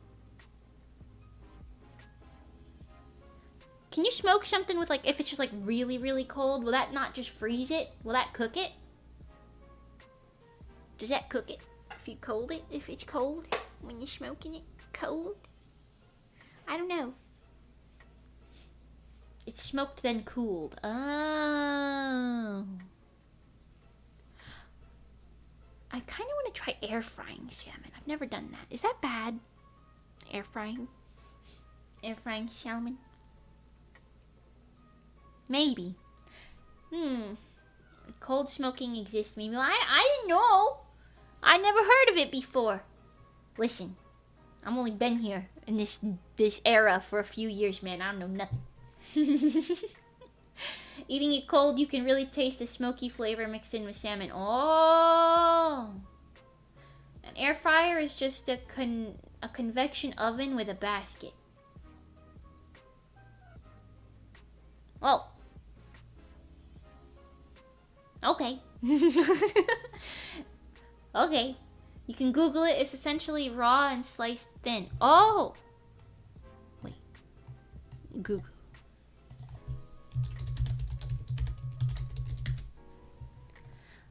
Can you smoke something with like, if it's just like really, really cold, will that not just freeze it? Will that cook it? Does that cook it? If you cold it? If it's cold? When you're smoking it? Cold? I don't know. It's smoked then cooled. Oh. I kind of want to try air frying salmon. I've never done that. Is that bad? Air frying? Air frying salmon? Maybe. Cold smoking exists. Maybe. I didn't know. I never heard of it before. Listen. I'm only been here in this era for a few years, man. I don't know nothing. Eating it cold, you can really taste the smoky flavor mixed in with salmon. Oh! An air fryer is just a convection oven with a basket. Oh. Okay. Okay. You can Google it. It's essentially raw and sliced thin. Oh! Wait. Google.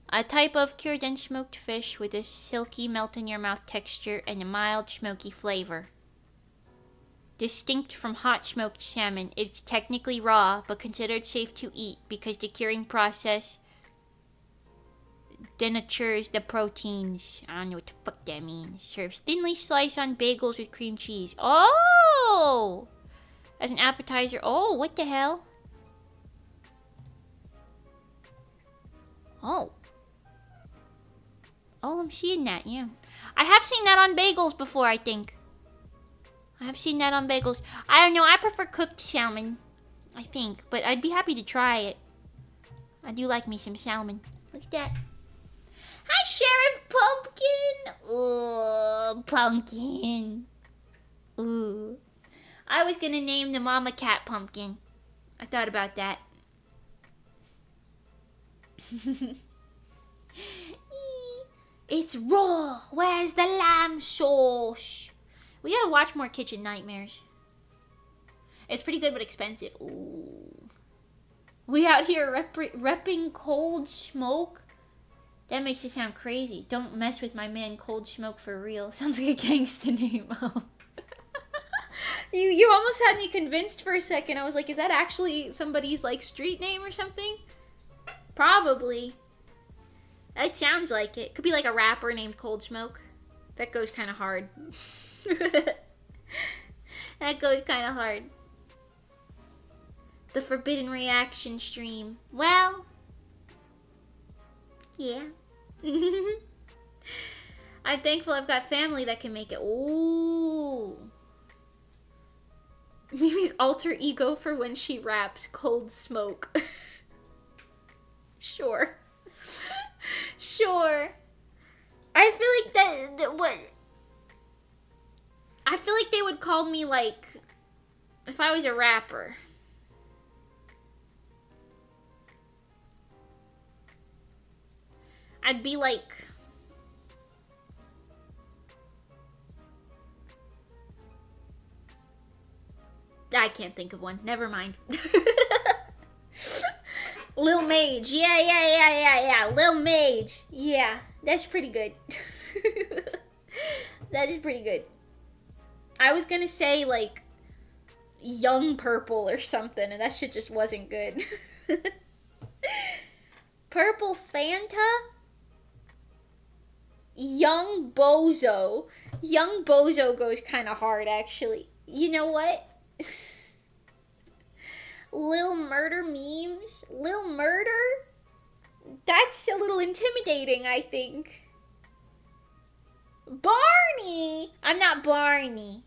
A type of cured and smoked fish with a silky melt-in-your-mouth texture and a mild smoky flavor. Distinct from hot smoked salmon, it's technically raw, but considered safe to eat because the curing process denatures the proteins. I don't know what the fuck that means. Serves thinly sliced on bagels with cream cheese. Oh! As an appetizer. Oh, what the hell? Oh. Oh, I'm seeing that, yeah. I have seen that on bagels before, I think. I have seen that on bagels. I don't know, I prefer cooked salmon, I think. But I'd be happy to try it. I do like me some salmon. Look at that. Hi, Sheriff Pumpkin! Ooh, Pumpkin. Ooh. I was gonna name the mama cat Pumpkin. I thought about that. It's raw. Where's the lamb sauce? We gotta watch more Kitchen Nightmares. It's pretty good but expensive. Ooh. We out here repping Cold Smoke? That makes it sound crazy. Don't mess with my man Cold Smoke for real. Sounds like a gangsta name. You almost had me convinced for a second. I was like, is that actually somebody's like street name or something? Probably. That sounds like it. Could be like a rapper named Cold Smoke. That goes kind of hard. That goes kind of hard. The Forbidden Reaction stream. Well, yeah. I'm thankful I've got family that can make it. Ooh. Mimi's alter ego for when she raps Cold Smoke. Sure. Sure. I feel like what? I feel like they would call me like, if I was a rapper. I'd be like, I can't think of one. Never mind. Lil Mage. Yeah. Lil Mage. Yeah, that's pretty good. That is pretty good. I was gonna say, like, Young Purple or something, and that shit just wasn't good. Purple Fanta? Young Bozo. Young Bozo goes kind of hard, actually. You know what? Lil Murder memes? Lil Murder? That's a little intimidating, I think. Barney! I'm not Barney.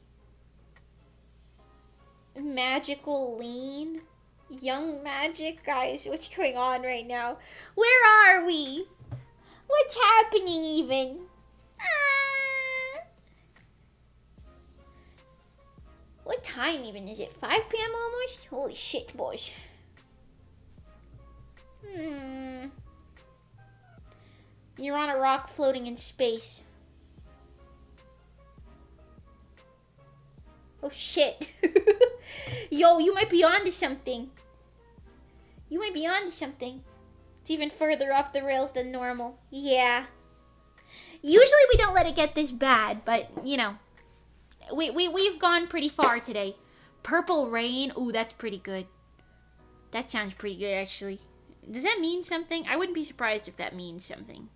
Magical Lean? Young Magic? Guys, what's going on right now? Where are we? What's happening even? What time even is it? 5 p.m. almost? Holy shit, boys. You're on a rock floating in space. Oh shit. Yo, you might be onto something. You might be onto something. It's even further off the rails than normal. Yeah. Usually we don't let it get this bad, but, you know. We've gone pretty far today. Purple Rain. Ooh, that's pretty good. That sounds pretty good, actually. Does that mean something? I wouldn't be surprised if that means something.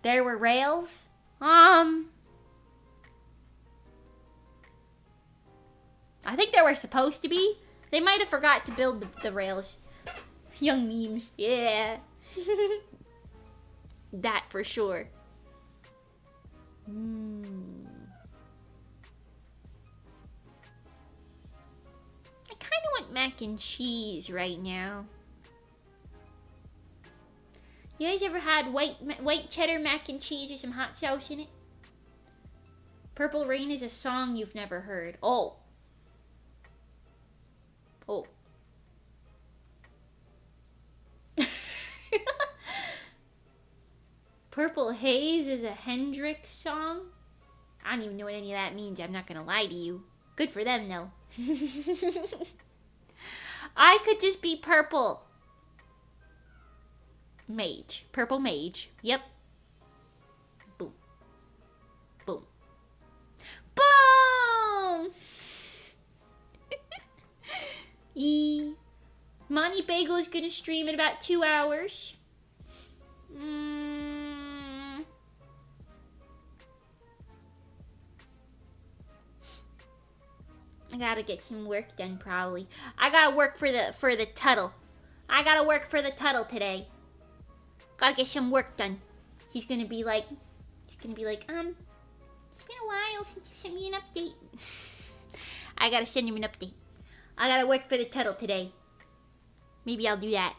There were rails? I think there were supposed to be. They might have forgot to build the rails. Young memes. Yeah. That for sure. kind of want mac and cheese right now. You guys ever had white cheddar mac and cheese with some hot sauce in it? Purple Rain is a song you've never heard. Oh. Oh. Purple Haze is a Hendrix song? I don't even know what any of that means. I'm not gonna lie to you. Good for them, though. I could just be purple. Mage. Purple Mage. Yep. Boom. Boom. Boom! Monty Bagel is gonna stream in about 2 hours. I gotta get some work done, probably. I gotta work for the Tuttle. I gotta work for the Tuttle today. Gotta get some work done. He's gonna be like, it's been a while since you sent me an update. I gotta send him an update. I gotta work for the Tuttle today. Maybe I'll do that.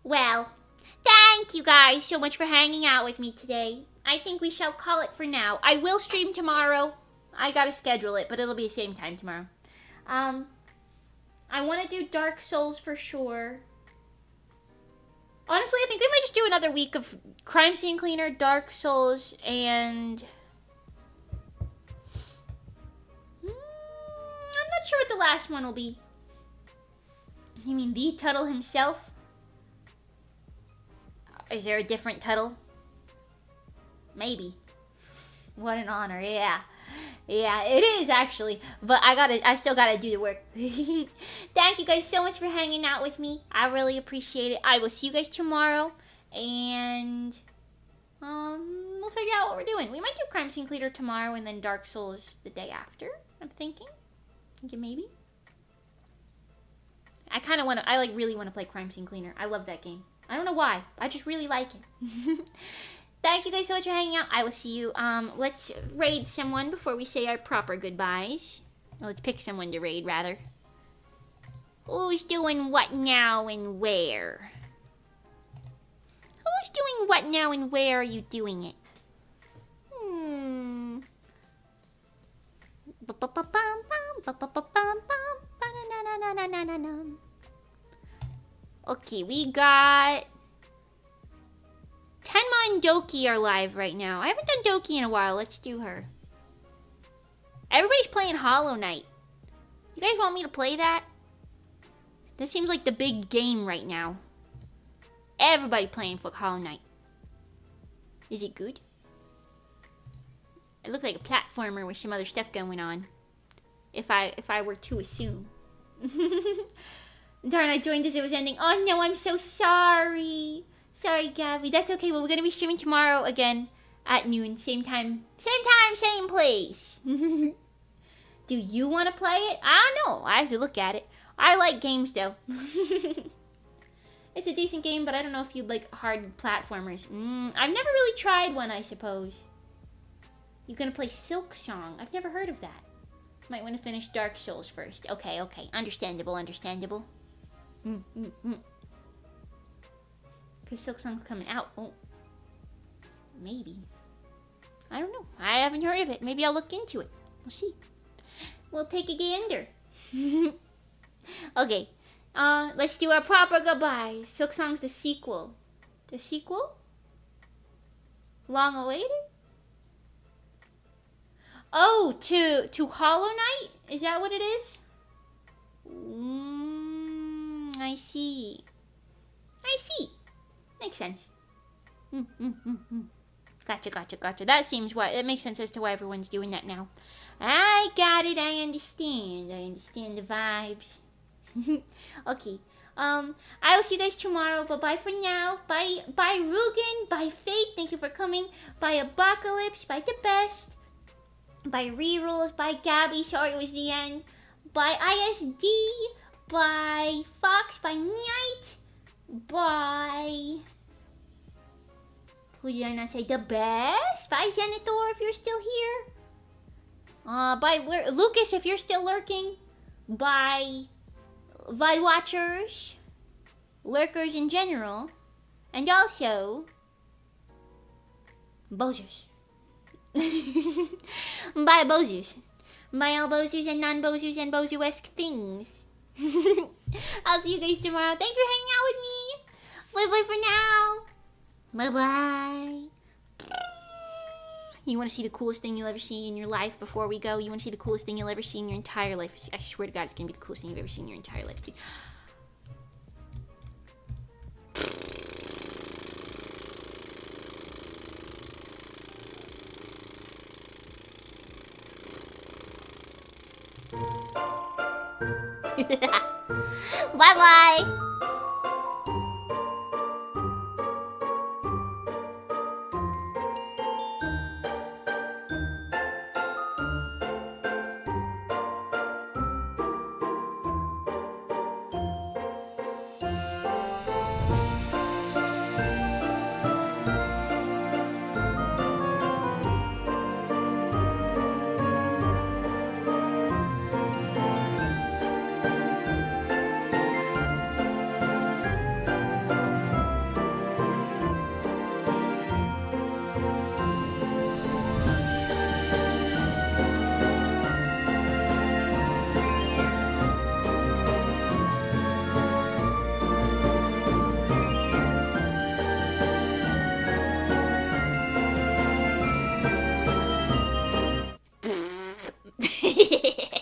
Well, thank you guys so much for hanging out with me today. I think we shall call it for now. I will stream tomorrow. I gotta schedule it, but it'll be the same time tomorrow. I want to do Dark Souls for sure. Honestly, I think we might just do another week of Crime Scene Cleaner, Dark Souls, and I'm not sure what the last one will be. You mean the Tuttle himself? Is there a different Tuttle? Maybe. What an honor, yeah. Yeah, it is actually. But I still gotta do the work. Thank you guys so much for hanging out with me. I really appreciate it. I will see you guys tomorrow. And we'll figure out what we're doing. We might do Crime Scene Cleaner tomorrow and then Dark Souls the day after. I'm thinking maybe. I really wanna play Crime Scene Cleaner. I love that game. I don't know why. I just really like it. Thank you guys so much for hanging out. I will see you. Let's raid someone before we say our proper goodbyes. Well, let's pick someone to raid, rather. Who's doing what now and where? Who's doing what now and where are you doing it? Okay, we got Tenma and Doki are live right now. I haven't done Doki in a while. Let's do her. Everybody's playing Hollow Knight. You guys want me to play that? This seems like the big game right now. Everybody playing for Hollow Knight. Is it good? It looked like a platformer with some other stuff going on. If I were to assume. Darn, I joined as it was ending. Oh no, I'm so sorry. Sorry, Gabby. That's okay. Well, we're going to be streaming tomorrow again at noon. Same time, same place. Do you want to play it? I don't know. I have to look at it. I like games, though. It's a decent game, but I don't know if you'd like hard platformers. I've never really tried one, I suppose. You're going to play Silk Song. I've never heard of that. Might want to finish Dark Souls first. Okay. Understandable. Because Silk Song's coming out. Oh. Maybe. I don't know. I haven't heard of it. Maybe I'll look into it. We'll see. We'll take a gander. Okay. Let's do our proper goodbyes. Silk Song's the sequel. The sequel? Long awaited? Oh, to Hollow Knight? Is that what it is? I see. Makes sense. Gotcha. That seems why. It makes sense as to why everyone's doing that now. I got it. I understand the vibes. Okay. I will see you guys tomorrow. But bye for now. Bye Rugen. Bye Faith. Thank you for coming. Bye Apocalypse. Bye The Best. Bye Rerules. Bye Gabby. Sorry it was the end. Bye ISD. Bye Fox. Bye Night. Bye. Who did I not say? The Best? Bye Xenator if you're still here. Lucas, if you're still lurking. By VOD watchers, lurkers in general, and also Bozus. By Bozus. By all Bozus and non-Bozus and Bozu-esque things. I'll see you guys tomorrow. Thanks for hanging out with me. Bye-bye for now. Bye-bye. You want to see the coolest thing you'll ever see in your life before we go? You want to see the coolest thing you'll ever see in your entire life? I swear to God, it's going to be the coolest thing you've ever seen in your entire life, dude. Bye-bye.